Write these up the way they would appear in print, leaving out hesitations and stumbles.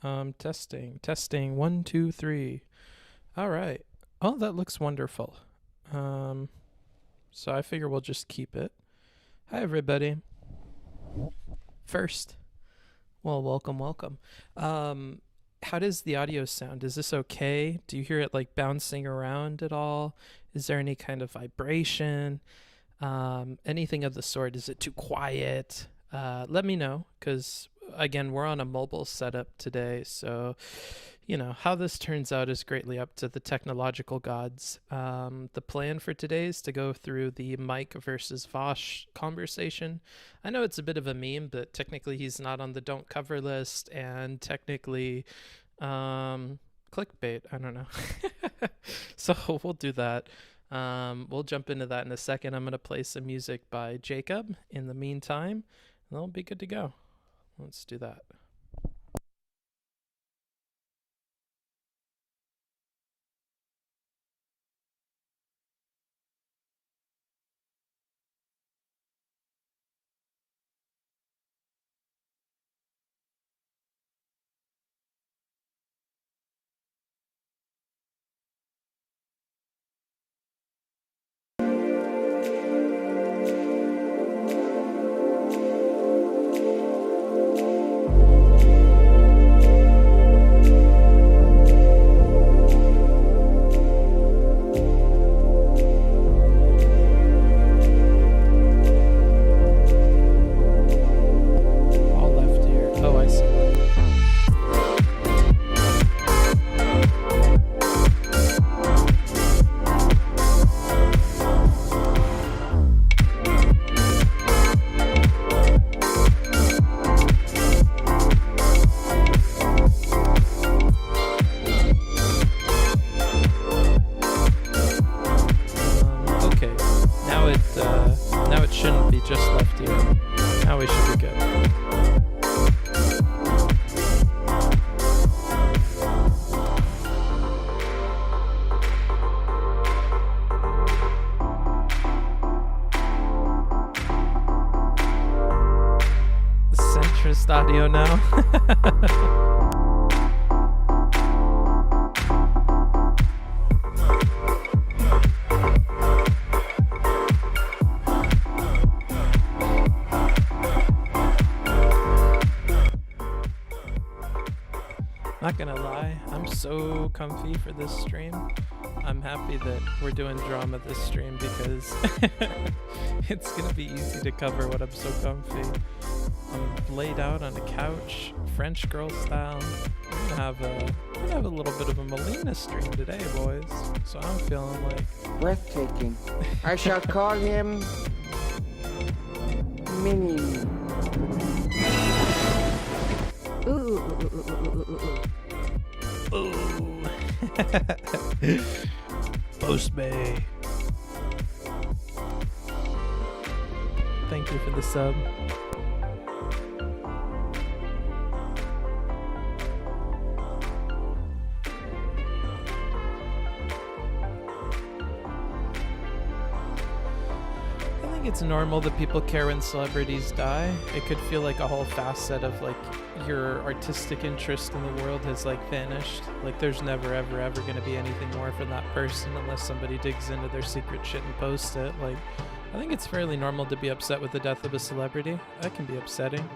Testing. 1, 2, 3. All right. Oh, that looks wonderful. So I figure we'll just keep it. Hi, everybody. First, well, welcome. How does the audio sound? Is this okay? Do you hear it like bouncing around at all? Is there any kind of vibration? Anything of the sort? Is it too quiet? Let me know, because again, we're on a mobile setup today, so how this turns out is greatly up to the technological gods. The plan for today is to go through the Mike versus Vaush conversation. I know it's a bit of a meme, but technically he's not on the don't cover list, and technically clickbait, I don't know. So we'll do that. We'll jump into that in a second. I'm going to play some music by Jacob in the meantime, and that'll be good to go. Let's do that. Audio now. Not gonna lie, I'm so comfy for this stream. I'm happy that we're doing drama this stream because it's gonna be easy to cover when I'm so comfy. I'm laid out on a couch, French girl style. I'm gonna have a little bit of a Melina stream today, boys. So I'm feeling like breathtaking. I shall call him Mini. Ooh. Post Bay. Thank you for the sub. It's normal that people care when celebrities die. It could feel like a whole facet of like your artistic interest in the world has like vanished. Like there's never ever going to be anything more from that person unless somebody digs into their secret shit and posts it. Like I think it's fairly normal to be upset with the death of a celebrity. That can be upsetting.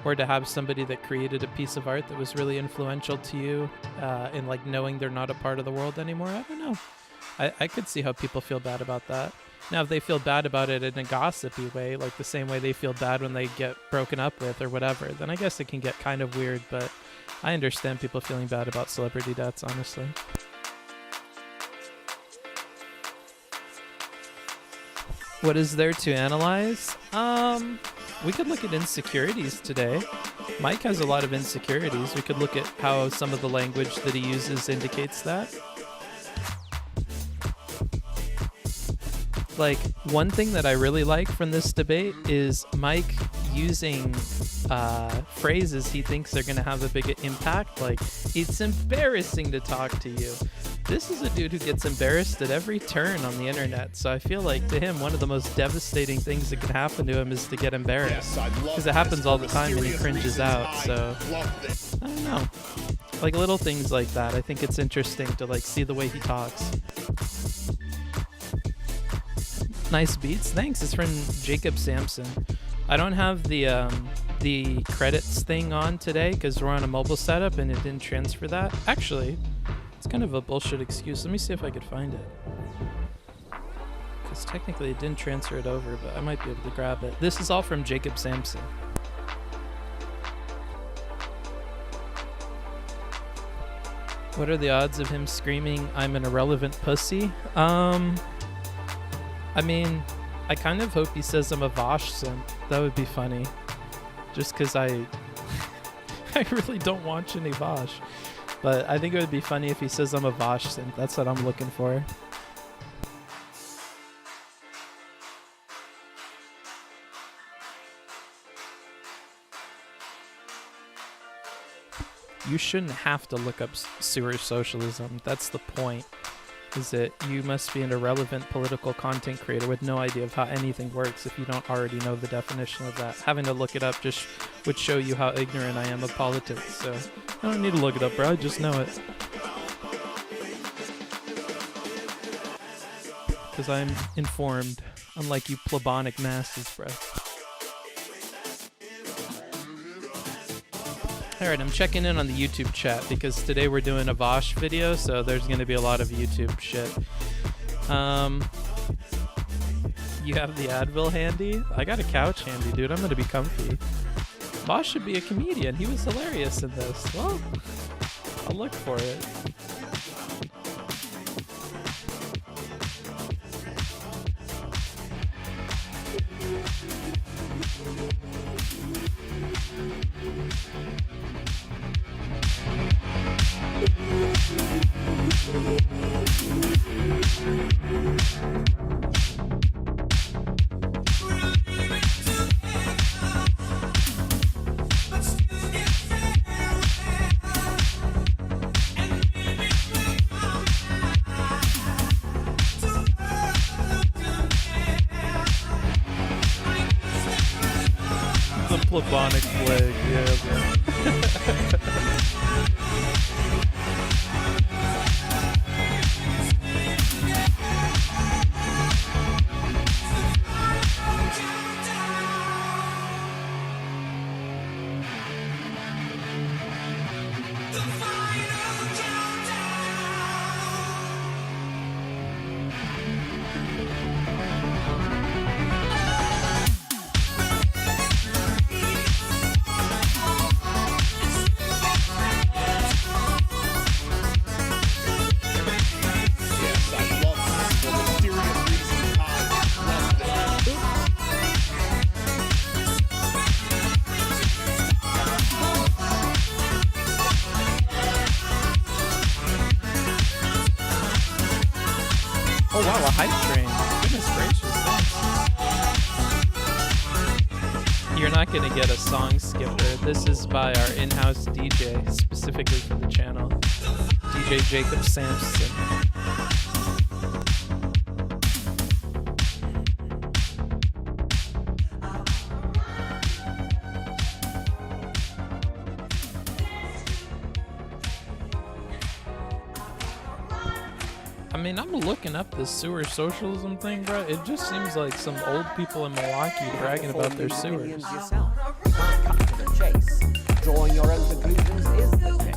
Or to have somebody that created a piece of art that was really influential to you in like knowing they're not a part of the world anymore. I don't know. I could see how people feel bad about that. Now, if they feel bad about it in a gossipy way, like the same way they feel bad when they get broken up with or whatever, then I guess it can get kind of weird, but I understand people feeling bad about celebrity deaths, honestly. What is there to analyze? We could look at insecurities today. Mike has a lot of insecurities. We could look at how some of the language that he uses indicates that. Like, one thing that I really like from this debate is Mike using phrases he thinks are going to have a big impact. Like, it's embarrassing to talk to you. This is a dude who gets embarrassed at every turn on the internet, so I feel like to him one of the most devastating things that can happen to him is to get embarrassed, because it happens all the time and he cringes out. So I don't know, like little things like that. I think it's interesting to like see the way he talks. Nice beats, thanks. It's from Jacob Sampson. I don't have the credits thing on today because we're on a mobile setup and it didn't transfer that. Actually, it's kind of a bullshit excuse. Let me see if I could find it. Because technically it didn't transfer it over, but I might be able to grab it. This is all from Jacob Sampson. What are the odds of him screaming, "I'm an irrelevant pussy"? I mean, I kind of hope he says I'm a Vaush simp. That would be funny. Just because I really don't watch any Vaush. But I think it would be funny if he says I'm a Vaush simp. That's what I'm looking for. You shouldn't have to look up sewer socialism. That's the point. Is that you must be an irrelevant political content creator with no idea of how anything works if you don't already know the definition of that. Having to look it up just would show you how ignorant I am of politics. So I don't need to look it up, bro. I just know it. Because I'm informed, unlike you plebonic masses, bro. Alright, I'm checking in on the YouTube chat because today we're doing a Vaush video, so there's going to be a lot of YouTube shit. You have the Advil handy? I got a couch handy, dude. I'm going to be comfy. Vaush should be a comedian. He was hilarious in this. Well, I'll look for it. Plebonic flag, yeah, bro. Oh wow, a hype train. Goodness gracious, thanks. You're not gonna get a song skipper. This is by our in-house DJ, specifically for the channel. DJ Jacob Sampson. I mean, I'm looking up this sewer socialism thing, bro. It just seems like some old people in Milwaukee bragging about their sewers. Drawing your own conclusions is the trick.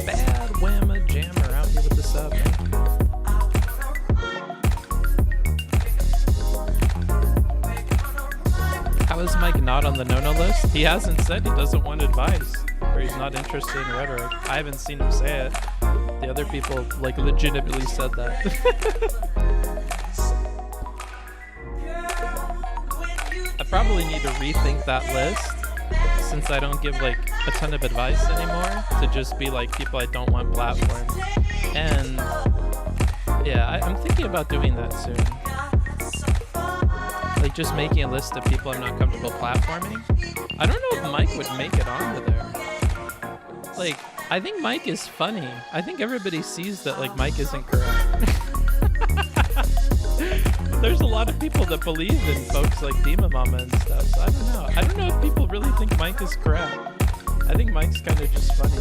Bad whamma jammer out here with the sub, man. How is Mike not on the no-no list? He hasn't said he doesn't want advice, or he's not interested in rhetoric. I haven't seen him say it. The other people, like, legitimately said that. I probably need to rethink that list, since I don't give, like, a ton of advice anymore, to just be, like, people I don't want platform. And, yeah, I'm thinking about doing that soon. Like, just making a list of people I'm not comfortable platforming. I don't know if Mike would make it onto there. Like, I think Mike is funny. I think everybody sees that like Mike isn't correct. There's a lot of people that believe in folks like Dima Mama and stuff. So I don't know. I don't know if people really think Mike is correct. I think Mike's kind of just funny.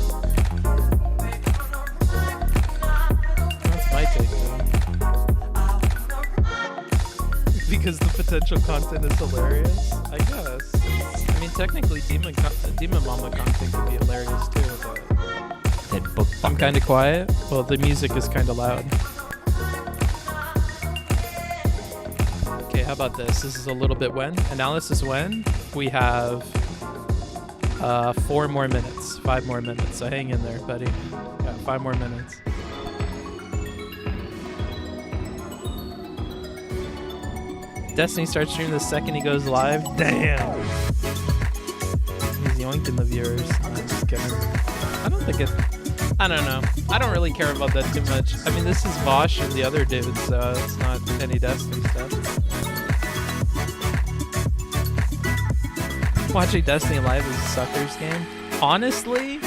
That's my take though. Because the potential content is hilarious, I guess. I mean, technically, Dima Mama content could be hilarious too, but I'm kind of quiet. Well, the music is kind of loud. Okay, how about this? This is a little bit when. Analysis when. We have 4 more minutes. 5 more minutes. So hang in there, buddy. Yeah, 5 more minutes. Destiny starts streaming the second he goes live. Damn. He's yoinking the viewers. I'm just kidding. I don't think it... I don't know. I don't really care about that too much. I mean, this is Vaush and the other dudes, so it's not any Destiny stuff. Watching Destiny live is a sucker's game. Honestly,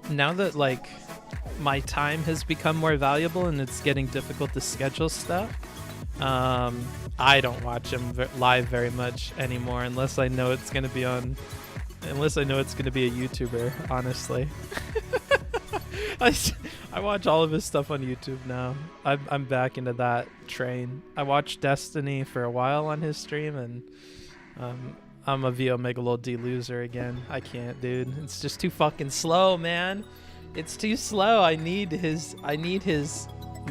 now that like my time has become more valuable and it's getting difficult to schedule stuff, I don't watch him live very much anymore unless I know it's gonna be on. Unless I know it's going to be a YouTuber, honestly. I watch all of his stuff on YouTube now. I'm back into that train. I watched Destiny for a while on his stream, and I'm a VO Megalol D loser again. I can't, dude. It's just too fucking slow, man. It's too slow. I need his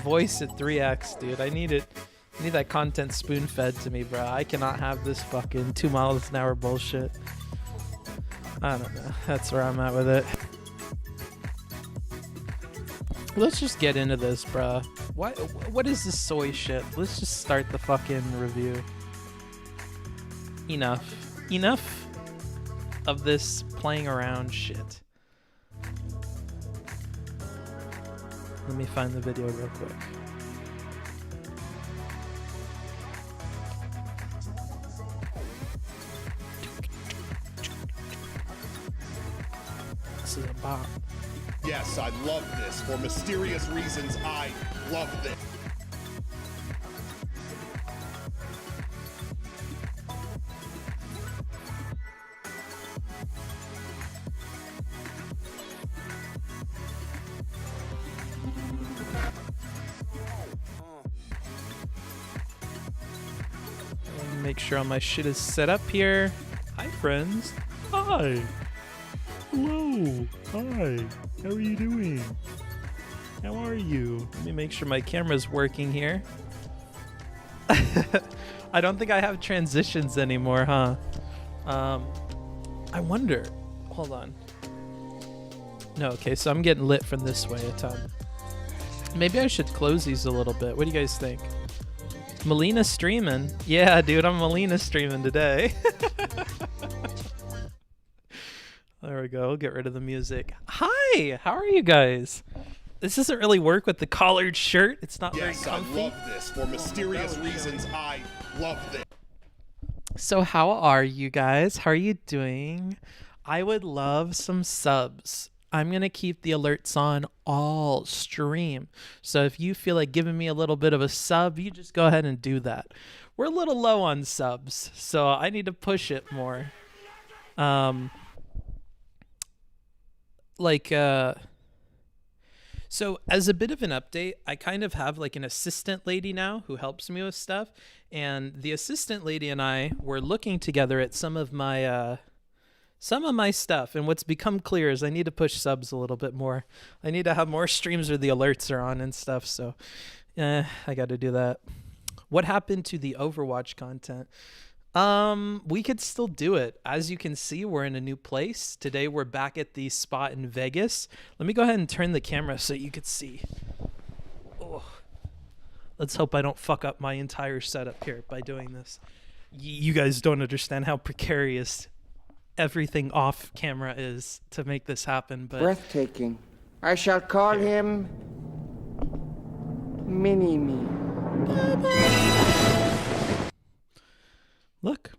voice at 3x, dude. I need it. I need that content spoon-fed to me, bro. I cannot have this fucking 2 miles an hour bullshit. I don't know. That's where I'm at with it. Let's just get into this, bruh. What is this soy shit? Let's just start the fucking review. Enough. Enough of this playing around shit. Let me find the video real quick. This is a bop. Yes, I love this. For mysterious reasons, I love this. Make sure all my shit is set up here. Hi, friends. Hi. Hello. Hi. How are you doing? How are you? Let me make sure my camera's working here. I don't think I have transitions anymore, huh? I wonder. Hold on. No, okay, so I'm getting lit from this way a ton. Maybe I should close these a little bit. What do you guys think? Melina streaming? Yeah, dude, I'm Melina streaming today. There we go. We'll get rid of the music. Hi, how are you guys? This doesn't really work with the collared shirt. It's not very comfy. I love this. For mysterious reasons, I love this. So how are you guys? How are you doing? I would love some subs. I'm going to keep the alerts on all stream. So if you feel like giving me a little bit of a sub, you just go ahead and do that. We're a little low on subs, so I need to push it more. So as a bit of an update, I kind of have like an assistant lady now who helps me with stuff. And the assistant lady and I were looking together at some of my stuff. And what's become clear is I need to push subs a little bit more. I need to have more streams where the alerts are on and stuff. So I got to do that. What happened to the Overwatch content? We could still do it. As you can see, we're in a new place. Today we're back at the spot in Vegas. Let me go ahead and turn the camera so you could see. Oh. Let's hope I don't fuck up my entire setup here by doing this. You guys don't understand how precarious everything off camera is to make this happen, but breathtaking. I shall call him Mini-Me. look.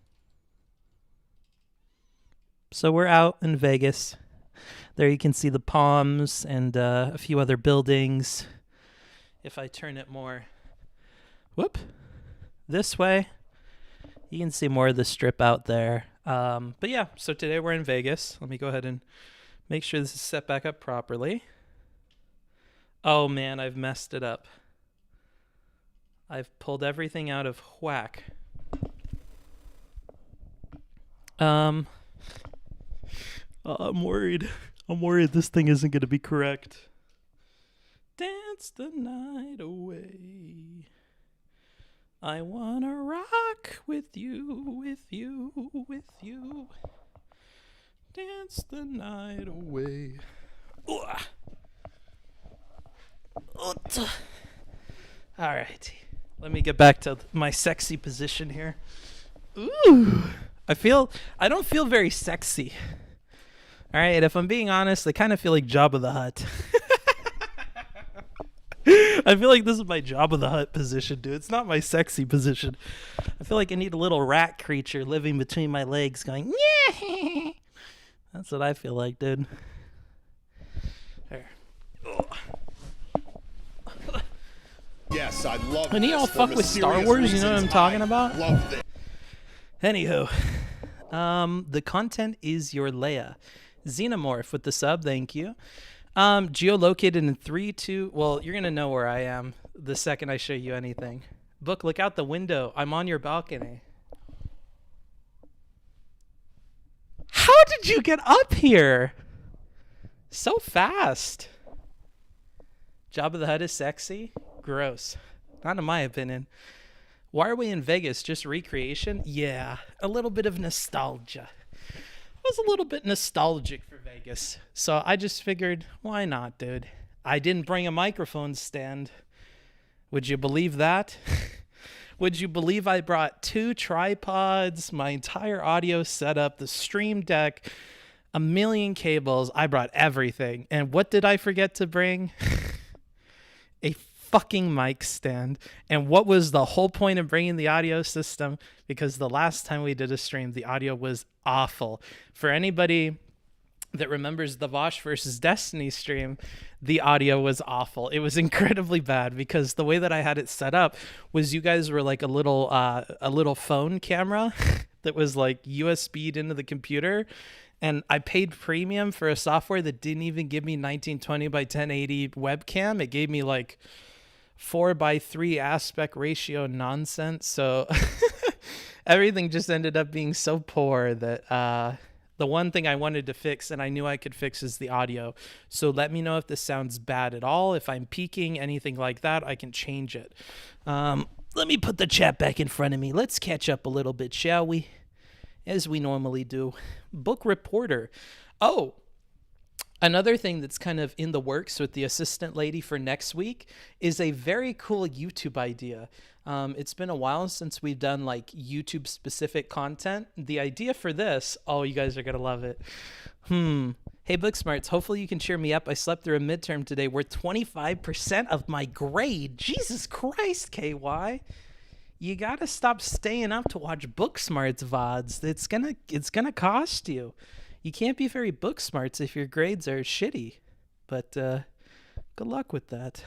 So we're out in Vegas. There you can see the palms and a few other buildings. If I turn it more, this way, you can see more of the strip out there. But yeah, so today we're in Vegas. Let me go ahead and make sure this is set back up properly. Oh man, I've messed it up. I've pulled everything out of whack. I'm worried. I'm worried this thing isn't going to be correct. Dance the night away. I want to rock with you, with you, with you. Dance the night away. All right. Let me get back to my sexy position here. Ooh. I don't feel very sexy. All right, if I'm being honest, I kind of feel like Jabba the Hutt. I feel like this is my Jabba the Hutt position, dude. It's not my sexy position. I feel like I need a little rat creature living between my legs going, yeah. That's what I feel like, dude. There. Yes, I love When you all this for fuck with Star mysterious Wars, you know what I'm reasons. talking I about? Love this. Anywho, the content is your Leia. Xenomorph with the sub, thank you. Geolocated in 3, 2, well, you're going to know where I am the second I show you anything. Book, look out the window. I'm on your balcony. How did you get up here? So fast. Jabba the Hutt is sexy? Gross. Not in my opinion. Why are we in Vegas? Just recreation? Yeah, a little bit of nostalgia. I was a little bit nostalgic for Vegas. So I just figured, why not, dude? I didn't bring a microphone stand. Would you believe that? Would you believe I brought 2 tripods, my entire audio setup, the stream deck, a million cables? I brought everything. And what did I forget to bring? A fucking mic stand. And what was the whole point of bringing the audio system? Because the last time we did a stream, the audio was awful. For anybody that remembers the Vaush versus Destiny stream, the audio was awful. It was incredibly bad because the way that I had it set up was you guys were like a little phone camera that was like USB'd into the computer. And I paid premium for a software that didn't even give me 1920 by 1080 webcam. It gave me like 4:3 aspect ratio nonsense. So everything just ended up being so poor that the one thing I wanted to fix and I knew I could fix is the audio. So let me know if this sounds bad at all. If I'm peaking, anything like that, I can change it. Let me put the chat back in front of me. Let's catch up a little bit, shall we? As we normally do. Book reporter. Oh, another thing that's kind of in the works with the assistant lady for next week is a very cool YouTube idea. It's been a while since we've done like YouTube specific content. The idea for this, oh, you guys are going to love it. Hey, Booksmarts, hopefully you can cheer me up. I slept through a midterm today. We're 25% of my grade. Jesus Christ, KY. You gotta stop staying up to watch Booksmarts VODs. It's gonna cost you. You can't be very Booksmarts if your grades are shitty. But good luck with that.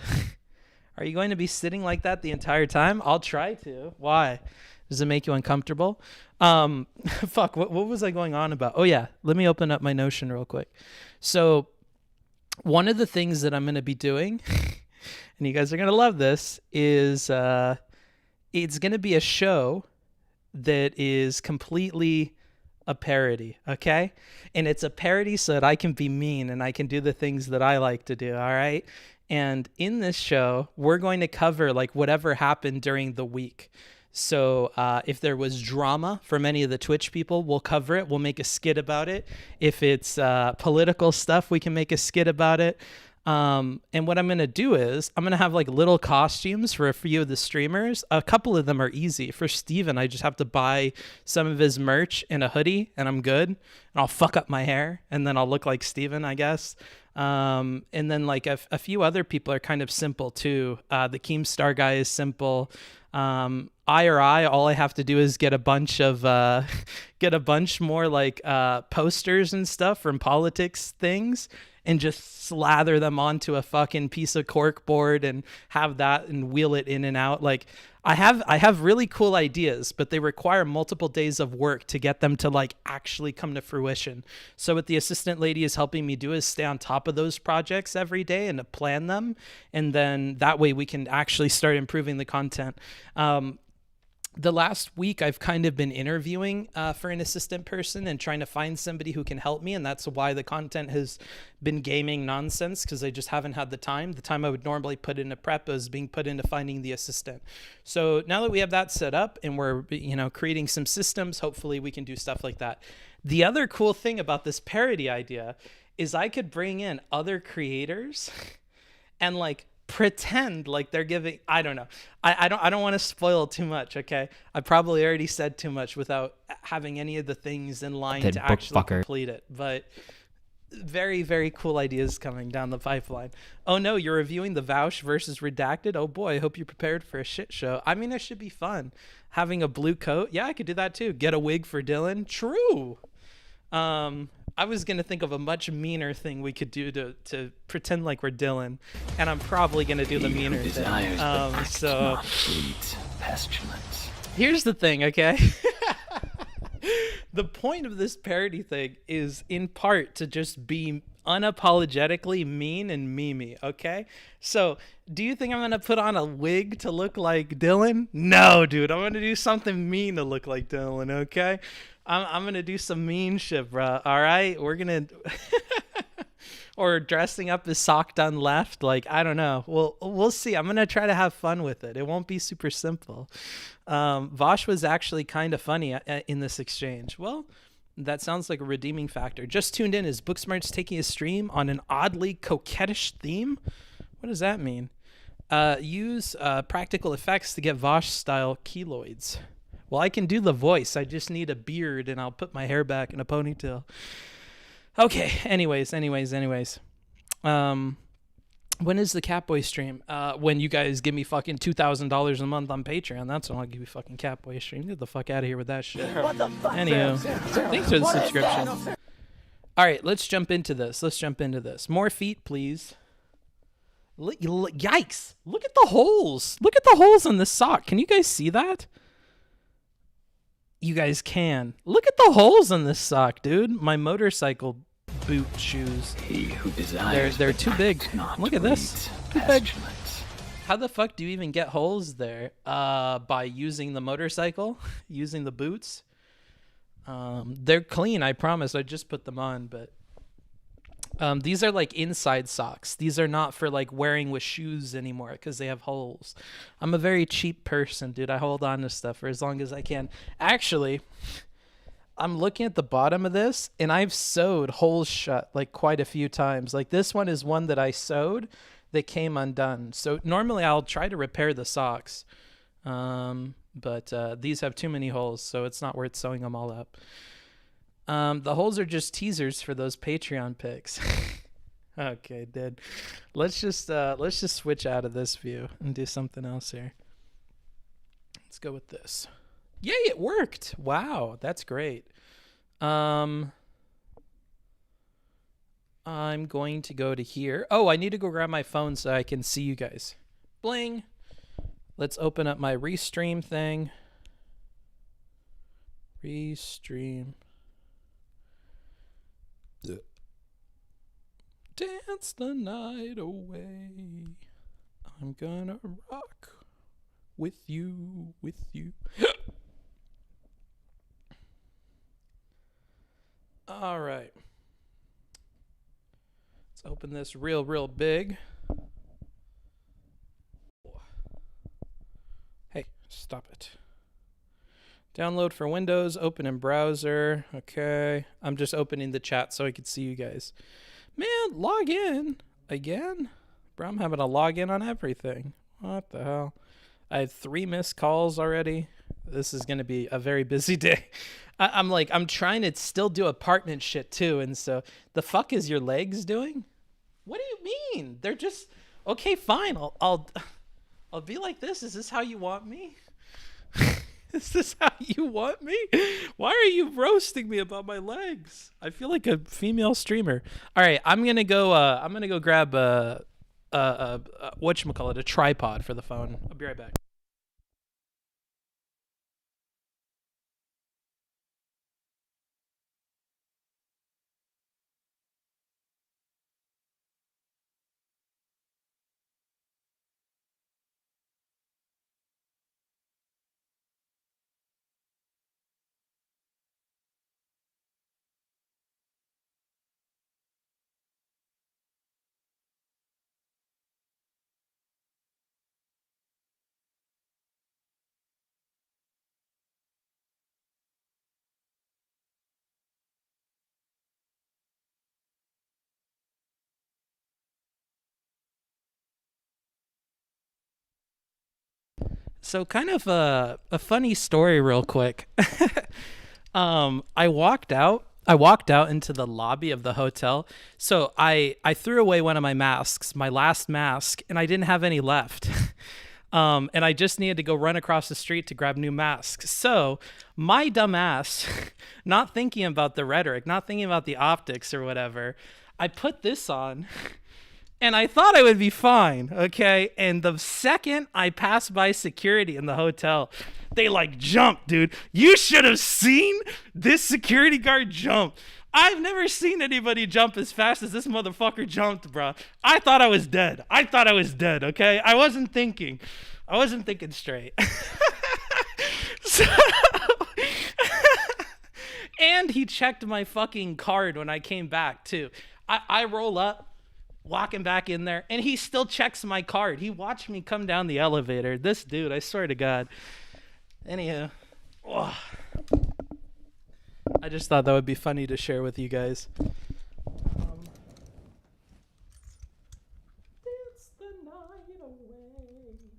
Are you going to be sitting like that the entire time? I'll try to. Why? Does it make you uncomfortable? Fuck, what was I going on about? Oh yeah, let me open up my Notion real quick. So one of the things that I'm gonna be doing, and you guys are gonna love this, is it's going to be a show that is completely a parody, okay? And it's a parody so that I can be mean and I can do the things that I like to do, all right? And in this show, we're going to cover like whatever happened during the week. So if there was drama from any of the Twitch people, we'll cover it. We'll make a skit about it. If it's political stuff, we can make a skit about it. And what I'm going to do is I'm going to have like little costumes for a few of the streamers. A couple of them are easy. For Steven, I just have to buy some of his merch in a hoodie and I'm good. And I'll fuck up my hair and then I'll look like Steven, I guess. And then like a few other people are kind of simple too. The Keemstar guy is simple. All I have to do is get a bunch more like posters and stuff from politics things and just slather them onto a fucking piece of cork board and have that and wheel it in and out. Like I have really cool ideas, but they require multiple days of work to get them to like actually come to fruition. So what the assistant lady is helping me do is stay on top of those projects every day and to plan them. And then that way we can actually start improving the content. The last week I've kind of been interviewing for an assistant person and trying to find somebody who can help me. And that's why the content has been gaming nonsense, because I just haven't had the time. The time I would normally put into prep is being put into finding the assistant. So now that we have that set up and we're, creating some systems, hopefully we can do stuff like that. The other cool thing about this parody idea is I could bring in other creators and like pretend like they're giving, I don't know. I don't want to spoil too much, okay? I probably already said too much without having any of the things in line to actually complete it. But very, very cool ideas coming down the pipeline. Oh no, you're reviewing the Vaush versus Redacted? Oh boy, I hope you're prepared for a shit show. I mean, it should be fun. Having a blue coat? Yeah, I could do that too. Get a wig for Dylan? True. I was going to think of a much meaner thing we could do to pretend like we're Dylan, and I'm probably going to do the meaner thing. So here's the thing, okay? The point of this parody thing is in part to just be unapologetically mean and memey, okay? So do you think I'm going to put on a wig to look like Dylan? No, dude, I'm going to do something mean to look like Dylan, okay? I'm going to do some mean shit, bro. All right? We're going to... or dressing up as sock done left. Like, I don't know. We'll see. I'm going to try to have fun with it. It won't be super simple. Vaush was actually kind of funny in this exchange. Well, that sounds like a redeeming factor. Just tuned in. Is Booksmarts taking a stream on an oddly coquettish theme? What does that mean? Use practical effects to get Vaush-style keloids. Well, I can do the voice. I just need a beard, and I'll put my hair back in a ponytail. Okay, anyways. When is the Catboy stream? When you guys give me fucking $2,000 a month on Patreon, that's when I'll give you fucking Catboy stream. Get the fuck out of here with that shit. Anywho, thanks for the subscription. All right, let's jump into this. More feet, please. Yikes! Look at the holes. Look at the holes in this sock. Can you guys see that? You guys can. Look at the holes in this sock, dude. My motorcycle boot shoes. He who desires they're too big. Look at this. Too big. Pestilence. How the fuck do you even get holes there? By using the motorcycle, using the boots. They're clean, I promise. I just put them on, but these are like inside socks. These are not for like wearing with shoes anymore because they have holes. I'm a very cheap person, dude. I hold on to stuff for as long as I can. Actually, I'm looking at the bottom of this, and I've sewed holes shut like quite a few times. Like this one is one that I sewed that came undone. So normally I'll try to repair the socks, but these have too many holes, so it's not worth sewing them all up. The holes are just teasers for those Patreon pics. Okay, dude. Let's just switch out of this view and do something else here. Let's go with this. Yay, it worked. Wow, that's great. I'm going to go to here. Oh, I need to go grab my phone so I can see you guys. Bling. Let's open up my restream thing. Restream. Dance the night away. I'm gonna rock with you. All right. Let's open this real big. Hey, stop it. Download for Windows, open in browser. Okay. I'm just opening the chat so I can see you guys. Man, log in. Again? Bro, I'm having to log in on everything. What the hell? I had 3 missed calls already. This is going to be a very busy day. I'm trying to still do apartment shit too. And so the fuck is your legs doing? What do you mean? They're just, okay, fine. I'll be like this. Is this how you want me? Is this how you want me? Why are you roasting me about my legs? I feel like a female streamer. All right, I'm gonna go grab whatchamacallit, a tripod for the phone. I'll be right back. So kind of a funny story real quick. I walked out into the lobby of the hotel. So I threw away one of my masks, my last mask, and I didn't have any left. And I just needed to go run across the street to grab new masks. So my dumb ass, not thinking about the rhetoric, not thinking about the optics or whatever, I put this on. And I thought I would be fine, okay? And the second I passed by security in the hotel, they like jumped, dude. You should have seen this security guard jump. I've never seen anybody jump as fast as this motherfucker jumped, bro. I thought I was dead. Okay? I wasn't thinking straight. So and he checked my fucking card when I came back, too. I roll up, walking back in there, and he still checks my card. He watched me come down the elevator. This dude, I swear to God. Anyhow, I just thought that would be funny to share with you guys. Dance the night away.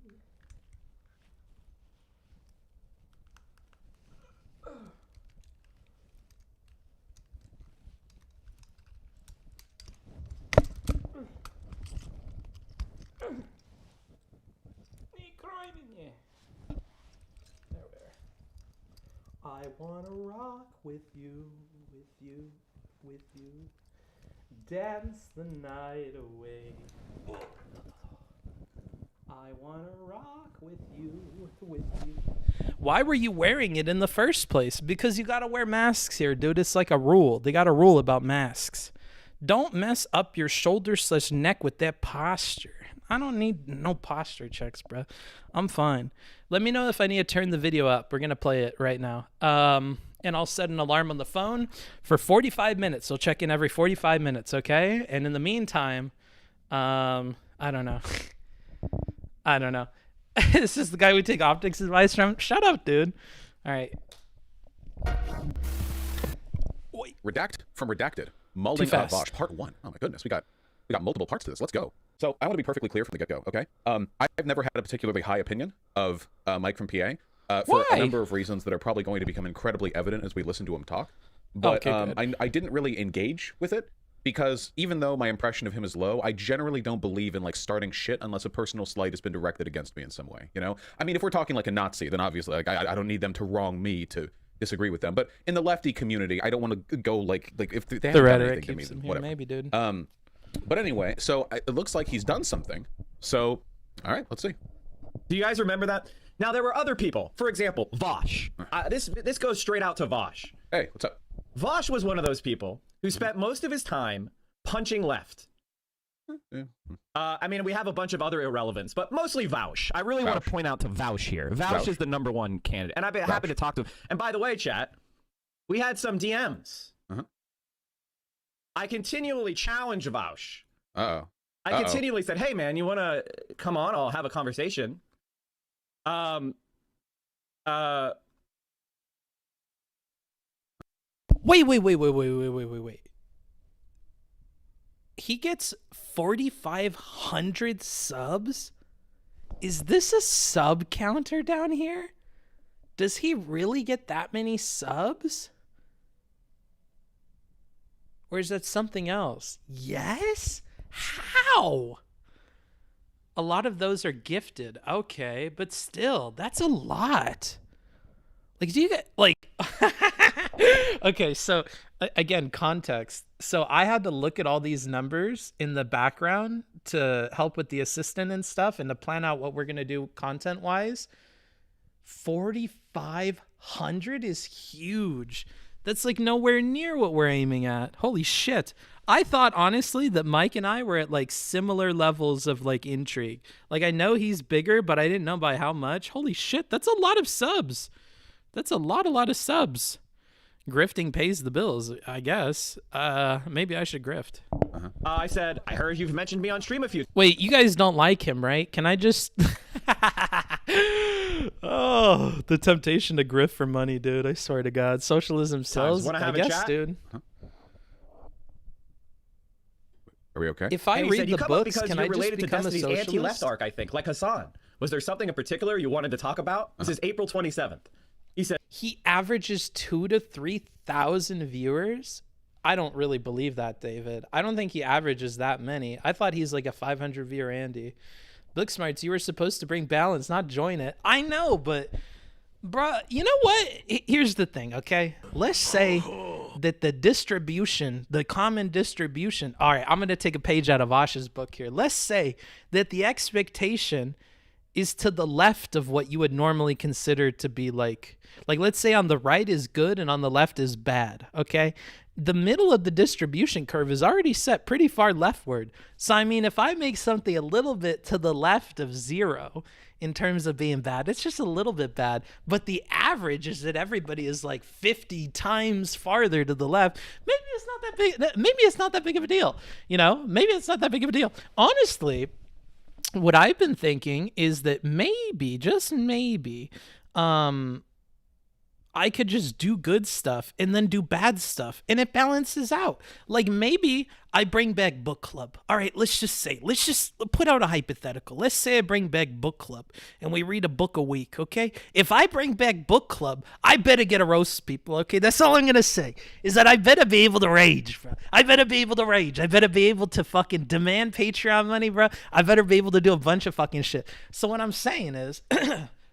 I wanna rock with you, dance the night away. I wanna rock with you. Why were you wearing it in the first place? Because you gotta wear masks here, dude. It's like a rule. They got a rule about masks. Don't mess up your shoulder/neck with that posture. I don't need no posture checks, bro. I'm fine. Let me know if I need to turn the video up. We're going to play it right now. And I'll set an alarm on the phone for 45 minutes. So check in every 45 minutes, okay? And in the meantime, I don't know. This is the guy we take optics advice from. Shut up, dude. All right. Redact from Redacted. Molding Vaush, part 1. Oh my goodness, we got multiple parts to this. Let's go. So I want to be perfectly clear from the get-go, okay? I've never had a particularly high opinion of Mike from PA for a number of reasons that are probably going to become incredibly evident as we listen to him talk. But I didn't really engage with it because even though my impression of him is low, I generally don't believe in like starting shit unless a personal slight has been directed against me in some way, you know? I mean, if we're talking like a Nazi, then obviously like I don't need them to wrong me to disagree with them. But in the lefty community, I don't want to go like if they haven't done anything to me, then whatever. Maybe, dude. But anyway, so it looks like he's done something. So, all right, let's see. Do you guys remember that? Now, there were other people. For example, Vaush. This goes straight out to Vaush. Hey, what's up? Vaush was one of those people who spent most of his time punching left. Yeah. I mean, we have a bunch of other irrelevance, but mostly Vaush. I really want to point out to Vaush here. Vaush is the #1 candidate, and I've been happy to talk to him. And by the way, chat, we had some DMs. I continually challenge Vaush. I continually said, hey, man, you want to come on? I'll have a conversation. Wait. he gets 4,500 subs? Is this a sub counter down here? Does he really get that many subs? Or is that something else? Yes? How? A lot of those are gifted. Okay, but still, that's a lot. Like, do you get, like... Okay, so, again, context. So I had to look at all these numbers in the background to help with the assistant and stuff and to plan out what we're going to do content-wise. 4,500 is huge. That's like nowhere near what we're aiming at. Holy shit. I thought honestly that Mike and I were at like similar levels of like intrigue. Like I know he's bigger, but I didn't know by how much. Holy shit, that's a lot of subs. That's a lot of subs. Grifting pays the bills, I guess. Maybe I should grift. I said, I heard you've mentioned me on stream a few. Wait, you guys don't like him, right? Can I just... Oh, the temptation to grift for money, dude. I swear to God. Socialism sells, I guess, dude. Are we okay? If I read the books, can I just related to become a Destiny's socialist? anti-left arc, I think, like Hassan. Was there something in particular you wanted to talk about? This is April 27th. He said he averages 2,000 to 3,000 viewers. I don't really believe that, David. I don't think he averages that many. I thought he's like a 500 viewer Andy. Booksmarts, you were supposed to bring balance, not join it. I know, but bruh, you know what? Here's the thing, okay? Let's say that the distribution, the common distribution. All right, I'm going to take a page out of Vaush's book here. Let's say that the expectation is to the left of what you would normally consider to be like let's say on the right is good and on the left is bad, okay? The middle of the distribution curve is already set pretty far leftward. So I mean, if I make something a little bit to the left of 0 in terms of being bad, it's just a little bit bad, but the average is that everybody is like 50 times farther to the left. Maybe it's not that big. Maybe it's not that big of a deal. You know, maybe it's not that big of a deal. Honestly, what I've been thinking is that maybe, just maybe, I could just do good stuff and then do bad stuff and it balances out. Like maybe I bring back book club. All right, let's just put out a hypothetical. Let's say I bring back book club and we read a book a week, okay? If I bring back book club, I better get a roast, people, okay? That's all I'm going to say is that I better be able to rage, bro. I better be able to rage. I better be able to fucking demand Patreon money, bro. I better be able to do a bunch of fucking shit. So what I'm saying is...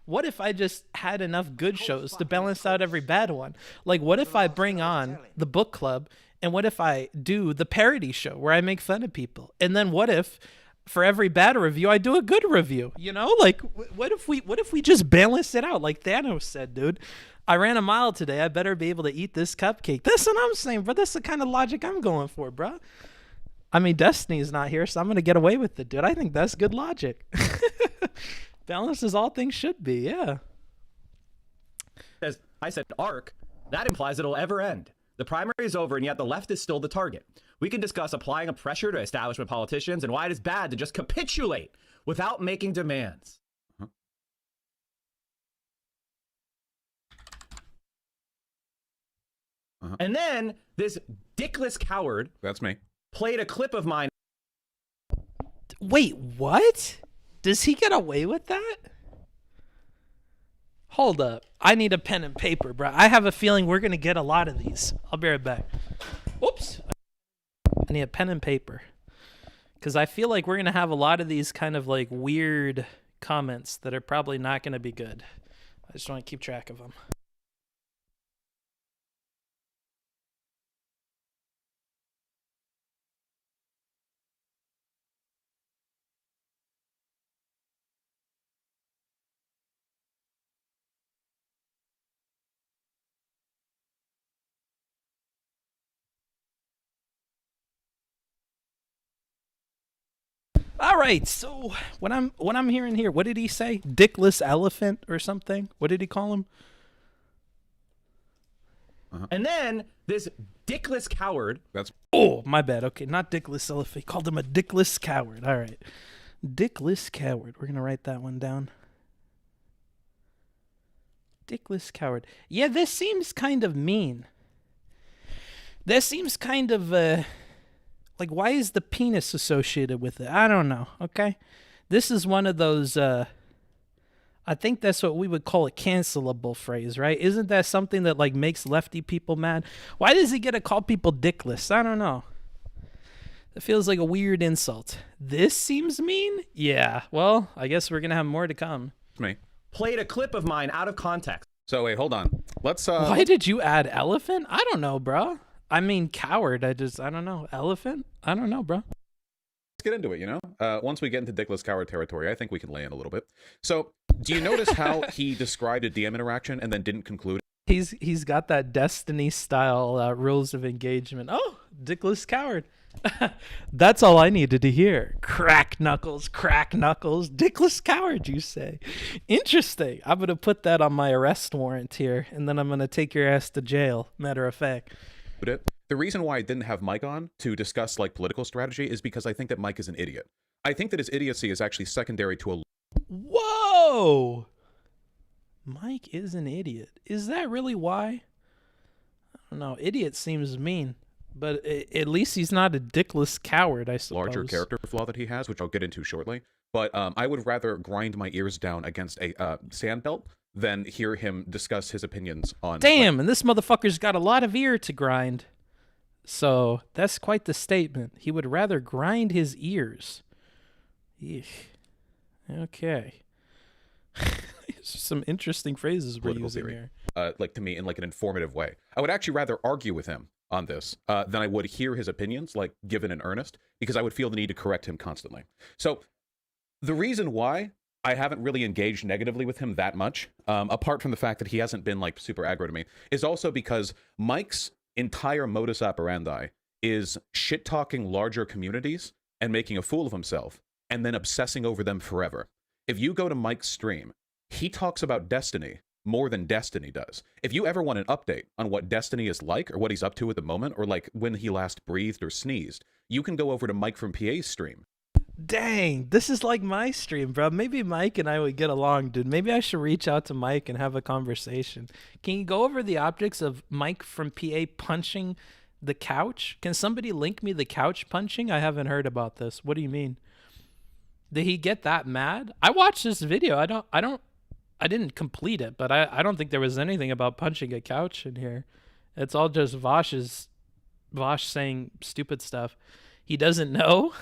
What if I just had enough good shows to balance out every bad one? Like, what if I bring on the book club, and what if I do the parody show where I make fun of people? And then what if for every bad review, I do a good review? You know, like, what if we just balance it out? Like Thanos said, dude, I ran a mile today. I better be able to eat this cupcake. That's what I'm saying, bro. That's the kind of logic I'm going for, bro. I mean, Destiny's not here, so I'm going to get away with it, dude. I think that's good logic. Balance is all things should be, yeah. As I said, arc, that implies it'll ever end. The primary is over, and yet the left is still the target. We can discuss applying a pressure to establishment politicians and why it is bad to just capitulate without making demands. And then this dickless coward, that's me, played a clip of mine. Wait, what? Does he get away with that? Hold up. I need a pen and paper, bro. I have a feeling we're going to get a lot of these. I'll be right back. Oops. I need a pen and paper. Because I feel like we're going to have a lot of these kind of like weird comments that are probably not going to be good. I just want to keep track of them. All right, so what I'm hearing here, what did he say? Dickless elephant or something? What did he call him? And then this dickless coward. Oh, my bad. Okay, not dickless elephant. He called him a dickless coward. All right, dickless coward. We're gonna write that one down. Dickless coward. Yeah, this seems kind of mean. This seems kind of like Like, why is the penis associated with it? I don't know, okay? This is one of those, I think that's what we would call a cancelable phrase, right? Isn't that something that, like, makes lefty people mad? Why does he get to call people dickless? I don't know. It feels like a weird insult. This seems mean? Yeah, well, I guess we're going to have more to come. Me. Played a clip of mine out of context. So wait, hold on. Let's Why did you add elephant? I don't know, bro. I mean, coward. I don't know. Elephant? I don't know, bro. Let's get into it, you know? Once we get into dickless coward territory, I think we can lay in a little bit. So, do you notice how he described a DM interaction and then didn't conclude? He's got that Destiny style rules of engagement. Oh, dickless coward. That's all I needed to hear. Crack knuckles, dickless coward, you say. Interesting. I'm going to put that on my arrest warrant here, and then I'm going to take your ass to jail, matter of fact. The reason why I didn't have Mike on to discuss, like, political strategy is because I think that Mike is an idiot. I think that his idiocy is actually secondary to a... Whoa! Mike is an idiot. Is that really why? I don't know. Idiot seems mean. But at least he's not a dickless coward, I suppose. Larger character flaw that he has, which I'll get into shortly. But I would rather grind my ears down against a sandbelt than hear him discuss his opinions on... Damn, and this motherfucker's got a lot of ear to grind. So that's quite the statement. He would rather grind his ears. Eesh. Okay. Some interesting phrases we're using here. Like, to me, in, like, an informative way. I would actually rather argue with him on this than I would hear his opinions, like, given in earnest, because I would feel the need to correct him constantly. So the reason why I haven't really engaged negatively with him that much, apart from the fact that he hasn't been, like, super aggro to me, is also because Mike's entire modus operandi is shit-talking larger communities and making a fool of himself, and then obsessing over them forever. If you go to Mike's stream, he talks about Destiny more than Destiny does. If you ever want an update on what Destiny is like, or what he's up to at the moment, or, like, when he last breathed or sneezed, you can go over to Mike from PA's stream. Dang, this is like my stream, bro. Maybe Mike and I would get along, dude. Maybe I should reach out to Mike and have a conversation. Can you go over the optics of Mike from PA punching the couch? Can somebody link me the couch punching? I haven't heard about this. What do you mean? Did he get that mad? I watched this video. I didn't complete it, but I don't think there was anything about punching a couch in here. It's all just Vaush saying stupid stuff. He doesn't know.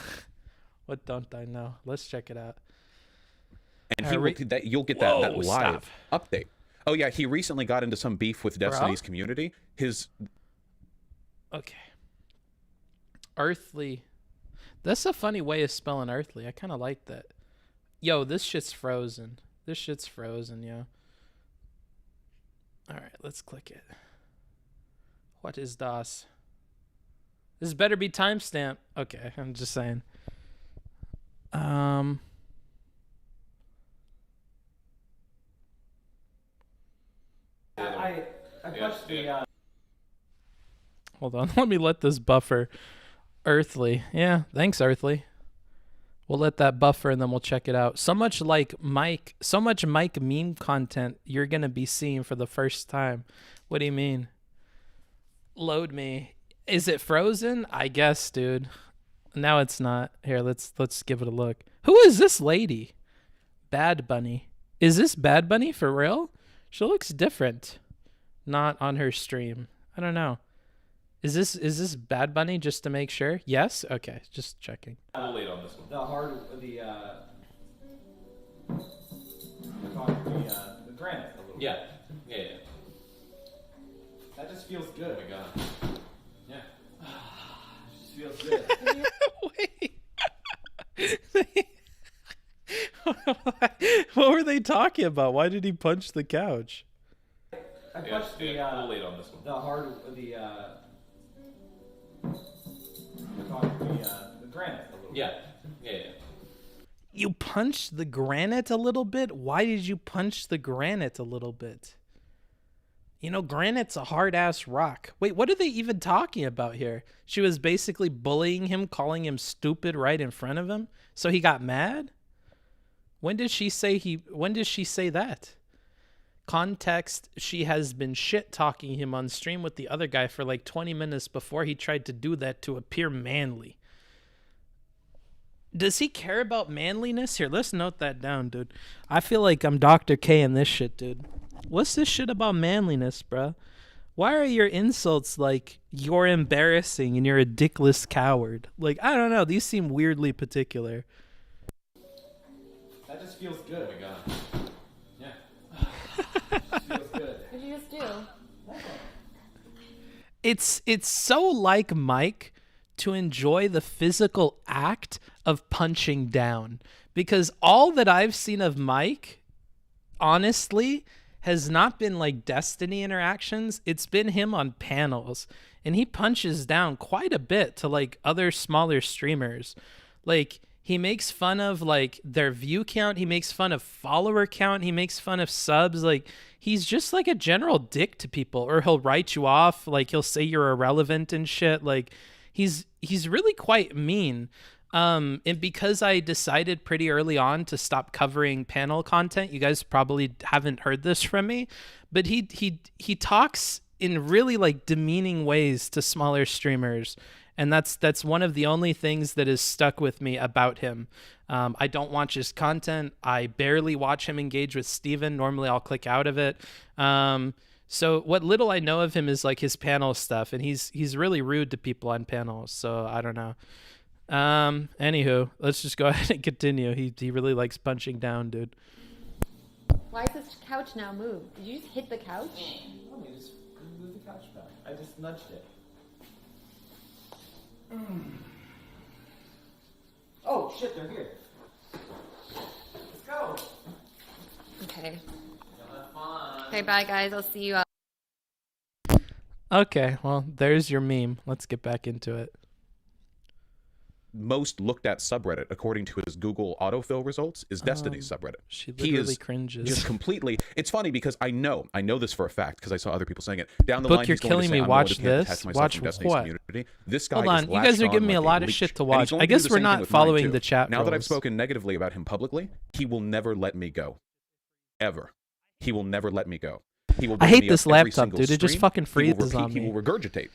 What don't I know? Let's check it out. And you'll get that live update. Oh yeah, he recently got into some beef with Destiny's community. Okay. Earthly. That's a funny way of spelling earthly. I kind of like that. Yo, this shit's frozen. This shit's frozen, yo. All right, let's click it. What is DOS? This better be timestamp. Okay, I'm just saying. I pushed the Hold on, let me let this buffer. Earthly. Yeah, thanks, Earthly. We'll let that buffer and then we'll check it out. So much Mike meme content you're going to be seeing for the first time. What do you mean? Load me. Is it frozen? I guess, dude. Now it's not. Here, let's give it a look. Who is this lady? Bad Bunny. Is this Bad Bunny for real? She looks different. Not on her stream. I don't know. Is this Bad Bunny just to make sure? Yes? Okay, just checking. A little late on this one. The granite a little. Yeah. That just feels good. Oh my god. Yeah. It just feels good. Wait. What were they talking about? Why did he punch the couch? I punched a little late on this one. The granite a little. Yeah. You punched the granite a little bit? Why did you punch the granite a little bit? You know, granite's a hard-ass rock. Wait, what are they even talking about here? She was basically bullying him, calling him stupid right in front of him, so he got mad? When did she say that? Context, she has been shit-talking him on stream with the other guy for like 20 minutes before he tried to do that to appear manly. Does he care about manliness? Here, let's note that down, dude. I feel like I'm Dr. K in this shit, dude. What's this shit about manliness, bruh? Why are your insults like you're embarrassing and you're a dickless coward? Like, I don't know. These seem weirdly particular. That just feels good. Oh my god. Yeah. Just feels good. What did you just do? It's so like Mike to enjoy the physical act of punching down, because all that I've seen of Mike, honestly, has not been like Destiny interactions. It's been him on panels, and he punches down quite a bit to like other smaller streamers. Like, he makes fun of like their view count, he makes fun of follower count, he makes fun of subs. Like, he's just like a general dick to people, or he'll write you off, like he'll say you're irrelevant and shit. Like, he's really quite mean. And because I decided pretty early on to stop covering panel content, you guys probably haven't heard this from me, but he talks in really like demeaning ways to smaller streamers, and that's one of the only things that has stuck with me about him. I don't watch his content. I barely watch him engage with Steven. Normally I'll click out of it. So what little I know of him is like his panel stuff, and he's really rude to people on panels. So I don't know. Anywho, let's just go ahead and continue. He really likes punching down, dude. Why is this couch now moved? Did you just hit the couch? Let me just move the couch back. I just nudged it. Oh shit, they're here. Let's go. Okay. Have fun. Okay, bye guys. I'll see you. Okay, well, there's your meme. Let's get back into it. Most looked at subreddit, according to his Google autofill results, is Destiny's subreddit. She literally is cringes. Just completely. It's funny because I know this for a fact because I saw other people saying it. Down the Book, line, you're he's going to killing say, me. I'm Watch going to this. attach myself Watch from Destiny's what? community. This guy Hold on, is you guys are latched giving me a on lot like of leech. shit to And watch. he's going I to do guess the we're same thing not with mine, following too. the chat Now that I've rules. spoken negatively about him publicly, he will never let me go. Ever. He will never let me go. He will I bring hate me this up every laptop, single dude. It just stream. fucking He will freezes repeat, on He me. will regurgitate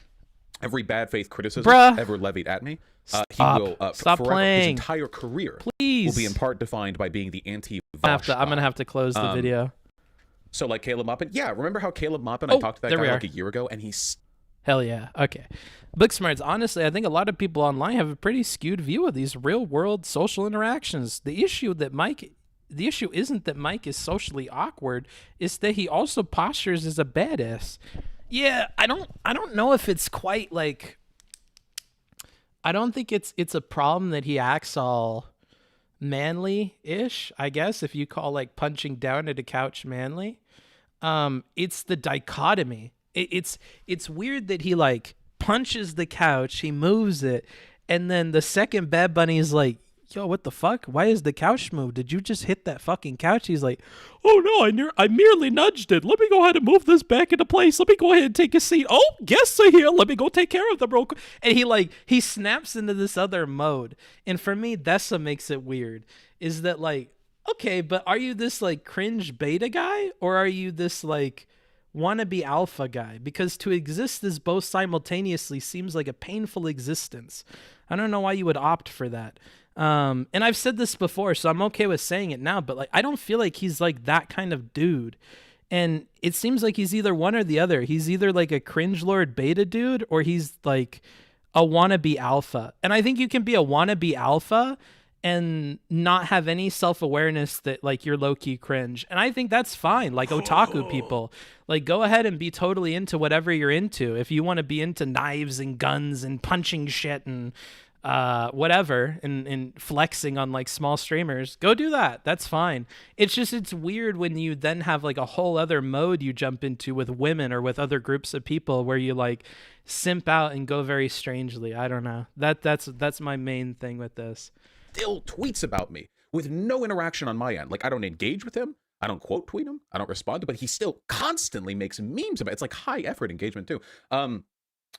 every bad faith criticism Bruh. ever levied at me. Stop. He will Stop forever, playing. His entire career Please. will be in part defined by being the I'm anti-Vaush gonna have to close the video. So like Caleb Maupin, yeah, remember how Caleb Maupin, Oh, I talked to that there we guy are. like a year ago, and he's Hell yeah. Okay. Booksmarts, honestly, I think a lot of people online have a pretty skewed view of these real world social interactions. The issue isn't that Mike is socially awkward, it's that he also postures as a badass. Yeah, I don't know if it's quite like, I don't think it's a problem that he acts all manly-ish, I guess, if you call like punching down at a couch manly. It's the dichotomy. It's weird that he like punches the couch, he moves it, and then the second Bad Bunny is like, yo, what the fuck? Why is the couch moved? Did you just hit that fucking couch? He's like, oh no, I merely nudged it. Let me go ahead and move this back into place. Let me go ahead and take a seat. Oh, guests are here. Let me go take care of them real quick. And he snaps into this other mode. And for me, that's what makes it weird. Is that like, okay, but are you this like cringe beta guy, or are you this like wannabe alpha guy? Because to exist as both simultaneously seems like a painful existence. I don't know why you would opt for that. And I've said this before, so I'm okay with saying it now, but like, I don't feel like he's like that kind of dude. And it seems like he's either one or the other. He's either like a cringe lord beta dude, or he's like a wannabe alpha. And I think you can be a wannabe alpha and not have any self-awareness that like you're low-key cringe. And I think that's fine. Like otaku people, like go ahead and be totally into whatever you're into. If you want to be into knives and guns and punching shit and whatever, and flexing on like small streamers, go do that. That's fine. It's weird when you then have like a whole other mode you jump into with women or with other groups of people where you like simp out and go very strangely. I don't know. That's my main thing with this. still tweets about me with no interaction on my end. Like, I don't engage with him. I don't quote tweet him. I don't respond to, but he still constantly makes memes about it. It's like high effort engagement too.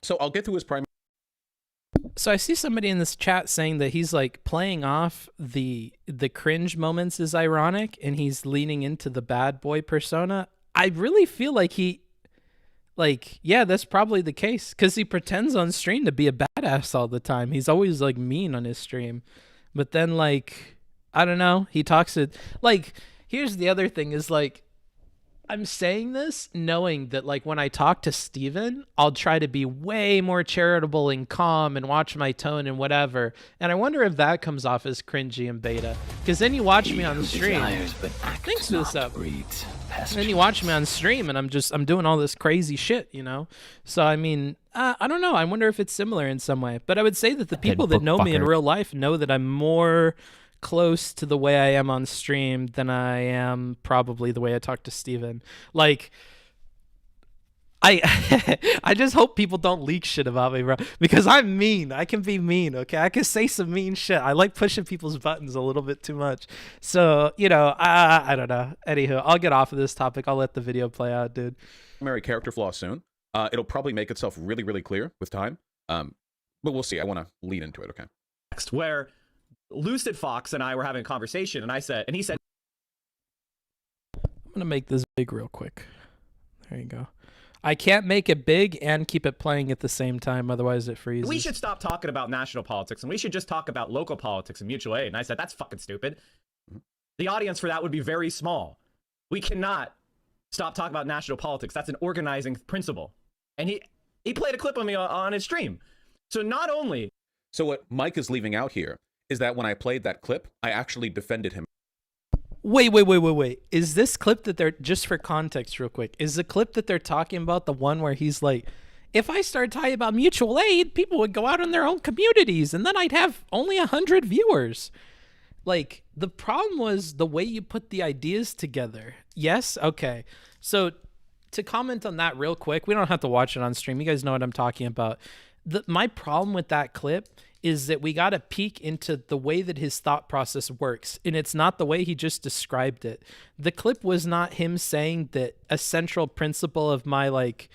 So I'll get through his primary. So I see somebody in this chat saying that he's like playing off the cringe moments is ironic and he's leaning into the bad boy persona. I really feel like yeah, that's probably the case because he pretends on stream to be a badass all the time. He's always like mean on his stream. But then, like, I don't know. He talks it like. Here's the other thing: is like, I'm saying this knowing that, like, when I talk to Steven, I'll try to be way more charitable and calm and watch my tone and whatever. And I wonder if that comes off as cringy and beta. Because then you watch me on the stream. Thanks for this up. Then you watch me on stream and I'm doing all this crazy shit, you know? So, I mean, I don't know. I wonder if it's similar in some way. But I would say that the people that know me in real life know that I'm more close to the way I am on stream than I am probably the way I talk to Steven. Like, I just hope people don't leak shit about me, bro, because I'm mean. I can be mean, okay? I can say some mean shit. I like pushing people's buttons a little bit too much. So, you know, I don't know. Anywho, I'll get off of this topic. I'll let the video play out, dude. Primary character flaw soon. It'll probably make itself really, really clear with time. But we'll see. I want to lean into it, okay? Next, where Lucid Fox and I were having a conversation, and he said, I'm gonna make this big real quick. There you go. I can't make it big and keep it playing at the same time, otherwise it freezes. We should stop talking about national politics, and we should just talk about local politics and mutual aid. And I said, that's fucking stupid. The audience for that would be very small. We cannot stop talking about national politics. That's an organizing principle. And he played a clip of me on his stream. So not only... So what Mike is leaving out here is that when I played that clip, I actually defended him. Wait. Is this clip that they're, just for context real quick, is the clip that they're talking about the one where he's like, if I started talking about mutual aid, people would go out in their own communities and then I'd have only 100 viewers. Like, the problem was the way you put the ideas together. Yes? Okay. So to comment on that real quick, we don't have to watch it on stream. You guys know what I'm talking about. My problem with that clip is that we got to peek into the way that his thought process works. And it's not the way he just described it. The clip was not him saying that a central principle of my, like,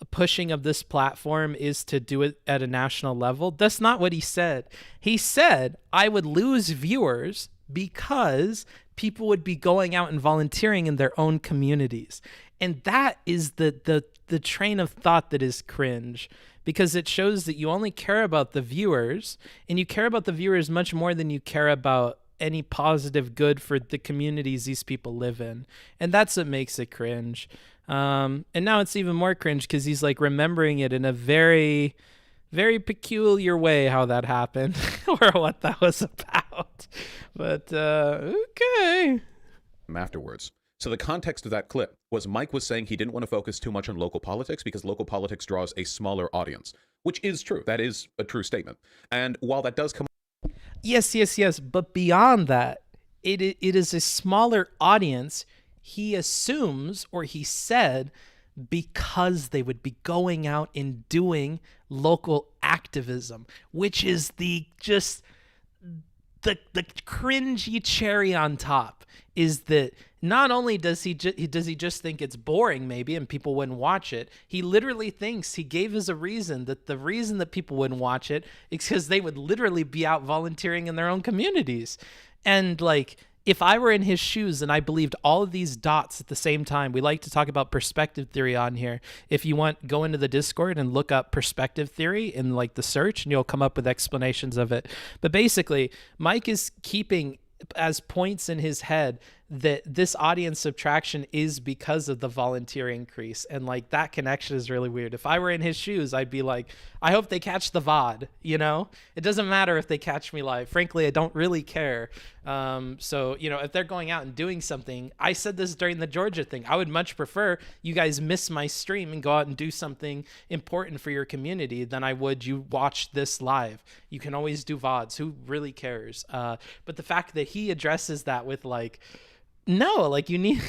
pushing of this platform is to do it at a national level. That's not what he said. He said I would lose viewers because people would be going out and volunteering in their own communities. And that is the train of thought that is cringe, because it shows that you only care about the viewers, and you care about the viewers much more than you care about any positive good for the communities these people live in. And that's what makes it cringe. And now it's even more cringe because he's like remembering it in a very, very peculiar way how that happened or what that was about. But okay. Afterwards. So the context of that clip was Mike was saying he didn't want to focus too much on local politics because local politics draws a smaller audience, which is true. That is a true statement. And while that does come... Yes. But beyond that, it is a smaller audience, he assumes, or he said, because they would be going out and doing local activism, which is the cringy cherry on top, is that not only does he just think it's boring maybe and people wouldn't watch it, he literally thinks, he gave us a reason, that the reason that people wouldn't watch it is because they would literally be out volunteering in their own communities. And like, if I were in his shoes and I believed all of these dots at the same time, we like to talk about perspective theory on here. If you want, go into the Discord and look up perspective theory in like the search and you'll come up with explanations of it. But basically, Mike is keeping as points in his head that this audience subtraction is because of the volunteer increase. And like, that connection is really weird. If I were in his shoes, I'd be like, I hope they catch the VOD, you know? It doesn't matter if they catch me live. Frankly, I don't really care. So, you know, if they're going out and doing something, I said this during the Georgia thing, I would much prefer you guys miss my stream and go out and do something important for your community than I would you watch this live. You can always do VODs. Who really cares? But the fact that he addresses that with like, no, like you need,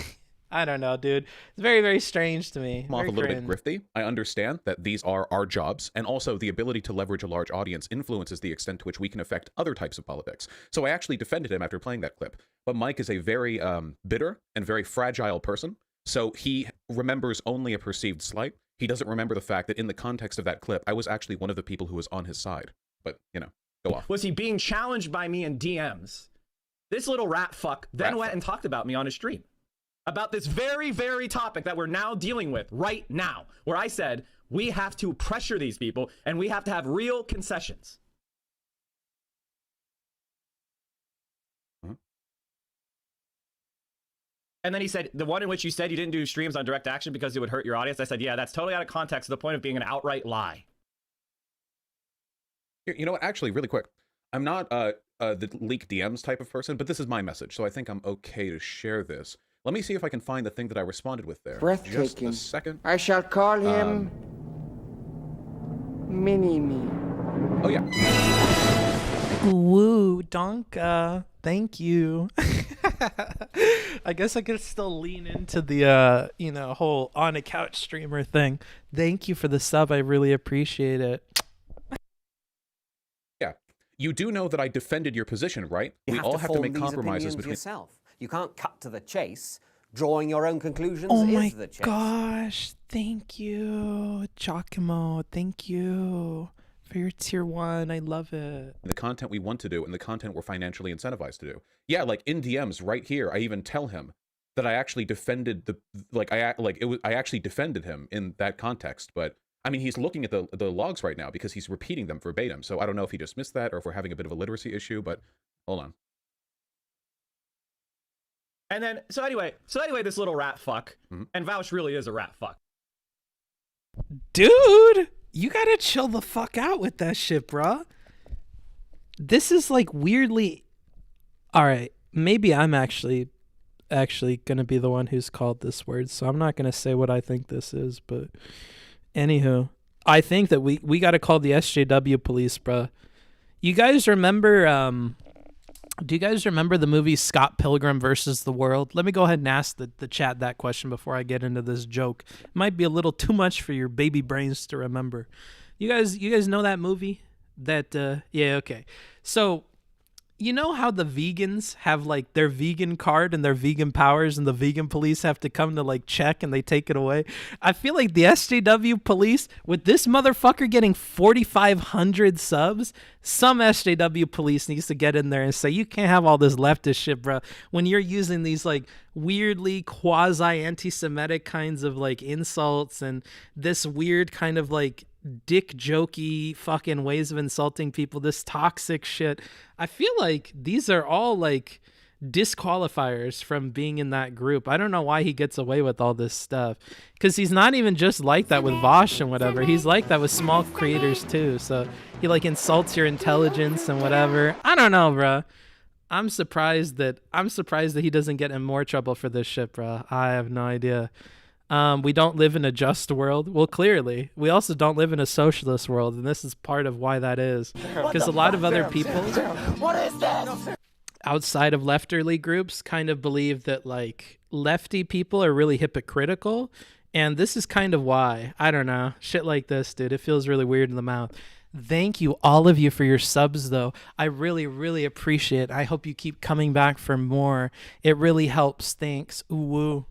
I don't know, dude. It's very, very strange to me. Off a little bit grifty. I understand that these are our jobs, and also the ability to leverage a large audience influences the extent to which we can affect other types of politics. So I actually defended him after playing that clip. But Mike is a very bitter and very fragile person, so he remembers only a perceived slight. He doesn't remember the fact that in the context of that clip, I was actually one of the people who was on his side. But, you know, go off. Was he being challenged by me in DMs? This little rat fuck then went and talked about me on his stream. About this very, very topic that we're now dealing with right now. Where I said, we have to pressure these people and we have to have real concessions. And then he said, the one in which you said you didn't do streams on direct action because it would hurt your audience. I said, yeah, that's totally out of context to the point of being an outright lie. You know what? Actually, really quick. I'm not the leak DMs type of person, but this is my message, so I think I'm okay to share this. Let me see if I can find the thing that I responded with there. Breathtaking. Just a second. I shall call him Mini-Me. Oh, yeah. Woo, Donka. Thank you. I guess I could still lean into the, whole on a couch streamer thing. Thank you for the sub. I really appreciate it. Yeah. You do know that I defended your position, right? You We all have to form make these compromises opinions between... yourself. You can't cut to the chase. Drawing your own conclusions Oh is my the chase. gosh. Thank you, Giacomo. Thank you for your tier 1. I love it. the content we want to do and the content we're financially incentivized to do. Yeah, like in DMs right here, I even tell him that I actually defended I actually defended him in that context. But I mean, he's looking at the logs right now because he's repeating them verbatim. So I don't know if he just missed that or if we're having a bit of a literacy issue. But hold on. And then, so anyway, this little rat fuck, and Vaush really is a rat fuck. Dude, you gotta chill the fuck out with that shit, bruh. This is like weirdly... Alright, maybe I'm actually gonna be the one who's called this word, so I'm not gonna say what I think this is, but... Anywho, I think that we gotta call the SJW police, bruh. You guys remember, do you guys remember the movie Scott Pilgrim versus the World? Let me go ahead and ask the chat that question before I get into this joke. It might be a little too much for your baby brains to remember. You guys know that movie? Yeah, okay. So, you know how the vegans have like their vegan card and their vegan powers and the vegan police have to come to like check and they take it away? I feel like the SJW police, with this motherfucker getting 4,500 subs, some SJW police needs to get in there and say, you can't have all this leftist shit, bro. When you're using these like weirdly quasi-anti-Semitic kinds of like insults and this weird kind of like dick jokey fucking ways of insulting people, this toxic shit. I feel like these are all like disqualifiers from being in that group. I don't know why he gets away with all this stuff, because he's not even just like that with Vaush and whatever. He's like that with small creators too. So he like insults your intelligence and whatever. I don't know, bro. I'm surprised that he doesn't get in more trouble for this shit, bro. I have no idea. We don't live in a just world. Well, clearly. We also don't live in a socialist world, and this is part of why that is. Because a lot of other people outside of lefterly groups kind of believe that, like, lefty people are really hypocritical, and this is kind of why. I don't know. Shit like this, dude. It feels really weird in the mouth. Thank you, all of you, for your subs, though. I really, really appreciate it. I hope you keep coming back for more. It really helps. Thanks. Ooh, woo.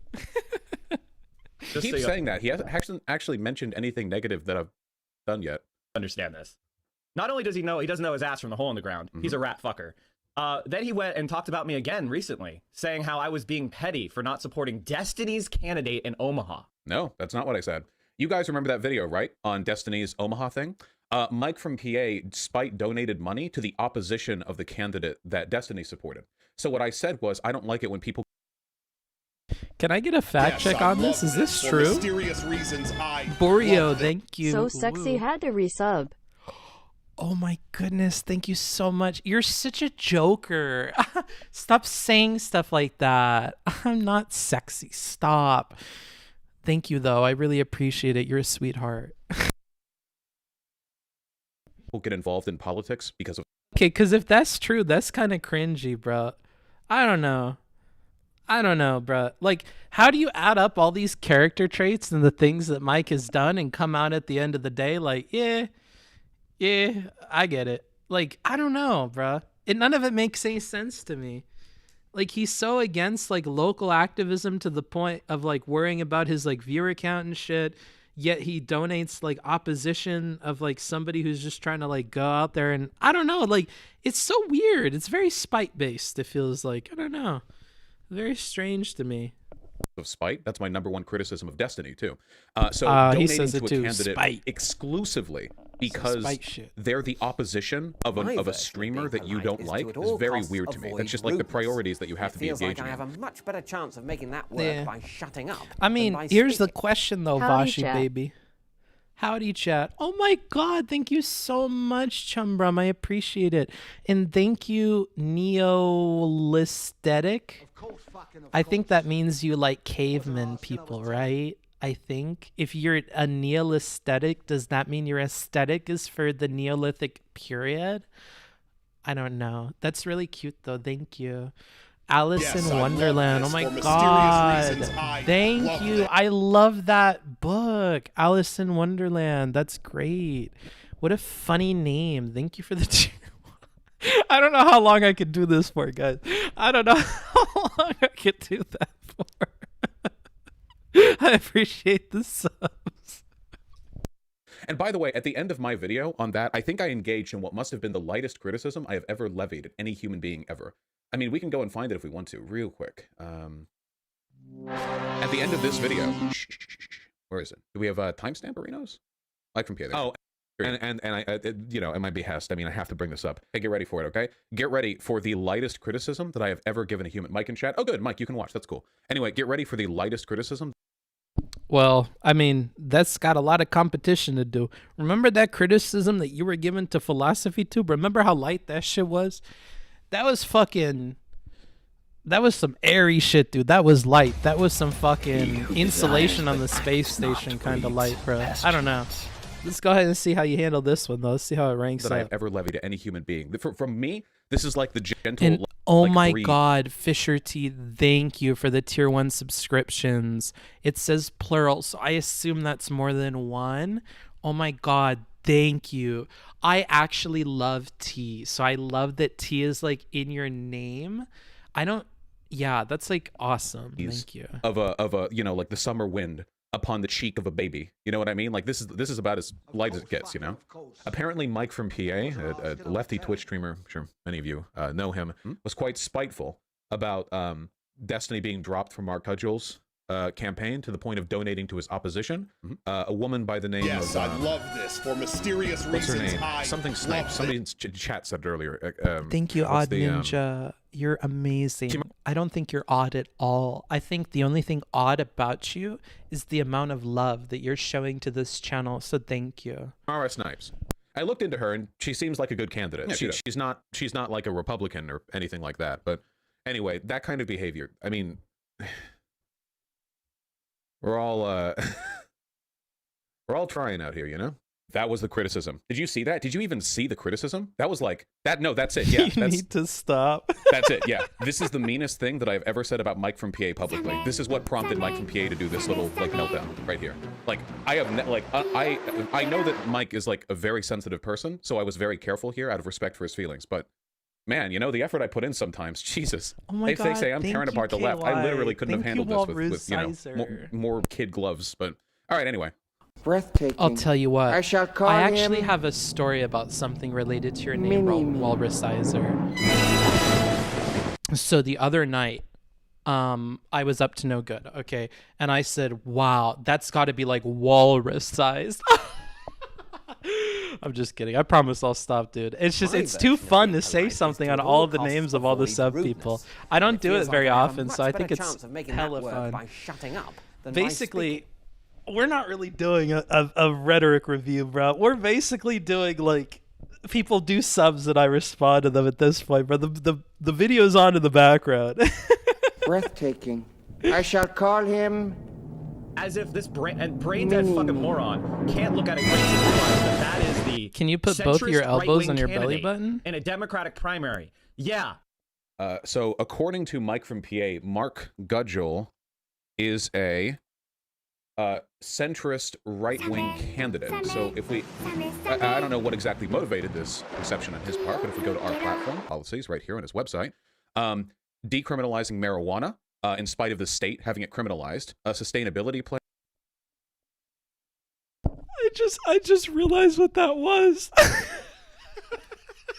He keeps saying that. He hasn't actually mentioned anything negative that I've done yet. Understand this. Not only does he doesn't know his ass from the hole in the ground. He's a rat fucker. Then he went and talked about me again recently, saying how I was being petty for not supporting Destiny's candidate in Omaha. No, that's not what I said. You guys remember that video, right? On Destiny's Omaha thing? Mike from PA spite donated money to the opposition of the candidate that Destiny supported. So what I said was, I don't like it when people... Can I get a fact check on this? Is this true? Mysterious reasons I Borio, thank you. So sexy, had to resub. Oh my goodness, thank you so much. You're such a joker. Stop saying stuff like that. I'm not sexy. Stop. Thank you, though. I really appreciate it. You're a sweetheart. Will get involved in politics because of... Okay, because if that's true, that's kind of cringy, bro. I don't know, bro. Like, how do you add up all these character traits and the things that Mike has done and come out at the end of the day like, yeah, I get it. Like, I don't know, bro. None of it makes any sense to me. Like, he's so against, like, local activism to the point of, like, worrying about his, like, viewer count and shit, yet he donates, like, opposition of, like, somebody who's just trying to, like, go out there and, I don't know, like, it's so weird. It's very spite-based, it feels like. I don't know. Very strange to me. Of spite. That's my #1 criticism of Destiny too. So donating he says to it a too. candidate Spite. exclusively because spike shit. they're the opposition of a streamer that you don't like is very weird to me. That's just like the priorities that you have to be engaging Feels like I have a much better chance of making that work Yeah. by shutting up. I mean, than by here's the speaking. question though, Howdy, Vashi chat. baby. Howdy chat. Oh my god, thank you so much, Chumbrum. I appreciate it. And thank you, Neolisthetic. I think that means you like caveman people, right? I think if you're a Neolisthetic, does that mean your aesthetic is for the Neolithic period? I don't know. That's really cute though. Thank you. Alice Yes, in I love Wonderland. Oh this my for mysterious god. reasons. I Thank love you. this. I love that book. Alice in Wonderland. That's great. What a funny name. Thank you for the tier. I don't know how long I could do this for, guys. I don't know how long I could do that for. I appreciate the subs. And by the way, at the end of my video on that, I think I engaged in what must have been the lightest criticism I have ever levied at any human being ever. I mean, we can go and find it if we want to, real quick. At the end of this video, where is it? Do we have timestamp arenas? Like from PA. Oh, and I, you know, at my behest, I mean, I have to bring this up. Hey, get ready for it, okay? Get ready for the lightest criticism that I have ever given a human. Mike in chat. Oh, good, Mike, you can watch. That's cool. Anyway, get ready for the lightest criticism. Well, I mean, that's got a lot of competition to do. Remember that criticism that you were given to Philosophy Tube? Remember how light that shit was? That was fucking... That was some airy shit, dude. That was light. That was some fucking insulation on the space station kind of light, bro. I don't know. Let's go ahead and see how you handle this one, though. Let's see how it ranks That I have up. ever levied to any human being. From me, this is like the gentle... And oh like, my breeze. god, Fisher T, thank you for the tier 1 subscriptions. It says plural, so I assume that's more than one. Oh my god, thank you. I actually love T, so I love that T is like in your name. I don't... Yeah, that's like awesome. Thank you. Of a you know, like the summer wind upon the cheek of a baby. You know what I mean? Like this is about as light as it gets, you know? Apparently Mike from PA, a lefty Twitch streamer, I'm sure many of you know him, was quite spiteful about Destiny being dropped from Mark Cudgel's campaign to the point of donating to his opposition. A woman by the name Yes, of... I love this for mysterious what's her reasons. name? I Something love Snipe. this. Somebody in chat said it earlier. Thank you, what's Odd the, Ninja. You're amazing. I don't think you're odd at all. I think the only thing odd about you is the amount of love that you're showing to this channel, so thank you. Mara Snipes. I looked into her and she seems like a good candidate. Yeah, she's not like a Republican or anything like that. But anyway, that kind of behavior. I mean, we're all we're all trying out here, you know? That was the criticism. Did you see that? Did you even see the criticism? That was like that. No, that's it. Yeah, You that's need to stop. that's it. Yeah, this is the meanest thing that I've ever said about Mike from PA publicly. This is what prompted Mike from PA to do this little like meltdown right here. Like I have I know that Mike is like a very sensitive person, so I was very careful here out of respect for his feelings. But man, you know the effort I put in sometimes. Jesus. Oh my They say I'm God, tearing thank apart you, the left. I literally KY. couldn't have Thank handled you, this with you know Walrus-izer. more kid gloves. But all right, anyway. Breathtaking. I'll tell you what. I shall call I actually him have a story about something related to your name, Mini-Me. Walrus-izer. So the other night, I was up to no good, okay? And I said, wow, that's got to be like walrus-sized. I'm just kidding. I promise I'll stop, dude. It's just, it's too fun to say something on all the names of all the sub people. I don't do it very often, so I think it's hella fun. By shutting up than by Basically, we're not really doing a rhetoric review, bro. We're basically doing like people do subs and I respond to them at this point, bro. The video's on in the background. breathtaking. I shall call him As if this brain dead fucking moron can't look at a grace and realize that that is the Can you put both of your centrist elbows right-wing on your belly candidate button? in a Democratic primary? Yeah. So according to Mike from PA, Mark Gudgel is a centrist right-wing candidate. So if we, I don't know what exactly motivated this perception on his part, but if we go to our platform policies right here on his website, decriminalizing marijuana in spite of the state having it criminalized, a sustainability plan. I just realized what that was.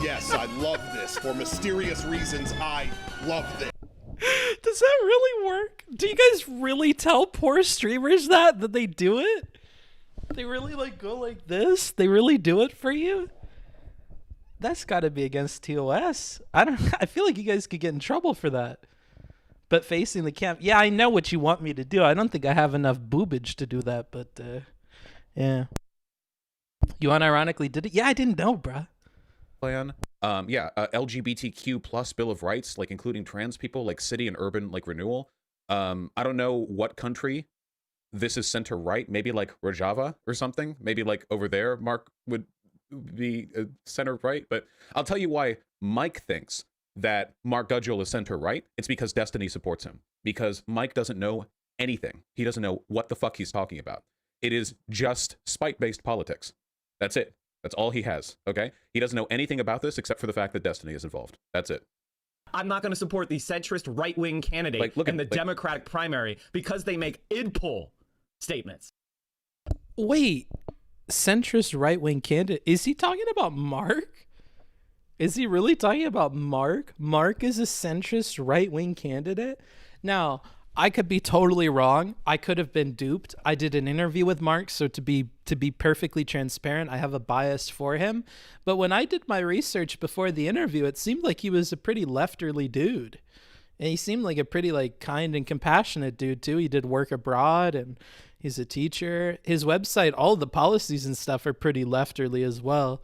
Yes, I love this for mysterious reasons. I love this. Does that really work? Do you guys really tell poor streamers that they do it? They really like go like this? They really do it for you? That's got to be against TOS. I feel like you guys could get in trouble for that. But facing the cam, yeah, I know what you want me to do. I don't think I have enough boobage to do that, but yeah. You unironically did it? Yeah, I didn't know, bruh. Plan. LGBTQ plus Bill of Rights, like including trans people, like city and urban like renewal. I don't know what country this is center right. Maybe like Rojava or something. Maybe like over there, Mark would be center right. But I'll tell you why Mike thinks that Mark Gudgel is center right. It's because Destiny supports him. Because Mike doesn't know anything. He doesn't know what the fuck he's talking about. It is just spite-based politics. That's it. That's all he has, okay? He doesn't know anything about this except for the fact that Destiny is involved. That's it. I'm not going to support the centrist right-wing candidate in the Democratic primary because they make id poll statements. Wait, centrist right-wing candidate? Is he talking about Mark? Is he really talking about Mark? Mark is a centrist right-wing candidate? Now, I could be totally wrong. I could have been duped. I did an interview with Mark, so to be perfectly transparent, I have a bias for him. But when I did my research before the interview, it seemed like he was a pretty lefterly dude. And he seemed like a pretty like kind and compassionate dude too. He did work abroad and he's a teacher. His website, all the policies and stuff are pretty lefterly as well.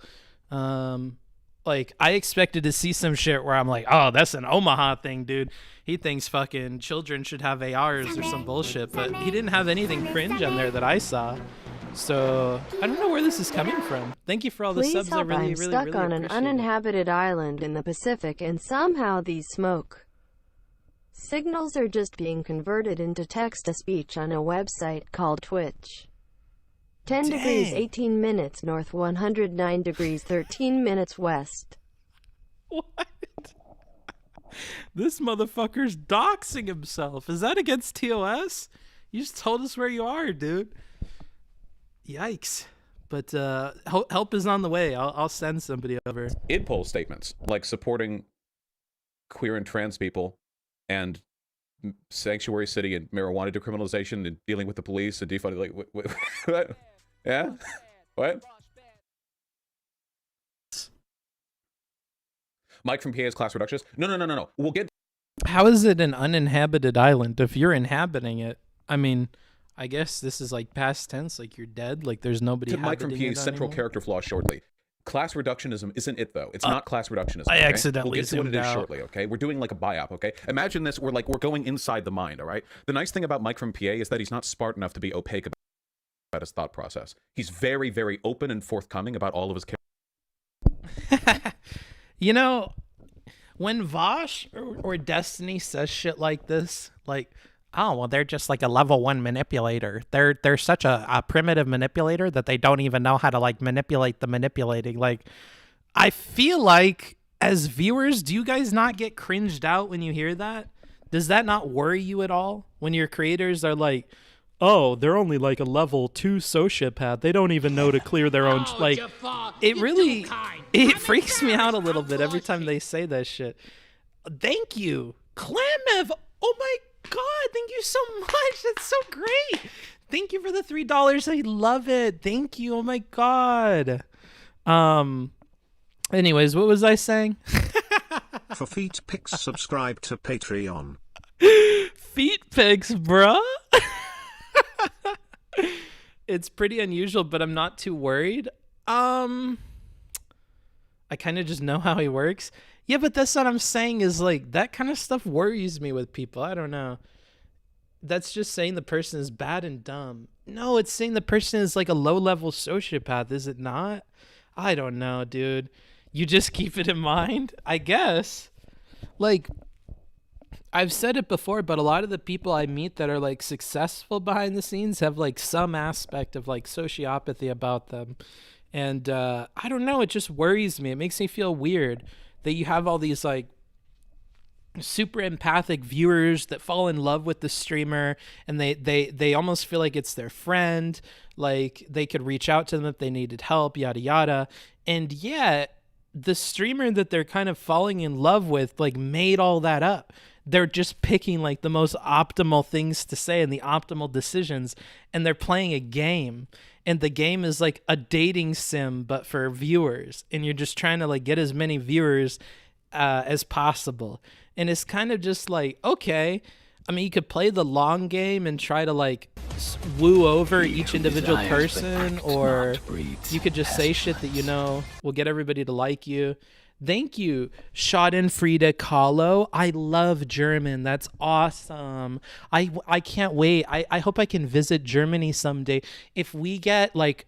Like, I expected to see some shit where I'm like, oh, that's an Omaha thing, dude. He thinks fucking children should have ARs or some bullshit, but he didn't have anything cringe on there that I saw. So I don't know where this is coming from. Thank you for all the subs. I really, I'm stuck on an uninhabited island in the Pacific, and somehow these smoke signals are just being converted into text-to-speech on a website called Twitch. 10 degrees 18 minutes north, 109 degrees 13 minutes west. What? This motherfucker's doxing himself. Is that against TOS? You just told us where you are, dude. Yikes. But help is on the way. I'll send somebody over. Id poll statements like supporting queer and trans people and sanctuary city and marijuana decriminalization and dealing with the police and defunding, like what? Yeah? What? Mike from PA is class reductionist? No. We'll get... How is it an uninhabited island if you're inhabiting it? I mean, I guess this is like past tense, like you're dead, like there's nobody Mike from PA's central character flaw shortly. Class reductionism isn't it, though. It's not class reductionism. I okay? accidentally We'll get to what it is zoomed out. shortly, okay? We're doing like a biop, okay? Imagine this, we're going inside the mind, all right? The nice thing about Mike from PA is that he's not smart enough to be opaque about his thought process. He's very, very open and forthcoming about all of his You know, when Vaush or Destiny says shit like this, like, oh, well, they're just like a level 1 manipulator. They're such a primitive manipulator that they don't even know how to like manipulate the manipulating. Like, I feel like as viewers, do you guys not get cringed out when you hear that? Does that not worry you at all when your creators are like, oh, they're only like a level 2 sociopath. They don't even know to clear their own... Like, it really... It freaks me out a little bit every time they say that shit. Thank you. Klamev! Oh my god, thank you so much. That's so great. Thank you for the $3. I love it. Thank you. Oh my god. Anyways, what was I saying? For feet pics, subscribe to Patreon. Feet pics, bruh. It's pretty unusual, but I'm not too worried. I kind of just know how he works. Yeah, but that's what I'm saying is like that kind of stuff worries me with people. I don't know. That's just saying the person is bad and dumb. No, it's saying the person is like a low-level sociopath, is it not? I don't know, dude. You just keep it in mind, I guess. Like, I've said it before, but a lot of the people I meet that are like successful behind the scenes have like some aspect of like sociopathy about them. And I don't know, it just worries me. It makes me feel weird that you have all these like super empathic viewers that fall in love with the streamer and they almost feel like it's their friend, like they could reach out to them if they needed help, yada yada. And yet the streamer that they're kind of falling in love with like made all that up. they're just picking like the most optimal things to say and the optimal decisions, and they're playing a game, and the game is like a dating sim but for viewers, and you're just trying to like get as many viewers as possible. And it's kind of just like, okay, I mean, you could play the long game and try to like woo over each individual person, or you could just say shit that you know will get everybody to like you. Thank you, Schadenfriede Kahlo. I love German. That's awesome. I can't wait. I hope I can visit Germany someday. If we get like,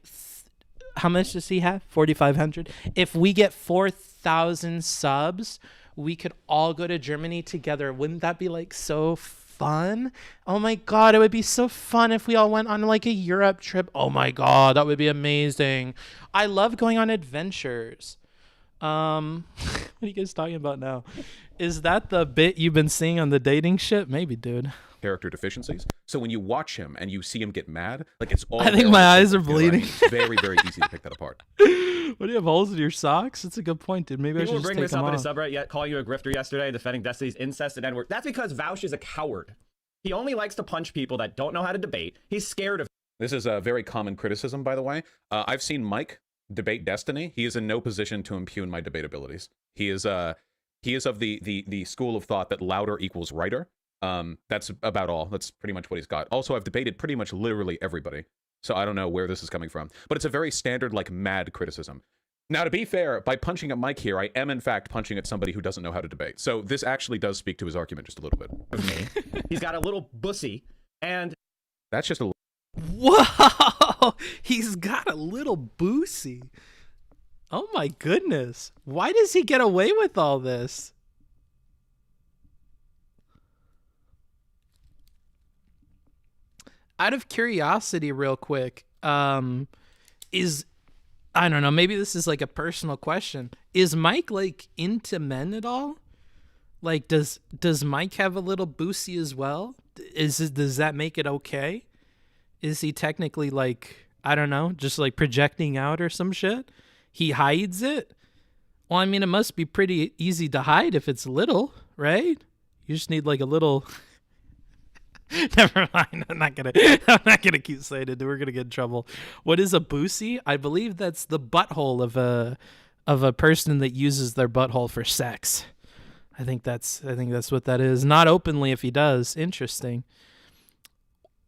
how much does he have? 4,500. If we get 4,000 subs, we could all go to Germany together. Wouldn't that be like so fun? Oh my God, it would be so fun if we all went on like a Europe trip. Oh my God, that would be amazing. I love going on adventures. What are you guys talking about now? Is that the bit you've been seeing on the dating shit? Maybe, dude. Character deficiencies. So when you watch him and you see him get mad, like it's all. I think my eyes are bleeding. It's very, very easy to pick that apart. What, do you have holes in your socks? That's a good point, dude. Maybe People I should were just bringing take this them up in off. a subreddit, yet calling you a grifter yesterday, defending Destiny's incest and N-word. That's because Vaush is a coward. He only likes to punch people that don't know how to debate. He's scared of. This is a very common criticism, by the way. I've seen Mike debate Destiny. He is in no position to impugn my debate abilities. He is of the school of thought that louder equals righter. That's about all. That's pretty much what he's got. Also, I've debated pretty much literally everybody, so I don't know where this is coming from. But it's a very standard, like, mad criticism. Now, to be fair, by punching at Mike here, I am in fact punching at somebody who doesn't know how to debate. So this actually does speak to his argument just a little bit. Of me. He's got a little bussy, and that's just a. Whoa! He's got a little boosie. Oh my goodness. Why does he get away with all this? Out of curiosity, real quick, I don't know, maybe this is like a personal question. Is Mike like into men at all? Like, does Mike have a little boosie as well? Does that make it okay? Is he technically like, I don't know, just like projecting out or some shit? He hides it? Well, I mean, it must be pretty easy to hide if it's little, right? You just need like a little. Never mind. I'm not gonna keep saying it. We're gonna get in trouble. What is a boosie? I believe that's the butthole of a person that uses their butthole for sex. I think that's what that is. Not openly if he does. Interesting.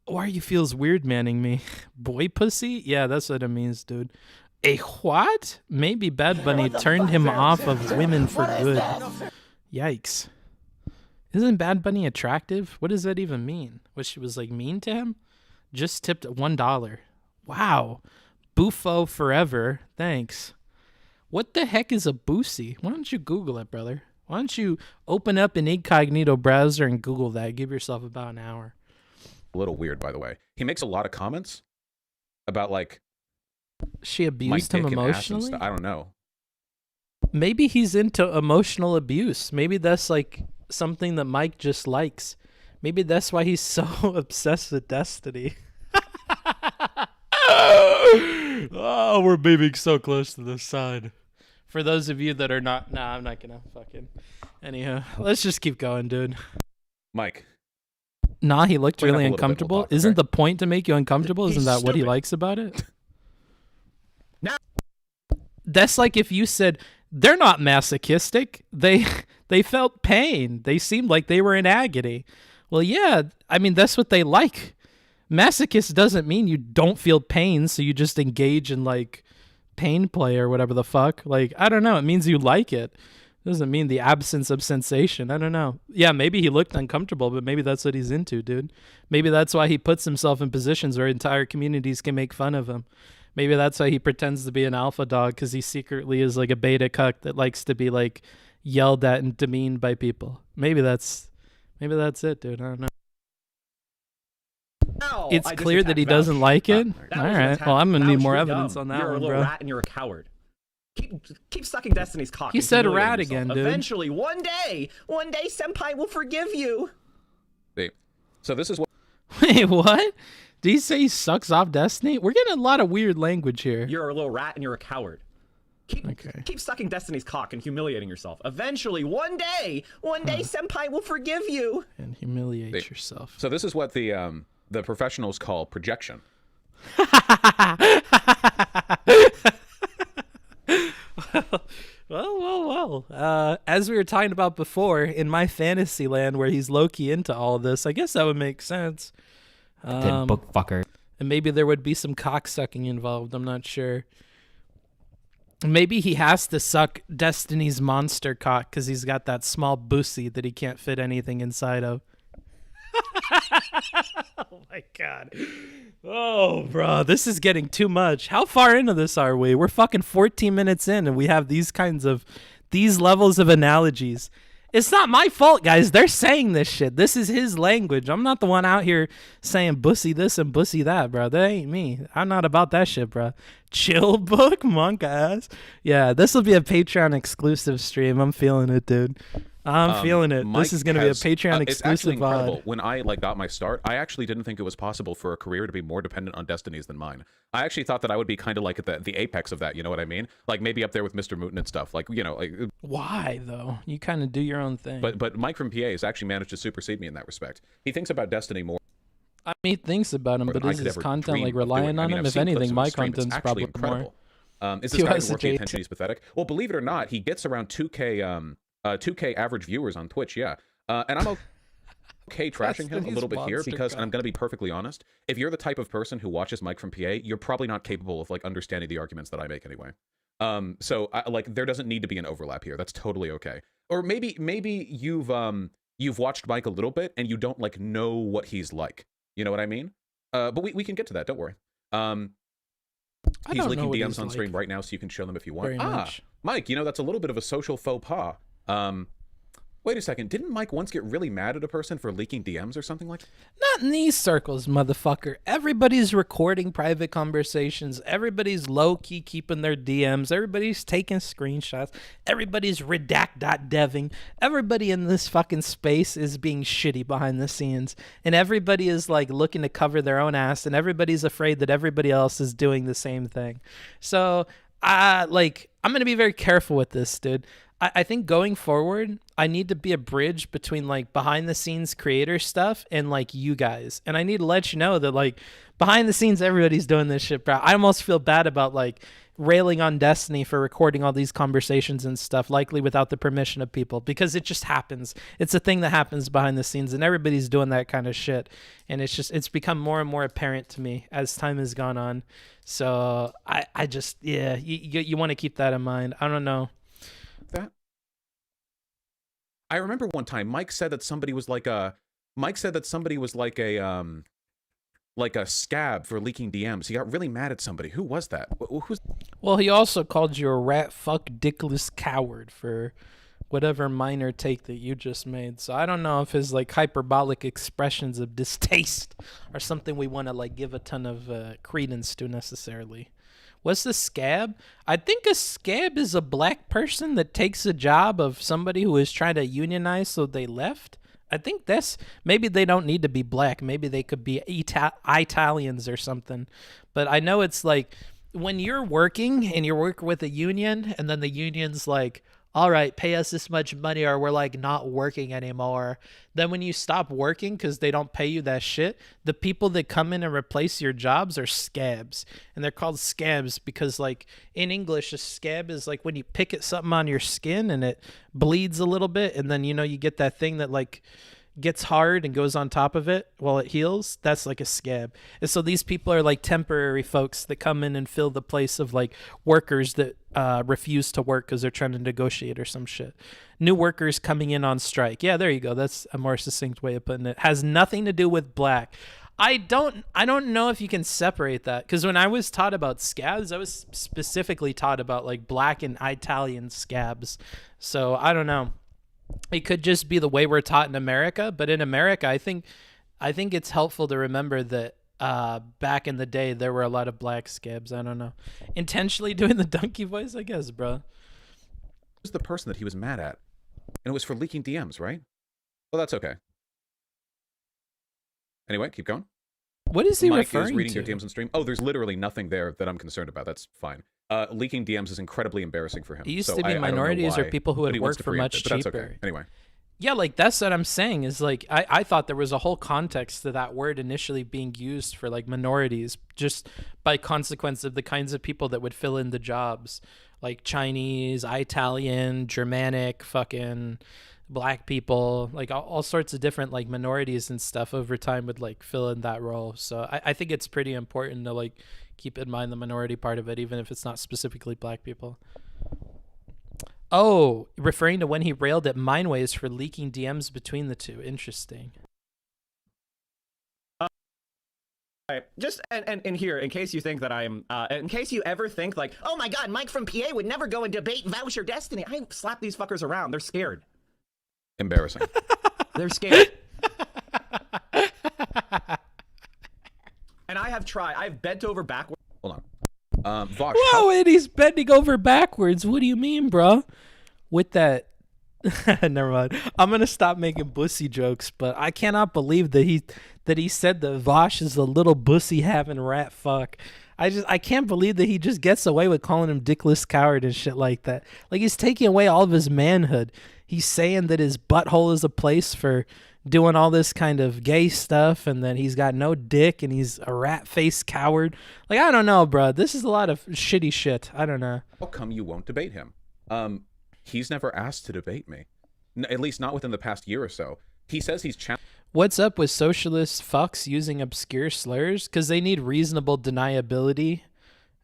Why you feels weird manning me? Boy pussy? Yeah, that's what it means, dude. A what? Maybe Bad Bunny turned him off of women for good. Yikes. Isn't Bad Bunny attractive? What does that even mean? What, she was like mean to him? Just tipped $1. Wow. Buffo forever. Thanks. What the heck is a boosie? Why don't you Google it, brother? Why don't you open up an incognito browser and Google that? Give yourself about an hour. A little weird, by the way. He makes a lot of comments about like. She abused him emotionally? I don't know. Maybe he's into emotional abuse. Maybe that's like something that Mike just likes. Maybe that's why he's so obsessed with Destiny. Oh, we're moving so close to the sun. For those of you that are not, nah, I'm not gonna fucking. Anyhow, let's just keep going, dude. Mike. Nah, he looked really up uncomfortable. we'll talk, Isn't okay? the point to make you uncomfortable? Isn't that what he stupid. likes about it? Now- That's like if you said they're not masochistic. They felt pain. They seemed like they were in agony. Well, yeah, I mean that's what they like. Masochist doesn't mean you don't feel pain, so you just engage in like pain play or whatever the fuck. Like, I don't know. It means you like it. Doesn't mean the absence of sensation. I don't know. Yeah, maybe he looked uncomfortable, but maybe that's what he's into, dude. Maybe that's why he puts himself in positions where entire communities can make fun of him. Maybe that's why he pretends to be an alpha dog, because he secretly is like a beta cuck that likes to be like yelled at and demeaned by people. Maybe that's it, dude. I don't know. Ow, It's I just clear that he attacked doesn't Vaush. like it. That All was an right. attack. Well, I'm gonna need Vaush, more you're evidence dumb. on that You're one, a little bro. rat and you're a coward. Keep sucking Destiny's cock. He and said humiliating rat yourself. again, dude. Eventually, one day, Senpai will forgive you. See, so this is what. Wait, what? Did he say he sucks off Destiny? We're getting a lot of weird language here. You're a little rat and you're a coward. Keep sucking Destiny's cock and humiliating yourself. Eventually, one day, Senpai will forgive you. And humiliate yourself. So this is what the professionals call projection. Well. As we were talking about before, in my fantasy land where he's low-key into all of this, I guess that would make sense. Dead book fucker. And maybe there would be some cock-sucking involved. I'm not sure. Maybe he has to suck Destiny's monster cock because he's got that small bussy that he can't fit anything inside of. Oh, my God. Oh, bro, this is getting too much. How far into this are we? We're fucking 14 minutes in, and we have these levels of analogies. It's not my fault, guys. They're saying this shit. This is his language. I'm not the one out here saying bussy this and bussy that, bro. That ain't me. I'm not about that shit, bro. Chill book, monk ass. Yeah, this will be a Patreon exclusive stream. I'm feeling it, dude. I'm feeling it. Mike this is going to be a Patreon it's actually exclusive incredible. VOD. When I got my start, I actually didn't think it was possible for a career to be more dependent on Destinies than mine. I actually thought that I would be kind of like at the apex of that, you know what I mean? Like maybe up there with Mr. Mutant and stuff. Like, you know, like why though? You kind of do your own thing. But Mike from PA has actually managed to supersede me in that respect. He thinks about Destiny more. I mean, he thinks about him, but is his content like relying on him? If anything, my content's probably incredible. more. Is this guy working attention? He's pathetic. Well, believe it or not, he gets around 2K 2K average viewers on Twitch, yeah. And I'm okay trashing him a little bit here because, and I'm going to be perfectly honest, if you're the type of person who watches Mike from PA, you're probably not capable of like understanding the arguments that I make anyway. So like there doesn't need to be an overlap here. That's totally okay. Or maybe you've watched Mike a little bit and you don't like know what he's like. You know what I mean? But we can get to that. Don't worry. He's leaking DMs on stream right now, so you can show them if you want. Mike, you know, that's a little bit of a social faux pas. Wait a second. Didn't Mike once get really mad at a person for leaking DMs or something like that? Not in these circles, motherfucker. Everybody's recording private conversations. Everybody's low-key keeping their DMs. Everybody's taking screenshots. Everybody's redact.deving. Everybody in this fucking space is being shitty behind the scenes. And everybody is like looking to cover their own ass. And everybody's afraid that everybody else is doing the same thing. So, I'm going to be very careful with this, dude. I think going forward, I need to be a bridge between like behind the scenes creator stuff and like you guys. And I need to let you know that like behind the scenes, everybody's doing this shit, bro. I almost feel bad about like railing on Destiny for recording all these conversations and stuff, likely without the permission of people, because it just happens. It's a thing that happens behind the scenes and everybody's doing that kind of shit. And it's become more and more apparent to me as time has gone on. So I just, yeah, you want to keep that in mind. I don't know. That I remember one time Mike said that somebody was like a scab for leaking DMs. He got really mad at somebody. Who was that? Who's? Well, he also called you a rat fuck dickless coward for whatever minor take that you just made. So I don't know if his like hyperbolic expressions of distaste are something we want to like give a ton of credence to necessarily. What's the scab? I think a scab is a black person that takes a job of somebody who is trying to unionize, so they left. I think that's, maybe they don't need to be black. Maybe they could be Italians or something. But I know it's like when you're working and you work with a union and then the union's like, all right, pay us this much money or we're like not working anymore. Then when you stop working because they don't pay you that shit, the people that come in and replace your jobs are scabs. And they're called scabs because like in English, a scab is like when you pick at something on your skin and it bleeds a little bit. And then, you know, you get that thing that like gets hard and goes on top of it while it heals. That's like a scab. And so these people are like temporary folks that come in and fill the place of like workers that refuse to work because they're trying to negotiate or some shit. New workers coming in on strike. Yeah, there you go. That's a more succinct way of putting it. Has nothing to do with black. I don't know if you can separate that, because when I was taught about scabs, I was specifically taught about like black and Italian scabs. So I don't know. It could just be the way we're taught in America, but in America, I think it's helpful to remember that back in the day there were a lot of black scabs. I don't know. Intentionally doing the donkey voice, I guess, bro. Who's the person that he was mad at? And it was for leaking DMs, right? Well, that's okay. Anyway, keep going. What is he Mike referring is reading to? your DMs on stream. Oh, there's literally nothing there that I'm concerned about. That's fine. leaking DMs is incredibly embarrassing for him. It used So to be I don't know minorities or why, people who but had he wants worked to for preempt much it, but that's cheaper. okay. Anyway. Yeah, like that's what I'm saying is like I thought there was a whole context to that word initially being used for like minorities just by consequence of the kinds of people that would fill in the jobs, like Chinese, Italian, Germanic, fucking black people, like all sorts of different like minorities and stuff over time would like fill in that role. So I think it's pretty important to like keep in mind the minority part of it, even if it's not specifically black people. Oh, referring to when he railed at Mindways for leaking DMs between the two. Interesting. Right. Just and here, in case you think that I'm, in case you ever think like, oh my God, Mike from PA would never go and debate Vaush or Destiny. I slap these fuckers around. They're scared. Embarrassing. They're scared. And I have tried. I've bent over backwards. Hold on. Vaush. Whoa, and he's bending over backwards. What do you mean, bro? With that, never mind. I'm gonna stop making bussy jokes, but I cannot believe that he said that Vaush is a little bussy having rat fuck. I can't believe that he just gets away with calling him dickless coward and shit like that. Like he's taking away all of his manhood. He's saying that his butthole is a place for doing all this kind of gay stuff and that he's got no dick and he's a rat-faced coward. Like, I don't know, bro. This is a lot of shitty shit. I don't know. How come you won't debate him? He's never asked to debate me. At least not within the past year or so. He says he's What's up with socialist fucks using obscure slurs? Because they need reasonable deniability,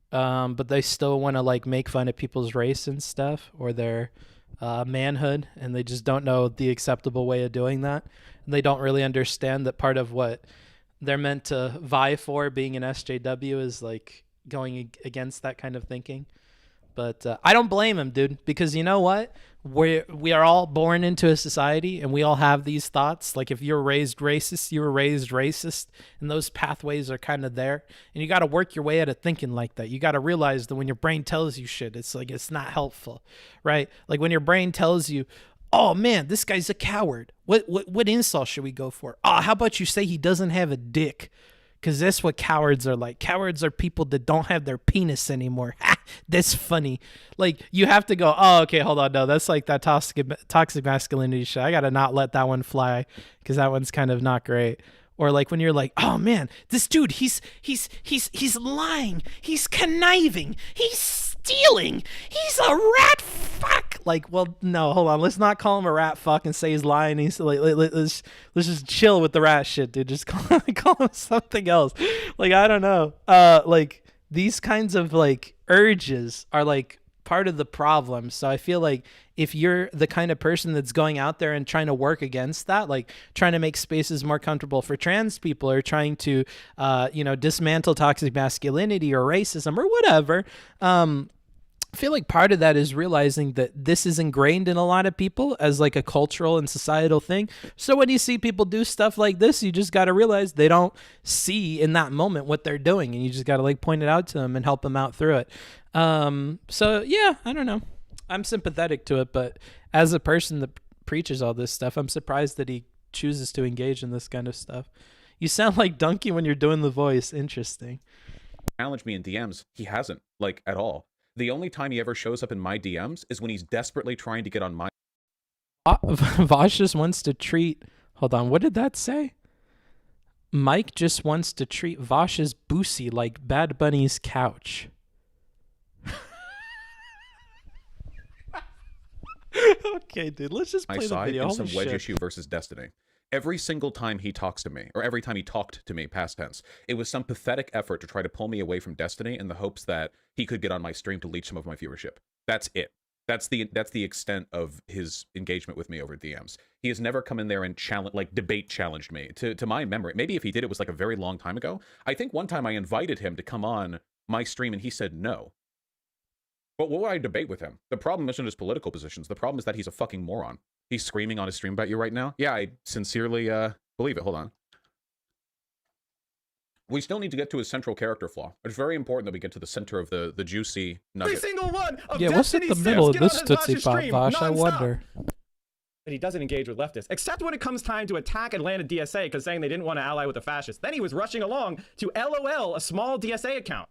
but they still want to like make fun of people's race and stuff or their manhood, and they just don't know the acceptable way of doing that. And they don't really understand that part of what they're meant to vie for, being an SJW, is like going against that kind of thinking. But I don't blame him, dude, because you know what? We are all born into a society and we all have these thoughts. Like if you're raised racist, you were raised racist, and those pathways are kind of there. And you got to work your way out of thinking like that. You got to realize that when your brain tells you shit, it's like it's not helpful, right? Like when your brain tells you, oh man, this guy's a coward. What insult should we go for? Oh, how about you say he doesn't have a dick? Because that's what cowards are like. Cowards are people that don't have their penis anymore. That's funny. Like, you have to go, oh, okay, hold on. No, that's like that toxic masculinity shit. I got to not let that one fly because that one's kind of not great. Or like when you're like, oh man, this dude, he's lying. He's conniving. He's stealing. He's a rat fuck. Like, well, no, hold on. Let's not call him a rat fuck and say he's lying. He's like, let's just chill with the rat shit, dude. Just call him something else. Like, I don't know. Like these kinds of like urges are like part of the problem. So I feel like if you're the kind of person that's going out there and trying to work against that, like trying to make spaces more comfortable for trans people or trying to, dismantle toxic masculinity or racism or whatever, I feel like part of that is realizing that this is ingrained in a lot of people as like a cultural and societal thing. So when you see people do stuff like this, you just got to realize they don't see in that moment what they're doing, and you just got to like point it out to them and help them out through it. So yeah, I don't know. I'm sympathetic to it, but as a person that preaches all this stuff, I'm surprised that he chooses to engage in this kind of stuff. You sound like Donkey when you're doing the voice. Interesting. Challenge me in DMs. He hasn't, like, at all. The only time he ever shows up in my DMs is when he's desperately trying to get on my... Vaush just wants to treat... Hold on, what did that say? Mike just wants to treat Vaush's boosie like Bad Bunny's couch. Okay, dude, let's just play the video. In some wedge issue versus Destiny. Every single time he talks to me, or every time he talked to me, past tense, it was some pathetic effort to try to pull me away from Destiny in the hopes that he could get on my stream to leech some of my viewership. That's it. That's the extent of his engagement with me over DMs. He has never come in there and debate challenged me. To my memory, maybe if he did, it was like a very long time ago. I think one time I invited him to come on my stream and he said no. But what would I debate with him? The problem isn't his political positions. The problem is that he's a fucking moron. He's screaming on his stream about you right now. Yeah, I sincerely believe it. Hold on. We still need to get to his central character flaw. It's very important that we get to the center of the juicy nugget. Every single one of what's at the middle of this Tootsie Pop, Vaush? I wonder. But he doesn't engage with leftists, except when it comes time to attack Atlanta DSA because saying they didn't want to ally with the fascists. Then he was rushing along to LOL a small DSA account.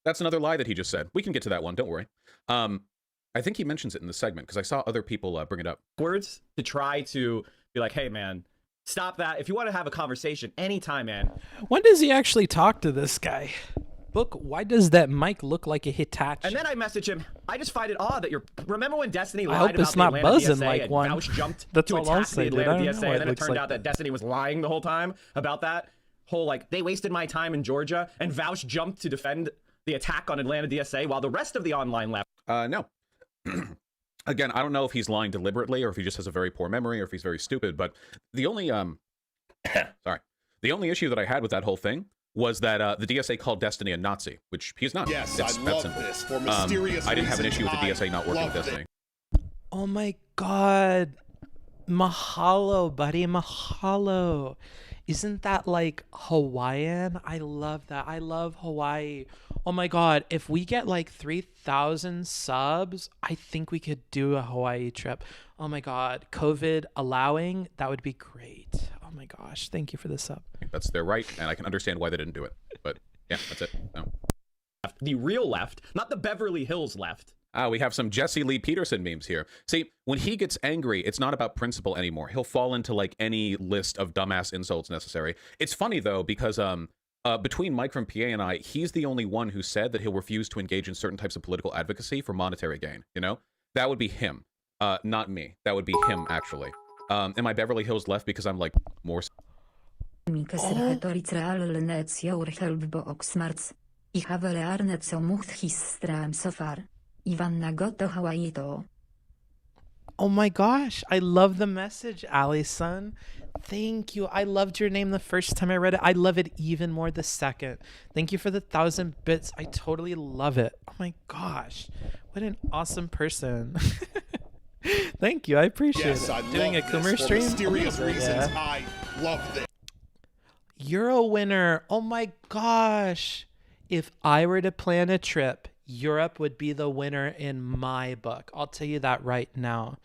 That's another lie that he just said. We can get to that one. Don't worry. I think he mentions it in the segment because I saw other people bring it up. Words to try to be like, hey, man, stop that. If you want to have a conversation anytime, man. When does he actually talk to this guy? Book, why does that mic look like a Hitachi? And then I message him. I just find it odd that you're. Remember when Destiny lied I hope about it's the not Atlanta buzzing DSA like and one. Vaush jumped That's to all I'll attack say, the dude. Atlanta I don't know DSA, why and then it it turned looks out that Destiny was lying the whole time about that whole like they wasted my time in Georgia, and Vaush jumped to defend the attack on Atlanta DSA while the rest of the online left. No. Again, I don't know if he's lying deliberately or if he just has a very poor memory or if he's very stupid, but the only sorry. The only issue that I had with that whole thing was that the DSA called Destiny a Nazi, which he's not. Yes, it's I that love simple. this. For mysterious I didn't have an reasons, issue with the DSA not working with loved Destiny. Oh my god. Mahalo, buddy. Mahalo. Isn't that like Hawaiian? I love that. I love Hawaii. Oh my god. If we get like 3,000 subs, I think we could do a Hawaii trip. Oh my god. COVID allowing, that would be great. Oh my gosh. Thank you for the sub. That's their right, and I can understand why they didn't do it. But yeah, that's it. No. The real left, not the Beverly Hills left. We have some Jesse Lee Peterson memes here. See, when he gets angry, it's not about principle anymore. He'll fall into like any list of dumbass insults necessary. It's funny though, because between Mike from PA and I, he's the only one who said that he'll refuse to engage in certain types of political advocacy for monetary gain. You know, that would be him, not me. That would be him actually. Am I Beverly Hills left because I'm like more? Oh my gosh, I love the message, Ali-san. Thank you. I loved your name the first time I read it. I love it even more the second. Thank you for the 1,000 bits. I totally love it. Oh my gosh, what an awesome person. Thank you. I appreciate Yes, it. I Doing a love Coomer this. For stream? mysterious reasons, Yeah. I love this. Euro winner. Oh my gosh. If I were to plan a trip, Europe would be the winner in my book. I'll tell you that right now.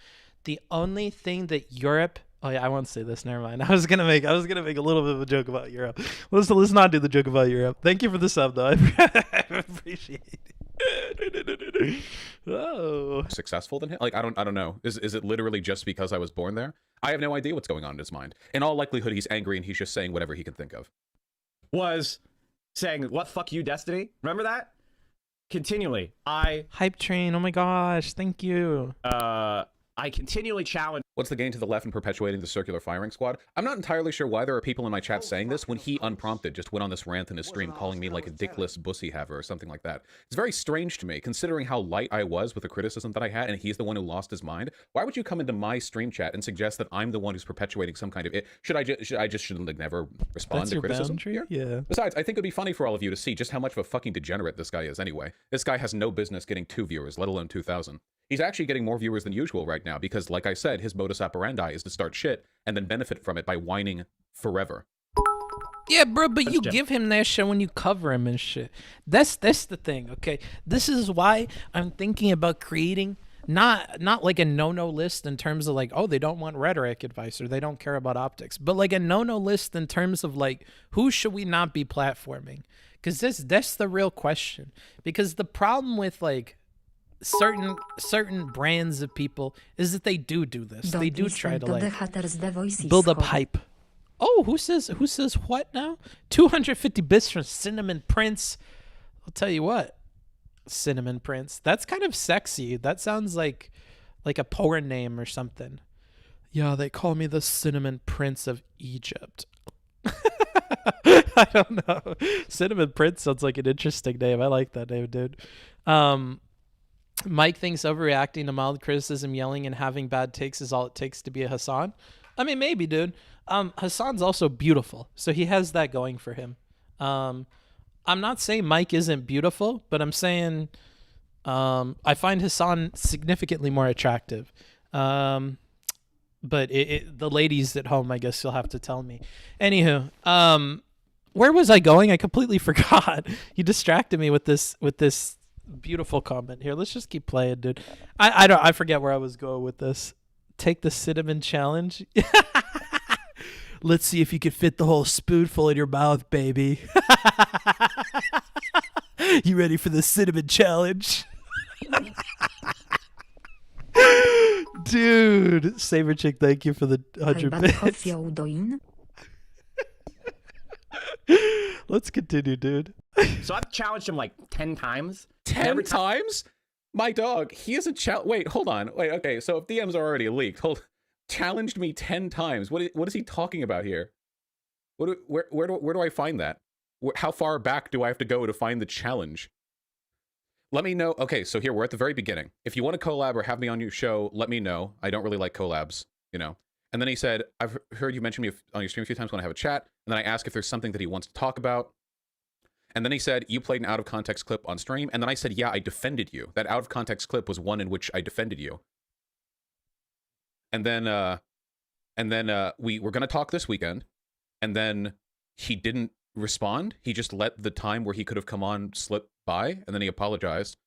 The only thing that Europe, oh yeah, I won't say this, never mind. I was gonna make a little bit of a joke about Europe. Let's not do the joke about Europe. Thank you for the sub though. I appreciate it. Oh. Successful than him? Like I don't know. Is it literally just because I was born there? I have no idea what's going on in his mind. In all likelihood, he's angry and he's just saying whatever he can think of. Was saying, what, fuck you, Destiny? Remember that? Continually, Hype train, oh my gosh, thank you. I continually challenge. What's the gain to the left in perpetuating the circular firing squad? I'm not entirely sure why there are people in my chat saying this when he unprompted just went on this rant in his stream calling me like a dickless bussy haver or something like that. It's very strange to me considering how light I was with the criticism that I had and he's the one who lost his mind. Why would you come into my stream chat and suggest that I'm the one who's perpetuating some kind of should I just like never respond That's to your criticism? boundary? Yeah. Besides, I think it'd be funny for all of you to see just how much of a fucking degenerate this guy is anyway. This guy has no business getting 2 viewers, let alone 2,000. He's actually getting more viewers than usual right now because, like I said, his modus operandi is to start shit and then benefit from it by whining forever. Yeah, bro, but you give him that shit when you cover him and shit. That's the thing, okay? This is why I'm thinking about creating not like a no-no list in terms of like, oh, they don't want rhetoric advice or they don't care about optics, but like a no-no list in terms of like, who should we not be platforming? Because that's the real question. Because the problem with like certain brands of people is that they do this. They do try to like build up hype. Oh, who says what now? 250 bits from Cinnamon Prince. I'll tell you what, Cinnamon Prince. That's kind of sexy. That sounds like a porn name or something. Yeah, they call me the Cinnamon Prince of Egypt. I don't know. Cinnamon Prince sounds like an interesting name. I like that name, dude. Mike thinks overreacting to mild criticism, yelling, and having bad takes is all it takes to be a Hassan. I mean, maybe, dude. Hassan's also beautiful, so he has that going for him. I'm not saying Mike isn't beautiful, but I'm saying I find Hassan significantly more attractive. But the ladies at home, I guess you'll have to tell me. Anywho, where was I going? I completely forgot. You distracted me with this beautiful comment here. Let's just keep playing, dude. I forget where I was going with this. Take the cinnamon challenge. Let's see if you can fit the whole spoonful in your mouth, baby. You ready for the cinnamon challenge? Dude, Saber Chick, thank you for the 100 bits. Let's continue, dude. So I've challenged him like 10 times. 10 times? My dog, he isn't wait, hold on. Wait, okay, so if DMs are already leaked, challenged me 10 times. What is he talking about here? Where do I find that? How far back do I have to go to find the challenge? Let me know. Okay, so here, we're at the very beginning. If you want to collab or have me on your show, let me know. I don't really like collabs, you know. And then he said, I've heard you mention me on your stream a few times when I have a chat. And then I ask if there's something that he wants to talk about. And then he said, you played an out-of-context clip on stream. And then I said, yeah, I defended you. That out-of-context clip was one in which I defended you. And then we were going to talk this weekend. And then he didn't respond. He just let the time where he could have come on slip by. And then he apologized.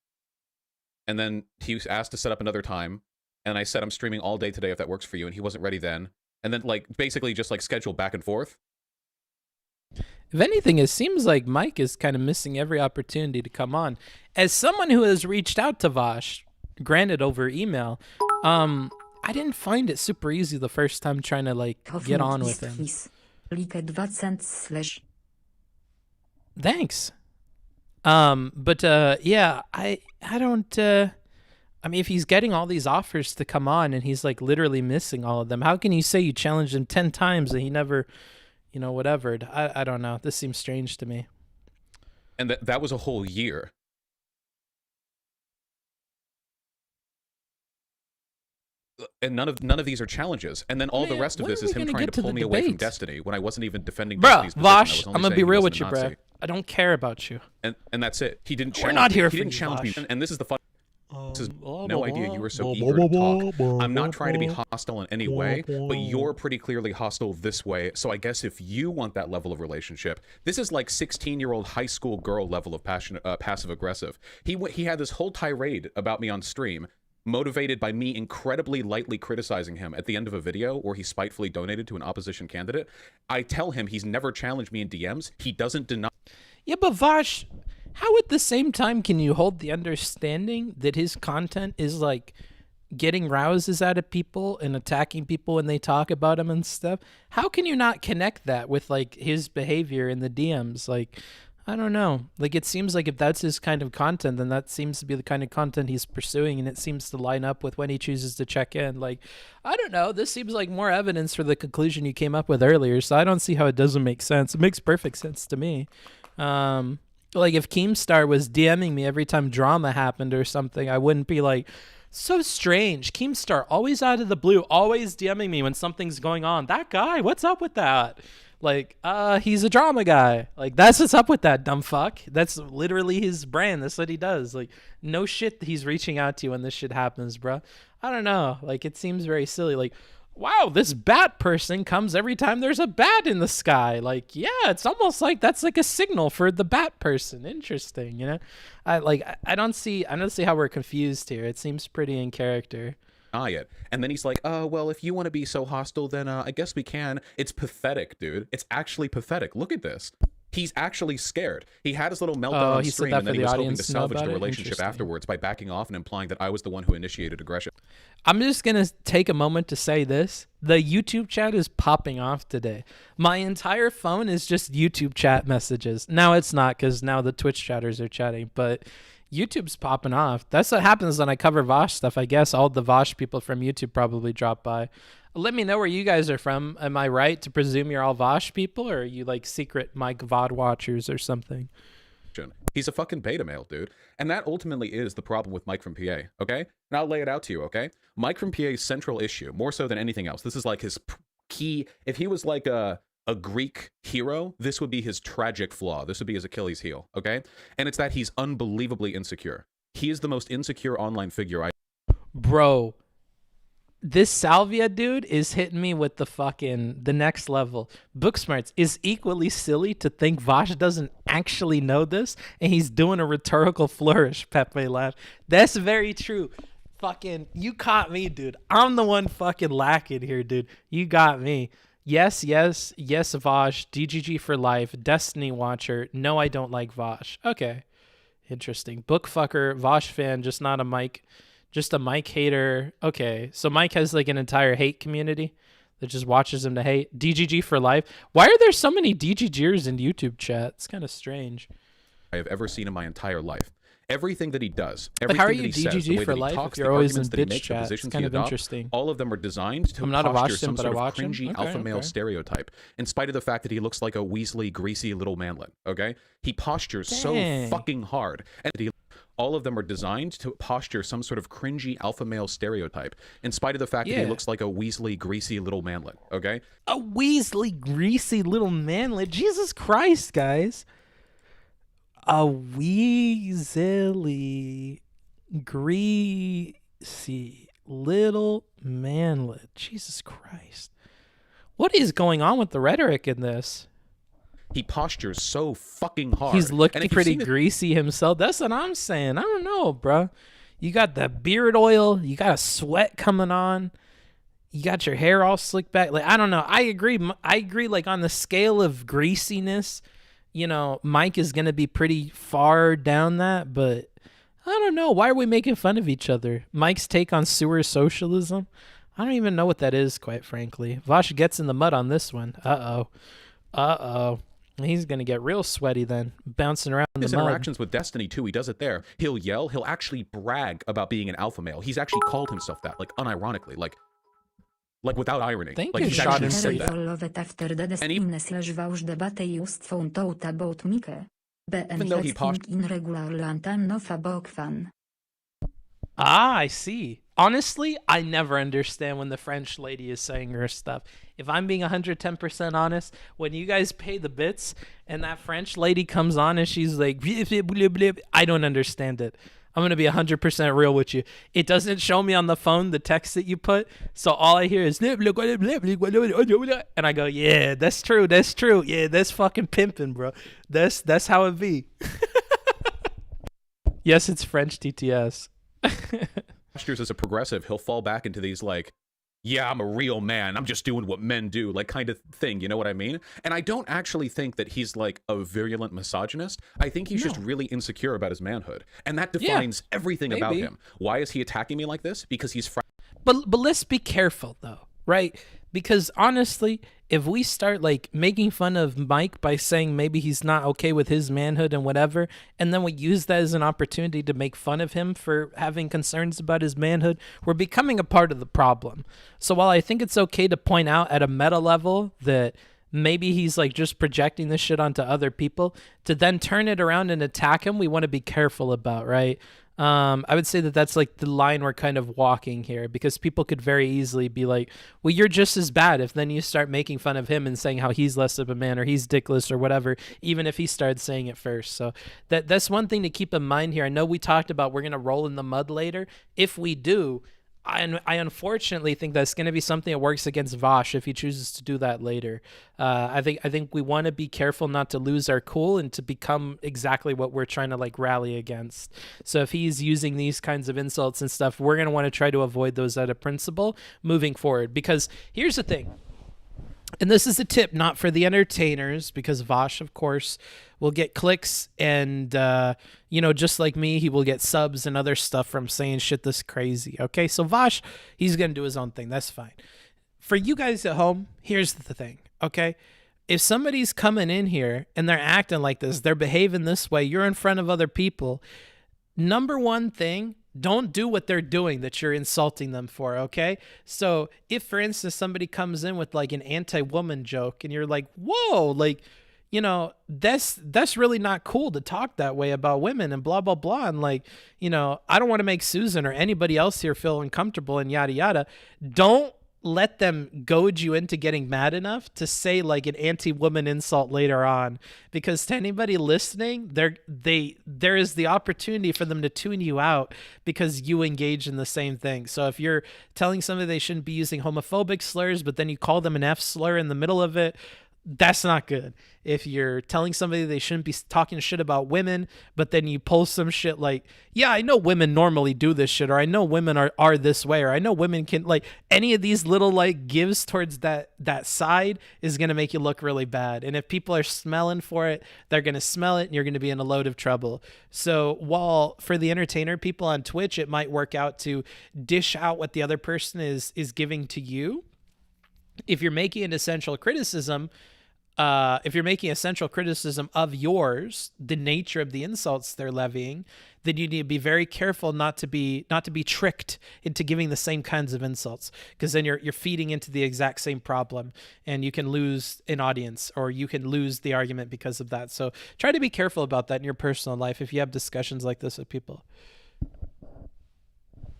And then he was asked to set up another time. And I said, I'm streaming all day today if that works for you. And he wasn't ready then. And then, like, basically just, like, schedule back and forth. If anything, it seems like Mike is kind of missing every opportunity to come on. As someone who has reached out to Vaush, granted over email, I didn't find it super easy the first time trying to, like, get on with him. Thanks. Yeah, I don't, I mean, if he's getting all these offers to come on and he's, like, literally missing all of them, how can you say you challenged him 10 times and he never, you know, whatever? I don't know. This seems strange to me. And that was a whole year. And none of these are challenges. And then all the rest of this is him trying to pull me away from Destiny when I wasn't even defending Destiny's position. Vaush, I'm gonna be real with you, bro. I don't care about you. And that's it. He didn't challenge We're not here me. For he didn't you, challenge Vaush. me. And this is the fun. This is no idea you were so eager to talk. I'm not trying to be hostile in any way, but you're pretty clearly hostile this way. So I guess if you want that level of relationship, this is like 16-year-old high school girl level of passive aggressive. He had this whole tirade about me on stream, motivated by me incredibly lightly criticizing him at the end of a video where he spitefully donated to an opposition candidate. I tell him he's never challenged me in DMs. He doesn't deny. Yeah, but Vaush, how at the same time can you hold the understanding that his content is like getting rouses out of people and attacking people when they talk about him and stuff? How can you not connect that with like his behavior in the DMs? Like, I don't know. Like, it seems like if that's his kind of content, then that seems to be the kind of content he's pursuing, and it seems to line up with when he chooses to check in. Like, I don't know. This seems like more evidence for the conclusion you came up with earlier, so I don't see how it doesn't make sense. It makes perfect sense to me. Like, if Keemstar was DMing me every time drama happened or something, I wouldn't be like, so strange. Keemstar, always out of the blue, always DMing me when something's going on. That guy, what's up with that? Like, he's a drama guy. Like, that's what's up with that dumb fuck. That's literally his brand. That's what he does. Like, no shit he's reaching out to you when this shit happens, bro. I don't know. Like, it seems very silly. Like, wow, this bat person comes every time there's a bat in the sky. Like, yeah, it's almost like that's like a signal for the bat person. Interesting, you know? I don't see how we're confused here. It seems pretty in character. It. And then he's like, well, if you want to be so hostile, then I guess we can. It's pathetic, dude. It's actually pathetic. Look at this. He's actually scared. He had his little meltdown on stream, and then he was hoping to salvage the relationship afterwards by backing off and implying that I was the one who initiated aggression. I'm just going to take a moment to say this. The YouTube chat is popping off today. My entire phone is just YouTube chat messages. Now it's not, because now the Twitch chatters are chatting, but YouTube's popping off. That's what happens when I cover Vaush stuff. I guess all the Vaush people from YouTube probably drop by. Let me know where you guys are from. Am I right to presume you're all Vaush people, or are you like secret Mike VOD watchers or something? He's a fucking beta male, dude. And that ultimately is the problem with Mike from PA, okay? And I'll lay it out to you, okay? Mike from PA's central issue, more so than anything else, this is like his key. If he was like a Greek hero, this would be his tragic flaw. This would be his Achilles heel, okay? And it's that he's unbelievably insecure. He is the most insecure online figure Bro, this Salvia dude is hitting me with the next level. Booksmarts is equally silly to think Vaush doesn't actually know this, and he's doing a rhetorical flourish, Pepe laugh. That's very true. Fucking, you caught me, dude. I'm the one fucking lacking here, dude. You got me. Yes, Vaush, DGG for life, Destiny Watcher. No, I don't like Vaush. Okay. Interesting. Bookfucker, Vaush fan, just not a Mike, just a Mike hater. Okay, so Mike has like an entire hate community that just watches him to hate. DGG for life. Why are there so many DGGers in YouTube chat? It's kind of strange. I have ever seen in my entire life. Everything that he does, But everything how are that you he says, DGG the way for that he life talks, if you're the always in arguments that he bitch makes, the chat? It's positions kind he of adopts, interesting. all of them are designed to I'm not a posture Vaush sim, some but I sort of watch him. cringy Okay, alpha male okay. stereotype, in spite of the fact that he looks like a Weasley, greasy little manlet. Okay, he postures so Dang. fucking hard, and all of them are designed to posture some sort of cringy alpha male stereotype, in spite of the fact that he Yeah. looks like a Weasley, greasy little manlet. Okay, A Weasley, greasy little manlet. Jesus Christ, guys. A Weasley, greasy little manlet. Jesus Christ. What is going on with the rhetoric in this? he postures so fucking hard. He's And looking if you've pretty seen it- greasy himself. That's what I'm saying. I don't know, bro. You got the beard oil. You got a sweat coming on. You got your hair all slicked back. Like, I don't know. I agree. Like, on the scale of greasiness, you know, Mike is going to be pretty far down that. But I don't know. Why are we making fun of each other? Mike's take on sewer socialism? I don't even know what that is, quite frankly. Vaush gets in the mud on this one. Uh-oh. He's going to get real sweaty then, bouncing around in his the mud. interactions with Destiny too, he does it there. He'll yell, he'll actually brag about being an alpha male. He's actually called himself that, like unironically, like without irony. Thank like you, he's Sean actually and said Steve. that. And even though he Ah, I see. Honestly, I never understand when the French lady is saying her stuff. If I'm being 110% honest, when you guys pay the bits and that French lady comes on and she's like, I don't understand it. I'm going to be 100% real with you. It doesn't show me on the phone the text that you put. So all I hear is, and I go, yeah, that's true. That's true. Yeah, that's fucking pimping, bro. That's how it be. Yes, it's French TTS. postures as a progressive, he'll fall back into these like, yeah, I'm a real man, I'm just doing what men do, like kind of thing, you know what I mean? And I don't actually think that he's like a virulent misogynist. I think he's just really insecure about his manhood. And that defines everything about him. Why is he attacking me like this? Because he's But let's be careful though, right? Because honestly, if we start like making fun of Mike by saying maybe he's not okay with his manhood and whatever, and then we use that as an opportunity to make fun of him for having concerns about his manhood, we're becoming a part of the problem. So while I think it's okay to point out at a meta level that maybe he's like just projecting this shit onto other people, to then turn it around and attack him, we want to be careful about, right? I would say that that's like the line we're kind of walking here, because people could very easily be like, well, you're just as bad if then you start making fun of him and saying how he's less of a man or he's dickless or whatever, even if he started saying it first. So that's one thing to keep in mind here. I know we talked about we're going to roll in the mud later. If we do, I unfortunately think that's going to be something that works against Vaush if he chooses to do that later. I think we want to be careful not to lose our cool and to become exactly what we're trying to like rally against. So if he's using these kinds of insults and stuff, we're going to want to try to avoid those out of principle moving forward. Because here's the thing, and this is a tip not for the entertainers, because Vaush, of course, will get clicks and, just like me, he will get subs and other stuff from saying shit this crazy. Okay, so Vaush, he's going to do his own thing. That's fine. For you guys at home, here's the thing, okay? If somebody's coming in here and they're acting like this, they're behaving this way, you're in front of other people, number one thing, don't do what they're doing that you're insulting them for, okay? So if, for instance, somebody comes in with like an anti-woman joke and you're like, whoa, like, that's really not cool to talk that way about women and blah, blah, blah. And like, I don't want to make Susan or anybody else here feel uncomfortable and yada, yada. Don't let them goad you into getting mad enough to say like an anti-woman insult later on, because to anybody listening, there is the opportunity for them to tune you out because you engage in the same thing. So if you're telling somebody they shouldn't be using homophobic slurs, but then you call them an F slur in the middle of it, That's not good. If you're telling somebody they shouldn't be talking shit about women, but then you post some shit like, yeah, I know women normally do this shit, or I know women are this way, or I know women can, like, any of these little like gives towards that side is going to make you look really bad. And if people are smelling for it, they're going to smell it and you're going to be in a load of trouble. So while for the entertainer people on Twitch, it might work out to dish out what the other person is giving to you. If you're making an essential criticism, of yours, the nature of the insults they're levying, then you need to be very careful not to be tricked into giving the same kinds of insults, because then you're feeding into the exact same problem, and you can lose an audience, or you can lose the argument because of that. So try to be careful about that in your personal life if you have discussions like this with people.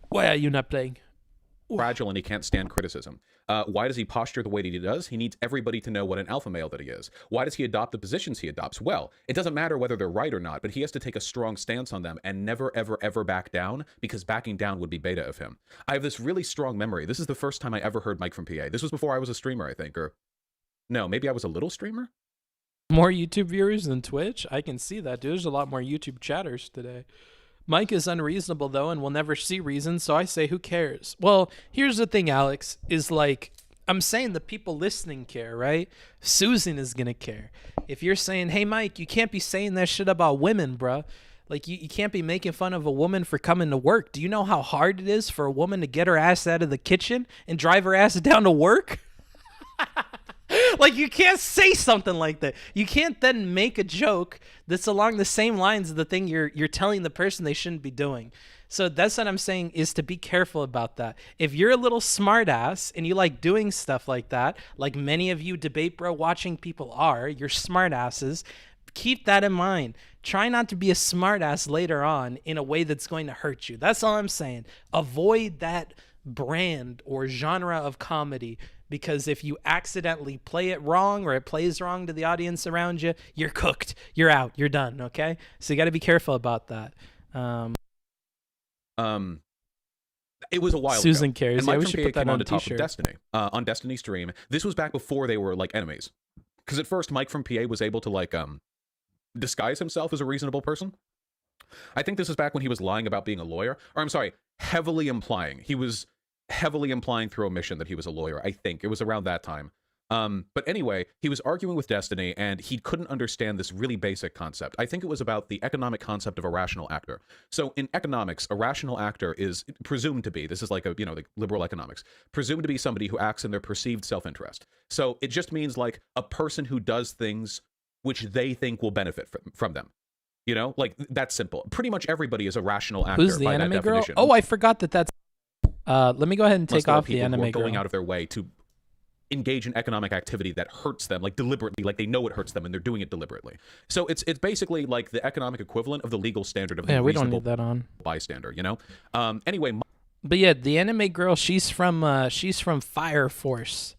Why are you not playing? Fragile and he can't stand criticism. Why does he posture the way that he does? He needs everybody to know what an alpha male that he is. Why does he adopt the positions he adopts? Well, it doesn't matter whether they're right or not, but he has to take a strong stance on them and never, ever, ever back down, because backing down would be beta of him. I have this really strong memory. This is the first time I ever heard Mike from PA. This was before I was a streamer, I think, or no, maybe I was a little streamer? More YouTube viewers than Twitch? I can see that, dude. There's a lot more YouTube chatters today. Mike is unreasonable, though, and will never see reason, so I say, who cares? Well, here's the thing, Alex, is like, I'm saying the people listening care, right? Susan is going to care. If you're saying, hey, Mike, you can't be saying that shit about women, bruh. Like, you can't be making fun of a woman for coming to work. Do you know how hard it is for a woman to get her ass out of the kitchen and drive her ass down to work? Like, you can't say something like that. You can't then make a joke that's along the same lines of the thing you're telling the person they shouldn't be doing. So that's what I'm saying, is to be careful about that. If you're a little smart ass and you like doing stuff like that, like many of you debate bro watching people are, you're smart asses, keep that in mind. Try not to be a smart ass later on in a way that's going to hurt you. That's all I'm saying. Avoid that brand or genre of comedy, because if you accidentally play it wrong, or it plays wrong to the audience around you, you're cooked. You're out. You're done. Okay? So you got to be careful about that. It was a while Susan ago. cares. And Yeah, Mike we from should PA put that came on on a to talk t-shirt. with Destiny on Destiny stream. This was back before they were like enemies, because at first Mike from PA was able to like disguise himself as a reasonable person. I think this is back when he was lying about being a lawyer, or I'm sorry, heavily implying. He was heavily implying through omission that he was a lawyer. I think it was around that time. But anyway, he was arguing with Destiny, and he couldn't understand this really basic concept. I think it was about the economic concept of a rational actor. So in economics, a rational actor is presumed to be, this is like a, like liberal economics, presumed to be somebody who acts in their perceived self-interest. So it just means like a person who does things which they think will benefit from them. Like that's simple. Pretty much everybody is a rational actor. Who's the by anime that girl? definition. Oh, I forgot that's. Let me go ahead and take off the people who anime are girl. going out of their way to engage in economic activity that hurts them, like deliberately, like they know it hurts them and they're doing it deliberately. So it's basically like the economic equivalent of the legal standard of the we don't reasonable need that on. bystander. Anyway. But yeah, the anime girl, she's from Fire Force.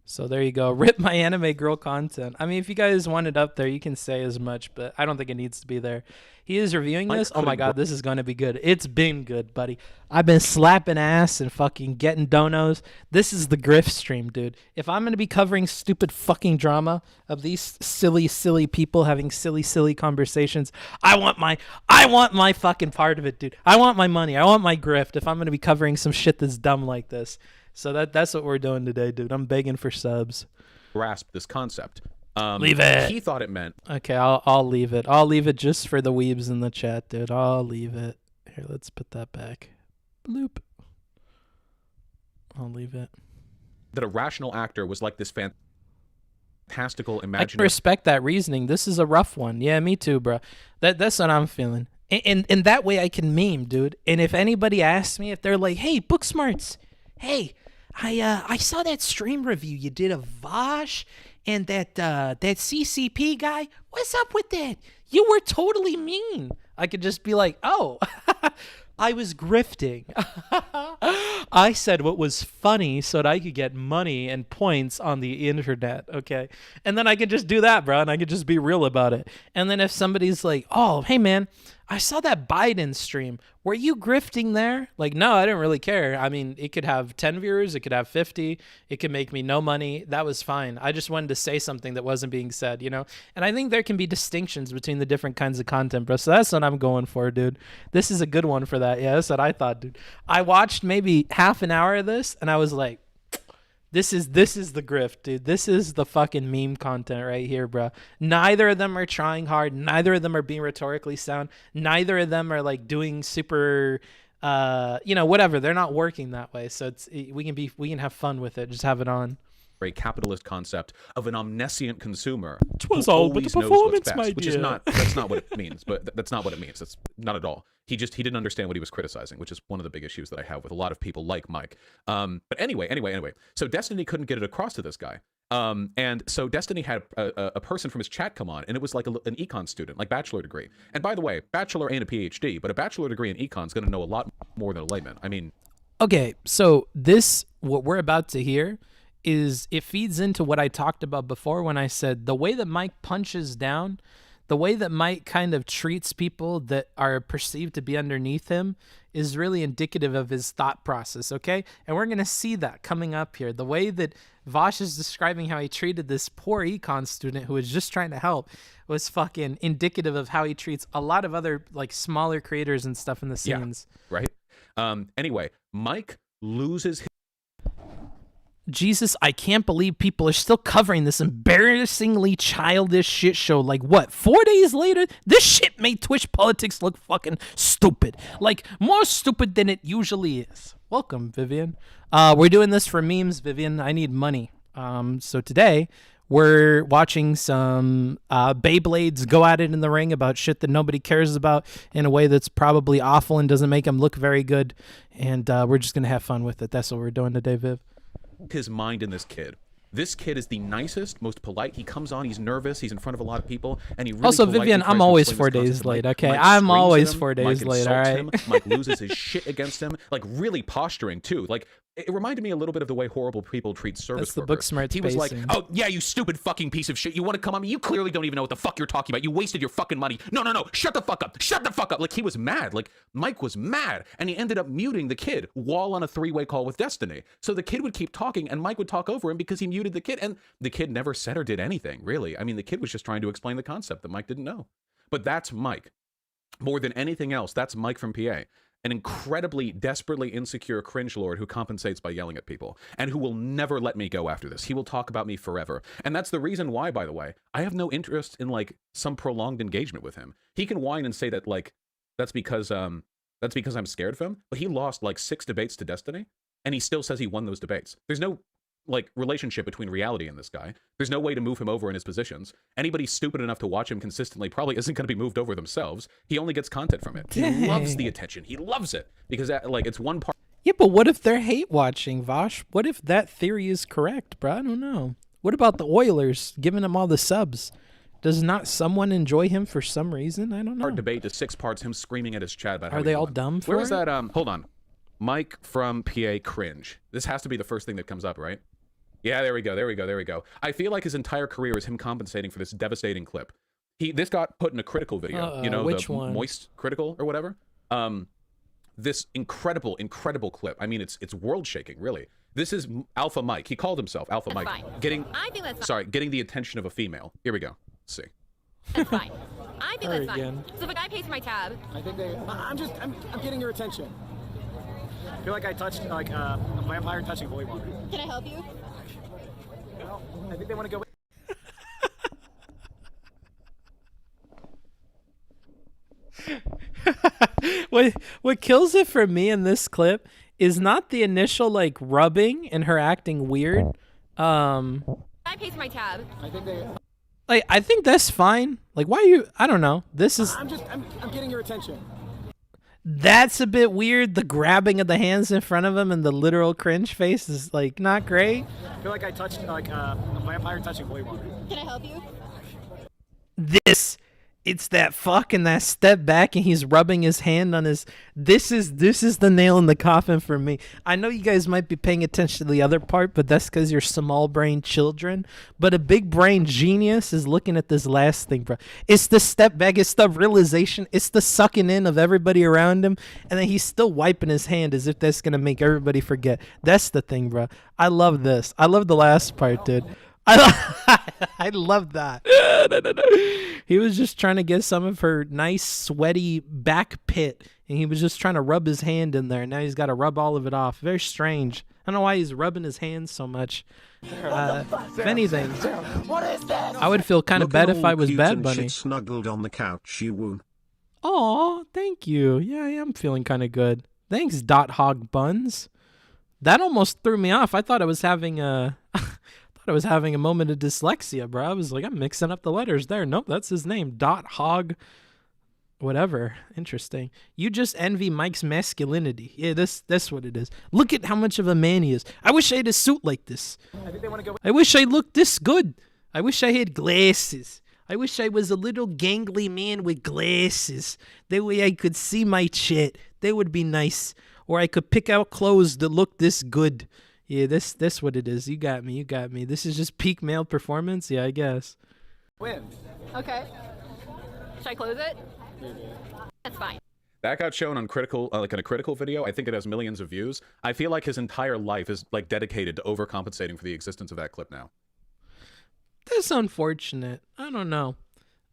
So there you go. Rip my anime girl content. I mean, if you guys want it up there, you can say as much, but I don't think it needs to be there. He is reviewing this. Oh my god, this is going to be good. It's been good, buddy. I've been slapping ass and fucking getting donos. This is the grift stream, dude. If I'm going to be covering stupid fucking drama of these silly people having silly conversations, I want my fucking part of it, dude. I want my money. I want my grift if I'm going to be covering some shit that's dumb like this. So that's what we're doing today, dude. I'm begging for subs. Grasp this concept. Leave it. He thought it meant. Okay, I'll leave it. I'll leave it just for the weebs in the chat, dude. I'll leave it. Here, let's put that back. Bloop. I'll leave it. That a rational actor was like this fantastical I imaginary. can respect that reasoning. This is a rough one. Yeah, me too, bro. That's what I'm feeling. And that way I can meme, dude. And if anybody asks me, if they're like, hey, Booksmarts, hey, I saw that stream review you did of Vaush and that CCP guy. What's up with that? You were totally mean. I could just be like, oh, I was grifting. I said what was funny so that I could get money and points on the internet, okay? And then I could just do that, bro, and I could just be real about it. And then if somebody's like, oh, hey, man, I saw that Biden stream. Were you grifting there? Like, no, I didn't really care. I mean, it could have 10 viewers. It could have 50. It could make me no money. That was fine. I just wanted to say something that wasn't being said, you know? And I think there can be distinctions between the different kinds of content, bro. So that's what I'm going for, dude. This is a good one for that. Yeah, that's what I thought, dude. I watched maybe half an hour of this, and I was like, this is the grift, dude. This is the fucking meme content right here, bro. Neither of them are trying hard. Neither of them are being rhetorically sound. Neither of them are like doing super, you know, whatever. They're not working that way. So we can have fun with it. Just have it on. A capitalist concept of an omniscient consumer. 'Twas all but the performance, my which is dear. not. That's not what it means. But that's not what it means. That's not at all. He didn't understand what he was criticizing, which is one of the big issues that I have with a lot of people like Mike. But anyway. So Destiny couldn't get it across to this guy. And so Destiny had a person from his chat come on, and it was like an econ student, like bachelor degree. And by the way, bachelor ain't a PhD, but a bachelor degree in econ is going to know a lot more than a layman. I mean, okay, so what we're about to hear is it feeds into what I talked about before when I said the way that Mike punches down, the way that Mike kind of treats people that are perceived to be underneath him is really indicative of his thought process, okay? And we're going to see that coming up here. The way that Vaush is describing how he treated this poor econ student who was just trying to help was fucking indicative of how he treats a lot of other like smaller creators and stuff in the scenes. Yeah, right? Anyway, Mike loses his... Jesus, I can't believe people are still covering this embarrassingly childish shit show. Like, what, 4 days later? This shit made Twitch politics look fucking stupid. Like, more stupid than it usually is. Welcome, Vivian. We're doing this for memes, Vivian. I need money. So today, we're watching some Beyblades go at it in the ring about shit that nobody cares about in a way that's probably awful and doesn't make them look very good. And we're just going to have fun with it. That's what we're doing today, Viv. His mind in this kid. This kid is the nicest, most polite. He comes on, he's nervous, he's in front of a lot of people, and he really also, politely Vivian, tries I'm to always explain 4 this days concept to late, Mike. okay? Mike I'm screams always at him, 4 days Mike late, all insults right? him, Mike loses his shit against him, like really posturing too. Like, it reminded me a little bit of the way horrible people treat service That's the workers. Booksmarts He was like, basing. oh, yeah, you stupid fucking piece of shit. You want to come on me? You clearly don't even know what the fuck you're talking about. You wasted your fucking money. No, shut the fuck up. Shut the fuck up. Like, he was mad. Like, Mike was mad. And he ended up muting the kid while on a three-way call with Destiny. So the kid would keep talking, and Mike would talk over him because he muted the kid. And the kid never said or did anything, really. I mean, the kid was just trying to explain the concept that Mike didn't know. But that's Mike. More than anything else, that's Mike from PA. An incredibly, desperately insecure cringe lord who compensates by yelling at people and who will never let me go after this. He will talk about me forever. And that's the reason why, by the way, I have no interest in like some prolonged engagement with him. He can whine and say that like, that's because I'm scared of him, but he lost like 6 debates to Destiny and he still says he won those debates. There's no like relationship between reality and this guy. There's no way to move him over in his positions. Anybody stupid enough to watch him consistently probably isn't going to be moved over themselves. He only gets content from it. Dang. He loves the attention. He loves it because that, like, it's one part. Yeah, but what if they're hate watching, Vaush? What if that theory is correct, bro? I don't know. What about the Oilers giving him all the subs? Does not someone enjoy him for some reason? I don't know. Our debate to 6 parts, him screaming at his chat about how Are they he all won. dumb for Where is it? that? Hold on. Mike from PA cringe. This has to be the first thing that comes up, right? Yeah, there we go. I feel like his entire career is him compensating for this devastating clip. This got put in a critical video. You know, which the one? Moist critical or whatever. This incredible clip. I mean, it's world shaking, really. This is Alpha Mike. He called himself Alpha Mike. Fine. Getting I think that's fine. sorry, getting the attention of a female. Here we go. Let's see. That's fine. I think that's Again. fine. So if a guy pays for my tab, I think I'm getting your attention. I feel like I touched like a vampire touching holy water. can I help you? Well, I think they want to go. What kills it for me in this clip is not the initial like rubbing and her acting weird. Guy pays for my tab. I think they. Like, I think that's fine. Like, why are you? I don't know. This is. I'm getting your attention. That's a bit weird. The grabbing of the hands in front of him and the literal cringe face is like not great. I feel like I touched like a vampire touching holy water. Can I help you? This It's that fucking that step back and he's rubbing his hand on his. This is the nail in the coffin for me. I know you guys might be paying attention to the other part, but that's because you're small brain children. But a big brain genius is looking at this last thing, bro. It's the step back. It's the realization. It's the sucking in of everybody around him, and then he's still wiping his hand as if that's gonna make everybody forget. That's the thing, bro. I love this. I love the last part, dude. I love that. He was just trying to get some of her nice sweaty back pit, and he was just trying to rub his hand in there. Now he's got to rub all of it off. Very strange. I don't know why he's rubbing his hands so much. If anything, I would feel kind of bad if I was Bad Bunny. Snuggled on the couch, you woon. Oh, thank you. Yeah, I am feeling kind of good. Thanks, Dot Hog Buns. That almost threw me off. I thought I was having a moment of dyslexia, bro. I was like, I'm mixing up the letters there. Nope, that's his name. Dot Hog whatever. Interesting. You just envy Mike's masculinity. Yeah, that's what it is. Look at how much of a man he is. I wish I had a suit like this. I wish I looked this good. I wish I had glasses. I wish I was a little gangly man with glasses. That way I could see my shit. That would be nice. Or I could pick out clothes that look this good. Yeah, that's what it is. You got me. This is just peak male performance? Yeah, I guess. Win. Okay. Should I close it? That's fine. That got shown on critical, like in a critical video. I think it has millions of views. I feel like his entire life is like dedicated to overcompensating for the existence of that clip now. That's unfortunate. I don't know.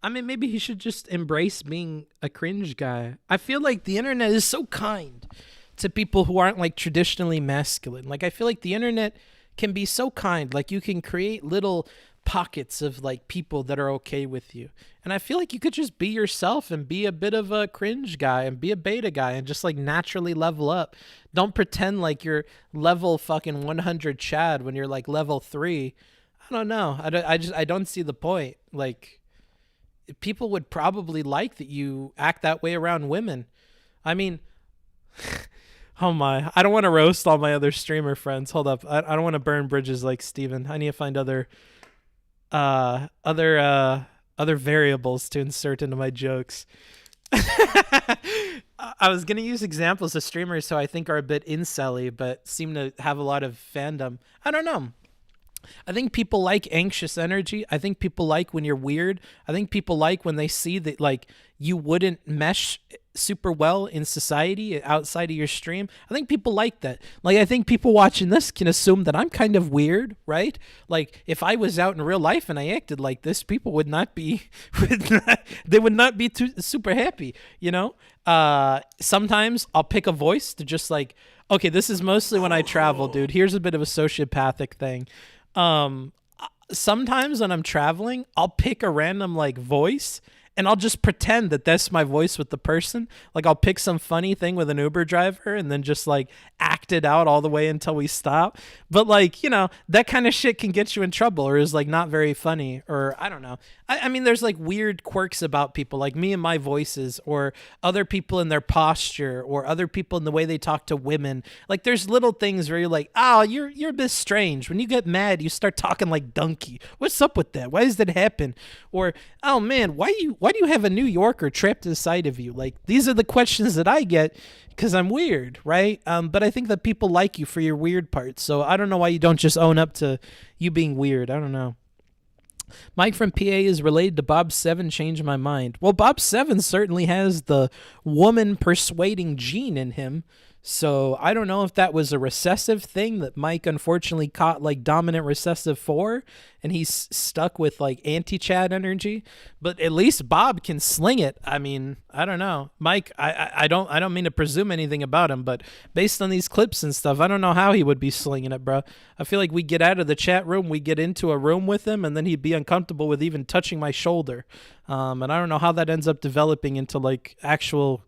I mean, maybe he should just embrace being a cringe guy. I feel like the internet is so kind to people who aren't like traditionally masculine. Like I feel like the internet can be so kind. Like you can create little pockets of like people that are okay with you. And I feel like you could just be yourself and be a bit of a cringe guy and be a beta guy and just like naturally level up. Don't pretend like you're level fucking 100 Chad when you're like level 3. I don't know. I don't see the point. Like people would probably like that you act that way around women. I mean, oh my, I don't want to roast all my other streamer friends. Hold up. I don't want to burn bridges like Steven. I need to find other variables to insert into my jokes. I was going to use examples of streamers who I think are a bit incel-y, but seem to have a lot of fandom. I don't know. I think people like anxious energy. I think people like when you're weird. I think people like when they see that like you wouldn't mesh super well in society outside of your stream. I think people like that. Like I think people watching this can assume that I'm kind of weird, right? Like if I was out in real life and I acted like this, people would not be they would not be too super happy, you know? Sometimes I'll pick a voice to just like, okay, this is mostly when I travel, dude. Here's a bit of a sociopathic thing. Sometimes when I'm traveling, I'll pick a random like voice and I'll just pretend that that's my voice with the person. Like I'll pick some funny thing with an Uber driver and then just like act it out all the way until we stop. But like, you know, that kind of shit can get you in trouble or is like not very funny or I don't know. I mean, there's like weird quirks about people like me and my voices or other people in their posture or other people in the way they talk to women. Like there's little things where you're like, oh, you're a bit strange. When you get mad, you start talking like donkey. What's up with that? Why does that happen? Or, oh man, why do you have a New Yorker trapped inside of you? Like these are the questions that I get because I'm weird, right? But I think that people like you for your weird parts. So I don't know why you don't just own up to you being weird. I don't know. Mike from PA is related to Bob 7. Changed my mind. Well, Bob 7 certainly has the woman persuading gene in him. So I don't know if that was a recessive thing that Mike unfortunately caught like dominant recessive 4 and he's stuck with like anti-Chad energy, but at least Bob can sling it. I mean, I don't know. Mike, I don't mean to presume anything about him, but based on these clips and stuff, I don't know how he would be slinging it, bro. I feel like we get out of the chat room, we get into a room with him and then he'd be uncomfortable with even touching my shoulder. And I don't know how that ends up developing into like actual.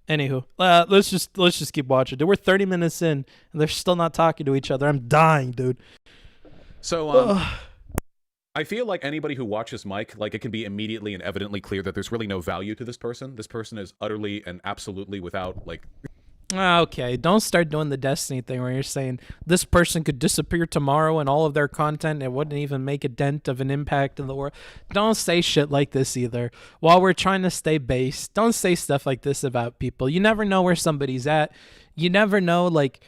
Anywho, let's just keep watching. Dude, we're 30 minutes in, and they're still not talking to each other. I'm dying, dude. So, I feel like anybody who watches Mike, like it can be immediately and evidently clear that there's really no value to this person. This person is utterly and absolutely without, like, Okay, don't start doing the Destiny thing where you're saying this person could disappear tomorrow and all of their content, it wouldn't even make a dent of an impact in the world. Don't say shit like this either. While we're trying to stay base, don't say stuff like this about people. You never know where somebody's at. You never know, like,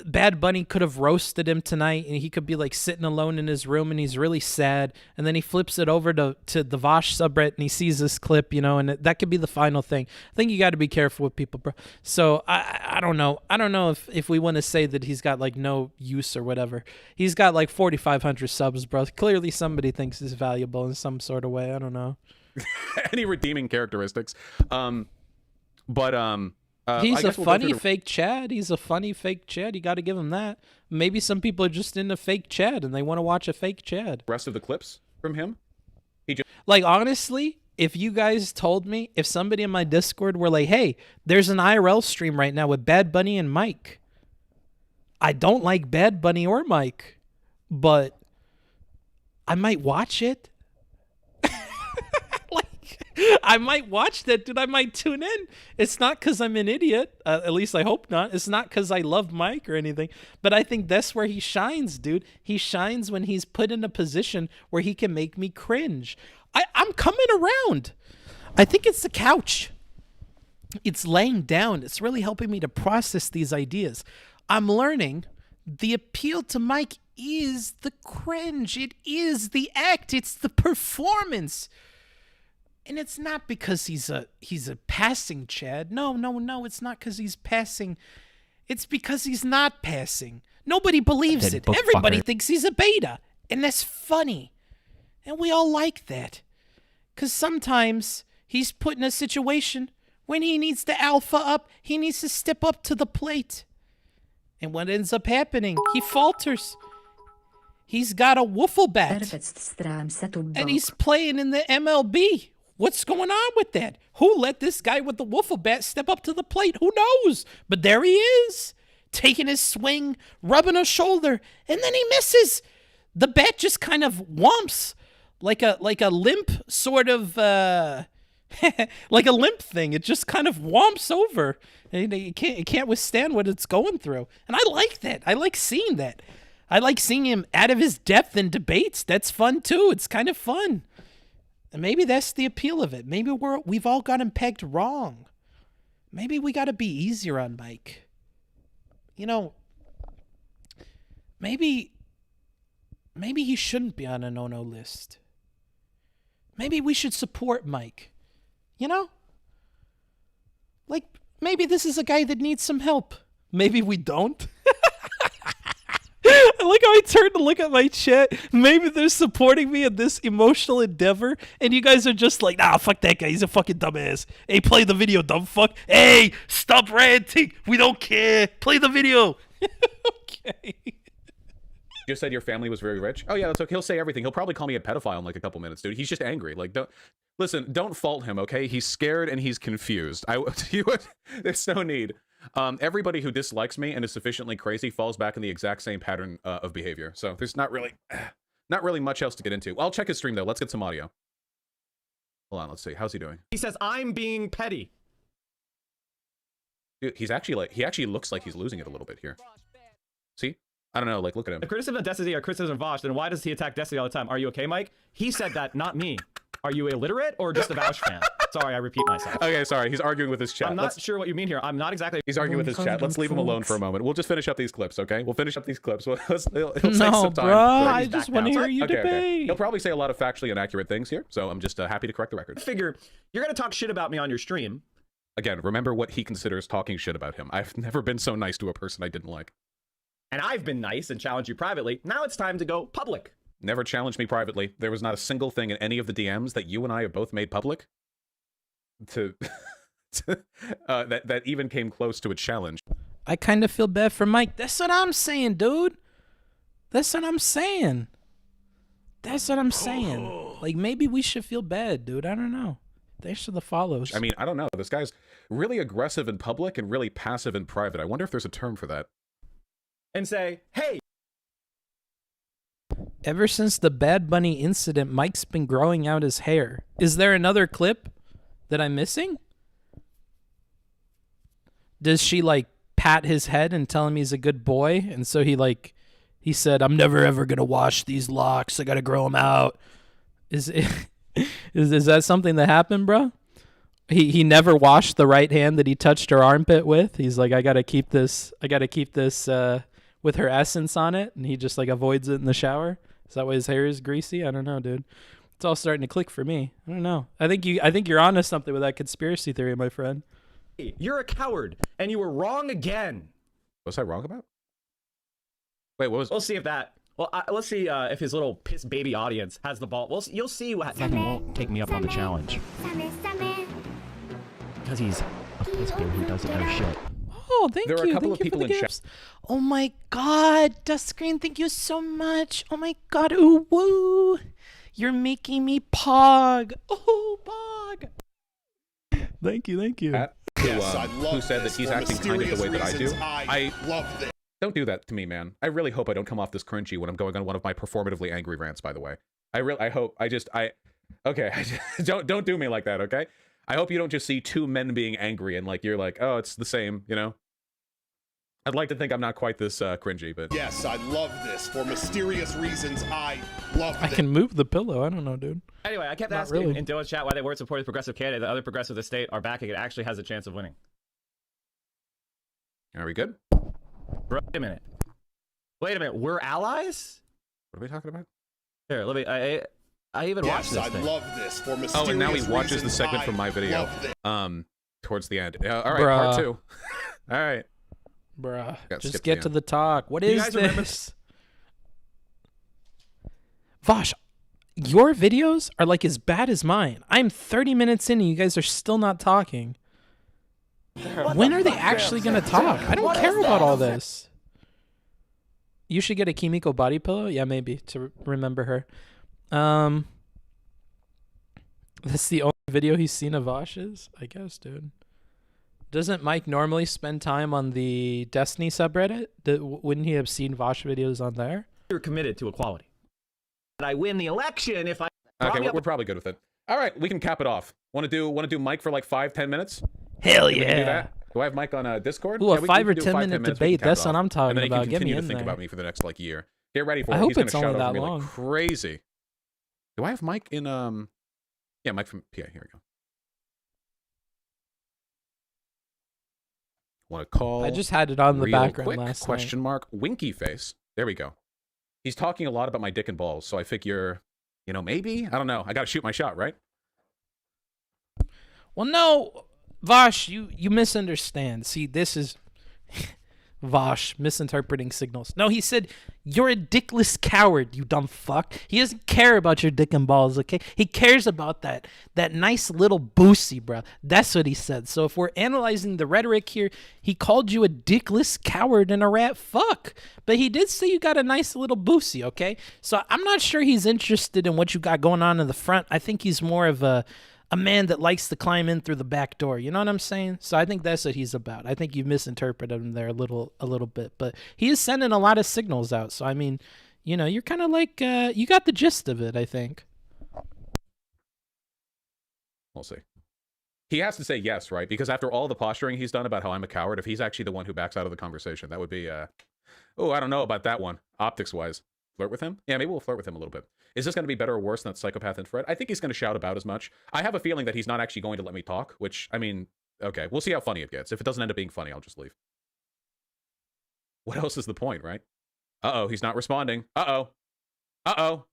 Bad Bunny could have roasted him tonight and he could be like sitting alone in his room and he's really sad, and then he flips it over to the Vaush subreddit and he sees this clip, you know, and that could be the final thing. I think you got to be careful with people, bro. So I don't know. I don't know if we want to say that he's got like no use or whatever. He's got like 4,500 subs, bro. Clearly somebody thinks he's valuable in some sort of way. I don't know. Any redeeming characteristics. He's a funny fake Chad. He's a funny fake Chad. You got to give him that. Maybe some people are just into fake Chad and they want to watch a fake Chad. Rest of the clips from him? Like, honestly, if you guys told me, if somebody in my Discord were like, hey, there's an IRL stream right now with Bad Bunny and Mike. I don't like Bad Bunny or Mike, but I might watch it. I might watch that, dude. I might tune in. It's not because I'm an idiot. At least I hope not. It's not because I love Mike or anything. But I think that's where he shines, dude. He shines when he's put in a position where he can make me cringe. I'm coming around. I think it's the couch. It's laying down. It's really helping me to process these ideas. I'm learning the appeal to Mike is the cringe. It is the act. It's the performance. And it's not because he's a passing Chad. No, it's not because he's passing. It's because he's not passing. Nobody believes it. Everybody thinks he's a beta. And that's funny. And we all like that. Because sometimes he's put in a situation when he needs to alpha up. He needs to step up to the plate. And what ends up happening? He falters. He's got a woofle bat. And he's playing in the MLB. What's going on with that? Who let this guy with the woofle bat step up to the plate? Who knows? But there he is, taking his swing, rubbing a shoulder, and then he misses. The bat just kind of whomps, like a limp sort of, like a limp thing. It just kind of whomps over. And it can't withstand what it's going through. And I like that. I like seeing that. I like seeing him out of his depth in debates. That's fun too. It's kind of fun. And maybe that's the appeal of it. Maybe we've all got him pegged wrong. Maybe we got to be easier on Mike. You know, maybe he shouldn't be on a no-no list. Maybe we should support Mike. You know? Like, maybe this is a guy that needs some help. Maybe we don't. I like how I turned to look at my chat. Maybe they're supporting me in this emotional endeavor, and you guys are just like, nah, fuck that guy. He's a fucking dumbass. Hey, play the video, dumb fuck. Hey, stop ranting. We don't care. Play the video. Okay. You just said your family was very rich. Oh yeah, that's okay. He'll say everything. He'll probably call me a pedophile in like a couple minutes, dude. He's just angry. Like, don't fault him, okay? He's scared and he's confused. There's no need. Everybody who dislikes me and is sufficiently crazy falls back in the exact same pattern of behavior. So there's not really much else to get into. I'll check his stream though. Let's get some audio. Hold on, let's see. How's he doing? He says, I'm being petty. Dude, he actually looks like he's losing it a little bit here. See? I don't know, like, look at him. If criticism of Destiny or criticism of Vaush, then why does he attack Destiny all the time? Are you okay, Mike? He said that, not me. Are you illiterate or just a Vaush fan? Sorry, I repeat myself. Okay, sorry. He's arguing with his chat. I'm not sure what you mean here. I'm not exactly... He's arguing with his chat. Let's leave him alone for a moment. We'll just finish up these clips, okay? We'll finish up these clips. It'll take some time. Bro, I just want to hear you debate. Okay. He'll probably say a lot of factually inaccurate things here, so I'm just happy to correct the record. Figure, you're going to talk shit about me on your stream. Again, remember what he considers talking shit about him. I've never been so nice to a person I didn't like. And I've been nice and challenged you privately. Now it's time to go public. Never challenged me privately. There was not a single thing in any of the DMs that you and I have both made public that even came close to a challenge. I kind of feel bad for Mike. That's what I'm saying, dude. That's what I'm saying. Like, maybe we should feel bad, dude. I don't know. Thanks for the follows. I mean, I don't know. This guy's really aggressive in public and really passive in private. I wonder if there's a term for that. And say, hey. Ever since the Bad Bunny incident, Mike's been growing out his hair. Is there another clip that I'm missing? does she like pat his head and tell him he's a good boy? And so he said, I'm never ever gonna wash these locks. I gotta grow them out. Is that something that happened, bro? He never washed the right hand that he touched her armpit with. He's like, I gotta keep this with her essence on it, and he just like avoids it in the shower. Is that why his hair is greasy? I don't know, dude. It's all starting to click for me. I don't know. I think you're onto something with that conspiracy theory, my friend. You're a coward, and you were wrong again. What's I wrong about? Wait, what was? We'll see if that. Well, let's see if his little piss baby audience has the ball. You'll see what. Fucking won't take me up on the challenge. Because he's a piss baby who doesn't know shit. Oh, thank you. There are a couple Thank of you for people the in gifts. Oh my God, Dustscreen, thank you so much. Oh my God, ooh woo. You're making me pog. Oh, pog. Thank you. Who said that he's acting kind of the way that I do? I love this. Don't do that to me, man. I really hope I don't come off this cringy when I'm going on one of my performatively angry rants, by the way. Don't do me like that, okay? I hope you don't just see two men being angry and like you're like, oh, it's the same, you know? I'd like to think I'm not quite this cringy, but... Yes, I love this. For mysterious reasons, I love this. I can move the pillow. I don't know, dude. Anyway, I kept asking in Dylan's chat why they weren't supporting progressive candidate. The other progressive of the state are backing it. Actually has a chance of winning. Are we good? Wait a minute. We're allies? What are we talking about? Here, let me... I even watched this thing. I love this. For mysterious Oh, and now he watches the segment from my video. Towards the end. All right, part 2. All right. Bruh, just get to the talk. What is this? Vaush, your videos are like as bad as mine. I'm 30 minutes in and you guys are still not talking. When are they actually going to talk? I don't care about all this. You should get a Kimiko body pillow? Yeah, maybe, to remember her. That's the only video he's seen of Vaush's? I guess, dude. Doesn't Mike normally spend time on the Destiny subreddit? Wouldn't he have seen Vaush videos on there? You're committed to equality. And I win the election if I... Okay, we're probably good with it. All right, we can cap it off. Want to do Mike for like 5-10 minutes? Hell Can we yeah. do that? Do I have Mike on Discord? Ooh, a we 5 or can do 10 5-10 minute minutes, we can debate. cap That's it what off. I'm talking and then about. He can Get me continue in to think there. about me for the next like year. Get ready for it. I hope He's gonna it's shout only over that me long. like crazy. Do I have Mike in Yeah, Mike from PA. Here we go. Want to call? I just had it on the real background quick, last question night. mark winky face. There we go. He's talking a lot about my dick and balls, so I figure, you know, maybe I don't know. I got to shoot my shot, right? Well, no, Vaush, you misunderstand. See, this is Vaush misinterpreting signals. No, he said, you're a dickless coward, you dumb fuck. He doesn't care about your dick and balls, okay? He cares about that nice little boosie, bro. That's what he said. So if we're analyzing the rhetoric here, he called you a dickless coward and a rat fuck. But he did say you got a nice little boosie, okay? So I'm not sure he's interested in what you got going on in the front. I think he's more of a man that likes to climb in through the back door. You know what I'm saying? So I think that's what he's about. I think you misinterpreted him there a little bit, but he is sending a lot of signals out. So I mean, you know, you're kind of like you got the gist of it, I think. We'll see. He has to say yes, right? Because after all the posturing he's done about how I'm a coward, if he's actually the one who backs out of the conversation, that would be oh, I don't know about that one, optics wise. Flirt with him? Yeah, maybe we'll flirt with him a little bit. Is this going to be better or worse than that psychopath and Fred? I think he's going to shout about as much. I have a feeling that he's not actually going to let me talk, which, I mean, okay, we'll see how funny it gets. If it doesn't end up being funny, I'll just leave. What else is the point, right? Uh-oh, he's not responding. Uh-oh. Uh-oh.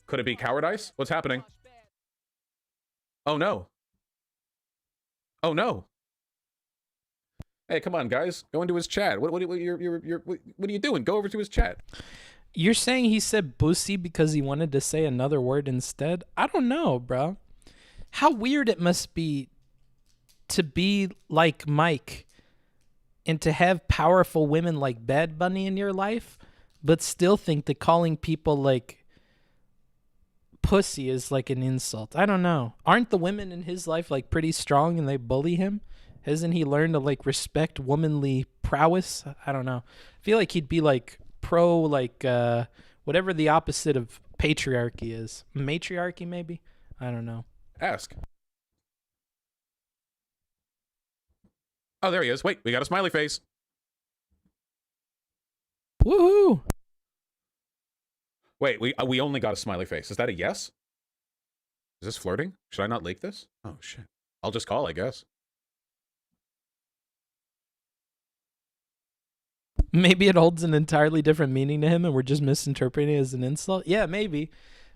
Could it be cowardice? What's happening? Oh, no. Oh, no. Hey, come on, guys. Go into his chat. What are you doing? Go over to his chat. You're saying he said bussy because he wanted to say another word instead? I don't know, bro. How weird it must be to be like Mike and to have powerful women like Bad Bunny in your life, but still think that calling people like pussy is like an insult. I don't know. Aren't the women in his life like pretty strong and they bully him? Hasn't he learned to like respect womanly prowess? I don't know. I feel like he'd be like pro like whatever the opposite of patriarchy is. Matriarchy maybe? I don't know. Ask. Oh, there he is. Wait, we got a smiley face. Woohoo! Wait, we only got a smiley face. Is that a yes? Is this flirting? Should I not leak this? Oh, shit. I'll just call, I guess. Maybe it holds an entirely different meaning to him and we're just misinterpreting it as an insult? Yeah, maybe.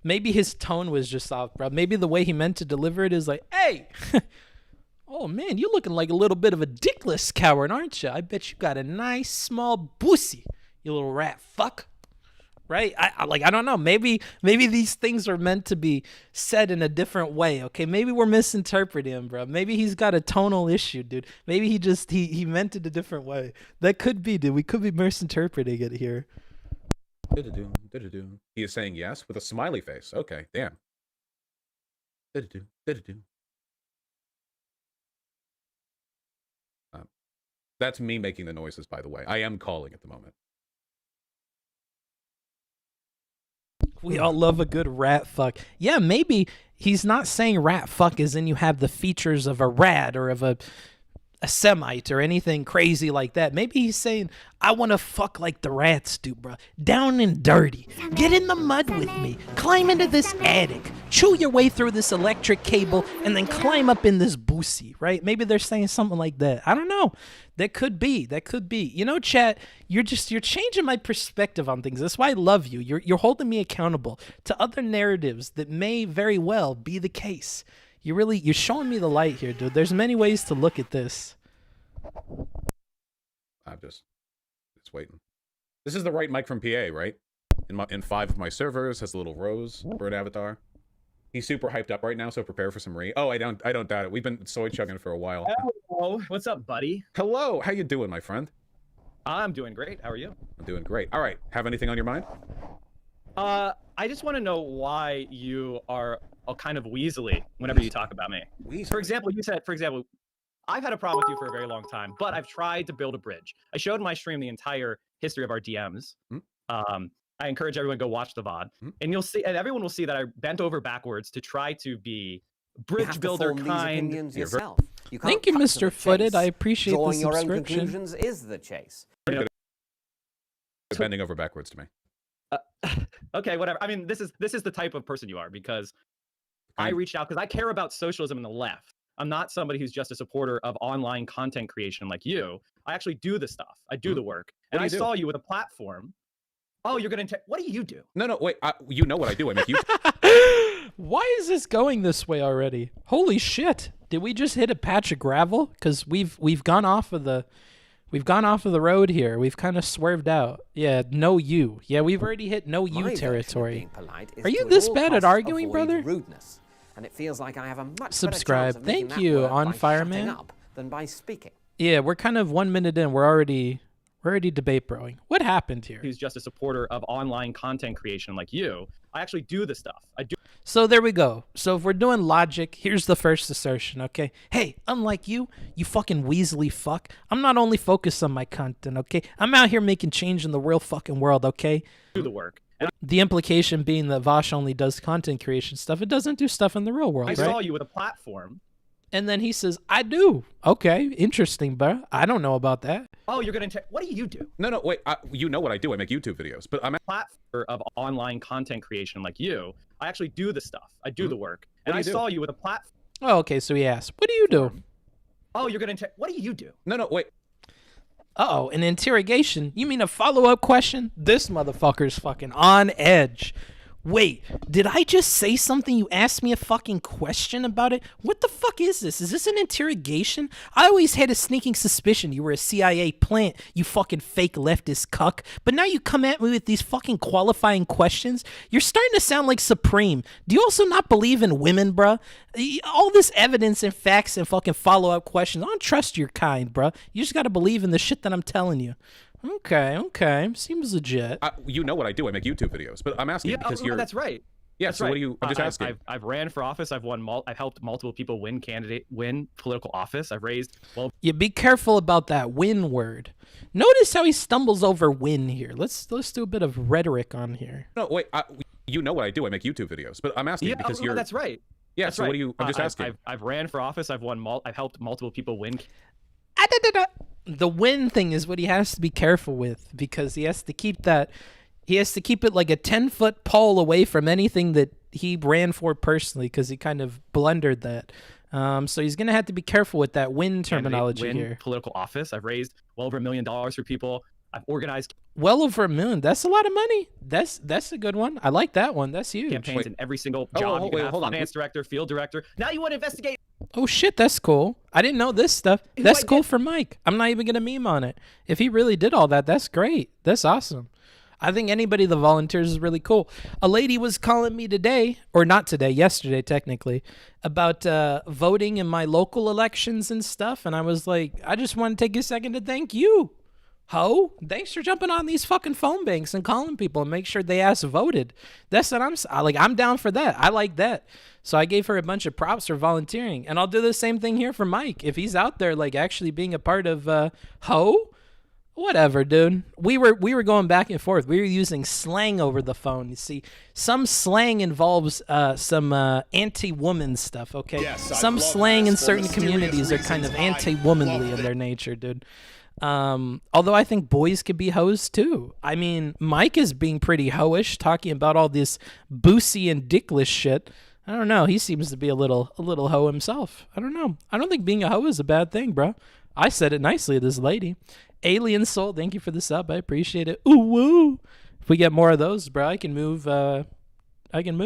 Maybe his tone was just off, bro. Maybe the way he meant to deliver it is like, hey, oh man, you looking like a little bit of a dickless coward, aren't you? I bet you got a nice small pussy, you little rat fuck. Right? I don't know. Maybe these things are meant to be said in a different way. Okay, maybe we're misinterpreting him, bro. Maybe he's got a tonal issue, dude. Maybe he meant it a different way. That could be, dude. We could be misinterpreting it here. He is saying yes with a smiley face. Okay, damn. That's me making the noises, by the way. I am calling at the moment. We all love a good rat fuck. Yeah, maybe he's not saying rat fuck as in you have the features of a rat or of a Semite or anything crazy like that. Maybe he's saying, I want to fuck like the rats do, bro. Down and dirty. Get in the mud with me. Climb into this attic. Chew your way through this electric cable and then climb up in this boosie, right? Maybe they're saying something like that. I don't know. That could be. That could be. You know, chat, you're changing my perspective on things. That's why I love you. You're holding me accountable to other narratives that may very well be the case. You're showing me the light here, dude. There's many ways to look at this. I'm just waiting. This is the right mic from PA, right? In 5 of my servers, has a little rose bird avatar. He's super hyped up right now, so prepare for some re. Oh, I don't doubt it. We've been soy chugging for a while. Hello. What's up, buddy? Hello. How you doing, my friend? I'm doing great. How are you? I'm doing great. All right. Have anything on your mind? I just want to know why you are kind of weaselly whenever you talk about me. Weaselly? For example, I've had a problem with you for a very long time, but I've tried to build a bridge. I showed in my stream the entire history of our DMs. I encourage everyone to go watch the VOD, and you'll see, and everyone will see that I bent over backwards to try to be bridge builder kind. Yourself. You Thank you, Mr. Footed. I appreciate the subscription. Drawing your own conclusions is the chase. Bending over backwards to me. Okay, whatever. I mean, this is the type of person you are, because I reached out because I care about socialism in the left. I'm not somebody who's just a supporter of online content creation like you. I actually do the stuff. I do the work. And I saw you with a platform. Oh, you're going to... What do you do? No, wait. You know what I do. I make you... Why is this going this way already? Holy shit. Did we just hit a patch of gravel? Because we've gone off of the... We've gone off of the road here. We've kind of swerved out. Yeah, no you. Yeah, we've already hit no you territory. Are you this bad at arguing, brother? Rudeness. And it feels like I have a much subscribe. Better chance of Thank making you, that on work by Fireman. shutting up than by speaking. Yeah, we're kind of 1 minute in. We're already debate broing. What happened here? Who's just a supporter of online content creation like you. I actually do the stuff. I do. So there we go. So if we're doing logic, here's the first assertion, okay? Hey, unlike you fucking weaselly fuck, I'm not only focused on my content, okay? I'm out here making change in the real fucking world, okay? Do the work. The implication being that Vaush only does content creation stuff. It doesn't do stuff in the real world, I right? saw you with a platform. And then he says, I do. Okay, interesting, bro. I don't know about that. Oh, you're going to... What do you do? No, wait. You know what I do. I make YouTube videos. But I'm a platform of online content creation like you. I actually do the stuff. I do the work. And I saw you with a platform. Oh, okay, so he asked, what do you do? Oh, you're going to... What do you do? No, wait. Uh-oh, an interrogation? You mean a follow-up question? This motherfucker's fucking on edge. Wait, did I just say something? You asked me a fucking question about it? What the fuck is this? Is this an interrogation? I always had a sneaking suspicion you were a CIA plant, you fucking fake leftist cuck. But now you come at me with these fucking qualifying questions? You're starting to sound like Supreme. Do you also not believe in women, bruh? All this evidence and facts and fucking follow-up questions. I don't trust your kind, bruh. You just gotta believe in the shit that I'm telling you. Okay. Seems legit. You know what I do. I make YouTube videos. But I'm asking because you're... That's right. Yeah, that's so right. what do you... I'm just asking. I've ran for office. I've helped multiple people win political office. I've raised... Well, yeah, be careful about that win word. Notice how he stumbles over win here. Let's do a bit of rhetoric on here. No, wait. You know what I do. I make YouTube videos. But I'm asking because you're... That's right. Yeah, that's so right. what do you... I'm just asking. I've ran for office. I've helped multiple people win... The win thing is what he has to be careful with, because he has to keep that. He has to keep it like a 10-foot pole away from anything that he ran for personally, because he kind of blundered that. So he's gonna have to be careful with that win terminology win here. Political office. I've raised well over $1 million for people. I've organized well over $1 million. That's a lot of money. That's a good one. I like that one. That's huge. campaigns in every single job. You can have finance director, field director. Now you want to investigate. Oh shit, that's cool. I didn't know this stuff. That's cool for Mike. I'm not even gonna meme on it. If he really did all that, that's great. That's awesome. I think anybody that volunteers is really cool. A lady was calling me today, or not today, yesterday technically, about voting in my local elections and stuff, and I was like, I just want to take a second to thank you, ho. Thanks for jumping on these fucking phone banks and calling people and make sure they ass voted. That's what I'm down for that. I like that. So I gave her a bunch of props for volunteering, and I'll do the same thing here for Mike. If he's out there like actually being a part of ho. Whatever, dude. We were going back and forth. We were using slang over the phone. You see, some slang involves some anti-woman stuff, okay? Yes, some slang in certain communities are kind of anti-womanly in their nature, dude. Although I think boys could be hoes too. I mean, Mike is being pretty hoish, talking about all this boosie and dickless shit. I don't know. He seems to be a little hoe himself. I don't know. I don't think being a hoe is a bad thing, bro. I said it nicely to this lady. Alien Soul, thank you for the sub. I appreciate it. Ooh, woo. If we get more of those, bro, I can move. I don't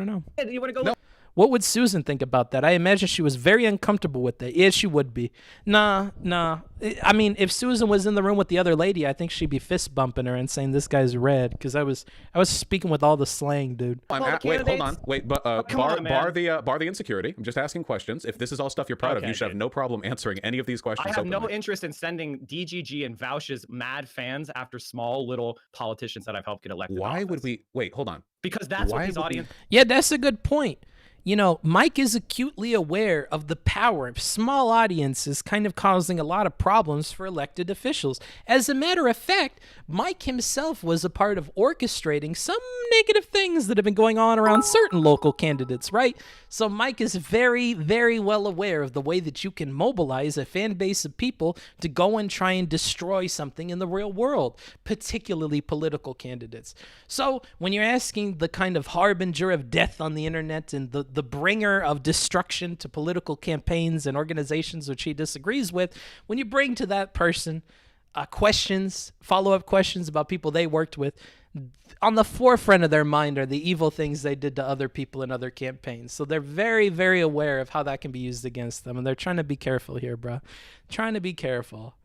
know. Hey, you want to go? No. What would Susan think about that? I imagine she was very uncomfortable with that. Yeah, she would be. Nah. I mean, if Susan was in the room with the other lady, I think she'd be fist bumping her and saying this guy's red, because I was speaking with all the slang, dude. Wait, hold on. Wait, but bar the insecurity. I'm just asking questions. If this is all stuff you're proud of, you should have no problem answering any of these questions. I have no interest in sending DGG and Vaush's mad fans after small little politicians that I've helped get elected. Why would we? Wait, hold on. Because that's what his audience. Yeah, that's a good point. You know, Mike is acutely aware of the power of small audiences kind of causing a lot of problems for elected officials. As a matter of fact, Mike himself was a part of orchestrating some negative things that have been going on around certain local candidates, right? So Mike is very, very well aware of the way that you can mobilize a fan base of people to go and try and destroy something in the real world, particularly political candidates. So when you're asking the kind of harbinger of death on the internet and the bringer of destruction to political campaigns and organizations which he disagrees with, when you bring to that person questions, follow-up questions about people they worked with, on the forefront of their mind are the evil things they did to other people in other campaigns. So they're very, very aware of how that can be used against them, and they're trying to be careful here, bro. Trying to be careful.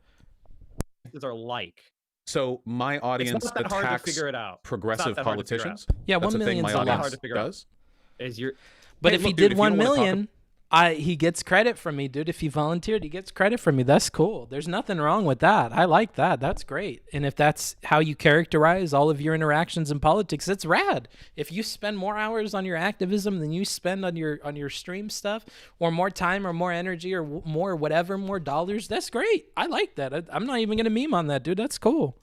These are like. So my audience attacks progressive politicians. Yeah, that's 1 million is a lot. Hard to figure out. But if he did 1 million, he gets credit from me, dude. If he volunteered, he gets credit from me. That's cool. There's nothing wrong with that. I like that. That's great. And if that's how you characterize all of your interactions in politics, it's rad. If you spend more hours on your activism than you spend on your stream stuff, or more time or more energy or more whatever, more dollars, that's great. I like that. I'm not even going to meme on that, dude. That's cool.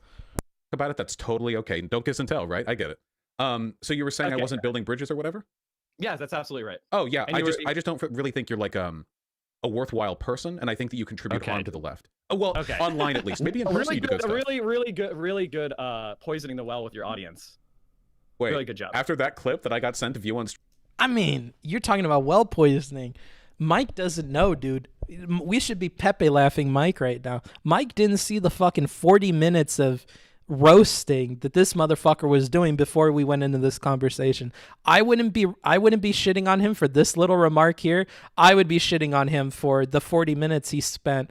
About it, that's totally okay. Don't kiss and tell, right? I get it. So you were saying I wasn't building bridges or whatever? Yeah, that's absolutely right. Oh yeah, I just don't really think you're like a worthwhile person, and I think that you contribute harm to the left. Oh well, online at least. Maybe in person you do good stuff. Really good poisoning the well with your audience. Wait, really good job. After that clip that I got sent to view on. I mean, you're talking about well poisoning. Mike doesn't know, dude. We should be Pepe laughing Mike right now. Mike didn't see the fucking 40 minutes of roasting that this motherfucker was doing before we went into this conversation. I wouldn't be shitting on him for this little remark here. I would be shitting on him for the 40 minutes he spent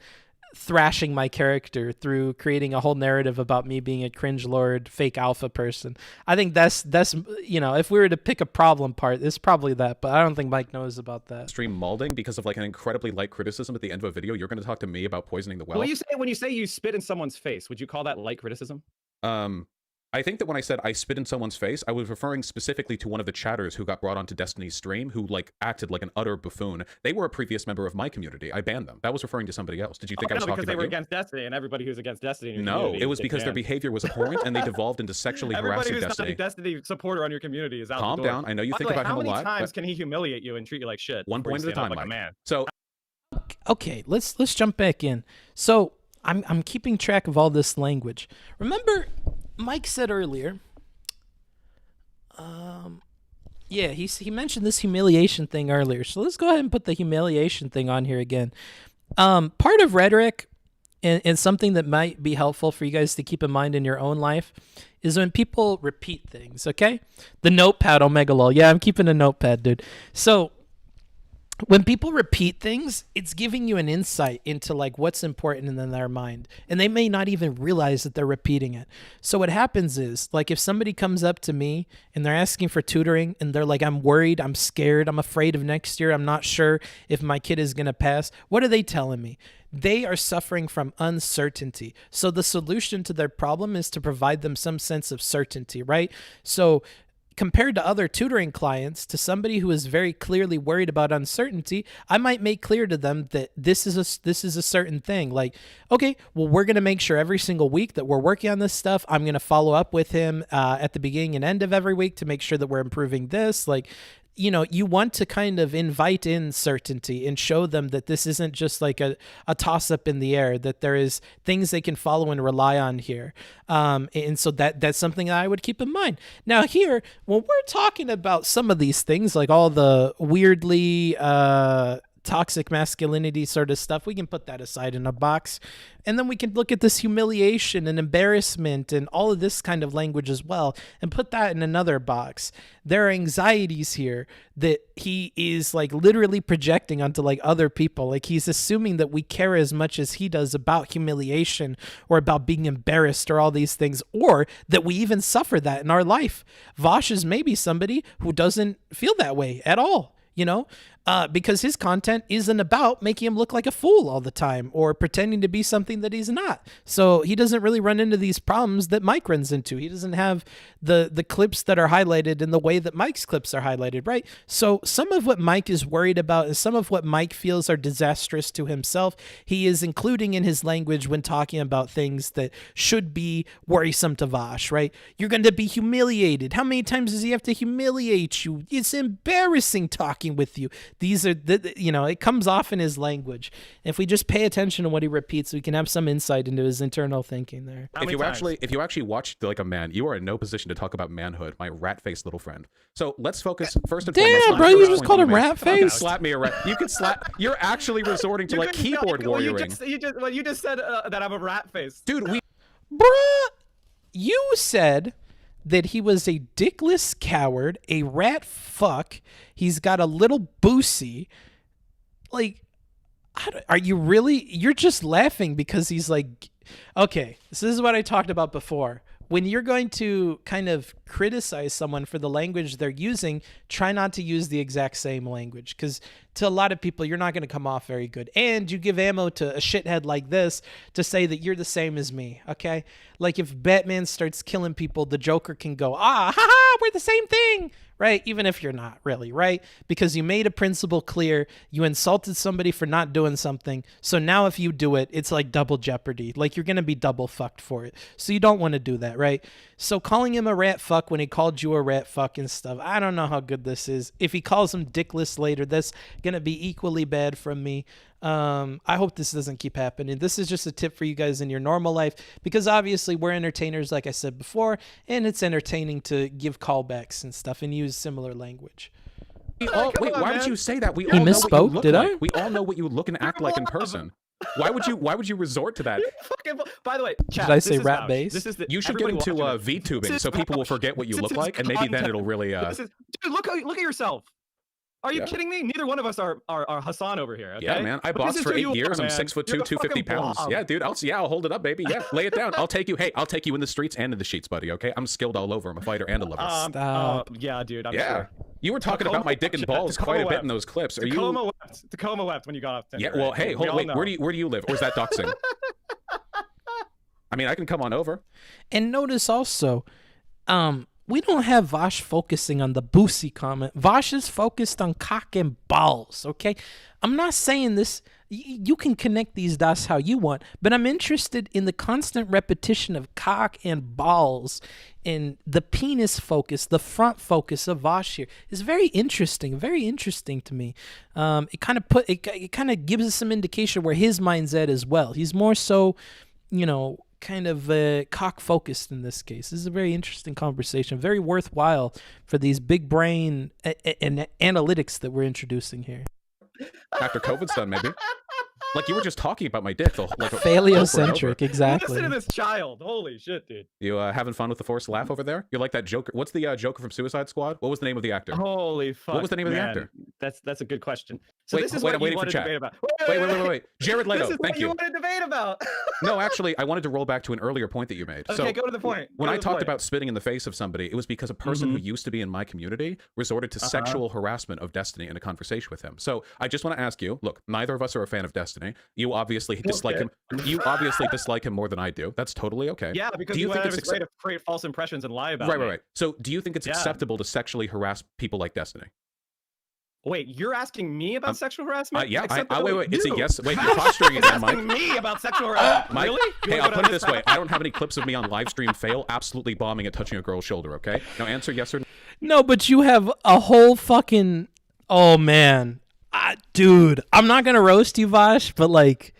thrashing my character through creating a whole narrative about me being a cringe lord, fake alpha person. I think that's you know, if we were to pick a problem part, it's probably that, but I don't think Mike knows about that. Stream malding because of like an incredibly light criticism at the end of a video. You're going to talk to me about poisoning the well. When you say you spit in someone's face, would you call that light criticism? I think that when I said I spit in someone's face, I was referring specifically to one of the chatters who got brought onto Destiny's stream, who like acted like an utter buffoon. They were a previous member of my community. I banned them. That was referring to somebody else. Did you think I was talking about because they were against Destiny, and everybody who's against Destiny? No, it was because their behavior was abhorrent, and they devolved into sexually harassing Destiny. Everybody who's not a Destiny supporter on your community is out. Calm down. I know you think about him a lot. How many times can he humiliate you and treat you like shit? One point at a time, like a man. So. Okay, let's jump back in. So I'm keeping track of all this language. Remember, Mike said earlier. Yeah, he mentioned this humiliation thing earlier. So let's go ahead and put the humiliation thing on here again. Part of rhetoric and something that might be helpful for you guys to keep in mind in your own life is when people repeat things, okay? The notepad, omega lol. Yeah, I'm keeping a notepad, dude. So when people repeat things, it's giving you an insight into like what's important in their mind, and they may not even realize that they're repeating it. So what happens is, like, if somebody comes up to me and they're asking for tutoring and they're like, I'm worried, I'm scared, I'm afraid of next year, I'm not sure if my kid is going to pass. What are they telling me? They are suffering from uncertainty. So the solution to their problem is to provide them some sense of certainty, right? So compared to other tutoring clients, to somebody who is very clearly worried about uncertainty, I might make clear to them that this is a certain thing. Like, okay, well, we're going to make sure every single week that we're working on this stuff. I'm going to follow up with him at the beginning and end of every week to make sure that we're improving this. Like, you know, you want to kind of invite in certainty and show them that this isn't just like a toss up in the air, that there is things they can follow and rely on here. And so that's something that I would keep in mind. Now here, when we're talking about some of these things, like all the weirdly toxic masculinity sort of stuff, we can put that aside in a box. And then we can look at this humiliation and embarrassment and all of this kind of language as well and put that in another box. There are anxieties here that he is like literally projecting onto like other people. Like he's assuming that we care as much as he does about humiliation or about being embarrassed or all these things, or that we even suffer that in our life. Vaush is maybe somebody who doesn't feel that way at all. You know, because his content isn't about making him look like a fool all the time or pretending to be something that he's not. So he doesn't really run into these problems that Mike runs into. He doesn't have the clips that are highlighted in the way that Mike's clips are highlighted, right? So some of what Mike is worried about and some of what Mike feels are disastrous to himself, he is including in his language when talking about things that should be worrisome to Vaush, right? You're going to be humiliated. How many times does he have to humiliate you? It's embarrassing talking with you. These are it comes off in his language. If we just pay attention to what he repeats, we can have some insight into his internal thinking there. If you actually watch like a man, you are in no position to talk about manhood, my rat-faced little friend. So let's focus first and foremost. Damn, bro, you just called him rat-faced. Slap me a rat. You can slap. You're actually resorting to like keyboard warrioring. You just said that I'm a rat-faced. Dude, bruh, you said that he was a dickless coward, a rat fuck. He's got a little boosie. Like, are you really? You're just laughing because he's like, okay, this is what I talked about before. When you're going to kind of criticize someone for the language they're using, try not to use the exact same language, because to a lot of people, you're not going to come off very good. And you give ammo to a shithead like this to say that you're the same as me, okay? Like if Batman starts killing people, the Joker can go, we're the same thing, right? Even if you're not really, right? Because you made a principle clear, you insulted somebody for not doing something, so now if you do it, it's like double jeopardy. Like you're going to be double fucked for it. So you don't want to do that, right? So calling him a rat fuck when he called you a rat fuck and stuff, I don't know how good this is. If he calls him dickless later, that's going to be equally bad from me. I hope this doesn't keep happening. This is just a tip for you guys in your normal life, because obviously we're entertainers, like I said before, and it's entertaining to give callbacks and stuff and use similar language. Why would you say that? We He all know misspoke, what you look did like. I? We all know what you look and act like in person. Why would you resort to that? By the way, chat, did I say this is rat Vaush. base? This is You should get into VTubing so people will forget what you look like, and maybe then it'll really. Dude, look at yourself. Are you kidding me? Neither one of us are Hassan over here. Okay? Yeah, man. I boxed for 8 years. I'm 6'2", 250 pounds. blob. Yeah, dude. I'll hold it up, baby. Yeah, lay it down. I'll take you. Hey, I'll take you in the streets and in the sheets, buddy. Okay, I'm skilled all over. I'm a fighter and a lover. Stop. Yeah, dude. I'm yeah. sure. You were talking about my dick and balls quite a bit in those clips. Are you? Tacoma wept when you got off Tinder. Yeah. Well, right? hey, wait. Where do you live? Or is that doxing? I mean, I can come on over. And notice also, we don't have Vaush focusing on the Boosie comment. Vaush is focused on cock and balls, okay? I'm not saying this. You can connect these dots how you want, but I'm interested in the constant repetition of cock and balls, and the penis focus, the front focus of Vaush here is very interesting to me. It kind of gives us some indication where his mind's at as well. He's more so, kind of cock focused in this case. This is a very interesting conversation, very worthwhile for these big brain and analytics that we're introducing here. After COVID's done, maybe. Like you were just talking about my dick, though. Like Phaliocentric, exactly. Listen to this child. Holy shit, dude. You having fun with the forced laugh over there? You're like that Joker. What's the Joker from Suicide Squad? What was the name of the actor? Holy fuck. What was the name of the actor? That's a good question. So wait, this is wait, what I'm you waiting want for to chat. debate about. Wait. Jared Leto, this is thank what you. want to debate about. No, actually, I wanted to roll back to an earlier point that you made. Okay, so go to the point. When I talked about spitting in the face of somebody, it was because a person who used to be in my community resorted to sexual harassment of Destiny in a conversation with him. So I just want to ask you, look, neither of us are a fan of Destiny. You obviously dislike him. You obviously dislike him more than I do. That's totally okay. Yeah, because do you think it's great to create false impressions and lie about Right. So do you think it's acceptable to sexually harass people like Destiny? Wait, you're asking me about sexual harassment? Yeah, wait. It's a yes. Wait, you're posturing again, Mike. Asking me about sexual harassment. Mike, Really? Hey, I'll put it this way. I don't have any clips of me on live stream fail absolutely bombing and touching a girl's shoulder, okay? Now answer yes or no. No, but you have a whole fucking... Oh, man. Dude, I'm not going to roast you, Vaush, but like...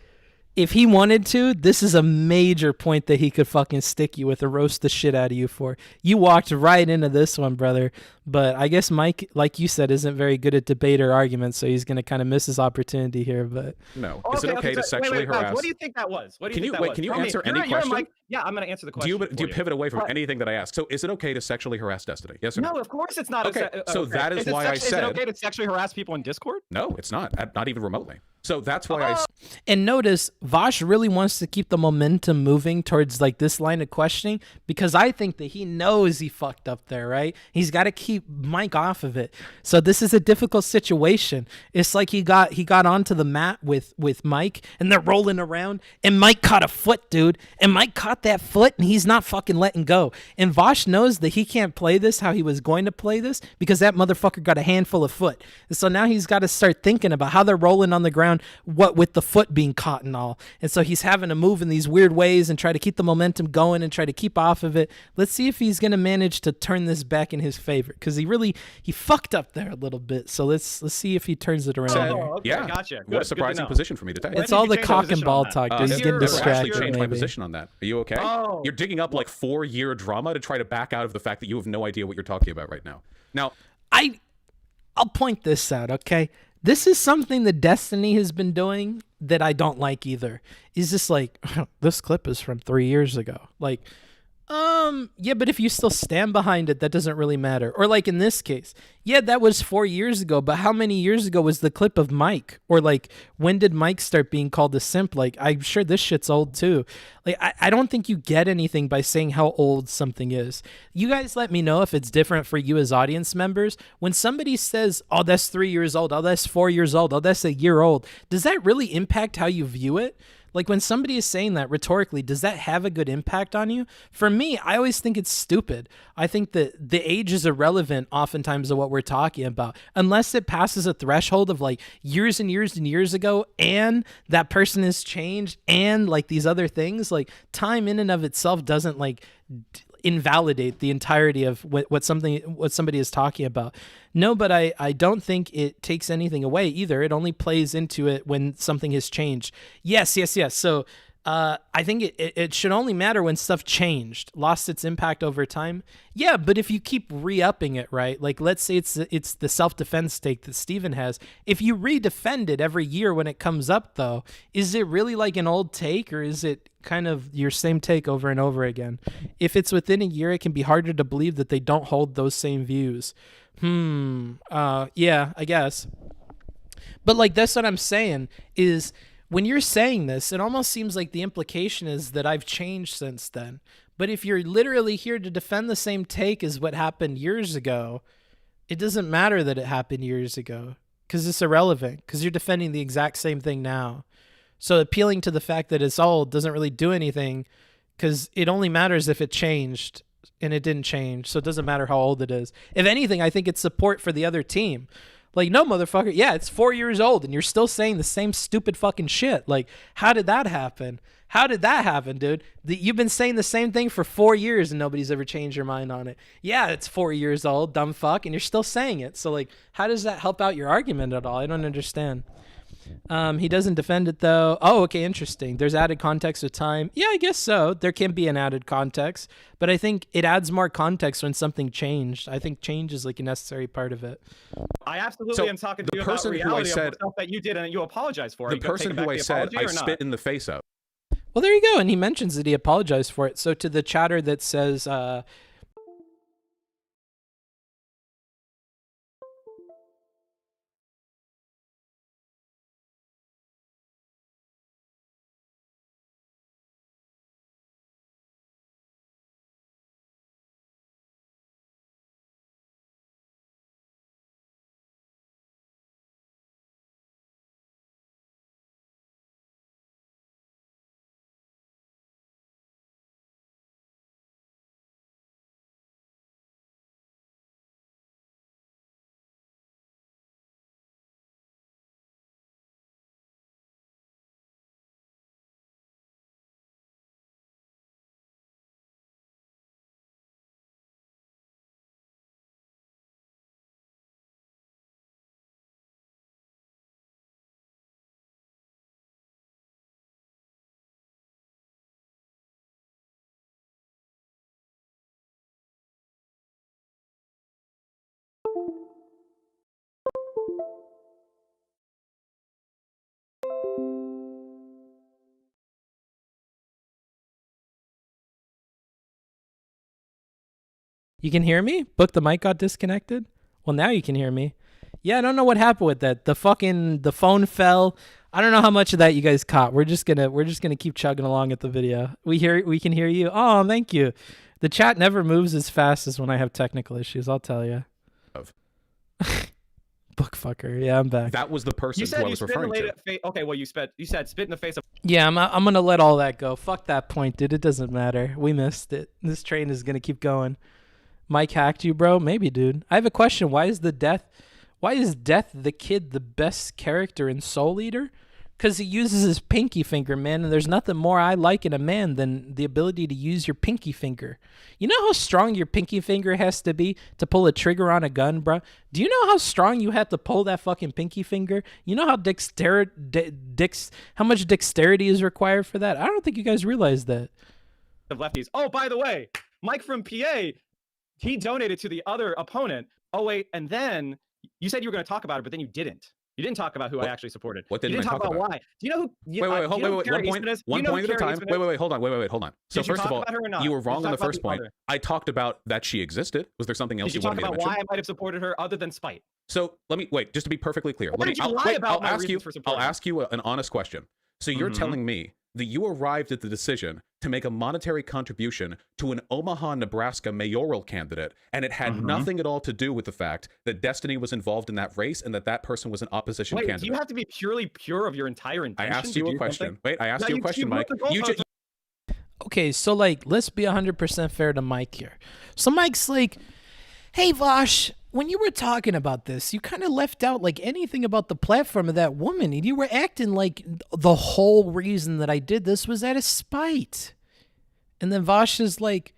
If he wanted to, this is a major point that he could fucking stick you with or roast the shit out of you for. You walked right into this one, brother. But I guess Mike, like you said, isn't very good at debate or arguments, so he's going to kind of miss his opportunity here. But no, is it okay to sexually harass? What do you think that was? Can you answer any question? Yeah, I'm going to answer the question. Do you pivot away from anything that I ask? So is it okay to sexually harass Destiny? Yes or no? No, of course it's not. Okay, so that is why I said. Is it okay to sexually harass people in Discord? No, it's not. Not even remotely. So that's why I. And notice, Vaush really wants to keep the momentum moving towards like this line of questioning because I think that he knows he fucked up there, right? He's got to keep Mike off of it. So this is a difficult situation. It's like he got onto the mat with Mike and they're rolling around and Mike caught a foot, dude. And Mike caught that foot and he's not fucking letting go. And Vaush knows that he can't play this how he was going to play this because that motherfucker got a handful of foot. And so now he's got to start thinking about how they're rolling on the ground, what with the foot being caught and all. And so he's having to move in these weird ways and try to keep the momentum going and try to keep off of it. Let's see if he's going to manage to turn this back in his favor because he fucked up there a little bit. So let's see if he turns it around. Okay, yeah, gotcha. What a surprising position for me to take. It's all the cock and ball talk, dude. He's getting distracted. Actually changed my position on that. Are you okay? Oh. You're digging up like 4-year drama to try to back out of the fact that you have no idea what you're talking about right now. Now, I'll point this out, okay? This is something that Destiny has been doing that I don't like either. Is just like, this clip is from 3 years ago. Like, yeah, but if you still stand behind it, that doesn't really matter. Or like in this case, yeah, that was 4 years ago, but how many years ago was the clip of Mike? Or like, when did Mike start being called a simp? Like, I'm sure this shit's old too. Like, I don't think you get anything by saying how old something is. You guys let me know if it's different for you as audience members. When somebody says, oh, that's 3 years old, oh, that's 4 years old, oh, that's a year old, does that really impact how you view it? Like when somebody is saying that rhetorically, does that have a good impact on you? For me, I always think it's stupid. I think that the age is irrelevant oftentimes of what we're talking about, unless it passes a threshold of like years and years and years ago and that person has changed and like these other things. Like time in and of itself doesn't like invalidate the entirety of what somebody is talking about. No, but I don't think it takes anything away either. It only plays into it when something has changed. Yes. So I think it should only matter when stuff changed, lost its impact over time. Yeah, but if you keep re-upping it, right? Like let's say it's the self-defense take that Steven has. If you re-defend it every year when it comes up though, is it really like an old take or is it kind of your same take over and over again? If it's within a year, it can be harder to believe that they don't hold those same views. Yeah, I guess. But like that's what I'm saying is when you're saying this, it almost seems like the implication is that I've changed since then. But if you're literally here to defend the same take as what happened years ago, it doesn't matter that it happened years ago because it's irrelevant because you're defending the exact same thing now. So appealing to the fact that it's old doesn't really do anything because it only matters if it changed. and it didn't change. So it doesn't matter how old it is. If anything, I think it's support for the other team. Like, no, motherfucker. Yeah, it's 4 years old and you're still saying the same stupid fucking shit. Like, how did that happen? How did that happen, dude? You've been saying the same thing for 4 years and nobody's ever changed your mind on it. Yeah, it's 4 years old, dumb fuck, and you're still saying it. So, like, how does that help out your argument at all? I don't understand. He doesn't defend it, though. Oh, okay, interesting. There's added context with time. Yeah, I guess so. There can be an added context, but I think it adds more context when something changed. I think change is, like, a necessary part of it. I absolutely am talking to you about reality of the stuff that you did and you apologize for. The person who I said I spit in the face of. Well, there you go. And he mentions that he apologized for it. So to the chatter that says, you can hear me? Book, the mic got disconnected? Well, now you can hear me. Yeah, I don't know what happened with that. The phone fell. I don't know how much of that you guys caught. We're just gonna keep chugging along at the video. We can hear you. Oh, thank you. The chat never moves as fast as when I have technical issues, I'll tell you. Book fucker. Yeah, I'm back. That was the person who I was referring to. Okay, well, you said spit in the face of... Yeah, I'm gonna let all that go. Fuck that point, dude. It doesn't matter. We missed it. This train is gonna keep going. Mike hacked you, bro? Maybe, dude. I have a question. Why is Death the Kid the best character in Soul Eater? Because he uses his pinky finger, man, and there's nothing more I like in a man than the ability to use your pinky finger. You know how strong your pinky finger has to be to pull a trigger on a gun, bro? Do you know how strong you have to pull that fucking pinky finger? You know how how much dexterity is required for that? I don't think you guys realize that. Lefties. Oh, by the way, Mike from PA, he donated to the other opponent. Oh, wait, and then you said you were going to talk about it, but then you didn't. You didn't talk about who I actually supported. What didn't you didn't I talk about? Why? Do you know who? Wait, one point at a time. Wait, hold on. So first of all, you were wrong on the first point. I talked about that she existed. Was there something else you wanted me to mention? Did you talk about why I might have supported her other than spite? So let me wait, just to be perfectly clear. I'll ask you an honest question. So you're telling me that you arrived at the decision to make a monetary contribution to an Omaha, Nebraska mayoral candidate, and it had nothing at all to do with the fact that Destiny was involved in that race and that person was an opposition candidate. Do you have to be purely pure of your entire intention? I asked you a question. Wait, I asked you a question, Mike. Okay, so like, let's be 100% fair to Mike here. So Mike's like, hey, Vaush, when you were talking about this, you kind of left out like anything about the platform of that woman, and you were acting like the whole reason that I did this was out of spite. And then Vaush is like,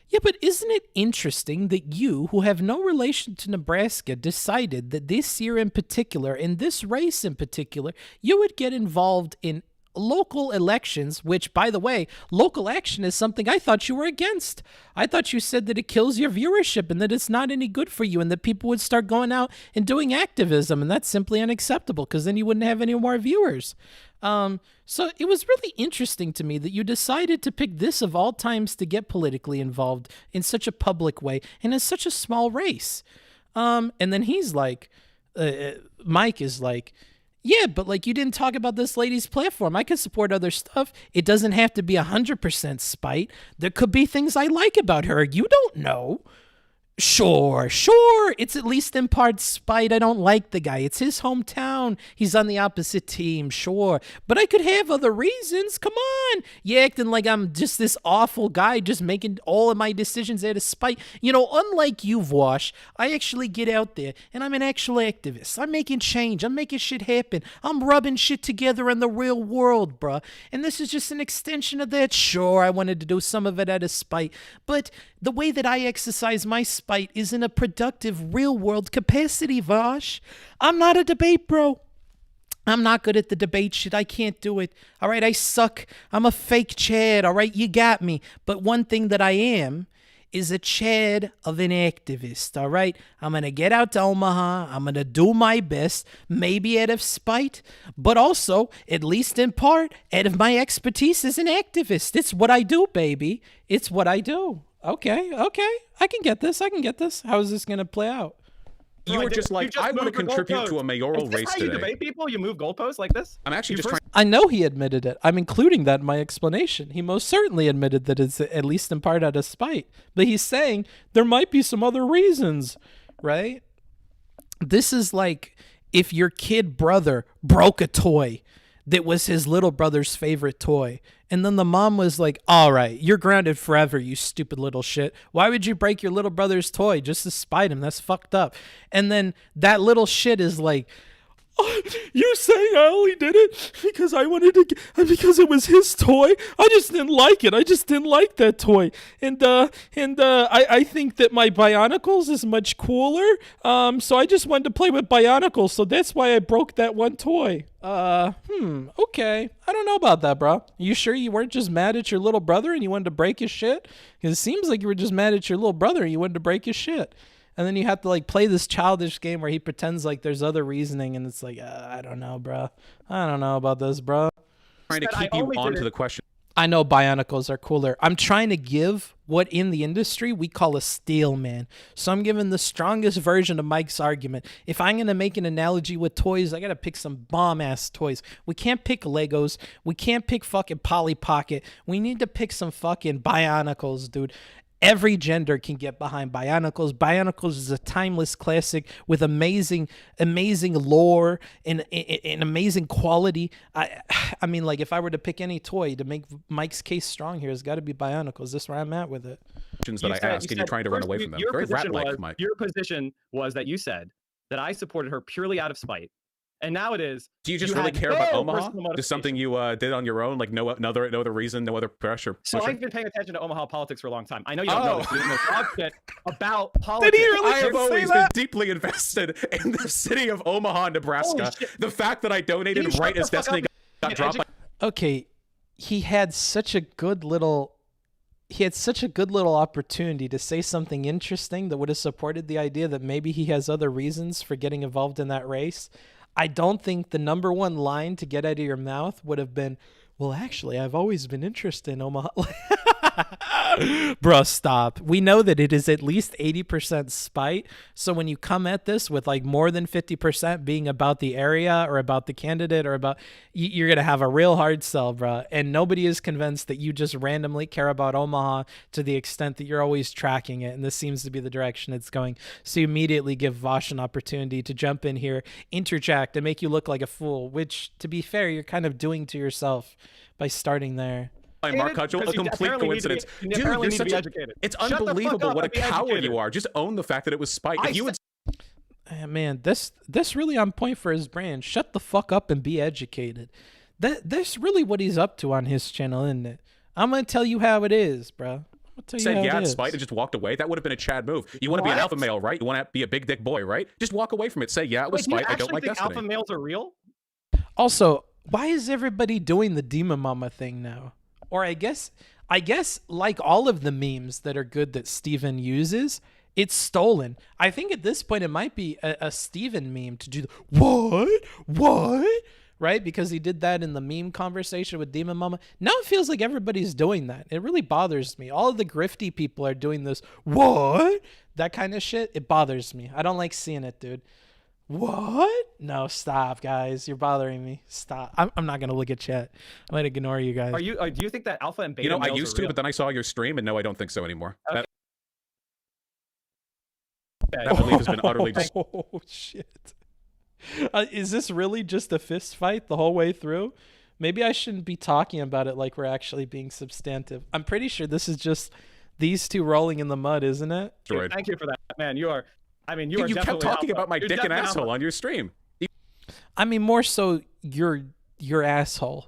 yeah, but isn't it interesting that you, who have no relation to Nebraska, decided that this year in particular, in this race in particular, you would get involved in local elections, which, by the way, local action is something I thought you were against. I thought you said that it kills your viewership and that it's not any good for you and that people would start going out and doing activism, and that's simply unacceptable because then you wouldn't have any more viewers. So it was really interesting to me that you decided to pick this of all times to get politically involved in such a public way and in such a small race. And then he's like, Mike is like, yeah, but like you didn't talk about this lady's platform. I could support other stuff. It doesn't have to be 100% spite. There could be things I like about her. You don't know. Sure. It's at least in part spite. I don't like the guy. It's his hometown. He's on the opposite team, sure. But I could have other reasons. Come on. You acting like I'm just this awful guy just making all of my decisions out of spite. You know, unlike you, Vaush, I actually get out there and I'm an actual activist. I'm making change. I'm making shit happen. I'm rubbing shit together in the real world, bruh. And this is just an extension of that. Sure, I wanted to do some of it out of spite. But the way that I exercise my spite is in a productive, real-world capacity, Vaush. I'm not a debate bro. I'm not good at the debate shit. I can't do it. All right, I suck. I'm a fake Chad. All right, you got me. But one thing that I am is a Chad of an activist. All right, I'm going to get out to Omaha. I'm going to do my best, maybe out of spite, but also, at least in part, out of my expertise as an activist. It's what I do, baby. It's what I do. Okay. I can get this. How is this going to play out? You were just like, I want to contribute to a mayoral race today. You debate people? You move goalposts like this? I'm actually just trying. I know he admitted it. I'm including that in my explanation. He most certainly admitted that it's at least in part out of spite. But he's saying there might be some other reasons, right? This is like if your kid brother broke a toy that was his little brother's favorite toy. And then the mom was like, all right, you're grounded forever, you stupid little shit. Why would you break your little brother's toy just to spite him? That's fucked up. And then that little shit is like, oh, you're saying I only did it because I wanted to, because it was his toy? I just didn't like it. I just didn't like that toy. And I think that my Bionicles is much cooler. So I just wanted to play with Bionicles. So that's why I broke that one toy. Okay. I don't know about that, bro. You sure you weren't just mad at your little brother and you wanted to break his shit? Because it seems like you were just mad at your little brother and you wanted to break his shit. And then you have to like play this childish game where he pretends like there's other reasoning, and it's like, I don't know, bro. I don't know about this, bro. Trying to keep you on to the question. I know Bionicles are cooler. I'm trying to give what in the industry we call a steel man. So I'm giving the strongest version of Mike's argument. If I'm going to make an analogy with toys, I got to pick some bomb-ass toys. We can't pick Legos. We can't pick fucking Polly Pocket. We need to pick some fucking Bionicles, dude. Every gender can get behind Bionicles. Bionicles is a timeless classic with amazing lore and amazing quality. I mean, like, if I were to pick any toy to make Mike's case strong here, it's got to be Bionicles. This is where I'm at with it. That I ask, and you're trying to run away from them. Very rat-like, Mike. Your position was that you said that I supported her purely out of spite. And now it is. Do you just really care about Omaha? Just something you did on your own, like no other reason, no other pressure. So I've been paying attention to Omaha politics for a long time. I know you don't know this. You don't know shit about politics. Did he really I have always been deeply invested in the city of Omaha, Nebraska. The fact that I donated right as Destiny got dropped. Okay, he had such a good little opportunity to say something interesting that would have supported the idea that maybe he has other reasons for getting involved in that race. I don't think the number one line to get out of your mouth would have been, well, actually, I've always been interested in Omaha. Bro, stop. We know that it is at least 80% spite. So when you come at this with like more than 50% being about the area or about the candidate or about, you're going to have a real hard sell, bro. And nobody is convinced that you just randomly care about Omaha to the extent that you're always tracking it. And this seems to be the direction it's going. So you immediately give Vaush an opportunity to jump in here, interject, and make you look like a fool, which, to be fair, you're kind of doing to yourself by starting there. Mark Cudgel, a complete coincidence. Dude, you're such a, it's unbelievable what a coward you are. Just own the fact that it was spite. If you would... Man, this really on point for his brand. Shut the fuck up and be educated. That's really what he's up to on his channel, isn't it? I'm gonna tell you how it is, bro. Said yeah, it's spite, and just walked away. That would have been a Chad move. You want to be an alpha male, right? You want to be a big dick boy, right? Just walk away from it. Say yeah, it was spite. I don't like Destiny. Alpha males are real? Also, why is everybody doing the Demon Mama thing now? Or I guess like all of the memes that are good that Steven uses, it's stolen. I think at this point it might be a Steven meme to do the what? Right? Because he did that in the meme conversation with Demon Mama. Now it feels like everybody's doing that. It really bothers me. All of the grifty people are doing this that kind of shit. It bothers me. I don't like seeing it, dude. What? No, stop, guys. You're bothering me. Stop. I'm not gonna look at chat. I'm gonna ignore you guys. Do you think that alpha and beta? I used to, but then I saw your stream, and no, I don't think so anymore. Okay. That belief has been utterly Oh shit! Is this really just a fist fight the whole way through? Maybe I shouldn't be talking about it like we're actually being substantive. I'm pretty sure this is just these two rolling in the mud, isn't it? Dude, thank you for that, man. You are. I mean, you are. You kept definitely talking alpha. about my You're dick and definitely asshole alpha. on your stream. I mean, more so your asshole.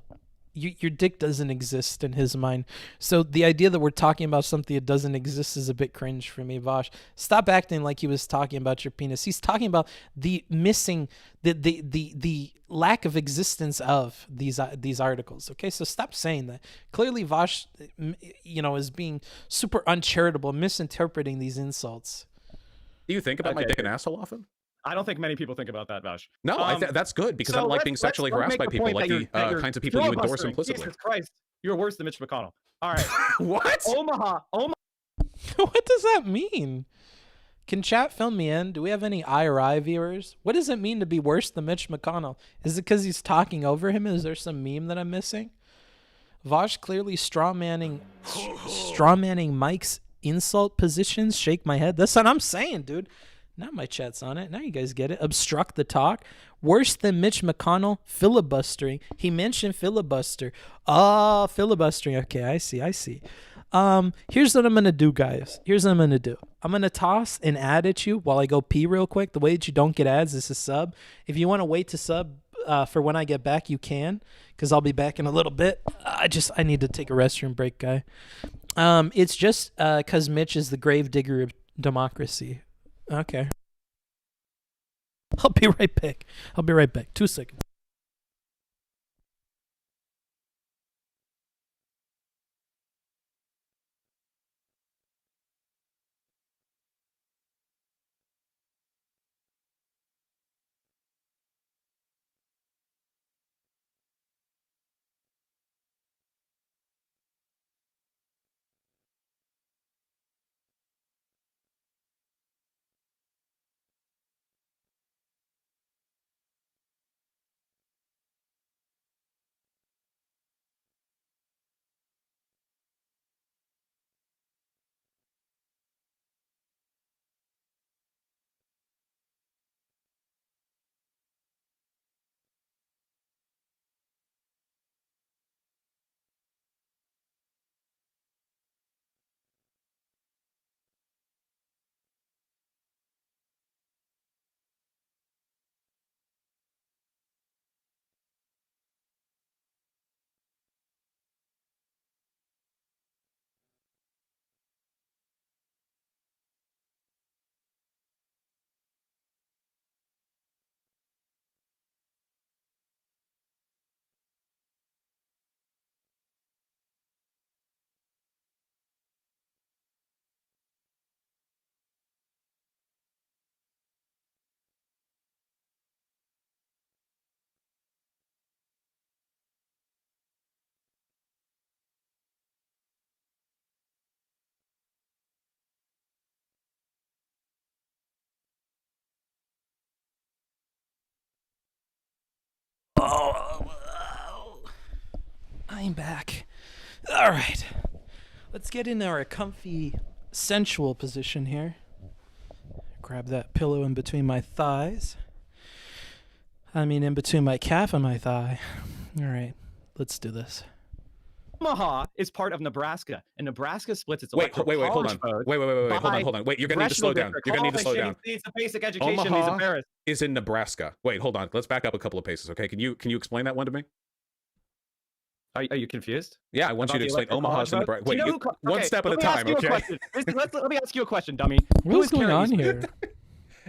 Your dick doesn't exist in his mind. So the idea that we're talking about something that doesn't exist is a bit cringe for me, Vaush. Stop acting like he was talking about your penis. He's talking about the missing, the lack of existence of these articles. Okay, so stop saying that. Clearly, Vaush, is being super uncharitable, misinterpreting these insults. Do you think about my dick and asshole often? I don't think many people think about that, Vaush. No, that's good because I don't like being sexually harassed by people like the kinds of people you endorse implicitly. Jesus Christ, you're worse than Mitch McConnell. All right. What? Omaha. What does that mean? Can chat fill me in? Do we have any IRI viewers? What does it mean to be worse than Mitch McConnell? Is it because he's talking over him? Is there some meme that I'm missing? Vaush clearly strawmanning Mike's insult positions. Shake my head. That's what I'm saying, dude. Now my chat's on it. Now you guys get it. Obstruct the talk. Worse than Mitch McConnell. Filibustering. He mentioned filibuster. Oh, filibustering. Okay, I see. Here's what I'm going to do, guys. Here's what I'm going to do. I'm going to toss an ad at you while I go pee real quick. The way that you don't get ads is to sub. If you want to wait to sub for when I get back, you can, because I'll be back in a little bit. I need to take a restroom break, guy. It's just because Mitch is the grave digger of democracy. Okay. I'll be right back. 2 seconds. I'm back. All right. Let's get in our comfy, sensual position here. Grab that pillow in between my thighs. In between my calf and my thigh. All right. Let's do this. Omaha is part of Nebraska, and Nebraska splits its wait, hold on. Hold on. Wait, you're gonna need to slow down. It's a basic education. Omaha is in Nebraska. Wait, hold on. Let's back up a couple of paces, okay? Can you explain that one to me? Are you confused? Yeah, I want you to explain Omaha's in Nebraska. Wait, one step at a time, okay? Let me ask you a question, dummy. What's going on here?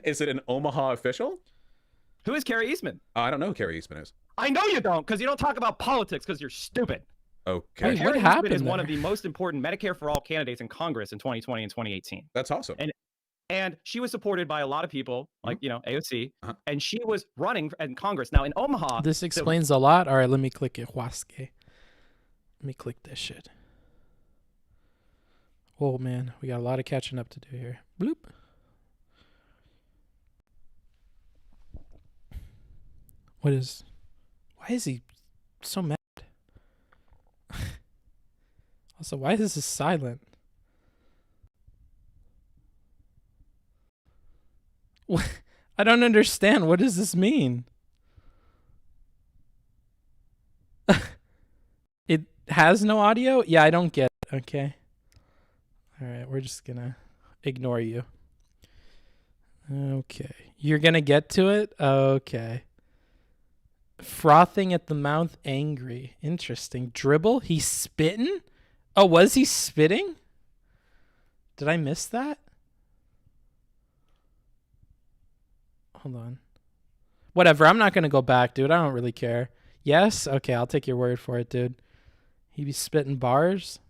Is it an Omaha official? Who is Carrie Eastman? I don't know who Carrie Eastman is. I know you don't, because you don't talk about politics because you're stupid. Okay. Wait, what happened is one of the most important Medicare for All candidates in Congress in 2020 and 2018. That's awesome. And she was supported by a lot of people, like, AOC, and she was running in Congress. Now, in Omaha... This explains a lot. All right, let me click it. Let me click this shit. Oh, man. We got a lot of catching up to do here. Bloop. Why is he so mad? Also, why is this silent? I don't understand. What does this mean? It has no audio? Yeah, I don't get it. Okay. All right, we're just gonna ignore you. Okay. You're gonna get to it? Okay. Frothing at the mouth, angry. Interesting. Dribble? He's spitting? Oh, was he spitting? Did I miss that? Hold on. Whatever. I'm not going to go back, dude. I don't really care. Yes? Okay, I'll take your word for it, dude. He be spitting bars?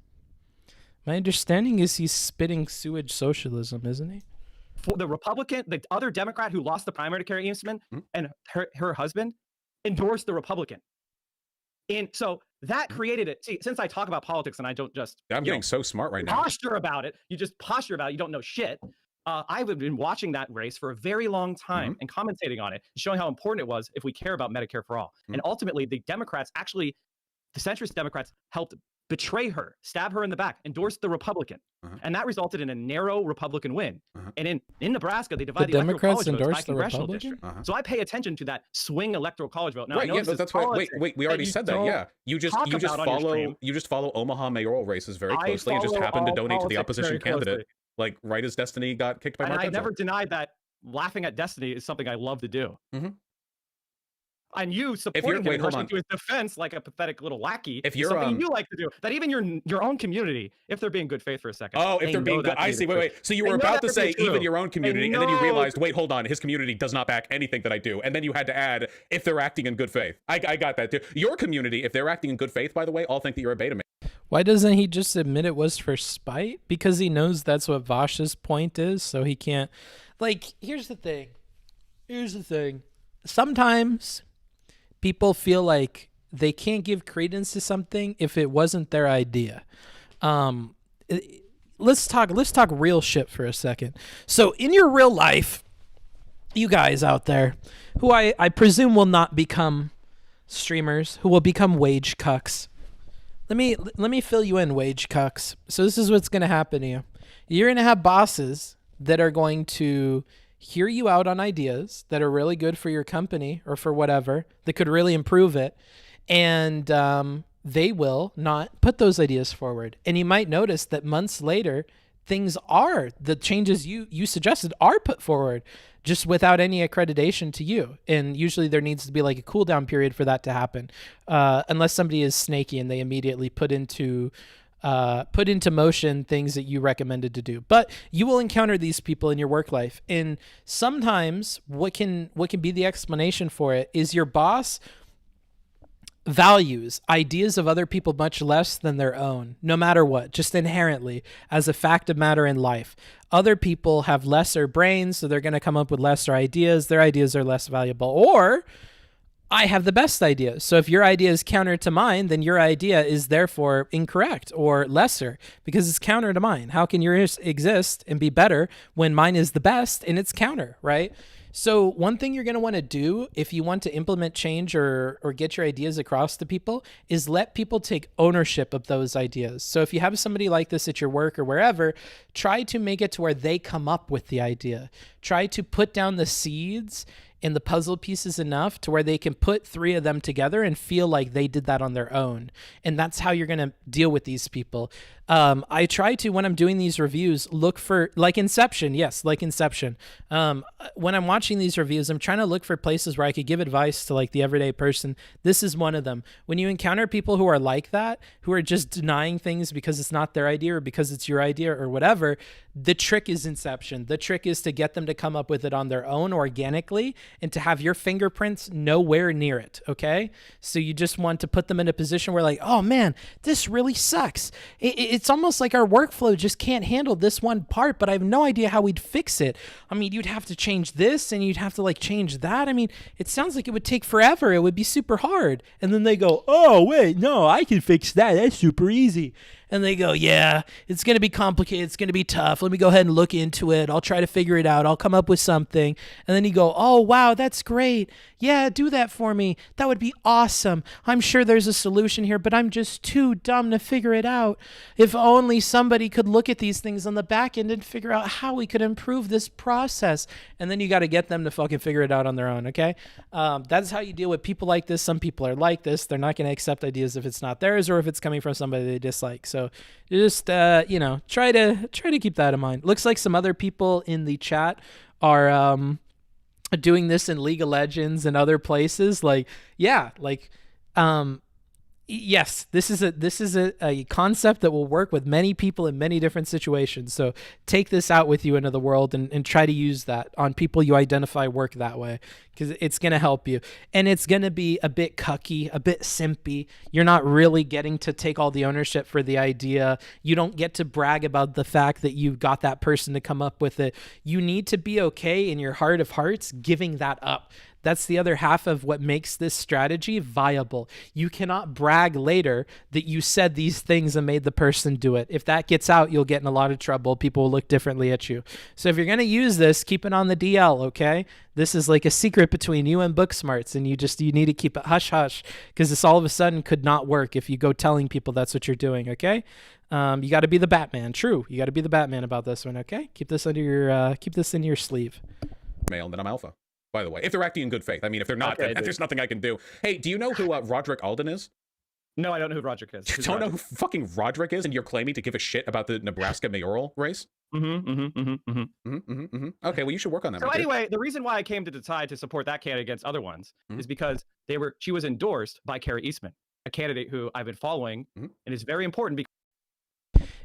My understanding is he's spitting sewage socialism, isn't he? For the Republican, the other Democrat who lost the primary to Carrie Eastman and her husband endorsed the Republican. And so that created it. See, since I talk about politics and I don't just I'm getting so smart right now. Posture about it. You just posture about it. You don't know shit. I've been watching that race for a very long time and commentating on it, showing how important it was if we care about Medicare for all. And ultimately, the Democrats actually, the centrist Democrats helped betray her, stab her in the back, endorse the Republican. And that resulted in a narrow Republican win. And in Nebraska, they divided the Democrats electoral college votes by endorsed the congressional Republican? district. So I pay attention to that swing electoral college vote. Now, Right, I know yeah, this is that's why. politics Wait, we already said that. Yeah, you just follow Omaha mayoral races very closely and just happen to donate to the opposition candidate. Like right as Destiny got kicked by Mark. I never denied that laughing at Destiny is something I love to do. And you supporting him rushing to his defense like a pathetic little lackey if you're something you like to do. That even your own community, if they're being good faith for a second. Oh, if they're being good. I see. Wait. So you were about to say even your own community, and then you realized, wait, hold on, his community does not back anything that I do. And then you had to add, if they're acting in good faith. I got that too. Your community, if they're acting in good faith, by the way, all think that you're a beta man. Why doesn't he just admit it was for spite? Because he knows that's what Vaush's point is, so he can't. Like, here's the thing. Sometimes people feel like they can't give credence to something if it wasn't their idea. Let's talk real shit for a second. So in your real life, you guys out there, who I presume will not become streamers, who will become wage cucks. Let me fill you in, wage cucks. So this is what's going to happen to you. You're going to have bosses that are going to hear you out on ideas that are really good for your company or for whatever that could really improve it. And they will not put those ideas forward. And you might notice that months later, the changes you suggested are put forward just without any accreditation to you. And usually there needs to be like a cool down period for that to happen. Unless somebody is snaky and they immediately put into motion things that you recommended to do. But you will encounter these people in your work life. And sometimes what can be the explanation for it is your boss values ideas of other people much less than their own, no matter what, just inherently as a fact of matter in life. Other people have lesser brains, so they're going to come up with lesser ideas. Their ideas are less valuable. Or I have the best idea. So if your idea is counter to mine, then your idea is therefore incorrect or lesser because it's counter to mine. How can yours exist and be better when mine is the best and it's counter, right? So one thing you're going to want to do if you want to implement change or get your ideas across to people is let people take ownership of those ideas. So if you have somebody like this at your work or wherever, try to make it to where they come up with the idea. Try to put down the seeds and the puzzle pieces enough to where they can put 3 of them together and feel like they did that on their own. And that's how you're going to deal with these people. I try to, when I'm doing these reviews, look for, like Inception. Yes, like Inception. When I'm watching these reviews, I'm trying to look for places where I could give advice to like the everyday person. This is one of them. When you encounter people who are like that, who are just denying things because it's not their idea or because it's your idea or whatever, the trick is Inception. The trick is to get them to come up with it on their own organically and to have your fingerprints nowhere near it, okay? So you just want to put them in a position where like, oh man, this really sucks. It's almost like our workflow just can't handle this one part, but I have no idea how we'd fix it. I mean, you'd have to change this and you'd have to like change that. I mean, it sounds like it would take forever. It would be super hard. And then they go, oh, wait, no, I can fix that. That's super easy. and they go, yeah, it's going to be complicated. It's going to be tough. Let me go ahead and look into it. I'll try to figure it out. I'll come up with something. And then you go, oh, wow, that's great. Yeah, do that for me. That would be awesome. I'm sure there's a solution here, but I'm just too dumb to figure it out. If only somebody could look at these things on the back end and figure out how we could improve this process. And then you got to get them to fucking figure it out on their own, okay? That's how you deal with people like this. Some people are like this. They're not going to accept ideas if it's not theirs or if it's coming from somebody they dislike. So just, try to keep that in mind. Looks like some other people in the chat are doing this in League of Legends and other places. Yes, this is a concept that will work with many people in many different situations. So take this out with you into the world and try to use that on people you identify work that way, because it's going to help you. And it's going to be a bit cucky, a bit simpy. You're not really getting to take all the ownership for the idea. You don't get to brag about the fact that you got that person to come up with it. You need to be okay in your heart of hearts giving that up. That's the other half of what makes this strategy viable. You cannot brag later that you said these things and made the person do it. If that gets out, you'll get in a lot of trouble. People will look differently at you. So if you're going to use this, keep it on the DL, okay? This is like a secret between you and Booksmarts, and you need to keep it hush-hush, because this all of a sudden could not work if you go telling people that's what you're doing, okay? You got to be the Batman. True. You got to be the Batman about this one, okay? Keep this in your sleeve. Male, and then I'm alpha. By the way, if they're acting in good faith. I mean, if they're not, then there's nothing I can do. Hey, do you know who Roderick Alden is? No, I don't know who Roderick is. You don't know who fucking Roderick is, and you're claiming to give a shit about the Nebraska mayoral race? Okay, well, you should work on that. So anyway, the reason why I came to decide to support that candidate against other ones is because she was endorsed by Carrie Eastman, a candidate who I've been following, and it's very important because.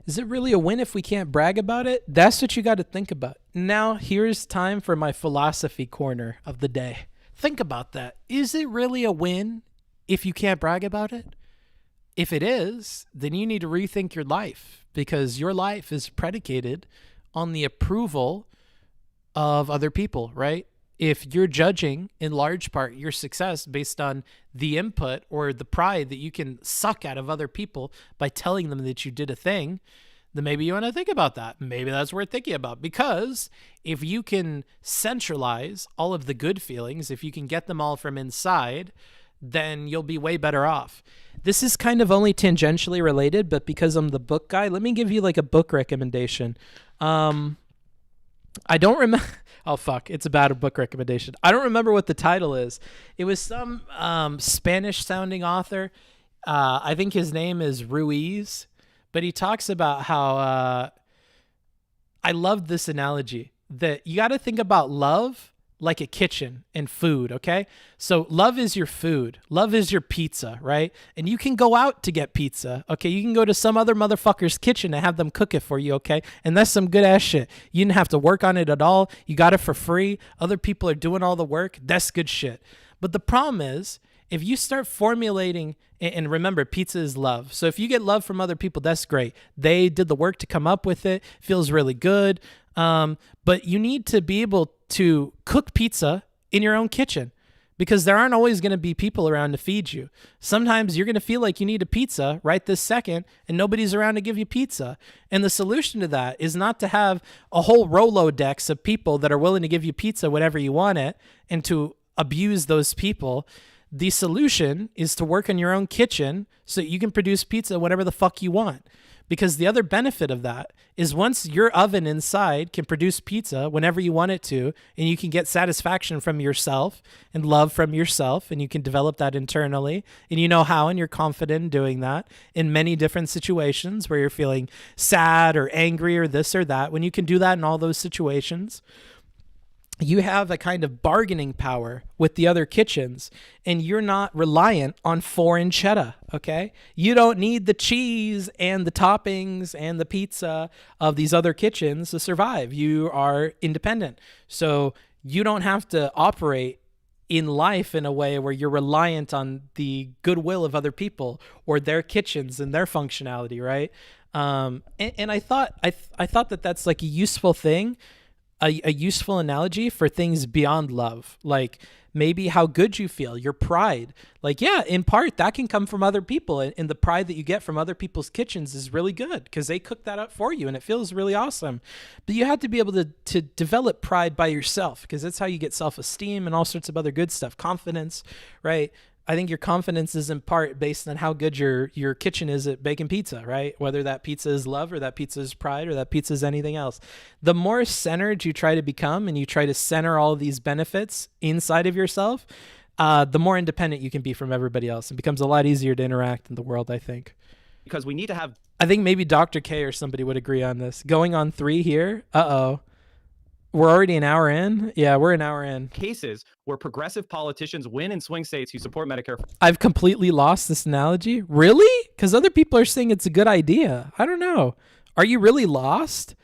Is it really a win if we can't brag about it? That's what you got to think about. Now, here's time for my philosophy corner of the day. Think about that. Is it really a win if you can't brag about it? If it is, then you need to rethink your life, because your life is predicated on the approval of other people, right? If you're judging in large part your success based on the input or the pride that you can suck out of other people by telling them that you did a thing, then maybe you want to think about that. Maybe that's worth thinking about, because if you can centralize all of the good feelings, if you can get them all from inside, then you'll be way better off. This is kind of only tangentially related, but because I'm the book guy, let me give you like a book recommendation. I don't remember. Oh, fuck. It's a bad book recommendation. I don't remember what the title is. It was some Spanish-sounding author. I think his name is Ruiz. But he talks about how I love this analogy, that you got to think about love like a kitchen and food, okay? So love is your food. Love is your pizza, right? And you can go out to get pizza, okay? You can go to some other motherfucker's kitchen and have them cook it for you, okay? And that's some good ass shit. You didn't have to work on it at all. You got it for free. Other people are doing all the work. That's good shit. But the problem is, if you start formulating, and remember, pizza is love. So if you get love from other people, that's great. They did the work to come up with it. Feels really good. But you need to be able to cook pizza in your own kitchen, because there aren't always going to be people around to feed you. Sometimes you're going to feel like you need a pizza right this second, and nobody's around to give you pizza. And the solution to that is not to have a whole Rolodex of people that are willing to give you pizza whenever you want it and to abuse those people. The solution is to work in your own kitchen so you can produce pizza whenever the fuck you want. Because the other benefit of that is once your oven inside can produce pizza whenever you want it to, and you can get satisfaction from yourself and love from yourself, and you can develop that internally, and you know how, and you're confident in doing that in many different situations where you're feeling sad or angry or this or that. When you can do that in all those situations, you have a kind of bargaining power with the other kitchens, and you're not reliant on foreign cheddar, okay? You don't need the cheese and the toppings and the pizza of these other kitchens to survive. You are independent. So you don't have to operate in life in a way where you're reliant on the goodwill of other people or their kitchens and their functionality, right? And I thought that that's like a useful thing, a useful analogy for things beyond love. Like maybe how good you feel, your pride. Like, yeah, in part that can come from other people, and the pride that you get from other people's kitchens is really good because they cook that up for you and it feels really awesome. But you have to be able to develop pride by yourself, because that's how you get self-esteem and all sorts of other good stuff, confidence, right? I think your confidence is in part based on how good your kitchen is at baking pizza, right? Whether that pizza is love or that pizza is pride or that pizza is anything else. The more centered you try to become and you try to center all of these benefits inside of yourself, the more independent you can be from everybody else. It becomes a lot easier to interact in the world, I think. Because we need to have... I think maybe Dr. K or somebody would agree on this. Going on 3 here. Uh-oh. We're already an hour in? Yeah, we're an hour in. Cases where progressive politicians win in swing states who support Medicare. I've completely lost this analogy. Really? Because other people are saying it's a good idea. I don't know. Are you really lost?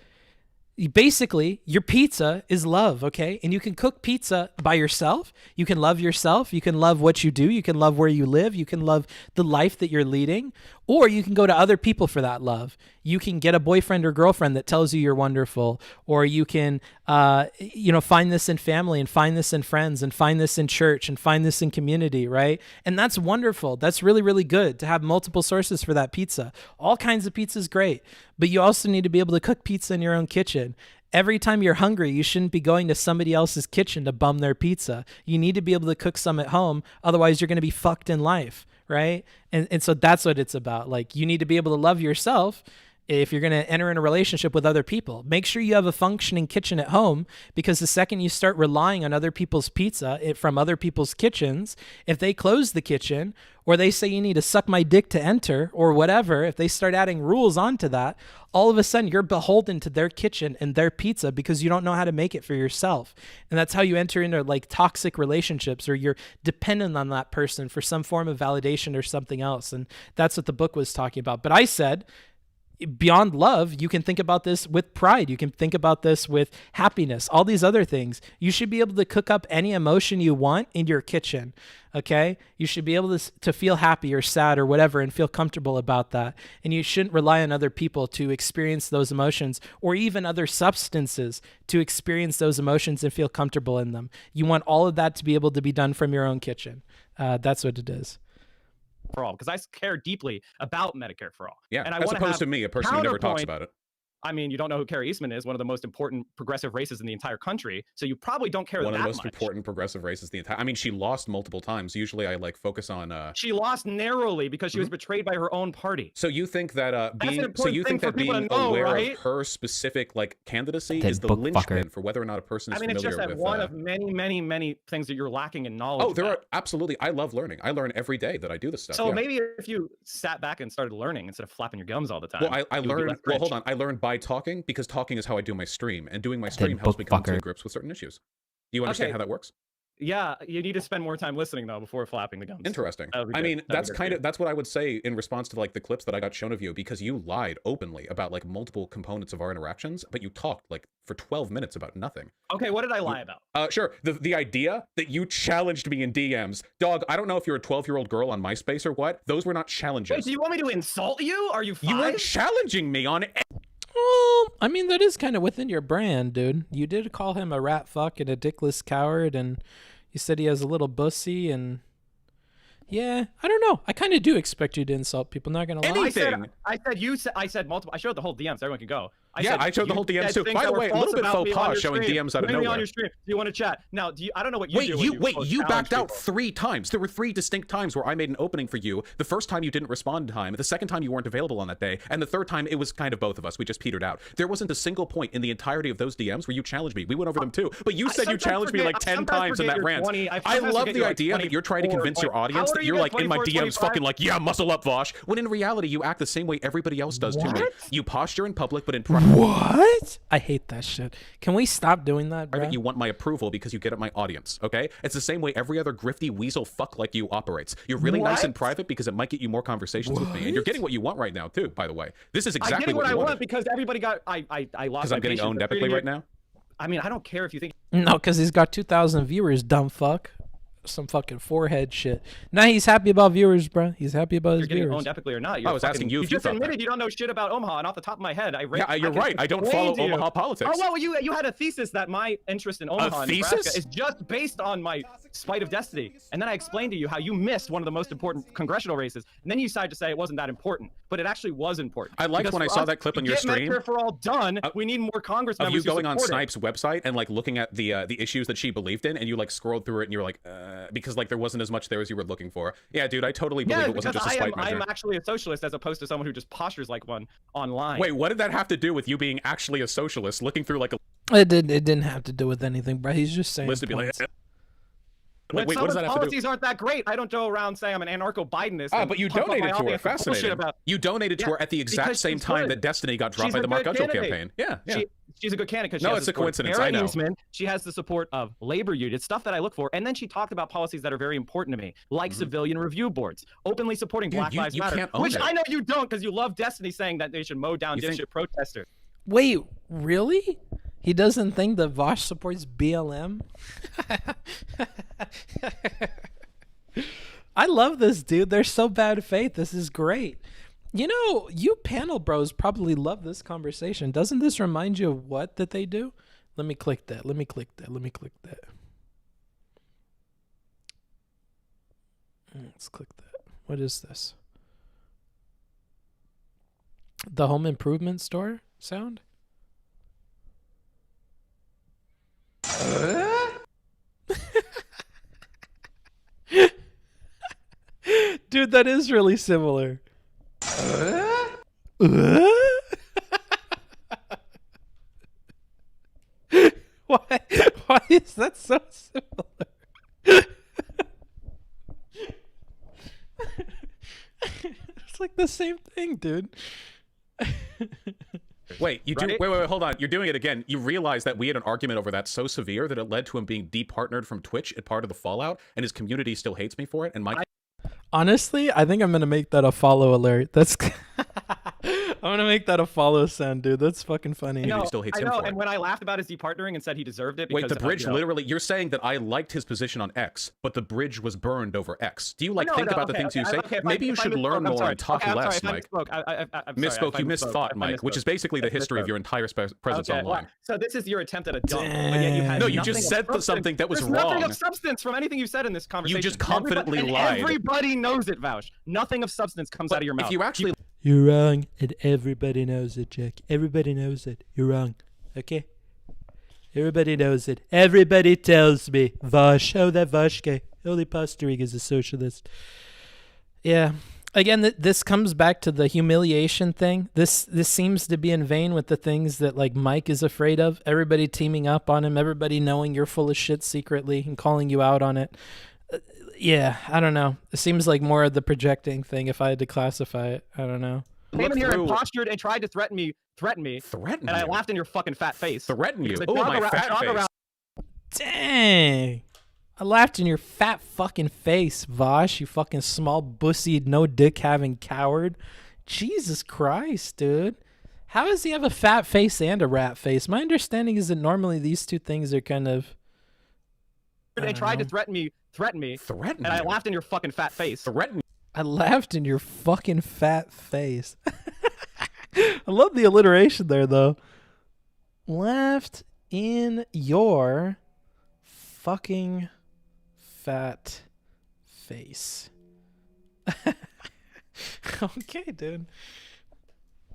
Basically, your pizza is love, okay? And you can cook pizza by yourself. You can love yourself. You can love what you do. You can love where you live. You can love the life that you're leading. Or you can go to other people for that love. You can get a boyfriend or girlfriend that tells you you're wonderful. Or you can, find this in family and find this in friends and find this in church and find this in community, right? And that's wonderful. That's really, really good to have multiple sources for that pizza. All kinds of pizza is great. But you also need to be able to cook pizza in your own kitchen. Every time you're hungry, you shouldn't be going to somebody else's kitchen to bum their pizza. You need to be able to cook some at home. Otherwise, you're going to be fucked in life, right? And so that's what it's about. Like, you need to be able to love yourself if you're going to enter in a relationship with other people. Make sure you have a functioning kitchen at home, because the second you start relying on other people's pizza from other people's kitchens, if they close the kitchen or they say you need to suck my dick to enter or whatever, if they start adding rules onto that, all of a sudden you're beholden to their kitchen and their pizza because you don't know how to make it for yourself. And that's how you enter into like toxic relationships, or you're dependent on that person for some form of validation or something else. And that's what the book was talking about. But I said, beyond love, you can think about this with pride. You can think about this with happiness, all these other things. You should be able to cook up any emotion you want in your kitchen, okay? You should be able to feel happy or sad or whatever and feel comfortable about that. And you shouldn't rely on other people to experience those emotions, or even other substances to experience those emotions and feel comfortable in them. You want all of that to be able to be done from your own kitchen. That's what it is. For all, because I care deeply about Medicare for all. Yeah, and I as opposed to me, a person who never talks about it. I mean, you don't know who Carrie Eastman is, one of the most important progressive races in the entire country. So you probably don't care that much. One of the most important progressive races in the entire... I mean, she lost multiple times. Usually I like focus on... She lost narrowly because she was betrayed by her own party. So you think that being aware of her specific like candidacy is the linchpin for whether or not a person is familiar with... I mean, it's just that one of many things that you're lacking in knowledge. Oh, there are absolutely... I love learning. I learn every day that I do this stuff. So maybe if you sat back and started learning instead of flapping your gums all the time. Well, I learned... Well, hold on. I learned by talking, because talking is how I do my stream, and doing my stream helps me come to grips with certain issues. Do you understand how that works? Yeah, you need to spend more time listening though before flapping the gums. Interesting. I mean, that's what I would say in response to like the clips that I got shown of you, because you lied openly about like multiple components of our interactions, but you talked like for 12 minutes about nothing. Okay, what did I lie about? Sure. The idea that you challenged me in DMs. Dog, I don't know if you're a 12-year-old girl on MySpace or what. Those were not challenges. Wait, do you want me to insult you? Are you 5? You weren't challenging me on it. Well, I mean, that is kind of within your brand, dude. You did call him a rat fuck and a dickless coward, and you said he has a little bussy, and yeah, I don't know. I kind of do expect you to insult people, not gonna lie. Anything. I said multiple. I showed the whole DM so everyone can go. I showed the whole DMs too. By the way, a little bit faux pas showing DMs out of nowhere. On your stream. Do you want to chat? Now, I don't know what you do. Wait, you backed out 3 times. There were 3 distinct times where I made an opening for you. The first time you didn't respond in time. The second time you weren't available on that day. And the third time it was kind of both of us. We just petered out. There wasn't a single point in the entirety of those DMs where you challenged me. We went over them too. But you said you challenged me like 10 times in that rant. I love the idea that you're trying to convince your audience that you're like in my DMs fucking like, yeah, muscle up, Vaush. When in reality, you act the same way everybody else does to me. You posture in public, but in private. What? I hate that shit. Can we stop doing that, bro? You want my approval because you get at my audience, okay? It's the same way every other grifty weasel fuck like you operates. You're really nice in private because it might get you more conversations with me, and you're getting what you want right now too. By the way, this is exactly what I want because everybody got. I lost. Because I'm getting owned epically right now. I mean, I don't care if you think. No, because he's got 2,000 viewers, dumb fuck. some fucking forehead shit. Now he's happy about viewers, bro. He's happy about his You're getting viewers. owned epically or not. I was asking you if you just thought admitted that. you don't know shit about Omaha, and off the top of my head, Yeah, you're right. I don't follow Omaha politics. Oh well, you had a thesis that my interest in Omaha, thesis? Nebraska, is just based on my spite of destiny, and then I explained to you how you missed one of the most important congressional races, and then you decided to say it wasn't that important, but it actually was important. I liked when I saw that clip on your stream. Medicare for all done. We need more Congress Of members you going on support Snipe's website and like looking at the issues that she believed in, and you like scrolled through it, and you were like, because like there wasn't as much there as you were looking for. Yeah, dude, I totally believe it wasn't just a spite measure. I'm actually a socialist as opposed to someone who just postures like one online. Wait, what did that have to do with you being actually a socialist? Looking through like a It didn't have to do with anything, bro. He's just saying. list to be like. When Wait, some what does of that the have to do? policies aren't that great, I don't go around saying I'm an anarcho-Bidenist. Ah, but you donated to her. Fascinating. You donated to her at the exact same time that Destiny got dropped by the Mark Gudgel campaign. Yeah, yeah. She's a good candidate. No, it's a coincidence. I know. She has the support of labor unions, stuff that I look for, and then she talked about policies that are very important to me, like civilian review boards, openly supporting Black Lives Matter, which I know you don't because you love Destiny saying that they should mow down dipshit protesters. Wait, really? He doesn't think that Vaush supports BLM? I love this, dude. They're so bad faith. This is great. You know, you panel bros probably love this conversation. Doesn't this remind you of what that they do? Let me click that. Let me click that. Let me click that. Let's click that. What is this? The home improvement store sound? Dude, that is really similar. Why is that so similar? It's like the same thing, dude. Wait, wait, hold on. You're doing it again. You realize that we had an argument over that so severe that it led to him being departnered from Twitch at part of the fallout, and his community still hates me for it. And honestly, I think I'm gonna make that a follow alert. That's I'm gonna make that a follow sound, dude. That's fucking funny. No, still hates I him know, for and it. when I laughed about his departnering and said he deserved it because Wait, the bridge you know, literally, you're saying that I liked his position on X, but the bridge was burned over X. Do you like think about the things you say? Maybe you should learn more and talk less, Mike. Misspoke, you misthought, Mike, which is basically the history of your entire presence online. So this is your attempt at a dump. But yet you had no, you just said something that was wrong. Nothing of substance from anything you said in this conversation. You just confidently lied. Everybody knows it, Vaush. Nothing of substance comes out of your mouth. If you actually You're wrong, and everybody knows it, Jack. Everybody knows it. You're wrong. Okay? Everybody knows it. Everybody tells me. Vaush. Oh, that Vaush guy. Only posturing is a socialist. Yeah. Again, this comes back to the humiliation thing. This seems to be in vain with the things that, like, Mike is afraid of. Everybody teaming up on him. Everybody knowing you're full of shit secretly and calling you out on it. Yeah, I don't know. It seems like more of the projecting thing if I had to classify it. I don't know. Came in here and postured and tried to threaten me. Threaten and I laughed in your fucking fat face. Threaten you? Oh, my fat face. Dang. I laughed in your fat fucking face, Vaush, you fucking small, bussied, no dick having coward. Jesus Christ, dude. How does he have a fat face and a rat face? My understanding is that normally these two things are kind of... They tried to threaten me. And I laughed in your fucking fat face. I laughed in your fucking fat face. I love the alliteration there, though. Laughed in your fucking fat face. Okay, dude.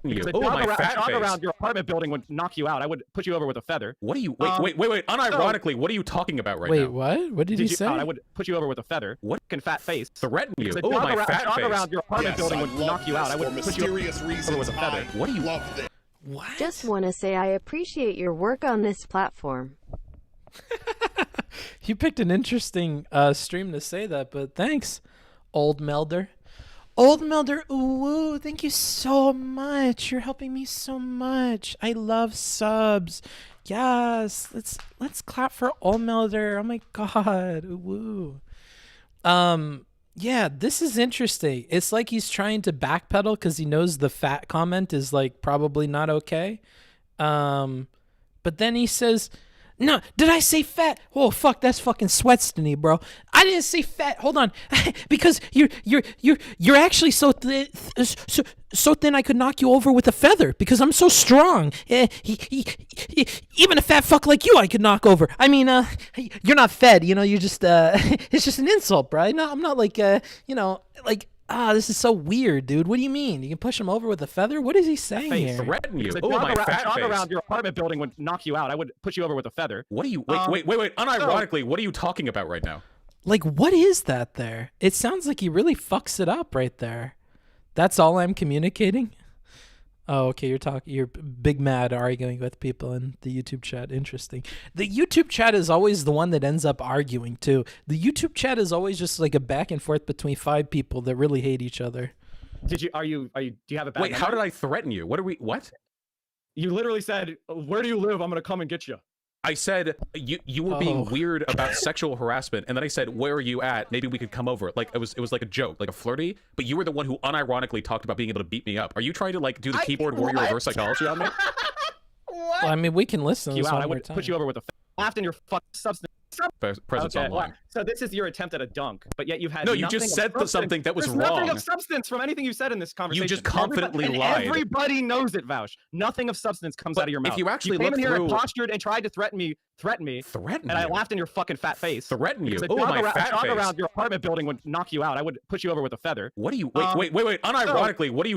Jog around your apartment building would knock you out. I would put you over with a feather. What are you? Wait. Unironically, what are you talking about right now? Wait, what? What did you say? I would put you over with a feather. What? Fucking fat face. Threaten you? Oh, my fat face. Jog around your apartment building would knock you out. I would put you over with a feather. What do you love this? What? Just want to say I appreciate your work on this platform. You picked an interesting stream to say that, but thanks, Old Melder. Old Melder, ooh, thank you so much. You're helping me so much. I love subs. Yes, let's clap for Old Melder. Oh my god, ooh. Yeah, this is interesting. It's like he's trying to backpedal because he knows the fat comment is like probably not okay. But then he says, "No, did I say fat? Oh fuck, that's fucking Sweatstony, bro. I didn't say fat. Hold on, because you're actually so thin, so thin I could knock you over with a feather because I'm so strong. Even a fat fuck like you, I could knock over. I mean, you're not fed. You know, you just it's just an insult, bro. No, I'm not like like. This is so weird, dude. What do you mean? You can push him over with a feather? What is he saying here? Threaten you. Oh, my fat face. Around your apartment building would knock you out. I would push you over with a feather. What are you? Wait. Unironically, what are you talking about right now? Like, what is that there? It sounds like he really fucks it up right there. That's all I'm communicating? Oh, okay, you're big mad arguing with people in the YouTube chat. Interesting. The YouTube chat is always the one that ends up arguing too. The YouTube chat is always just like a back and forth between 5 people that really hate each other. Do you have a bad Wait, how did I threaten you? What? You literally said, "Where do you live? I'm gonna come and get you." I said you were being weird about sexual harassment, and then I said, "Where are you at? Maybe we could come over." Like it was like a joke, like a flirty. But you were the one who unironically talked about being able to beat me up. Are you trying to like do the keyboard warrior reverse psychology on me? What? Well, I mean, we can listen to this one I more would time. put you over with a laughed in your fucking substance. Presence online. So this is your attempt at a dunk, but yet you had no. You just said something that was There's wrong. Nothing of substance from anything you said in this conversation. You just confidently lied. Everybody knows it, Vaush. Nothing of substance comes out of your mouth. If you actually came look in here through, and postured and tried to threaten me, and I laughed in your fucking fat face. Threaten you? Oh, my fat face. Around your apartment building would knock you out. I would push you over with a feather. What do you? Wait. Unironically, what do you?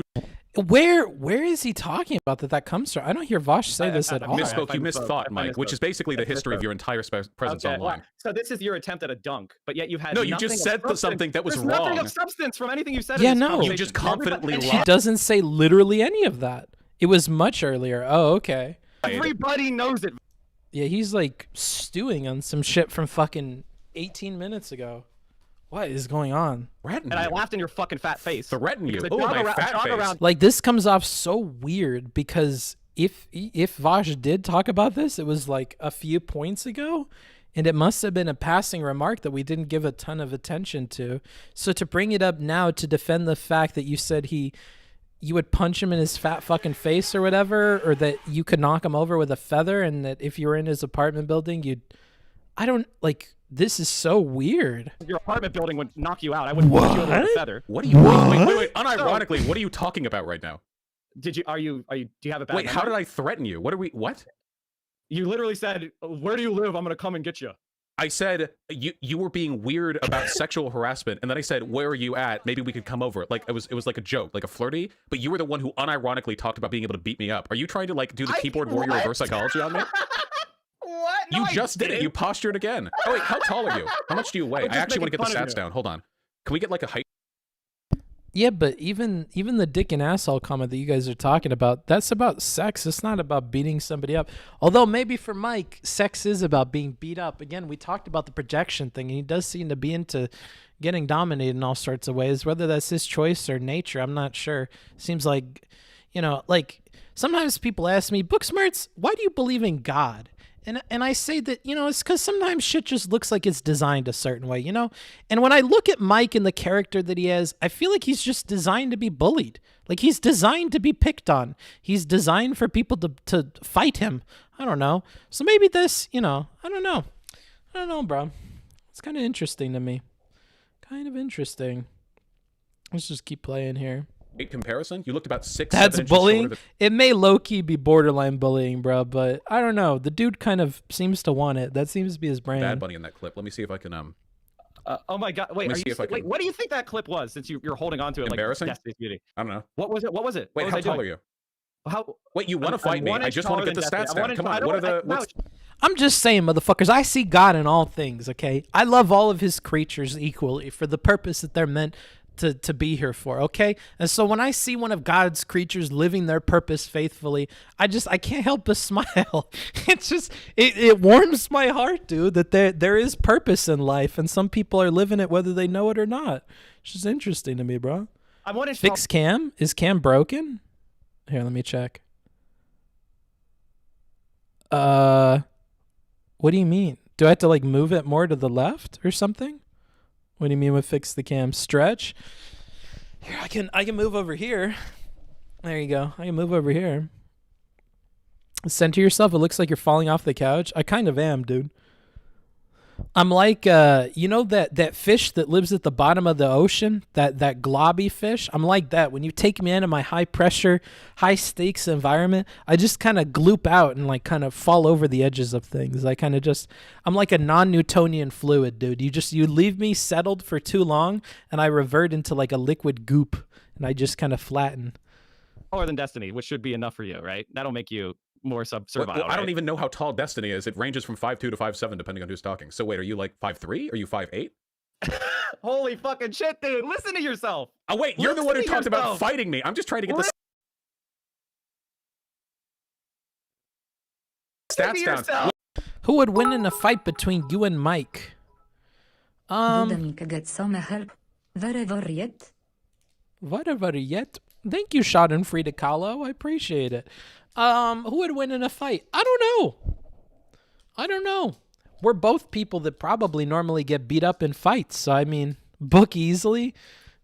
Where is he talking about that comes from? I don't hear Vaush say this at all. Misspoke. You misthought, Mike, which is basically the history of your entire presence online. So this is your attempt at a dunk, but yet you had no. You just said something that was There's wrong. Nothing of substance from anything you said. Yeah, in this no. conversation. You just confidently lied. He doesn't say literally any of that. It was much earlier. Oh, okay. Everybody knows it. Yeah, he's like stewing on some shit from fucking 18 minutes ago. What is going on? And I laughed in your fucking fat face. Threaten you? Oh, my fat face. Like, this comes off so weird because if Vaush did talk about this, it was like a few points ago, and it must have been a passing remark that we didn't give a ton of attention to. So to bring it up now to defend the fact that you said you would punch him in his fat fucking face or whatever, or that you could knock him over with a feather, and that if you were in his apartment building, I don't like. This is so weird. Your apartment building would knock you out. I wouldn't put you over with a feather. What are you? Wait. Unironically, what are you talking about right now? Do you have a bad Wait, how did I threaten you? What? You literally said, "Where do you live? I'm gonna come and get you." I said you were being weird about sexual harassment, and then I said, "Where are you at? Maybe we could come over." Like it was like a joke, like a flirty. But you were the one who unironically talked about being able to beat me up. Are you trying to like do the keyboard warrior reverse psychology on me? What? No, You just did it. You postured again. Oh wait, how tall are you? How much do you weigh? I actually want to get the stats down. Hold on. Can we get like a height? Yeah, but even the dick and asshole comment that you guys are talking about, that's about sex. It's not about beating somebody up. Although maybe for Mike, sex is about being beat up. Again, we talked about the projection thing, and he does seem to be into getting dominated in all sorts of ways. Whether that's his choice or nature, I'm not sure. Seems like, like sometimes people ask me, Booksmarts, why do you believe in God? And I say that, it's because sometimes shit just looks like it's designed a certain way, And when I look at Mike and the character that he has, I feel like he's just designed to be bullied. Like, he's designed to be picked on. He's designed for people to fight him. I don't know. So maybe this, I don't know. I don't know, bro. It's kind of interesting to me. Kind of interesting. Let's just keep playing here. Comparison, you looked about 6. That's bullying. It may low-key be borderline bullying, bro, but I don't know. The dude kind of seems to want it. That seems to be his brain. Bad Bunny in that clip. Let me see if I can oh my god! Wait, wait. What do you think that clip was? Since you're holding on to it, embarrassing. Like Destiny's Beauty. I don't know. What was it? Wait, how tall are you? How? Wait, you want to fight me? I just want to get the stats down. Come on. What are the? I'm just saying, motherfuckers. I see God in all things. Okay, I love all of His creatures equally for the purpose that they're meant to be here for, okay? And so when I see one of God's creatures living their purpose faithfully, I can't help but smile. It's just, it warms my heart, dude, that there is purpose in life, and some people are living it whether they know it or not. It's just interesting to me, bro. I want to fix Cam. Is Cam broken? Here, let me check. What do you mean? Do I have to like move it more to the left or something? What do you mean with fix the cam? Stretch? Here, I can move over here. There you go. I can move over here. Center yourself. It looks like you're falling off the couch. I kind of am, dude. I'm like, you know that fish that lives at the bottom of the ocean, that globby fish. I'm like that. When you take me into my high pressure, high stakes environment, I just kind of gloop out and like kind of fall over the edges of things. I kind of I'm like a non-Newtonian fluid, dude. You leave me settled for too long, and I revert into like a liquid goop, and I just kind of flatten. Taller than Destiny, which should be enough for you, right? That'll make you more servile. Well, I don't even know how tall Destiny is. It ranges from 5'2" to 5'7", depending on who's talking. So wait, are you like 5'3"? Are you 5'8"? Holy fucking shit, dude! Listen to yourself. Oh wait, you're the one who talked about fighting me. I'm just trying to get the stats down. Who would win in a fight between you and Mike? Whatever yet. Thank you, Schadenfreude Kahlo. I appreciate it. Who would win in a fight? I don't know. We're both people that probably normally get beat up in fights. So, I mean, book easily.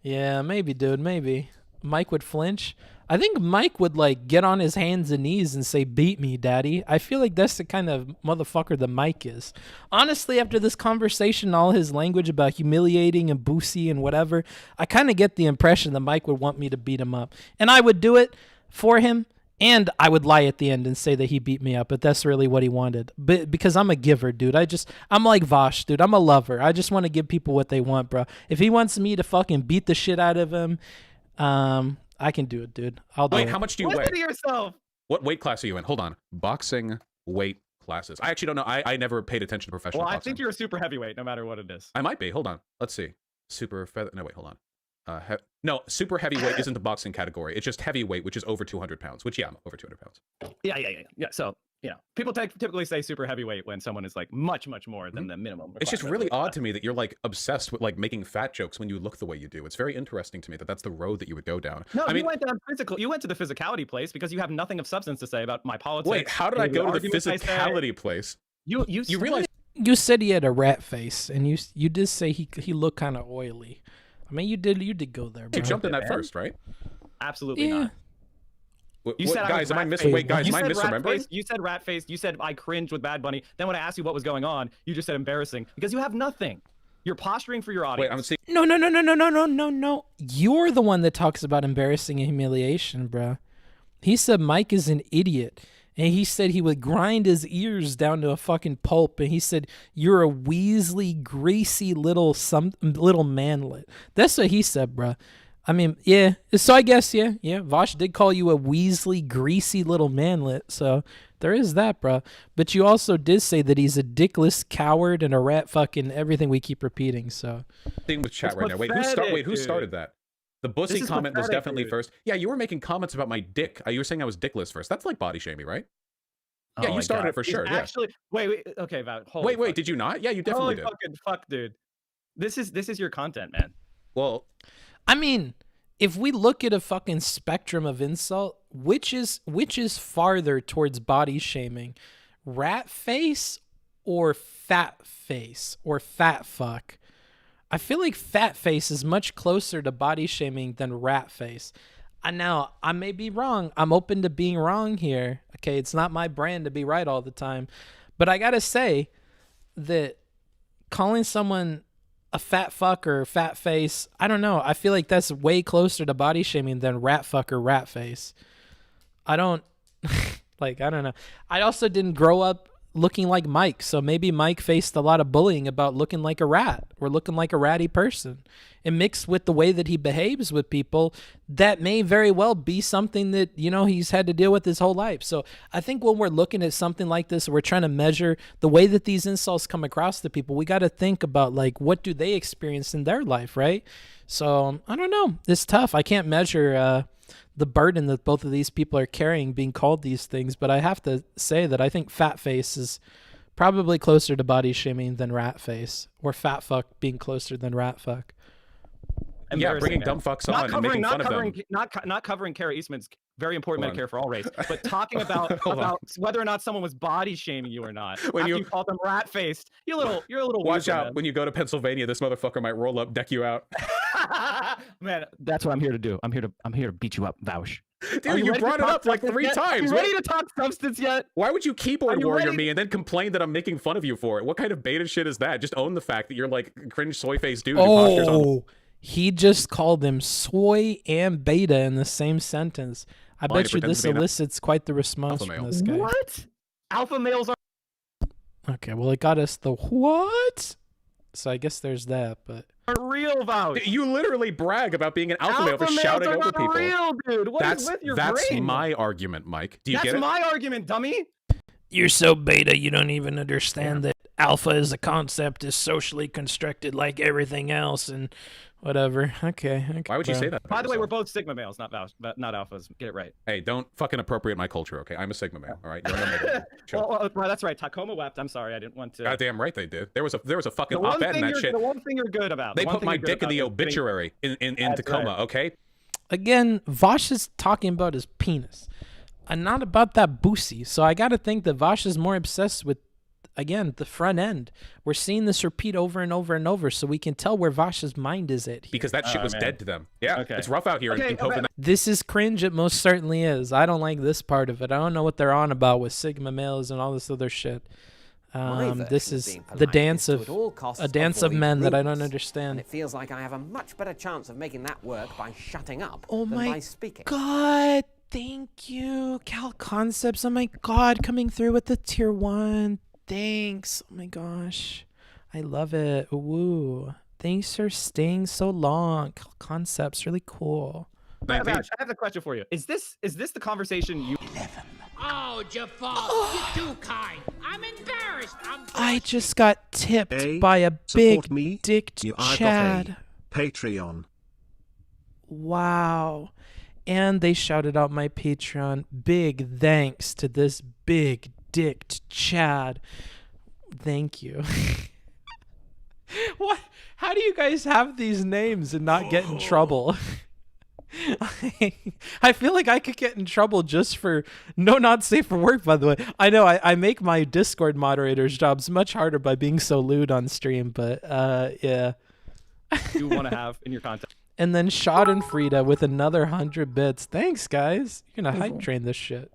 Yeah, maybe, dude, maybe. Mike would flinch. I think Mike would, like, get on his hands and knees and say, beat me, daddy. I feel like that's the kind of motherfucker that Mike is. Honestly, after this conversation, all his language about humiliating and boosie and whatever, I kind of get the impression that Mike would want me to beat him up. And I would do it for him. And I would lie at the end and say that he beat me up, but that's really what he wanted. But because I'm a giver, dude. I'm like Vaush, dude. I'm a lover. I just want to give people what they want, bro. If he wants me to fucking beat the shit out of him, I can do it, dude. I'll do it. Wait, how much do you weigh? Listen to yourself. What weight class are you in? Hold on. Boxing weight classes. I actually don't know. I never paid attention to professional boxing. Well, I think you're a super heavyweight, no matter what it is. I might be. Hold on. Let's see. Super feather. No, wait, hold on. No, super heavyweight isn't the boxing category. It's just heavyweight, which is over 200 pounds, which, yeah, I'm over 200 pounds. Yeah. So, you know, people typically say super heavyweight when someone is like much more than the minimum. It's just really odd to me that you're like obsessed with like making fat jokes when you look the way you do. It's very interesting to me that that's the road that you would go down. No, I mean, you went down physical. You went to the physicality place because you have nothing of substance to say about my politics. Wait, how did I go to the physicality place? You realize you said he had a rat face, and you did say he looked kind of oily. I mean, you did go there. Bro. You jumped in that first, right? Absolutely not. You said, guys, am I misremembering? You said rat face. You said I cringed with Bad Bunny. Then when I asked you what was going on, you just said embarrassing because you have nothing. You're posturing for your audience. Wait, I'm seeing. No. You're the one that talks about embarrassing and humiliation, bro. He said Mike is an idiot. And he said he would grind his ears down to a fucking pulp. And he said, you're a weaselly, greasy little manlet. That's what he said, bro. I mean, yeah. So I guess, yeah. Vaush did call you a weaselly, greasy little manlet. So there is that, bro. But you also did say that he's a dickless coward and a rat fucking everything we keep repeating. So. Thing with chat right now. Wait, who started that? The bussy comment was definitely first. Yeah, you were making comments about my dick. You were saying I was dickless first. That's like body shaming, right? Yeah, you started it for sure. Actually, wait. Okay, wait. Did you not? Yeah, you definitely did. Fucking fuck, dude. This is your content, man. Well, I mean, if we look at a fucking spectrum of insult, which is farther towards body shaming, rat face or fat face or fat fuck? I feel like fat face is much closer to body shaming than rat face. Now, I may be wrong. I'm open to being wrong here. Okay, it's not my brand to be right all the time. But I got to say that calling someone a fat fuck or fat face, I don't know. I feel like that's way closer to body shaming than rat fuck or rat face. I don't know. I also didn't grow up looking like Mike, so maybe Mike faced a lot of bullying about looking like a rat or looking like a ratty person. And mixed with the way that he behaves with people, that may very well be something that, you know, he's had to deal with his whole life. So I think when we're looking at something like this, we're trying to measure the way that these insults come across to people. We got to think about, like, what do they experience in their life, right? So I don't know. It's tough. I can't measure the burden that both of these people are carrying being called these things, but I have to say that I think fat face is probably closer to body shaming than rat face, or fat fuck being closer than rat fuck. Yeah, bringing dumb fucks on and making fun of them. Not covering Kara Eastman's very important Medicare for all race, but talking about whether or not someone was body shaming you or not. When you call them rat faced, you're a little. Watch out, man. When you go to Pennsylvania, this motherfucker might roll up, deck you out. Man, that's what I'm here to do. I'm here to beat you up, Vaush. Are you ready brought to it talk up like substance 3 yet? times. Are you ready to talk substance yet? Why would you keyboard warrior ready? me and then complain that I'm making fun of you for it? What kind of beta shit is that? Just own the fact that you're like cringe soy face dude who postures on. Oh, he just called them soy and beta in the same sentence. I Fine, bet it you pretends this to be an elicits quite the response alpha from male. this guy. What? Alpha males are. Okay, well, it got us the what? So I guess there's that, but Real Vaush. You literally brag about being an alpha male for shouting over people. Real, dude. What is with your that's brain? my argument, Mike. Do you get it? That's my argument, dummy. you're so beta you don't even understand that alpha as a concept is socially constructed like everything else and whatever. Okay. Why would you say that? By the way, we're both Sigma males, not alphas. Get it right. Hey, don't fucking appropriate my culture, okay? I'm a Sigma male, all right? You're an Omega. Chill. Well, that's right. Tacoma wept. I'm sorry, I didn't want to. Goddamn right they did. There was a fucking The one op-ed in thing that you're- shit. The one thing you're good about. They the one put thing my you're good dick in the about is getting- obituary in Tacoma, right. okay? Again, Vaush is talking about his penis and not about that boosie. So I got to think that Vaush is more obsessed with, again, the front end. We're seeing this repeat over and over and over, so we can tell where Vaush's mind is at here. Because that shit was dead to them. Yeah, it's rough out here in Copenhagen. This is cringe. It most certainly is. I don't like this part of it. I don't know what they're on about with Sigma males and all this other shit. This is the dance of a dance of men that I don't understand. And it feels like I have a much better chance of making that work by shutting up Oh than my by speaking. God, thank you, Cal Concepts. Oh my God, coming through with the tier 1. Thanks. Oh my gosh, I love it. Woo. Thanks for staying so long. Cal Concepts, really cool. I have a question for you. Is this the conversation you? 11. Oh, Jafar, you're too kind. I'm embarrassed. I just got tipped by a big dicked Chad. Patreon. Wow. And they shouted out my Patreon. Big thanks to this big dicked Chad. Thank you. What? How do you guys have these names and not get in trouble? I feel like I could get in trouble just for not safe for work, by the way. I know I make my Discord moderators' jobs much harder by being so lewd on stream, but yeah. You want to have in your content. And then Schadenfrieda with another 100 bits. Thanks, guys. You're gonna hype train this shit.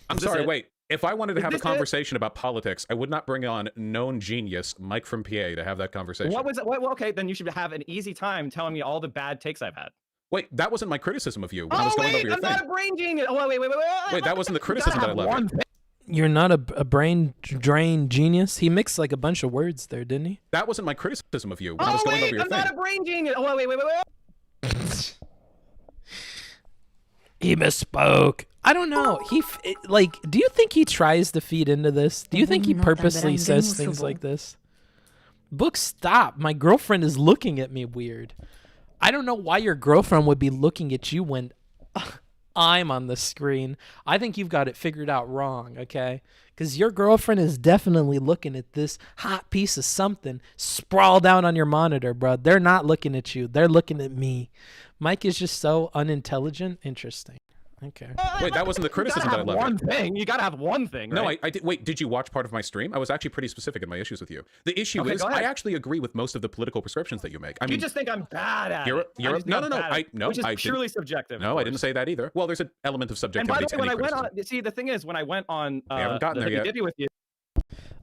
I'm sorry, wait. If I wanted to have a conversation about politics, I would not bring on known genius Mike from PA to have that conversation. What was it? Well, okay, then you should have an easy time telling me all the bad takes I've had. Wait, that wasn't my criticism of you when I was going over your I'm thing. not a brain genius. Oh, wait. Wait, that wasn't the criticism that I left. You're not a brain drain genius. He mixed like a bunch of words there, didn't he? That wasn't my criticism of you when I was going over your I'm thing. not a brain genius. Oh, wait. He misspoke. I don't know. Do you think he tries to feed into this? Do you think he purposely says things like this? Book, stop. My girlfriend is looking at me weird. I don't know why your girlfriend would be looking at you when I'm on the screen. I think you've got it figured out wrong, okay? Because your girlfriend is definitely looking at this hot piece of something sprawled out on your monitor, bro. They're not looking at you. They're looking at me. Mike is just so unintelligent. Interesting. Okay. Wait, that wasn't the criticism that I left. One thing. You gotta have one thing, right? No, I did. Wait, did you watch part of my stream? I was actually pretty specific in my issues with you. The issue Okay, is, go ahead. I actually agree with most of the political prescriptions that you make. I mean, You just think I'm bad at you're it. no, Which is I purely didn't- subjective. No, I didn't say that either. Well, there's an element of And subjectivity by the to way, when any I went criticism. on, see, the thing is, when I went on haven't gotten there yet. Hippy with you,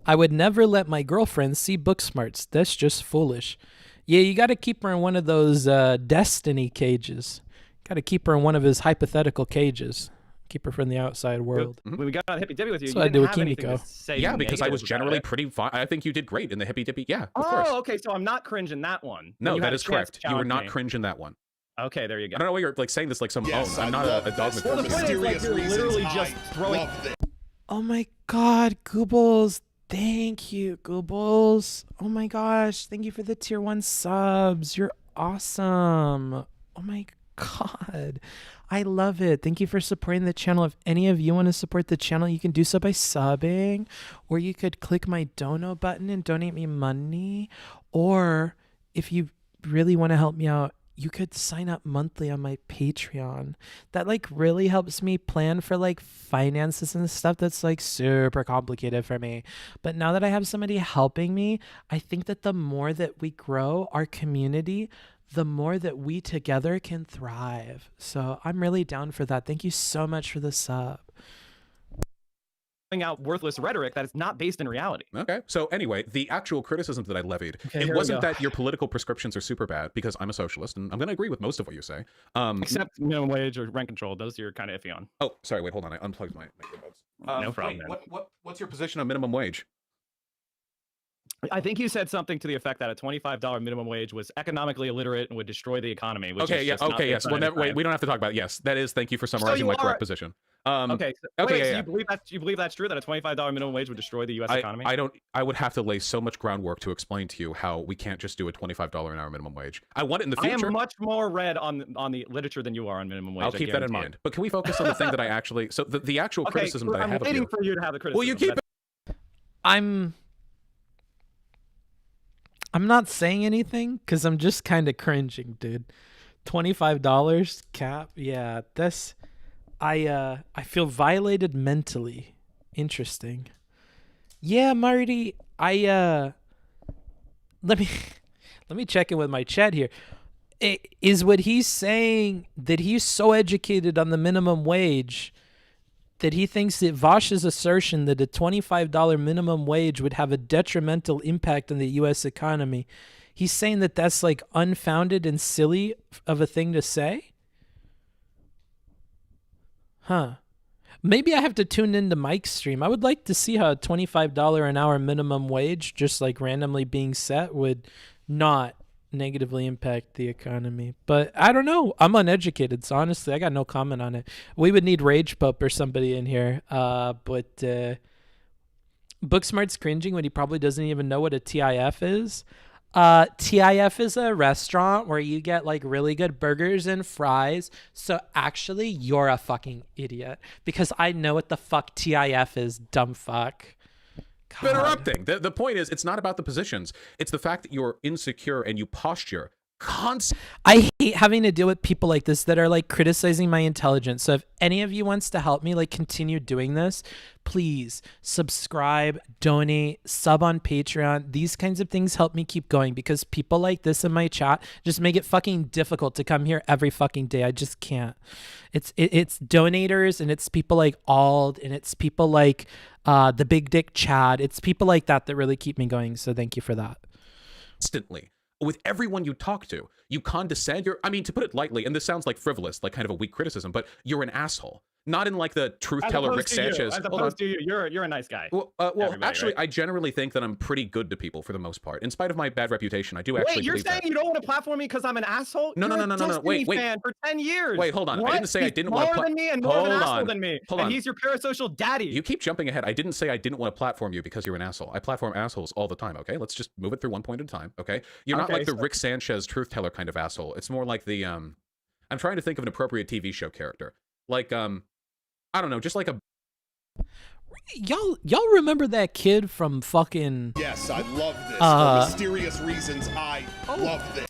I would never let my girlfriend see Booksmarts. That's just foolish. Yeah, you got to keep her in one of those destiny cages. Got to keep her in one of his hypothetical cages. Keep her from the outside world. when we got on Hippy Dippy with you, That's you what I didn't do with have anything Kimiko. to say Yeah, because I negative was about generally it. pretty fine. I think you did great in the Hippy Dippy. Yeah, of course. Oh, okay, so I'm not cringe in that one. No, You had that a is chance to correct. You were challenge not me. cringe in that one. Okay, there you go. I don't know why you're like saying this like some. Yes, I'm I not love a this dogmatist. for Well, the point is, like, mysterious you're reasons. literally I just throwing. love this. Oh my God, Goobles. Thank you, Goobles. Oh my gosh. Thank you for the tier 1 subs. You're awesome. Oh my God. I love it. Thank you for supporting the channel. If any of you want to support the channel, you can do so by subbing, or you could click my dono button and donate me money. Or if you really want to help me out, you could sign up monthly on my Patreon. That like really helps me plan for like finances and stuff that's like super complicated for me. But now that I have somebody helping me, I think that the more that we grow our community, the more that we together can thrive. So I'm really down for that. Thank you so much for the sub. Out worthless rhetoric that is not based in reality. Okay. So anyway, the actual criticisms that I levied, Okay, it wasn't that your political prescriptions are super bad, because I'm a socialist and I'm going to agree with most of what you say. Except minimum wage or rent control. Those you're kind of iffy on. Oh, sorry. Wait, hold on. I unplugged my earbuds. No problem. Wait, what's your position on minimum wage? I think you said something to the effect that a $25 minimum wage was economically illiterate and would destroy the economy. Which Okay, is yeah, just not okay, yes. based on Well, any wait, we don't have to talk about it. Yes, that is. Thank you for summarizing my correct position. Okay. So, okay, wait, yeah, so yeah. you believe that's true, that a $25 minimum wage would destroy the U.S. economy? I don't. I would have to lay so much groundwork to explain to you how we can't just do a $25 an hour minimum wage. I want it in the future. I am much more read on the literature than you are on minimum wage. I'll keep that in mind. But can we focus on the thing that I actually? So the actual criticism that I have I'm waiting of for you to have the criticism. Well, you keep. I'm not saying anything because I'm just kind of cringing, dude. $25 cap, yeah. That's I feel violated mentally. Interesting. Yeah, Marty. Let me check in with my chat here. Is what he's saying that he's so educated on the minimum wage that he thinks that Vaush's assertion that a $25 minimum wage would have a detrimental impact on the U.S. economy, he's saying that that's like unfounded and silly of a thing to say? Huh. Maybe I have to tune into Mike's stream. I would like to see how a $25 an hour minimum wage, just like randomly being set, would not negatively impact the economy. But I don't know. I'm uneducated, so honestly, I got no comment on it. We would need Rage Pup or somebody in here. But Booksmart's cringing when he probably doesn't even know what a TIF is. TIF is a restaurant where you get like really good burgers and fries. So actually, you're a fucking idiot because I know what the fuck TIF is, dumb fuck. God. Interrupting. The point is, it's not about the positions. It's the fact that you're insecure and you posture constantly. I hate having to deal with people like this that are like criticizing my intelligence. So if any of you wants to help me like continue doing this, please subscribe, donate, sub on Patreon. These kinds of things help me keep going because people like this in my chat just make it fucking difficult to come here every fucking day. I just can't. It's donators and it's people like Ald and it's people like the Big Dick Chad. It's people like that that really keep me going. So thank you for that. Instantly. With everyone you talk to, you condescend. I mean, to put it lightly, and this sounds like frivolous, like kind of a weak criticism, but you're an asshole. Not in like the truth teller Rick Sanchez. As opposed to you, you're a nice guy. Well, actually, right? I generally think that I'm pretty good to people for the most part. In spite of my bad reputation, I do actually. Wait, you're saying that. You don't want to platform me because I'm an asshole? No. Wait. Fan for 10 years. Wait, hold on. What? I didn't say He's I didn't want to platform me and more of an asshole than me. And he's your parasocial daddy. You keep jumping ahead. I didn't say I didn't want to platform you because you're an asshole. I platform assholes all the time. Okay, let's just move it through one point at a time. Okay, you're not like the Rick Sanchez truth teller kind of asshole. It's more like the I'm trying to think of an appropriate TV show character. Like I don't know, just like a. Y'all remember that kid from fucking? Yes, I love this. For mysterious reasons, I love this.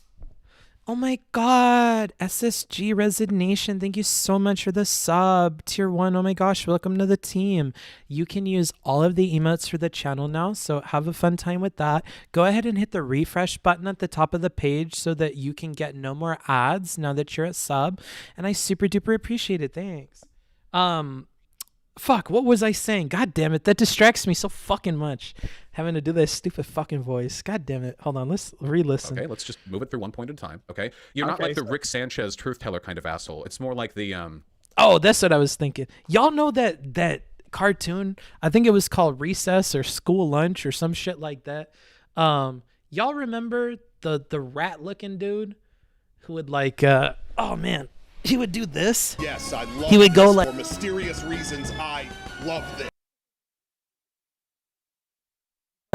Oh my god, SSG Resignation, thank you so much for the sub. Tier 1, oh my gosh, welcome to the team. You can use all of the emotes for the channel now, so have a fun time with that. Go ahead and hit the refresh button at the top of the page so that you can get no more ads now that you're a sub, and I super duper appreciate it, thanks. Fuck, what was I saying? God damn it, that distracts me so fucking much. Having to do this stupid fucking voice. God damn it. Hold on, let's re-listen. Okay, let's just move it through one point at a time, okay? You're not like the Rick Sanchez truth teller kind of asshole. It's more like the Oh, that's what I was thinking. Y'all know that cartoon? I think it was called Recess or School Lunch or some shit like that. Y'all remember the rat-looking dude who would like oh man. He would do this. Yes, I love he would this. go like For mysterious reasons, I love this.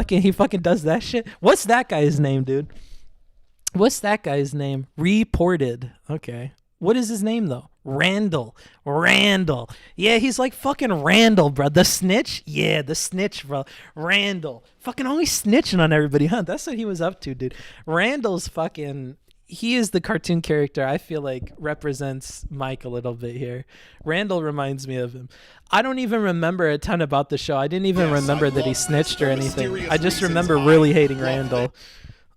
He fucking does that shit. What's that guy's name, dude? What's that guy's name? Reported. Okay. What is his name though? Randall. Yeah, he's like fucking Randall, bro. The snitch? Yeah, the snitch, bro. Randall. Fucking always snitching on everybody, huh? That's what he was up to, dude. Randall's fucking... He is the cartoon character I feel like represents Mike a little bit here. Randall reminds me of him. I don't even remember a ton about the show. I didn't even remember that he snitched or anything. I just remember really hating Randall.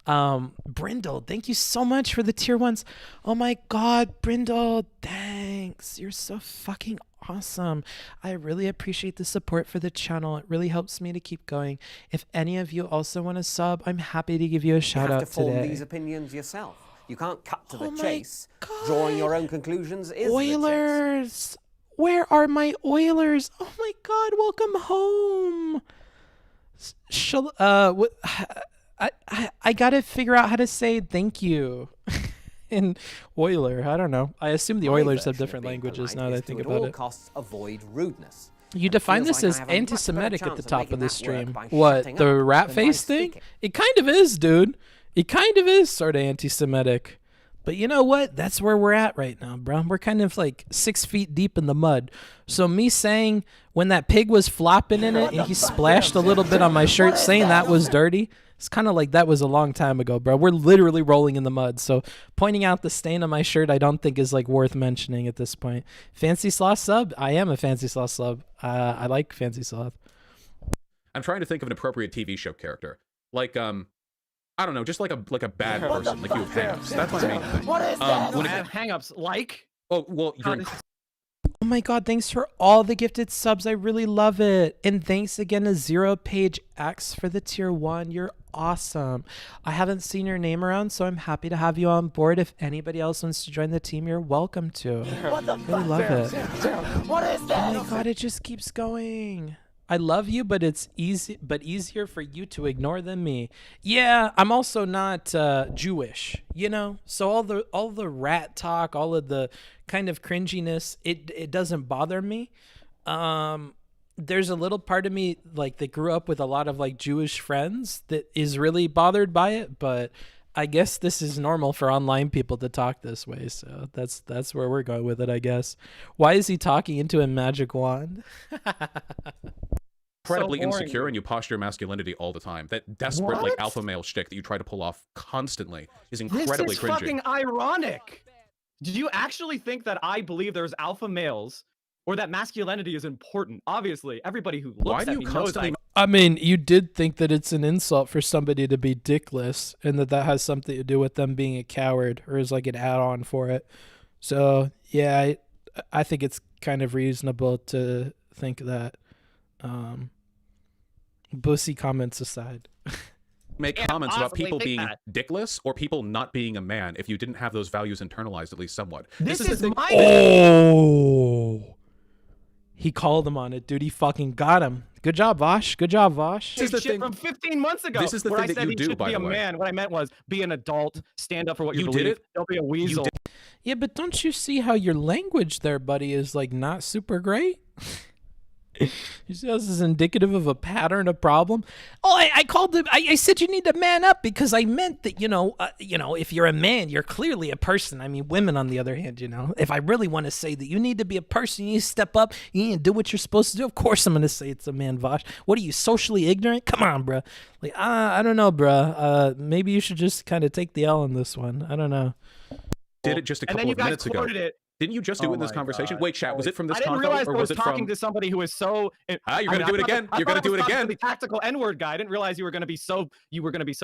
Brindle, thank you so much for the tier 1s. Oh my god, Brindle, thanks. You're so fucking awesome. I really appreciate the support for the channel. It really helps me to keep going. If any of you also want to sub, I'm happy to give you a shout You out have to form today. these opinions yourself. You can't cut to the chase. Drawing your own conclusions is the chase. Oilers! Where are my Oilers? Oh my god, welcome home. I gotta figure out how to say thank you in Oiler. I don't know. I assume the Oilers have different languages now that I think about it. At all costs avoid rudeness. You define this as anti-Semitic at the top of the stream. What, the rat face thing? It kind of is, dude. It kind of is sort of anti-Semitic. But you know what? That's where we're at right now, bro. We're kind of like 6 feet deep in the mud. So me saying when that pig was flopping in it and he splashed a little bit on my shirt saying that was dirty, it's kind of like that was a long time ago, bro. We're literally rolling in the mud. So pointing out the stain on my shirt I don't think is like worth mentioning at this point. Fancy Sloth sub? I am a Fancy Sloth sub. I like Fancy Sloth. I'm trying to think of an appropriate TV show character. Like, I don't know, just like a bad person, like you have hang-ups. That's my main thing. What is that? When I have hang-ups, like? Oh, well, you're... Oh my god, thanks for all the gifted subs. I really love it. And thanks again to Zero Page X for the tier 1. You're awesome. I haven't seen your name around, so I'm happy to have you on board. If anybody else wants to join the team, you're welcome to. What the I love it. What is that? Oh my god, it just keeps going. I love you, but it's easier for you to ignore than me. Yeah, I'm also not Jewish, you know? So all the rat talk, all of the kind of cringiness, it doesn't bother me. There's a little part of me like that grew up with a lot of like Jewish friends that is really bothered by it, but I guess this is normal for online people to talk this way, so that's where we're going with it, I guess. Why is he talking into a magic wand? Incredibly insecure and you posture masculinity all the time. That desperate like alpha male shtick that you try to pull off constantly is incredibly This is cringy. fucking ironic. Did you actually think that I believe there's alpha males or that masculinity is important? Obviously, everybody who looks at me knows that. I mean, you did think that it's an insult for somebody to be dickless and that has something to do with them being a coward or is like an add-on for it. So, yeah, I think it's kind of reasonable to think that. Bussy comments aside. Make comments about people being dickless or people not being a man if you didn't have those values internalized at least somewhat. This is my Oh, he called him on it, dude. He fucking got him. Good job, Vaush. Good job, Vaush. This is the thing from 15 months ago. This is the where thing I said that you he do, should by be the a way. man. What I meant was be an adult, stand up for what you, You believe. did it? Don't be a weasel. Yeah, but don't you see how your language there, buddy, is like not super great? You see how this is indicative of a pattern, a problem? Oh, I called him. I said you need to man up because I meant that, you know, if you're a man, you're clearly a person. I mean, women, on the other hand, you know, if I really want to say that you need to be a person, you need to step up, you need to do what you're supposed to do. Of course, I'm going to say it's a man, Vaush. What are you, socially ignorant? Come on, bro. Like, I don't know, bro. Maybe you should just kind of take the L on this one. I don't know. Did it just a couple of minutes ago. It. Didn't you just do it in this conversation? Wait, chat, was it from this I didn't convo realize or I was was it talking from... to somebody who is so. You're gonna do it again. You're gonna do it again. The tactical N-word guy. I didn't realize you were gonna be so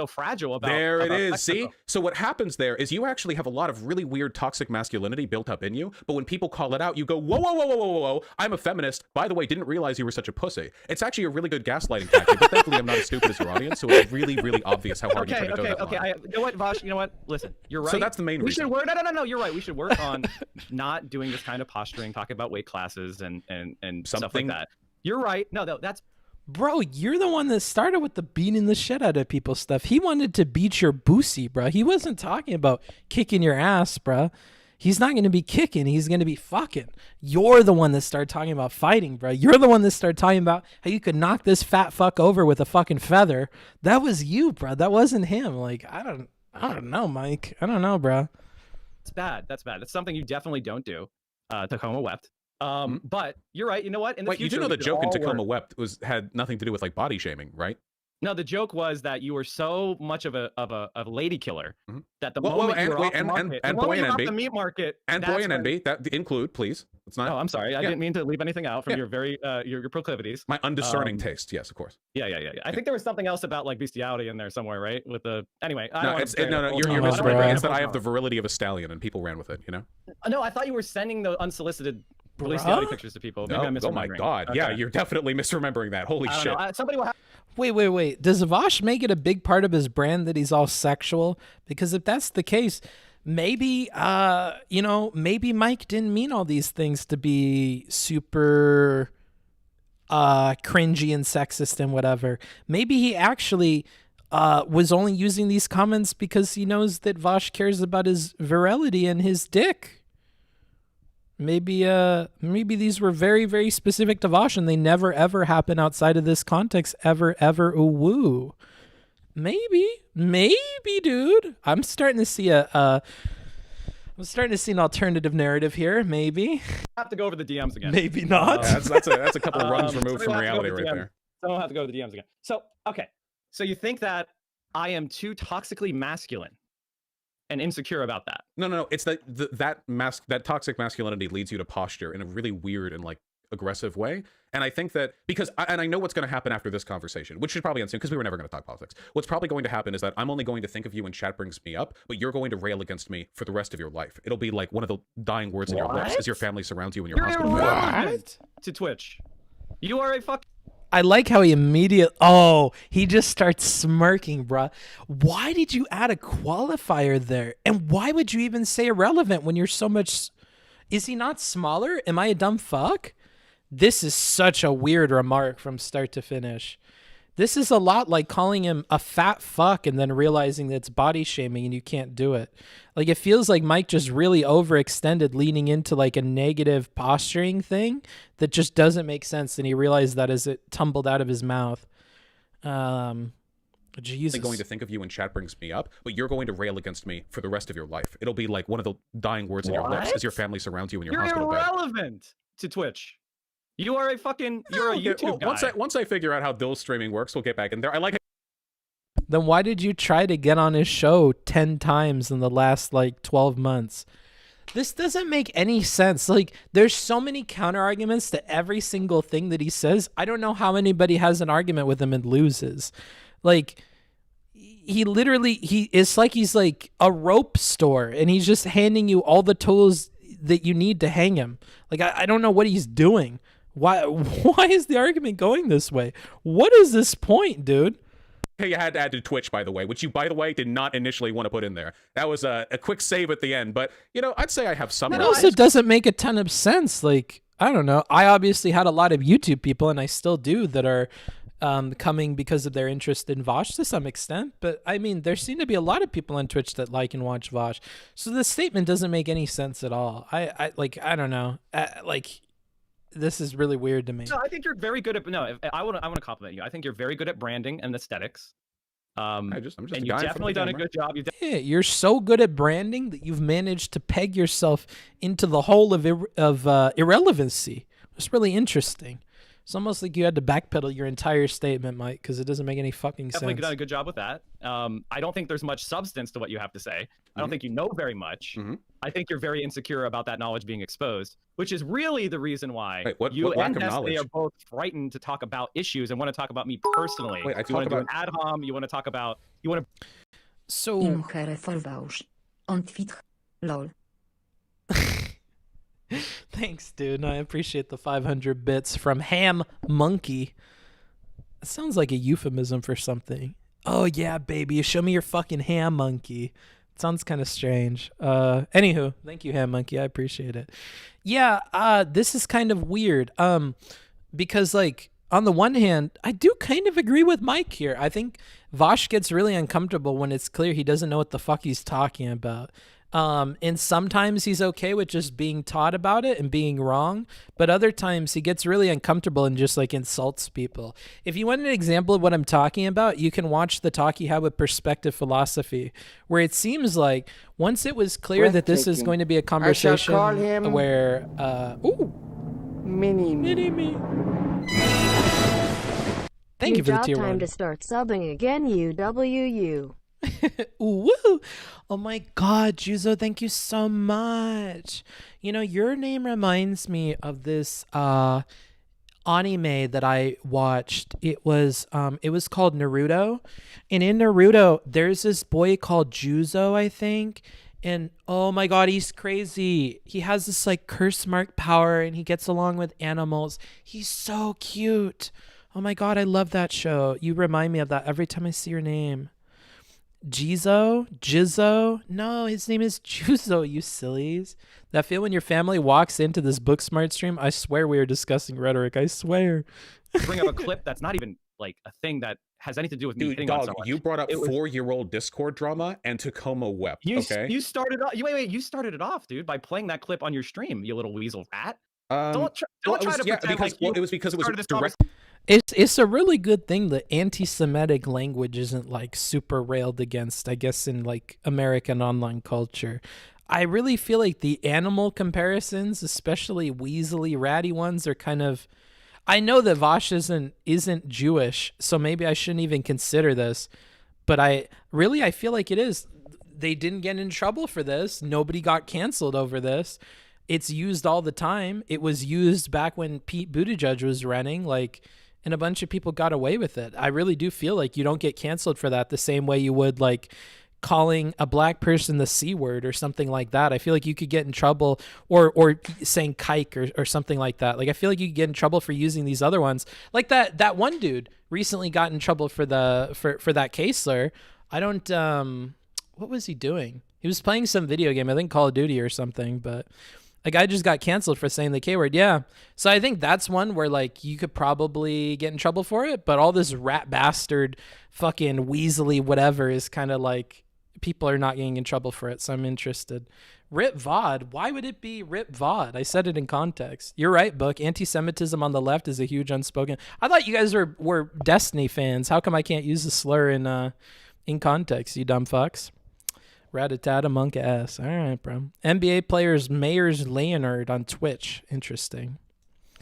fragile about. There it is. Mexico. See? So what happens there is you actually have a lot of really weird toxic masculinity built up in you, but when people call it out, you go, whoa, whoa, whoa, whoa, whoa, whoa, I'm a feminist. By the way, didn't realize you were such a pussy. It's actually a really good gaslighting tactic, but thankfully I'm not as stupid as your audience, so it's really, really obvious how hard you try to go that line. You know what, Vaush? You know what? Listen, you're right. So that's the main reason. We should work. No. You're right. We should work on not doing this kind of posturing, talking about weight classes and stuff like that. You're right. No, that's. Bro, you're the one that started with the beating the shit out of people stuff. He wanted to beat your boosie, bro. He wasn't talking about kicking your ass, bro. He's not going to be kicking. He's going to be fucking. You're the one that started talking about fighting, bro. You're the one that started talking about how you could knock this fat fuck over with a fucking feather. That was you, bro. That wasn't him. Like, I don't know, Mike. I don't know, bro. That's bad. That's bad. That's something you definitely don't do. Tacoma wept. But you're right. You know what? In the Wait, future, you do know we the should joke in all Tacoma work. wept had nothing to do with like body shaming, right? No, the joke was that you were so much of a lady killer that the Well, moment you and were wait, off the market, and the boy moment and you're off NB, the meat market, and that's boy and when- NB, that include, please. It's not. Oh, I'm sorry. I didn't mean to leave anything out from your very your proclivities. My undiscerning taste. Yes, of course. Yeah. I think there was something else about like bestiality in there somewhere, right? With the anyway. I No, don't it's wanna no. You're I don't misremembering. wanna It's that I have go the virility of a stallion, and people ran with it. You know. No, I thought you were sending the unsolicited bestiality pictures to people. Maybe I'm Oh my misremembering. God! Okay. Yeah, you're definitely misremembering that. Holy I don't shit! know. Somebody will have. Wait. Does Vaush make it a big part of his brand that he's all sexual? Because if that's the case, maybe maybe Mike didn't mean all these things to be super cringy and sexist and whatever. Maybe he actually was only using these comments because he knows that Vaush cares about his virility and his dick. Maybe these were very, very specific to Vaush and they never ever happen outside of this context ever. Ooh, woo. Maybe, dude. I'm starting to see an alternative narrative here. Maybe. I have to go over the DMs again. Maybe not. That's a couple rungs removed from reality right there. So I'll have to go to the DMs again. So okay. So you think that I am too toxically masculine and insecure about that? No. It's that toxic masculinity leads you to posture in a really weird and like aggressive way. And I think that because I know what's going to happen after this conversation, which should probably end soon because we were never going to talk politics. What's probably going to happen is that I'm only going to think of you when chat brings me up, but you're going to rail against me for the rest of your life. It'll be like one of the dying words in your lips as your family surrounds you in your hospital bed. Irrelevant to Twitch. You are a fuck. I like how he he just starts smirking, bruh. Why did you add a qualifier there? And why would you even say irrelevant when you're so much... Is he not smaller? Am I a dumb fuck? This is such a weird remark from start to finish. This is a lot like calling him a fat fuck and then realizing that it's body shaming and you can't do it. Like, it feels like Mike just really overextended, leaning into like a negative posturing thing that just doesn't make sense. And he realized that as it tumbled out of his mouth. Jesus. I'm going to think of you when chat brings me up, but you're going to rail against me for the rest of your life. It'll be like one of the dying words in your lips as your family surrounds you in your hospital bed. You're irrelevant to Twitch. You are a YouTube guy. Once I figure out how Dill streaming works, we'll get back in there. I like it. Then why did you try to get on his show 10 times in the last like 12 months? This doesn't make any sense. Like, there's so many counter arguments to every single thing that he says. I don't know how anybody has an argument with him and loses. Like, it's like he's like a rope store and he's just handing you all the tools that you need to hang him. Like, I don't know what he's doing. Why is the argument going this way? What is this point, dude? Hey, you had to add to Twitch, by the way, which you, by the way, did not initially want to put in there. That was a quick save at the end, but, you know, I'd say I have some... That also doesn't make a ton of sense. Like, I don't know. I obviously had a lot of YouTube people, and I still do, that are coming because of their interest in Vaush to some extent. But, I mean, there seem to be a lot of people on Twitch that like and watch Vaush. So this statement doesn't make any sense at all. I don't know. This is really weird to me. No, I think you're very good at. No, I want to compliment you. I think you're very good at branding and aesthetics. I'm just and a you've guy definitely done a good job. Yeah, you're so good at branding that you've managed to peg yourself into the hole of irrelevancy. It's really interesting. It's almost like you had to backpedal your entire statement, Mike, because it doesn't make any fucking sense. Definitely done a good job with that. I don't think there's much substance to what you have to say. I don't think you know very much. I think you're very insecure about that knowledge being exposed, which is really the reason why you and Destiny are both frightened to talk about issues and want to talk about me personally. Wait, you want to do an ad hom. You want to talk about. You want to. So. Lol. Thanks, dude. I appreciate the 500 bits from Ham Monkey. It sounds like a euphemism for something. Oh, yeah, baby. Show me your fucking ham monkey. It sounds kind of strange. Anywho, thank you, Ham Monkey. I appreciate it. Yeah, this is kind of weird. Because, like, on the one hand, I do kind of agree with Mike here. I think Vaush gets really uncomfortable when it's clear he doesn't know what the fuck he's talking about. And sometimes he's okay with just being taught about it and being wrong, but other times he gets really uncomfortable and just like insults people. If you want an example of what I'm talking about, you can watch the talk he had with Perspective Philosophy, where it seems like once it was clear that this is going to be a conversation where, Mini-Me. Mini-Me. Thank you for the job tier time 1. to start subbing again, UWU. Woo! Oh my god, Juzo, thank you so much. You know, your name reminds me of this anime that I watched. It was called Naruto. And in Naruto, there's this boy called Juzo, I think. And oh my god, he's crazy. He has this like curse mark power and he gets along with animals. He's so cute. Oh my god, I love that show. You remind me of that every time I see your name. Jizzo? No, his name is Juzo, you sillies. That feel when your family walks into this Booksmart stream? I swear we are discussing rhetoric. I swear. Bring up a clip that's not even like a thing that has anything to do with me hitting on Dog, someone. you brought up 4-year-old Discord drama and Tacoma wept, okay? You started off, you started it off, dude, by playing that clip on your stream, you little weasel rat. Don't try to pretend like it was because it was direct. It's a really good thing that anti-Semitic language isn't like super railed against, I guess, in like American online culture. I really feel like the animal comparisons, especially weaselly, ratty ones, are kind of. I know that Vaush isn't Jewish, so maybe I shouldn't even consider this. But I feel like it is. They didn't get in trouble for this. Nobody got canceled over this. It's used all the time. It was used back when Pete Buttigieg was running, like, and a bunch of people got away with it. I really do feel like you don't get canceled for that the same way you would like calling a black person the C word or something like that. I feel like you could get in trouble or saying kike or something like that. Like I feel like you could get in trouble for using these other ones. Like that one dude recently got in trouble for that Kaesler. I don't what was he doing? He was playing some video game, I think Call of Duty or something, but a guy just got canceled for saying the K word. Yeah. So I think that's one where like you could probably get in trouble for it, but all this rat bastard fucking weaselly whatever is kind of like people are not getting in trouble for it. So I'm interested. Rip VOD. Why would it be Rip VOD? I said it in context. You're right, Book. Anti-Semitism on the left is a huge unspoken. I thought you guys were Destiny fans. How come I can't use the slur in context, you dumb fucks? Rat-a-tat-a monk ass. All right, bro. NBA players Mayers Leonard on Twitch. Interesting.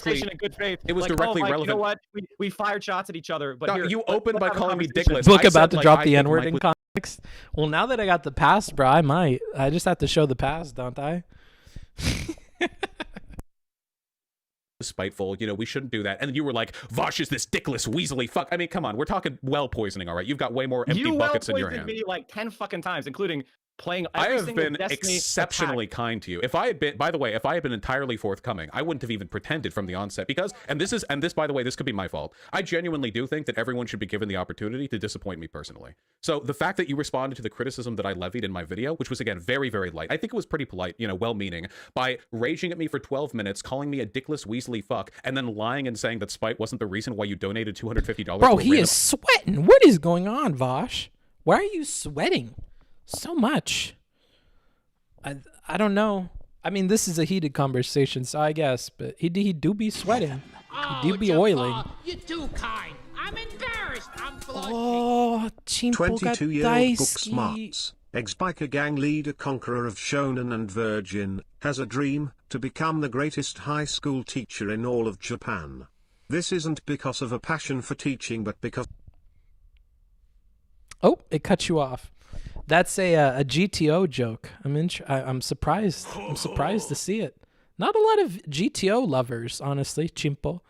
In good faith. It was like, directly relevant. You know what? We fired shots at each other, but no, here, you opened by calling me dickless. Book about to drop the N-word in context. Well, now that I got the past, bro, I might. I just have to show the past, don't I? Spiteful, you know, we shouldn't do that. And then you were like, Vaush is this dickless, weaselly fuck. I mean, come on, we're talking well poisoning, all right? You've got way more empty buckets in your hand. You well poisoned me like 10 fucking times, including playing I every have single been Destiny exceptionally attack. kind to you. If I had been, by the way, if I had been entirely forthcoming, I wouldn't have even pretended from the onset because, and this, by the way, this could be my fault. I genuinely do think that everyone should be given the opportunity to disappoint me personally. So the fact that you responded to the criticism that I levied in my video, which was again, very, very light, I think it was pretty polite, you know, well-meaning, by raging at me for 12 minutes, calling me a dickless, weaselly fuck, and then lying and saying that spite wasn't the reason why you donated $250. Bro, he is sweating. What is going on, Vaush? Why are you sweating so much? I don't know. I mean, this is a heated conversation, so I guess, but he do be sweating. He do be oiling. You're too kind. I'm embarrassed. I'm blushing. Oh, Chimpo got 22-year-old Booksmarts, ex-biker gang leader, conqueror of Shonen and Virgin, has a dream to become the greatest high school teacher in all of Japan. This isn't because of a passion for teaching, but because... Oh, it cut you off. That's a GTO joke. I'm surprised. I'm surprised to see it. Not a lot of GTO lovers, honestly, Chimpo.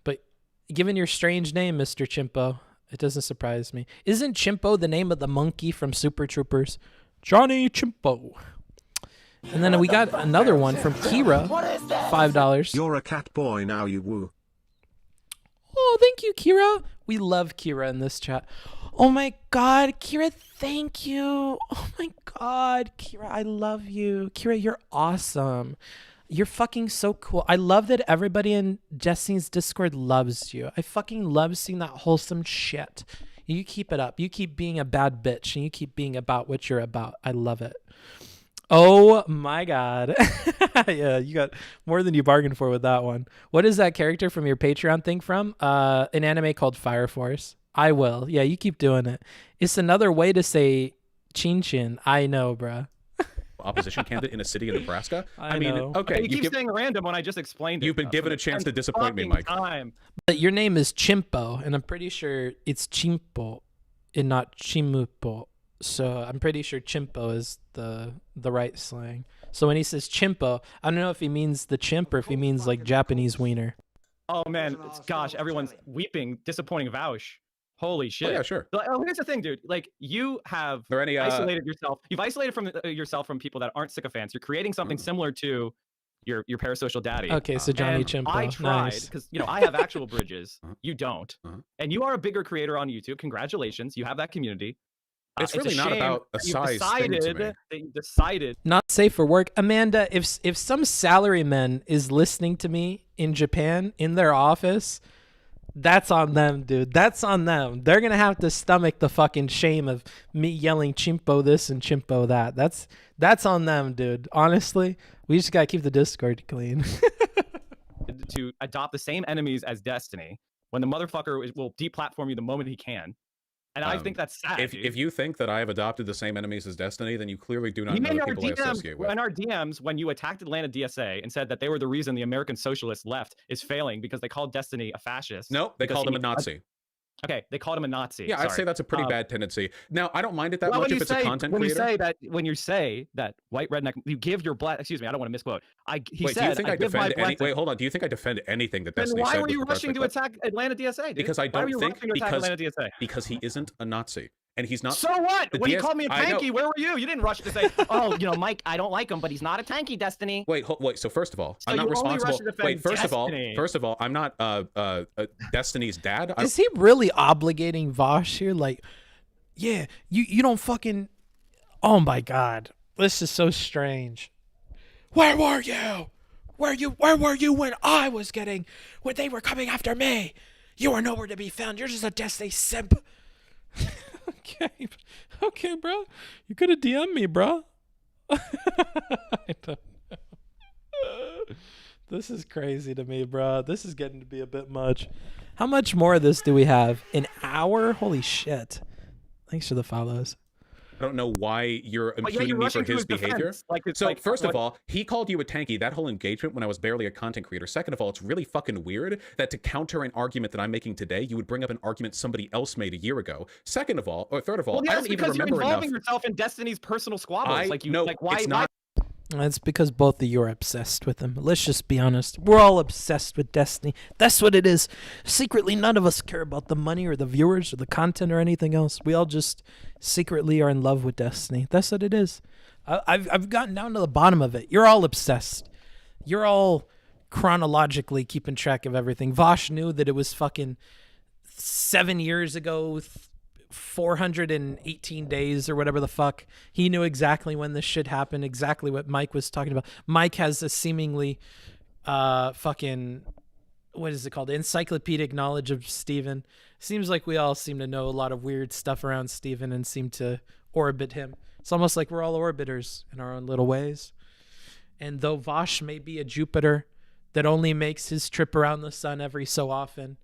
But given your strange name, Mr. Chimpo, it doesn't surprise me. Isn't Chimpo the name of the monkey from Super Troopers? Johnny Chimpo. And then we got another one from Kira. $5. You're a cat boy now, you woo. Oh, thank you, Kira. We love Kira in this chat. Oh my God, Kira, thank you. Oh my God, Kira, I love you. Kira, you're awesome. You're fucking so cool. I love that everybody in Jesse's Discord loves you. I fucking love seeing that wholesome shit. You keep it up. You keep being a bad bitch and you keep being about what you're about. I love it. Oh my God. Yeah, you got more than you bargained for with that one. What is that character from your Patreon thing from? An anime called Fire Force. I will. Yeah, you keep doing it. It's another way to say chin chin. I know, bruh. opposition candidate in a city in Nebraska. I mean, know. okay. You keep saying random when I just explained it. You've been given a chance to disappoint me, Mike. But your name is Chimpo, and I'm pretty sure it's Chimpo and not Chimupo. So I'm pretty sure Chimpo is the right slang. So when he says Chimpo, I don't know if he means the chimp or if he means like Japanese wiener. Oh man, gosh, everyone's weeping, disappointing Vaush. Holy shit. Oh, yeah, sure. Here's the thing, dude. Like, you have any, isolated yourself. You've isolated from yourself from people that aren't sycophants. You're creating something similar to your parasocial daddy. Okay, so Johnny And Chimpo. I tried Nice. because I have actual bridges. You don't, and you are a bigger creator on YouTube. Congratulations, you have that community. It's really not about a size thing to me. That you decided Not safe for work. Amanda, if some salaryman is listening to me in Japan in their office, that's on them, dude. That's on them. They're going to have to stomach the fucking shame of me yelling Chimpo this and Chimpo that. That's on them, dude. Honestly, we just got to keep the Discord clean. to adopt the same enemies as Destiny when the motherfucker will deplatform you the moment he can. And I think that's sad. If you think that I have adopted the same enemies as Destiny, then you clearly do not You know made the our people I associate with. in our DMs when you attacked Atlanta DSA and said that they were the reason the American socialist left is failing because they called Destiny a fascist. No, they called him a Nazi. Okay, they called him a Nazi. Yeah, I'd say that's a pretty bad tendency. Now, I don't mind it that well, much if it's a content when creator. When you say that white redneck, you give your black. Excuse me, I don't want to misquote. He Wait, said, do you think I give my defend any? blessing. Wait, hold on. Do you think I defend anything that Then Destiny why said? were you with regards rushing to my clip? attack Atlanta DSA? Dude? Because I Why were don't you think rushing to attack Atlanta DSA? because he isn't a Nazi and he's not. So what? the When you DS called me a I know. tanky, where were you? You didn't rush to say, oh, Mike, I don't like him, but he's not a tanky, Destiny. Wait, so first of all, So I'm not you only responsible. rush to defend Wait, first Destiny. of all, I'm not Destiny's dad. Is he really obligating Vaush here? Like, yeah, you don't fucking... Oh my God. This is so strange. Where were you? Where were you when I was when they were coming after me? You were nowhere to be found. You're just a Destiny simp. Okay, bro. You could have DM'd me, bro. I don't know. This is crazy to me, bro. This is getting to be a bit much. How much more of this do we have? An hour? Holy shit. Thanks for the follows. I don't know why you're impugning me for his behavior. First of all, he called you a tanky that whole engagement when I was barely a content creator. Second of all, it's really fucking weird that to counter an argument that I'm making today, you would bring up an argument somebody else made a year ago. Second of all, or third of all, I don't even remember you're involving enough. yourself in Destiny's personal squabbles. It's not. It's because both of you are obsessed with him. Let's just be honest. We're all obsessed with Destiny. That's what it is. Secretly, none of us care about the money or the viewers or the content or anything else. We all just secretly are in love with Destiny. That's what it is. I've gotten down to the bottom of it. You're all obsessed. You're all chronologically keeping track of everything. Vaush knew that it was fucking 7 years ago, 418 days or whatever the fuck. He knew exactly when this shit happened, exactly what Mike was talking about. Mike has a seemingly fucking, what is it called, encyclopedic knowledge of Steven. Seems like we all seem to know a lot of weird stuff around Steven and seem to orbit him. It's almost like we're all orbiters in our own little ways. And though Vaush may be a Jupiter that only makes his trip around the sun every so often,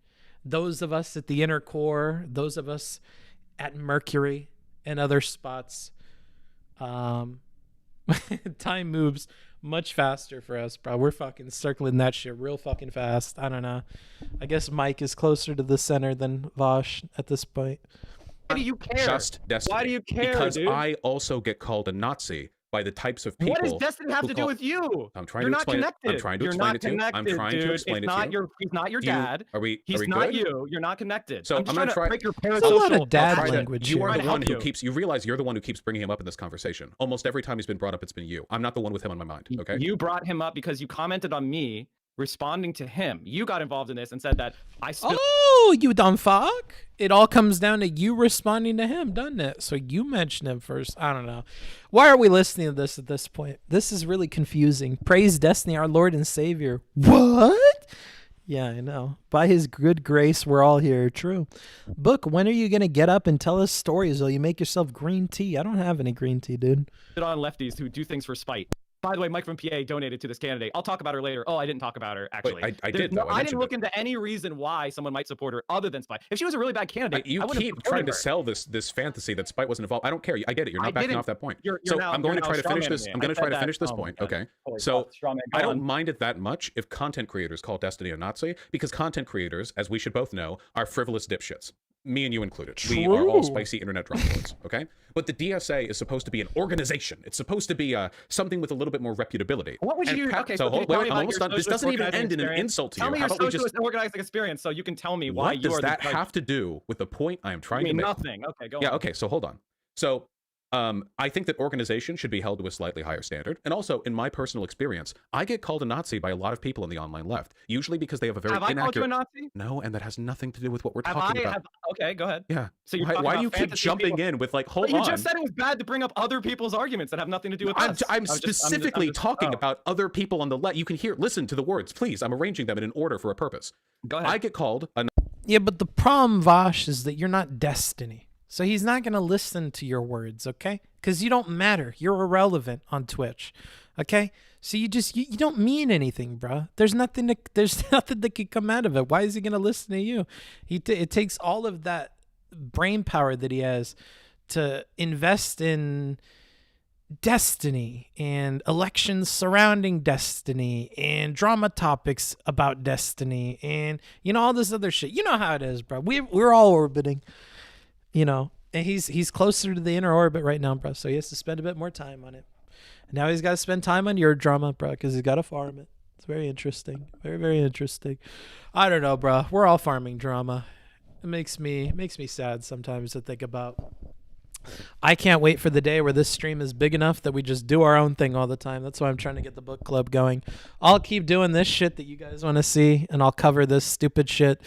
those of us at the inner core, those of us at Mercury and other spots, time moves much faster for us, bro. We're fucking circling that shit real fucking fast. I don't know. I guess Mike is closer to the center than Vaush at this point. Why do you care? Just Destiny. Why do you care, Because dude? I also get called a Nazi by the types of people. What does Destiny have to do with you? I'm trying You're to not explain connected. it. I'm trying to You're explain not it to you. I'm connected, trying to dude. explain it to you. He's not your dad. He's not good? you. You're not connected. So I'm just gonna trying to try. break your There's a lot of dad parasocial- language You here. are the one who you. keeps. You realize you're the one who keeps bringing him up in this conversation. Almost every time he's been brought up, it's been you. I'm not the one with him on my mind. Okay. You brought him up because you commented on me responding to him. You got involved in this and said that I still. Oh, you dumb fuck. It all comes down to you responding to him, doesn't it? So you mentioned him first. I don't know. Why are we listening to this at this point? This is really confusing. Praise Destiny, our Lord and Savior. What? Yeah, I know. By his good grace, we're all here. True. Book, when are you going to get up and tell us stories while you make yourself green tea? I don't have any green tea, dude. On lefties who do things for spite. By the way, Mike from PA donated to this candidate. I'll talk about her later. Oh, I didn't talk about her, actually. Wait, I did, though. I didn't look into any reason why someone might support her other than Spite. If she was a really bad candidate, you keep trying to sell this fantasy that Spite wasn't involved. I don't care. I get it. You're not backing off that point. I'm going to try to finish this. I'm going to try to finish this point. Okay. So I don't mind it that much if content creators call Destiny a Nazi, because content creators, as we should both know, are frivolous dipshits. Me and you included. We are all spicy internet drama lords, okay? But the DSA is supposed to be an organization. It's supposed to be something with a little bit more reputability. What would you do? Okay, so wait, I'm almost done. This doesn't even end in an insult to you. Tell me your socialist organizing experience so you can tell me why you are. What does that have to do with the point I am trying to make? Nothing. Okay, go on. Yeah, okay, so hold on. So I think that organization should be held to a slightly higher standard. And also, in my personal experience, I get called a Nazi by a lot of people in the online left, usually because they have a very inaccurate... Have I called you a Nazi? No, and that has nothing to do with what we're talking about. Okay, go ahead. Yeah. So why do you keep jumping in with, like, hold on? You just said it was bad to bring up other people's arguments that have nothing to do with us. I'm specifically talking about other people on the left. You can listen to the words, please. I'm arranging them in an order for a purpose. Go ahead. I get called a... Yeah, but the problem, Vaush, is that you're not Destiny. So he's not going to listen to your words, okay? Because you don't matter. You're irrelevant on Twitch, okay? So you don't mean anything, bro. There's nothing that could come out of it. Why is he going to listen to you? It takes all of that brain power that he has to invest in Destiny and elections surrounding Destiny and drama topics about Destiny and, you know, all this other shit. You know how it is, bro. We're all orbiting. You know, and he's closer to the inner orbit right now, bro. So he has to spend a bit more time on it. And now he's got to spend time on your drama, bro, because he's got to farm it. It's very interesting. Very, very interesting. I don't know, bro. We're all farming drama. It makes me sad sometimes to think about. I can't wait for the day where this stream is big enough that we just do our own thing all the time. That's why I'm trying to get the book club going. I'll keep doing this shit that you guys want to see, and I'll cover this stupid shit.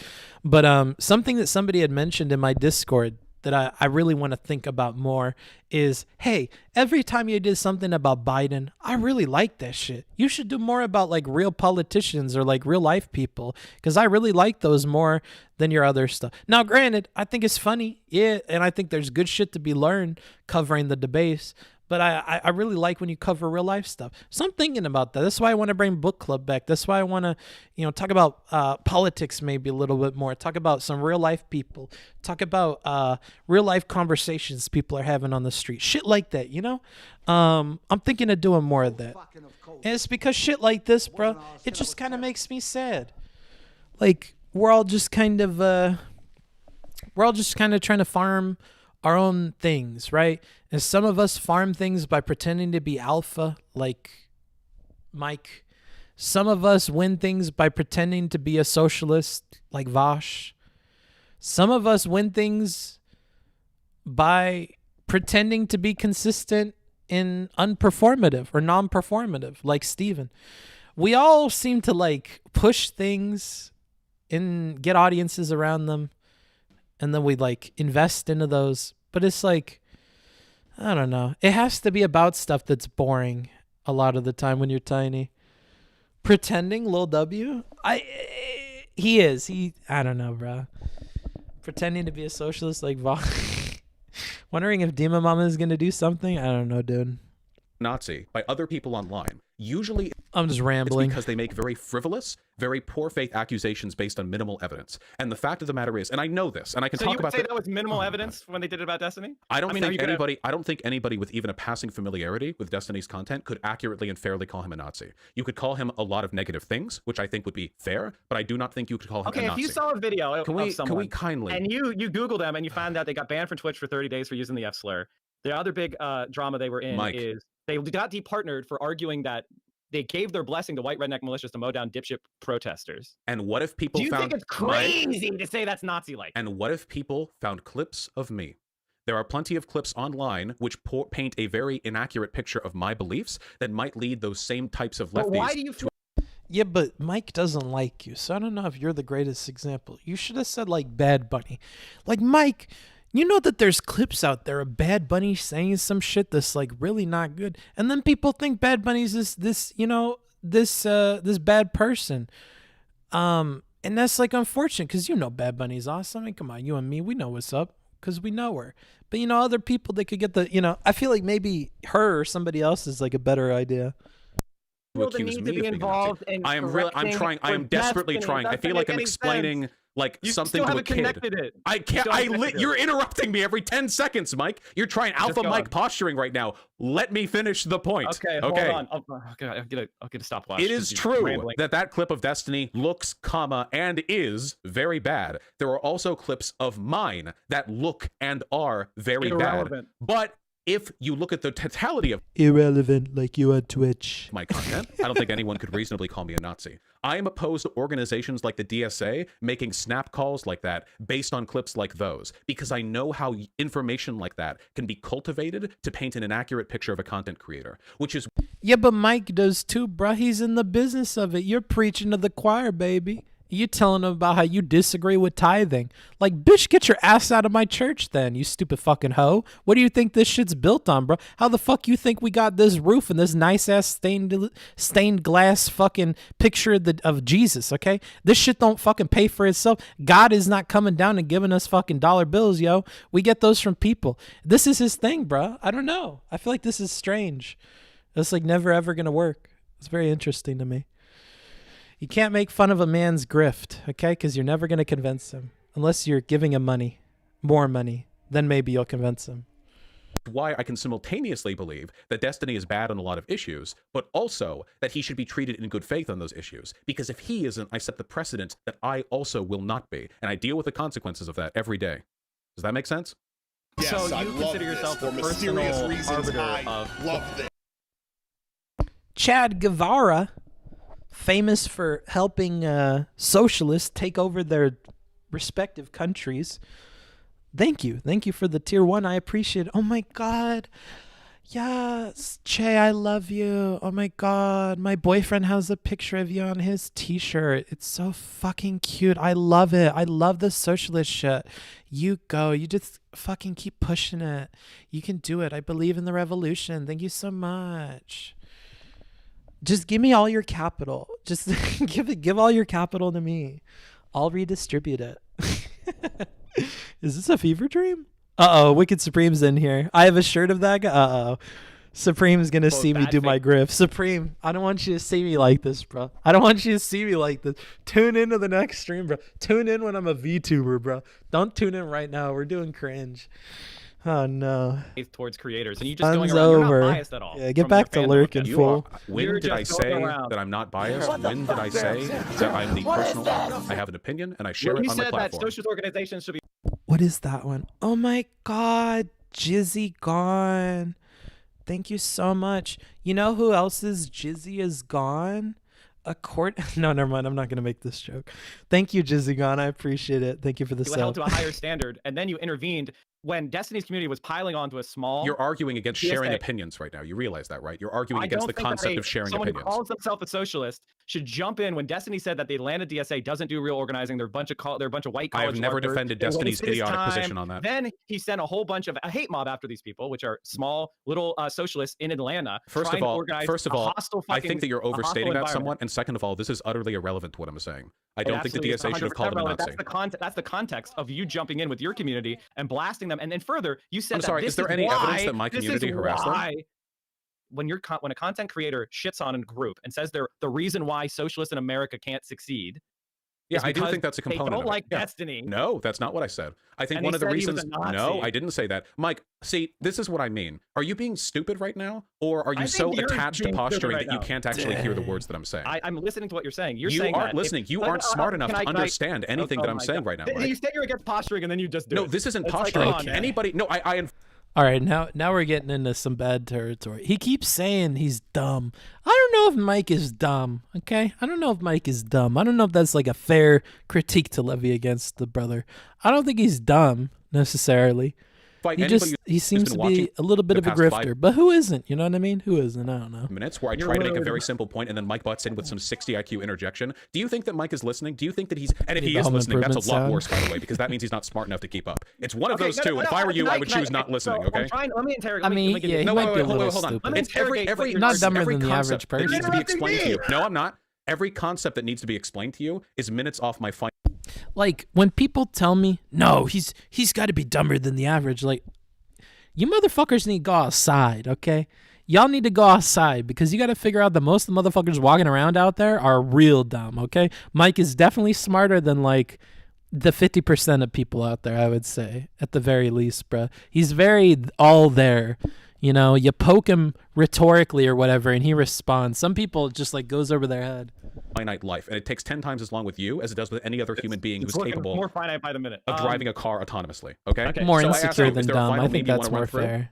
But something that somebody had mentioned in my Discord that I really want to think about more is, hey, every time you did something about Biden, I really like that shit. You should do more about like real politicians or like real life people, because I really like those more than your other stuff. Now, granted, I think it's funny, yeah, and I think there's good shit to be learned covering the debates. But I really like when you cover real life stuff. So I'm thinking about that. That's why I want to bring book club back. That's why I want to, you know, talk about politics maybe a little bit more. Talk about some real life people. Talk about real life conversations people are having on the street. Shit like that, you know? I'm thinking of doing more of that. And it's because shit like this, bro, it just kind of makes me sad. Like, we're all just kind of trying to farm our own things, right? And some of us farm things by pretending to be alpha, like Mike. Some of us win things by pretending to be a socialist, like Vaush. Some of us win things by pretending to be consistent and unperformative or non-performative, like Steven. We all seem to like push things and get audiences around them, and then we like invest into those. But it's like, I don't know. It has to be about stuff that's boring a lot of the time when you're tiny. Pretending, Lil W? I don't know, bro. Pretending to be a socialist like Vaughn. Wondering if Demon Mama is going to do something? I don't know, dude. Nazi by other people online. Usually I'm just rambling. It's because they make very frivolous, very poor faith accusations based on minimal evidence. And the fact of the matter is, and I know this, and I can talk about that. So you would say that was minimal evidence when they did it about Destiny? I don't think anybody with even a passing familiarity with Destiny's content could accurately and fairly call him a Nazi. You could call him a lot of negative things, which I think would be fair, but I do not think you could call him a Nazi. Okay, if you saw a video of someone, can we kindly... And you Googled them and you found out they got banned from Twitch for 30 days for using the F slur. The other big drama they were in is they got departnered for arguing that they gave their blessing to white redneck militias to mow down dipshit protesters. And what if people found... Do you think it's crazy to say that's Nazi-like? And what if people found clips of me? There are plenty of clips online which paint a very inaccurate picture of my beliefs that might lead those same types of lefties... But why do you... Yeah, but Mike doesn't like you, so I don't know if you're the greatest example. You should have said, like, Bad Bunny. Like, Mike... You know that there's clips out there of Bad Bunny saying some shit that's like really not good, and then people think Bad Bunny's this bad person, and that's like unfortunate because you know Bad Bunny's awesome. I mean, come on, you and me, we know what's up because we know her. But you know, other people they could get the I feel like maybe her or somebody else is like a better idea. accuse me of being a Nazi. I am really, I'm trying, I am desperately trying. I feel like I'm explaining like something to a kid. I can't, you're interrupting me every 10 seconds, Mike. You're trying alpha Mike posturing right now. Let me finish the point. Okay, hold on. Okay, I'm gonna stop watching. It is true that that clip of Destiny looks, and is very bad. There are also clips of mine that look and are very bad. But if you look at the totality of irrelevant, like you on Twitch, my content, I don't think anyone could reasonably call me a Nazi. I am opposed to organizations like the DSA making snap calls like that based on clips like those, because I know how information like that can be cultivated to paint an inaccurate picture of a content creator, which is... Yeah, but Mike does too, bruh. He's in the business of it. You're preaching to the choir, baby. You telling them about how you disagree with tithing. Like, bitch, get your ass out of my church then, you stupid fucking hoe. What do you think this shit's built on, bro? How the fuck you think we got this roof and this nice-ass stained glass fucking picture of Jesus, okay? This shit don't fucking pay for itself. God is not coming down and giving us fucking dollar bills, yo. We get those from people. This is his thing, bro. I don't know. I feel like this is strange. It's like never ever gonna work. It's very interesting to me. You can't make fun of a man's grift, okay? Because you're never going to convince him. Unless you're giving him money, more money. Then maybe you'll convince him. Why I can simultaneously believe that Destiny is bad on a lot of issues, but also that he should be treated in good faith on those issues. Because if he isn't, I set the precedent that I also will not be. And I deal with the consequences of that every day. Does that make sense? Yes, so you consider yourself a personal arbiter of... love this. Chad Guevara, famous for helping socialists take over their respective countries. Thank you for the tier 1. I appreciate it. Oh my god, yes, Che, I love you. Oh my god, my boyfriend has a picture of you on his t-shirt. It's so fucking cute. I love it. I love the socialist shit. You go, you just fucking keep pushing it. You can do it. I believe in the revolution. Thank you so much. Just give me all your capital. Just give all your capital to me. I'll redistribute it. Is this a fever dream? Uh-oh, Wicked Supreme's in here. I have a shirt of that guy. Uh-oh. Supreme's gonna see me do my grift. Supreme, I don't want you to see me like this, bro. I don't want you to see me like this. Tune into the next stream, bro. Tune in when I'm a VTuber, bro. Don't tune in right now. We're doing cringe. Oh no. Towards creators, and you just going around, you're not biased at all. Yeah, get back to lurking, fool. When did I say that I'm not biased? When did I say that I'm the personal? I have an opinion and I share it on my platform. You said that socialist organizations should be... What is that one? Oh my god, Jizzy gone. Thank you so much. You know who else's Jizzy is gone? No, never mind. I'm not going to make this joke. Thank you, Jizzy gone. I appreciate it. Thank you for the sub. You held to a higher standard, and then you intervened when Destiny's community was piling onto a small... You're arguing against sharing opinions right now. You realize that, right? You're arguing against the concept of sharing opinions. Someone who calls themselves a socialist should jump in when Destiny said that the Atlanta DSA doesn't do real organizing. They're a bunch of white college I have never defended Destiny's idiotic position on that. Then he sent a whole bunch of a hate mob after these people, which are small little socialists in Atlanta. First of all, I think that you're overstating that somewhat. And second of all, this is utterly irrelevant to what I'm saying. I don't think the DSA should have called him a Nazi. That's the context of you jumping in with your community and blasting them. And then further, you said I'm sorry, is there any evidence that my community harassed them? When a content creator shits on a group and says they're the reason why socialists in America can't succeed. Yeah, I do think that's a component. They don't like Destiny. No, that's not what I said. I think one of the reasons. No, I didn't say that. Mike, see, this is what I mean. Are you being stupid right now, or are you so attached to posturing that you can't actually hear the words that I'm saying? I'm listening to what you're saying. You aren't listening. You aren't smart enough to understand anything that I'm saying right now. You say you're against posturing, and then you just do it. No, this isn't posturing. Anybody? No, All right, now we're getting into some bad territory. He keeps saying he's dumb. I don't know if Mike is dumb, okay? I don't know if Mike is dumb. I don't know if that's like a fair critique to levy against the brother. I don't think he's dumb necessarily. He seems to be a little bit of a grifter, but who isn't? You know what I mean? Who isn't? I don't know. Minutes where I try to make a very simple point, and then Mike butts in with some 60 IQ interjection. Do you think that Mike is listening? Do you think that he's... And if he is listening, that's a lot worse, by the way, because that means he's not smart enough to keep up. It's one of those two, and if I were you, I would choose not listening, okay? Let me interrogate. I mean, yeah, he might be a little stupid. It's every not dumber than the average person. That needs to be explained to you. No, I'm not. Every concept that needs to be explained to you is minutes off my fine. Like, when people tell me, no, he's got to be dumber than the average, like... You motherfuckers need to go outside, okay? y'all need to go outside because you got to figure out that most of the motherfuckers walking around out there are real dumb, okay? Mike is definitely smarter than, like, the 50% of people out there, I would say, at the very least, bruh. He's very all there. You know, you poke him rhetorically or whatever, and he responds. Some people just, like, goes over their head. Finite life, and it takes 10 times as long with you as it does with any other human being who's capable more finite by the minute of driving a car autonomously. Okay, more so insecure than is there a dumb. final I think meme you that's wanna more run through? fair.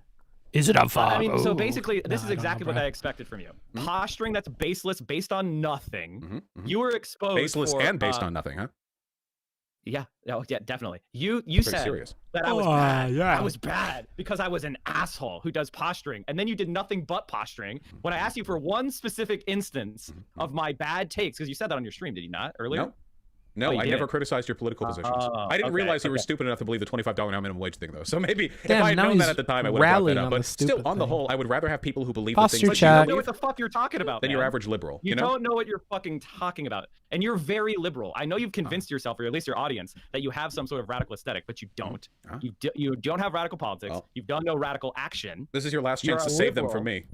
Is it a fog? I mean, so Ooh. basically, this No, is I exactly don't know, what bro. I expected from you. Posturing that's baseless, based on nothing. You were exposed Baseless for, and based on nothing, huh? Yeah, oh, yeah, definitely. You Pretty said serious. that I was bad. yeah. I was bad because I was an asshole who does posturing, and then you did nothing but posturing. When I asked you for one specific instance of my bad takes, because you said that on your stream, did you not earlier? No. No, Oh, I you never did? criticized your political positions. Oh, I didn't okay, realize you were okay. stupid enough to believe the $25 now minimum wage thing, though. So maybe Damn, if I had now known that he's at the time, I would have brought rallying that on up. the But still, stupid on the thing. whole, I would rather have people who believe Posture the things chat. that You you don't know believe what the fuck you're talking about, than man. your average liberal. You You know? don't know what you're fucking talking about. And you're very liberal. I know you've convinced yourself, or at least your audience, that you have some sort of radical aesthetic, but you don't. You don't have radical politics. Well. You've done no radical action. This is your last You're chance to a save them liberal. from me.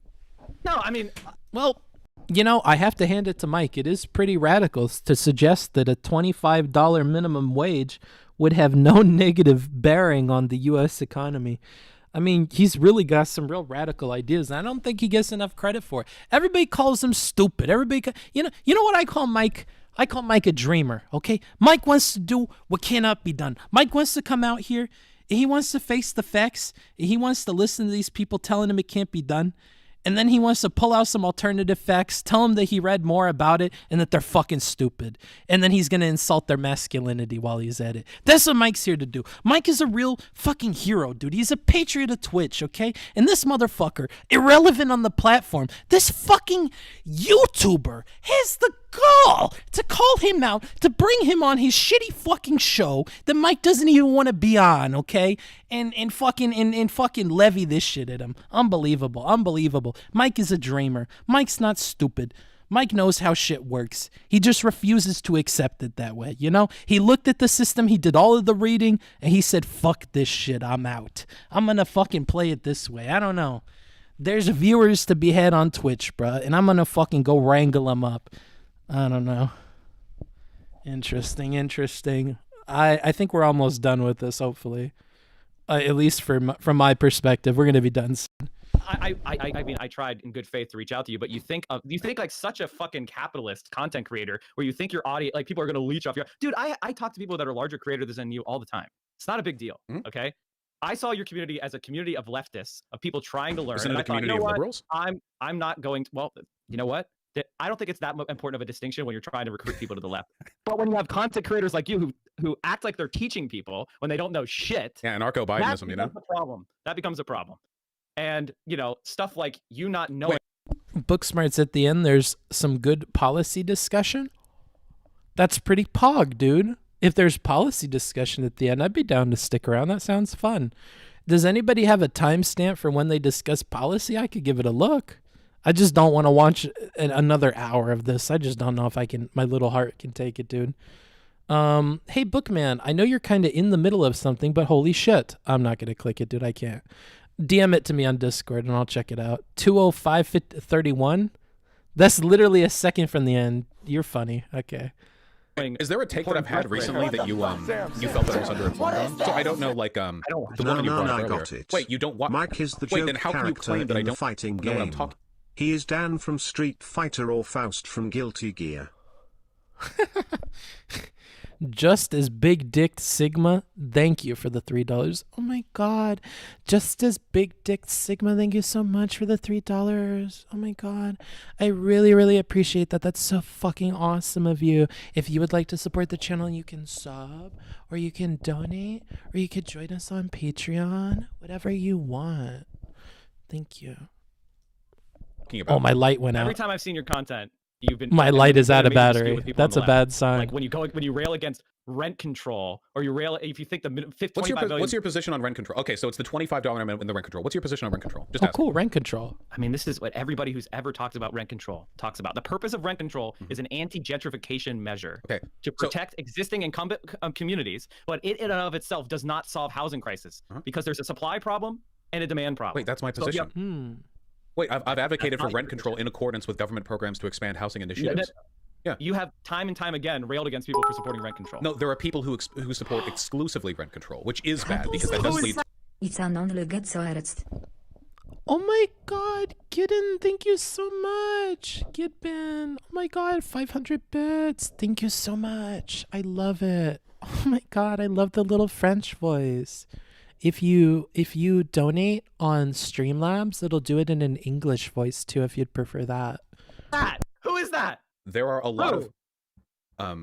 No, I mean, Well, you know, I have to hand it to Mike. It is pretty radical to suggest that a $25 minimum wage would have no negative bearing on the U.S. economy. I mean, he's really got some real radical ideas, and I don't think he gets enough credit for it. Everybody calls him stupid. Everybody, you know what I call Mike? I call Mike a dreamer, okay? Mike wants to do what cannot be done. Mike wants to come out here, and he wants to face the facts, and he wants to listen to these people telling him it can't be done. And then he wants to pull out some alternative facts, tell them that he read more about it and that they're fucking stupid. And then he's going to insult their masculinity while he's at it. That's what Mike's here to do. Mike is a real fucking hero, dude. He's a patriot of Twitch, okay? And this motherfucker, irrelevant on the platform, this fucking YouTuber has the gall to call him out, to bring him on his shitty fucking show that Mike doesn't even want to be on, okay? And fucking levy this shit at him. Unbelievable. Mike is a dreamer. Mike's not stupid. Mike knows how shit works. He just refuses to accept it that way, you know? He looked at the system, he did all of the reading, and he said, fuck this shit, I'm out. I'm gonna fucking play it this way. I don't know. There's viewers to be had on Twitch, bruh, and I'm gonna fucking go wrangle them up. I don't know. Interesting. I think we're almost done with this, hopefully. At least from my perspective, we're gonna be done soon. I mean, I tried in good faith to reach out to you, but you think like such a fucking capitalist content creator, where you think your audience, like people are gonna leech off your. Dude, I talk to people that are larger creators than you all the time. It's not a big deal, okay? I saw your community as a community of leftists, of people trying to learn. Isn't it and a community of liberals? I'm not going to, well, you know what? I don't think it's that important of a distinction when you're trying to recruit people to the left. But when you have content creators like you who act like they're teaching people when they don't know shit. Yeah, anarcho-Bidenism, you know? That becomes a problem. And, you know, stuff like you not knowing. Booksmarts at the end, there's some good policy discussion. That's pretty pog, dude. If there's policy discussion at the end, I'd be down to stick around. That sounds fun. Does anybody have a timestamp for when they discuss policy? I could give it a look. I just don't want to watch another hour of this. I just don't know if my little heart can take it, dude. Hey, Bookman, I know you're kind of in the middle of something, but holy shit. I'm not going to click it, dude. I can't. DM it to me on Discord, and I'll check it out. 20531? That's literally a second from the end. You're funny. Okay. Is there a take that I've had recently that you felt that I was underinformed on? So I don't know, like the woman you brought up earlier. Got it. Wait, you don't want? Mike is the Wait, joke then how can you character claim that I in the don't fighting know what I'm game. talking? He is Dan from Street Fighter or Faust from Guilty Gear. Just as big dick Sigma, thank you for the $3. Oh my god. Just as big dick Sigma, thank you so much for the $3. Oh my god. I really appreciate that. That's so fucking awesome of you. If you would like to support the channel, you can sub, or you can donate, or you could join us on Patreon. Whatever you want. Thank you. Oh, my light went out. Every time I've seen your content, you've been. My light is out of battery. That's a bad sign. Like when you rail against rent control, or you rail if you think the What's your position on rent control? Okay, so it's the $25 minimum in the rent control. What's your position on rent control? Just ask. Cool, rent control. I mean, this is what everybody who's ever talked about rent control talks about. The purpose of rent control is an anti-gentrification measure to protect existing incumbent communities, but it in and of itself does not solve housing crisis because there's a supply problem and a demand problem. Wait, that's my position. Wait, I've advocated for rent control in accordance with government programs to expand housing initiatives. Yeah. You have time and time again railed against people for supporting rent control. No, there are people who support exclusively rent control, which is bad because that does lead. Oh my god, Gidden, thank you so much. Gidben, oh my god, 500 bits. Thank you so much. I love it. Oh my god, I love the little French voice. If you donate on Streamlabs, it'll do it in an English voice too if you'd prefer that. Who is that? There are a lot of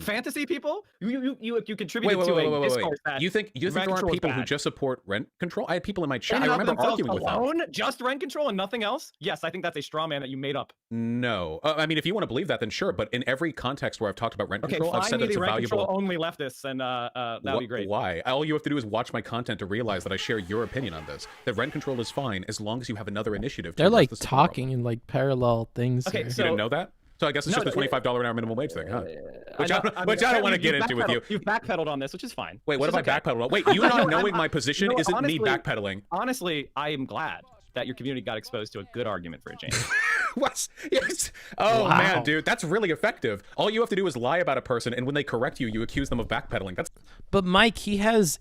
fantasy people. You contributed to a discourse that you think there are people who just support rent control? I had people in my chat. I remember arguing with them. Just rent control and nothing else? Yes, I think that's a straw man that you made up. No, I mean, if you want to believe that, then sure. But in every context where I've talked about rent control, I've said that it's a valuable. Only leftists, and that'd be great. Why? All you have to do is watch my content to realize that I share your opinion on this. That rent control is fine as long as you have another initiative. They're like talking in like parallel things. Okay, here. so you didn't know that? So I guess it's just the $25 an hour minimum wage thing, huh? Which I don't want to get into with you. You've backpedaled on this, which is fine. Wait, what if I backpedaled on? Wait, you not knowing my position isn't me backpedaling. Honestly, I am glad that your community got exposed to a good argument for a change. What? Yes. Oh man, dude, that's really effective. All you have to do is lie about a person, and when they correct you, you accuse them of backpedaling. That's. But Mike, he has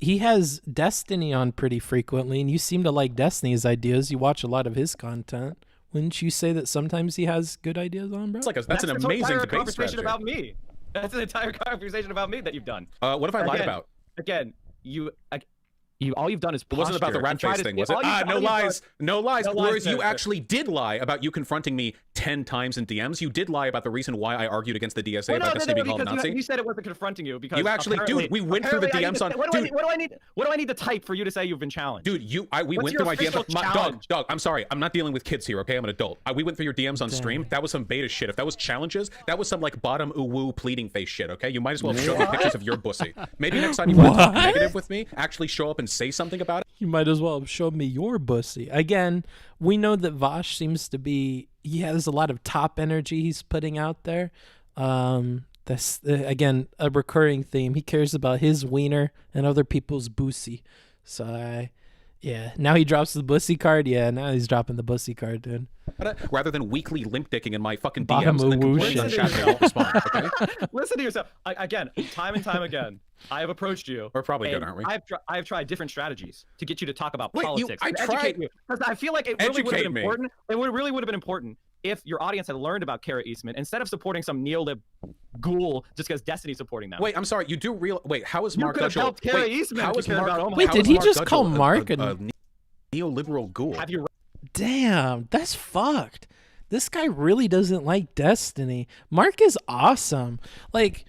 Destiny on pretty frequently, and you seem to like Destiny's ideas. You watch a lot of his content. Wouldn't you say that sometimes he has good ideas on, bro? That's an amazing debate conversation strategy. About me. That's an entire conversation about me that you've done. What have I lied about? Again, all you've done is posture. It wasn't about the rat face thing, was it? No lies. No lies. Whereas you actually did lie about you confronting me 10 times in DMs. You did lie about the reason why I argued against the DSA about Destiny being called Nazi. You said it wasn't confronting you because you actually, dude. We went through the DMs on. What do I need to type for you to say you've been challenged? Dude, we went through my DMs. Dog. I'm sorry. I'm not dealing with kids here. Okay, I'm an adult. We went through your DMs on stream. That was some beta shit. If that was challenges, that was some like bottom woo pleading face shit. Okay, you might as well show me pictures of your pussy. Maybe next time you want to talk negative with me, actually show up and say something about it. You might as well show me your bussy. Again, we know that Vaush seems to be, he has a lot of top energy he's putting out there. That's, again, a recurring theme. He cares about his wiener and other people's bussy. So, yeah. Now he drops the bussy card. Yeah, now he's dropping the bussy card, dude. Rather than weekly link dicking in my fucking DMs and then complaining on chat, they won't respond, okay? Listen to yourself. Again, time and time again, I have approached you. We're probably good, aren't we? I have tried different strategies to get you to talk about politics. I tried. Because I feel like it really would have been important. It really would have been important if your audience had learned about Kara Eastman instead of supporting some neolib ghoul just because Destiny's supporting them. Wait, I'm sorry. You do real. Wait, how is Mark? You could have helped Kara Eastman. How is Mark? Wait, did he just call Mark a neoliberal ghoul? Have you? Damn, that's fucked. This guy really doesn't like Destiny. Mark is awesome. Like,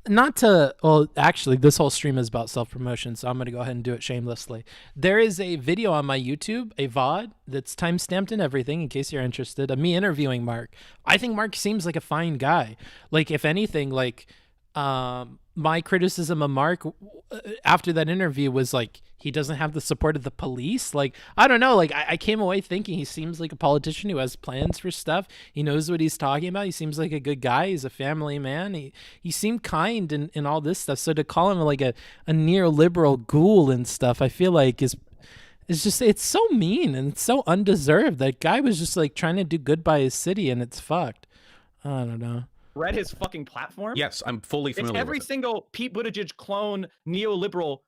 not to, well, actually, this whole stream is about self-promotion, so I'm going to go ahead and do it shamelessly. There is a video on my YouTube, a VOD, that's time-stamped and everything, in case you're interested, of me interviewing Mark. I think Mark seems like a fine guy. Like, if anything, like, my criticism of Mark after that interview was like, he doesn't have the support of the police. Like, I don't know. Like, I came away thinking he seems like a politician who has plans for stuff. He knows what he's talking about. He seems like a good guy. He's a family man. He seemed kind and all this stuff. So to call him like a neoliberal ghoul and stuff, I feel like it's just, it's so mean and it's so undeserved. That guy was just like trying to do good by his city and it's fucked. I don't know. Read his fucking platform? Yes, I'm fully familiar with it. It's every single Pete Buttigieg clone neoliberal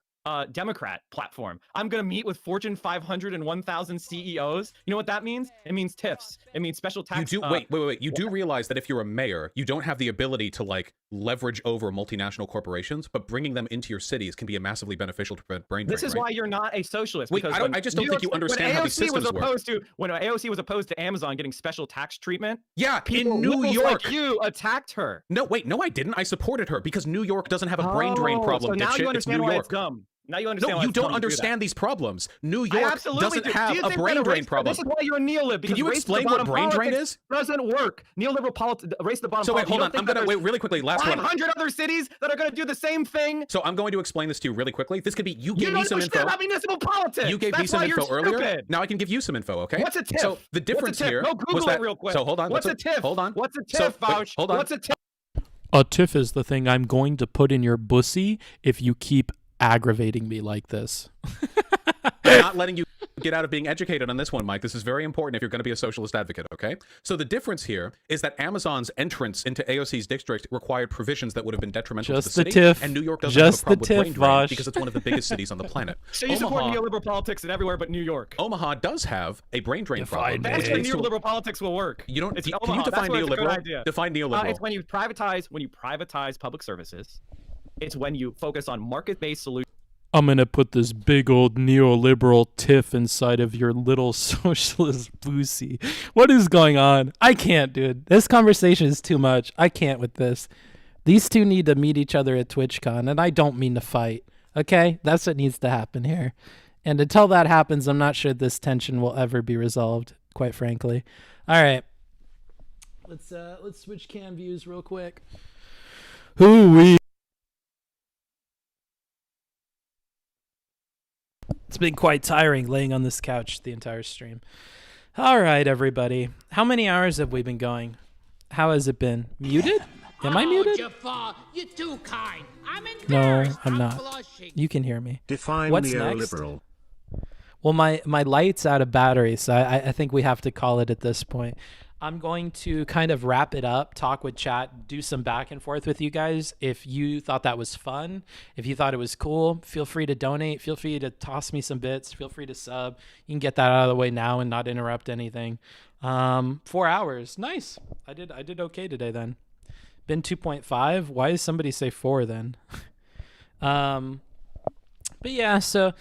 Democrat platform. I'm going to meet with Fortune 500 and 1,000 CEOs. You know what that means? It means TIFs. It means special tax. You do wait. You do realize that if you're a mayor, you don't have the ability to like leverage over multinational corporations, but bringing them into your cities can be massively beneficial to prevent brain drain. This is why you're not a socialist. Wait, I just don't think you understand how these systems work. When AOC was opposed to Amazon getting special tax treatment, yeah, in New York, like you attacked her. No, I didn't. I supported her because New York doesn't have a brain drain problem. So now you understand why it's dumb. Now you understand. No, you don't understand these problems. New York doesn't have a brain drain problem. This is why you're a neolib. Can you explain what brain drain is? Doesn't work. Neoliberal politics, race the bottom. So wait, hold on. I'm gonna wait really quickly. Last one. 500 other cities that are gonna do the same thing. So I'm going to explain this to you really quickly. This could be you gave me some info. About municipal politics. You gave me some info earlier. Now I can give you some info. Okay. What's a TIF? So the difference here was that. Real quick. So hold on. What's a TIF? Hold on. What's a TIF, Vaush? Hold on. What's a TIF? A TIF is the thing I'm going to put in your bussy if you keep aggravating me like this. I'm not letting you get out of being educated on this one, Mike. This is very important if you're going to be a socialist advocate, okay? So the difference here is that Amazon's entrance into AOC's district required provisions that would have been detrimental to the city. tiff. And New York doesn't Just have a problem the with tiff, brain drain Vaush. because it's one of the biggest cities on the planet. So you support neoliberal politics in everywhere but New York. Omaha does have a brain drain problem. That's when neoliberal politics will work. You don't. It's Can Omaha. you define That's where it's a good neoliberal? idea. Define neoliberal. It's when you privatize public services. It's when you focus on market-based solutions. I'm gonna put this big old neoliberal tiff inside of your little socialist boosie. What is going on? I can't, dude. This conversation is too much. I can't with this. These two need to meet each other at TwitchCon, and I don't mean to fight. Okay? That's what needs to happen here. And until that happens, I'm not sure this tension will ever be resolved, quite frankly. All right. Let's switch cam views real quick. Hoo-wee. It's been quite tiring laying on this couch the entire stream. All right, everybody. How many hours have we been going? How has it been? Muted? Am I muted? Jafar, you're too kind. I'm No, embarrassed. I'm not. blushing. You can hear me. Define What's next? neoliberal. Well, my light's out of battery, so I think we have to call it at this point. I'm going to kind of wrap it up, talk with chat, do some back and forth with you guys. If you thought that was fun, if you thought it was cool, feel free to donate. Feel free to toss me some bits. Feel free to sub. You can get that out of the way now and not interrupt anything. 4 hours. Nice. I did okay today then. Been 2.5. Why does somebody say 4 then? But yeah, so...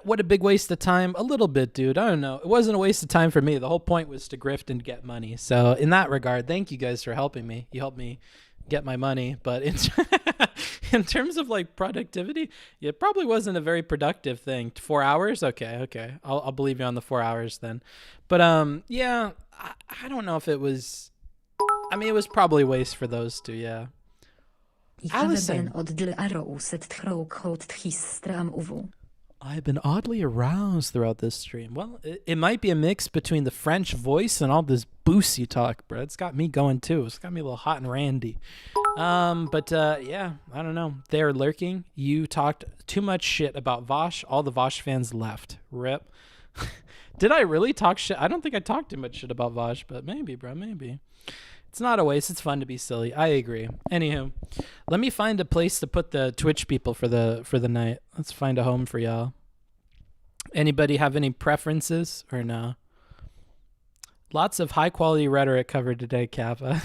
what a big waste of time. A little bit, dude. I don't know. It wasn't a waste of time for me. The whole point was to grift and get money. So in that regard, thank you guys for helping me. You helped me get my money. But in terms of like productivity, it probably wasn't a very productive thing. 4 hours? Okay. I'll believe you on the 4 hours then. But yeah, I don't know if it was... I mean, it was probably a waste for those two, yeah. Allison. I've been oddly aroused throughout this stream. Well, it might be a mix between the French voice and all this boosty talk, bro. It's got me going too. It's got me a little hot and randy. But yeah, I don't know. They're lurking. You talked too much shit about Vaush. All the Vaush fans left. Rip. Did I really talk shit? I don't think I talked too much shit about Vaush, but maybe, bro, maybe. It's not a waste. It's fun to be silly. I agree. Anywho, let me find a place to put the Twitch people for the night. Let's find a home for y'all. Anybody have any preferences or no? Lots of high quality rhetoric covered today, Kappa.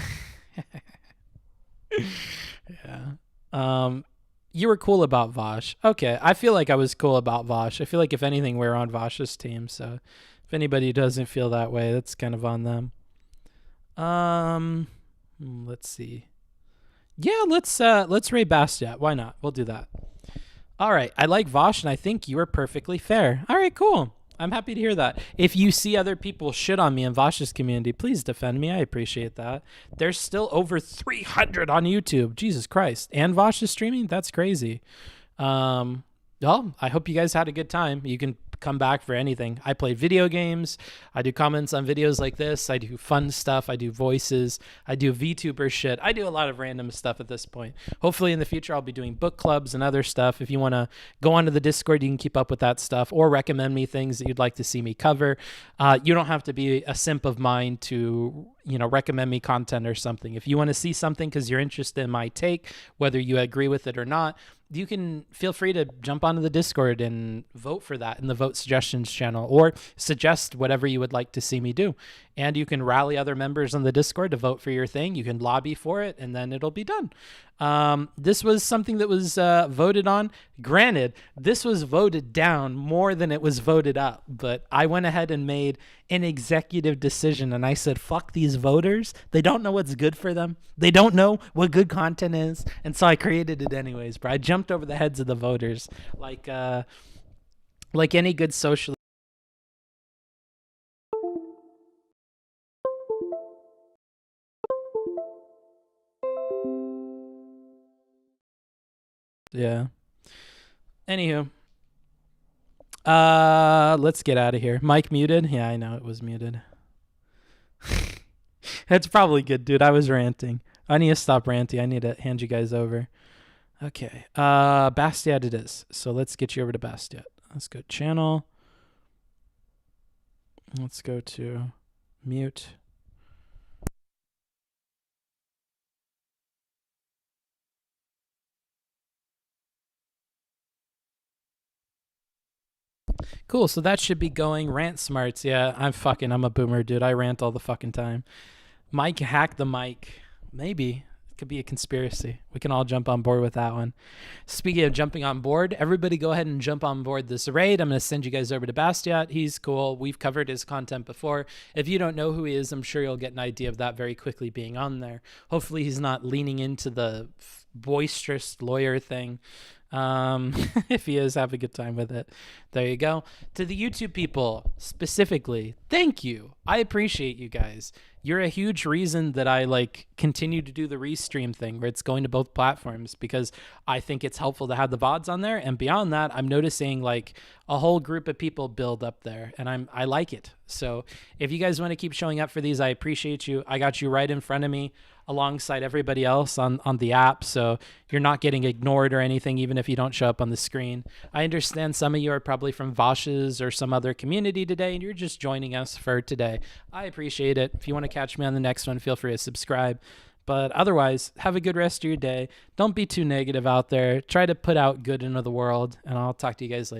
Yeah. You were cool about Vaush. Okay, I feel like I was cool about Vaush. I feel like if anything, we're on Vaush's team. So if anybody doesn't feel that way, that's kind of on them. Let's see. Yeah, let's raid Bastet. Why not? We'll do that. All right. I like Vaush, and I think you were perfectly fair. All right, cool. I'm happy to hear that. If you see other people shit on me in Vaush's community, please defend me. I appreciate that. There's still over 300 on YouTube. Jesus Christ. And Vaush is streaming? That's crazy. Well, I hope you guys had a good time. You can come back for anything. I play video games. I do comments on videos like this. I do fun stuff. I do voices. I do VTuber shit. I do a lot of random stuff at this point. Hopefully in the future I'll be doing book clubs and other stuff. If you want to go onto the Discord, you can keep up with that stuff or recommend me things that you'd like to see me cover. You don't have to be a simp of mine to, recommend me content or something. If you want to see something because you're interested in my take, whether you agree with it or not, you can feel free to jump onto the Discord and vote for that in the vote suggestions channel or suggest whatever you would like to see me do. And you can rally other members on the Discord to vote for your thing. You can lobby for it and then it'll be done. This was something that was voted on. Granted, this was voted down more than it was voted up, but I went ahead and made an executive decision and I said, fuck these voters. They don't know what's good for them. They don't know what good content is. And so I created it anyways, bro. I jumped over the heads of the voters like any good social. Yeah. Anywho. Let's get out of here. Mic muted? Yeah, I know it was muted. That's probably good, dude. I was ranting. I need to stop ranting. I need to hand you guys over. Okay. Bastet it is. So let's get you over to Bastet. Let's go channel. Let's go to mute. Cool, so that should be going. Rant smarts, yeah, I'm a boomer, dude. I rant all the fucking time. Mike hack the mic. Maybe. It could be a conspiracy. We can all jump on board with that one. Speaking of jumping on board, everybody go ahead and jump on board this raid. I'm going to send you guys over to Bastiat. He's cool. We've covered his content before. If you don't know who he is, I'm sure you'll get an idea of that very quickly being on there. Hopefully he's not leaning into the boisterous lawyer thing. If he is, have a good time with it. There you go. To the YouTube people specifically, thank you. I appreciate you guys. You're a huge reason that I continue to do the restream thing where it's going to both platforms, because I think it's helpful to have the VODs on there. And beyond that, I'm noticing a whole group of people build up there, and I like it. So if you guys want to keep showing up for these, I appreciate you. I got you right in front of me alongside everybody else on the app, so you're not getting ignored or anything, even if you don't show up on the screen. I understand some of you are probably from Vaush's or some other community today, and you're just joining us for today. I appreciate it. If you want to catch me on the next one, feel free to subscribe. But otherwise, have a good rest of your day. Don't be too negative out there. Try to put out good into the world, and I'll talk to you guys later.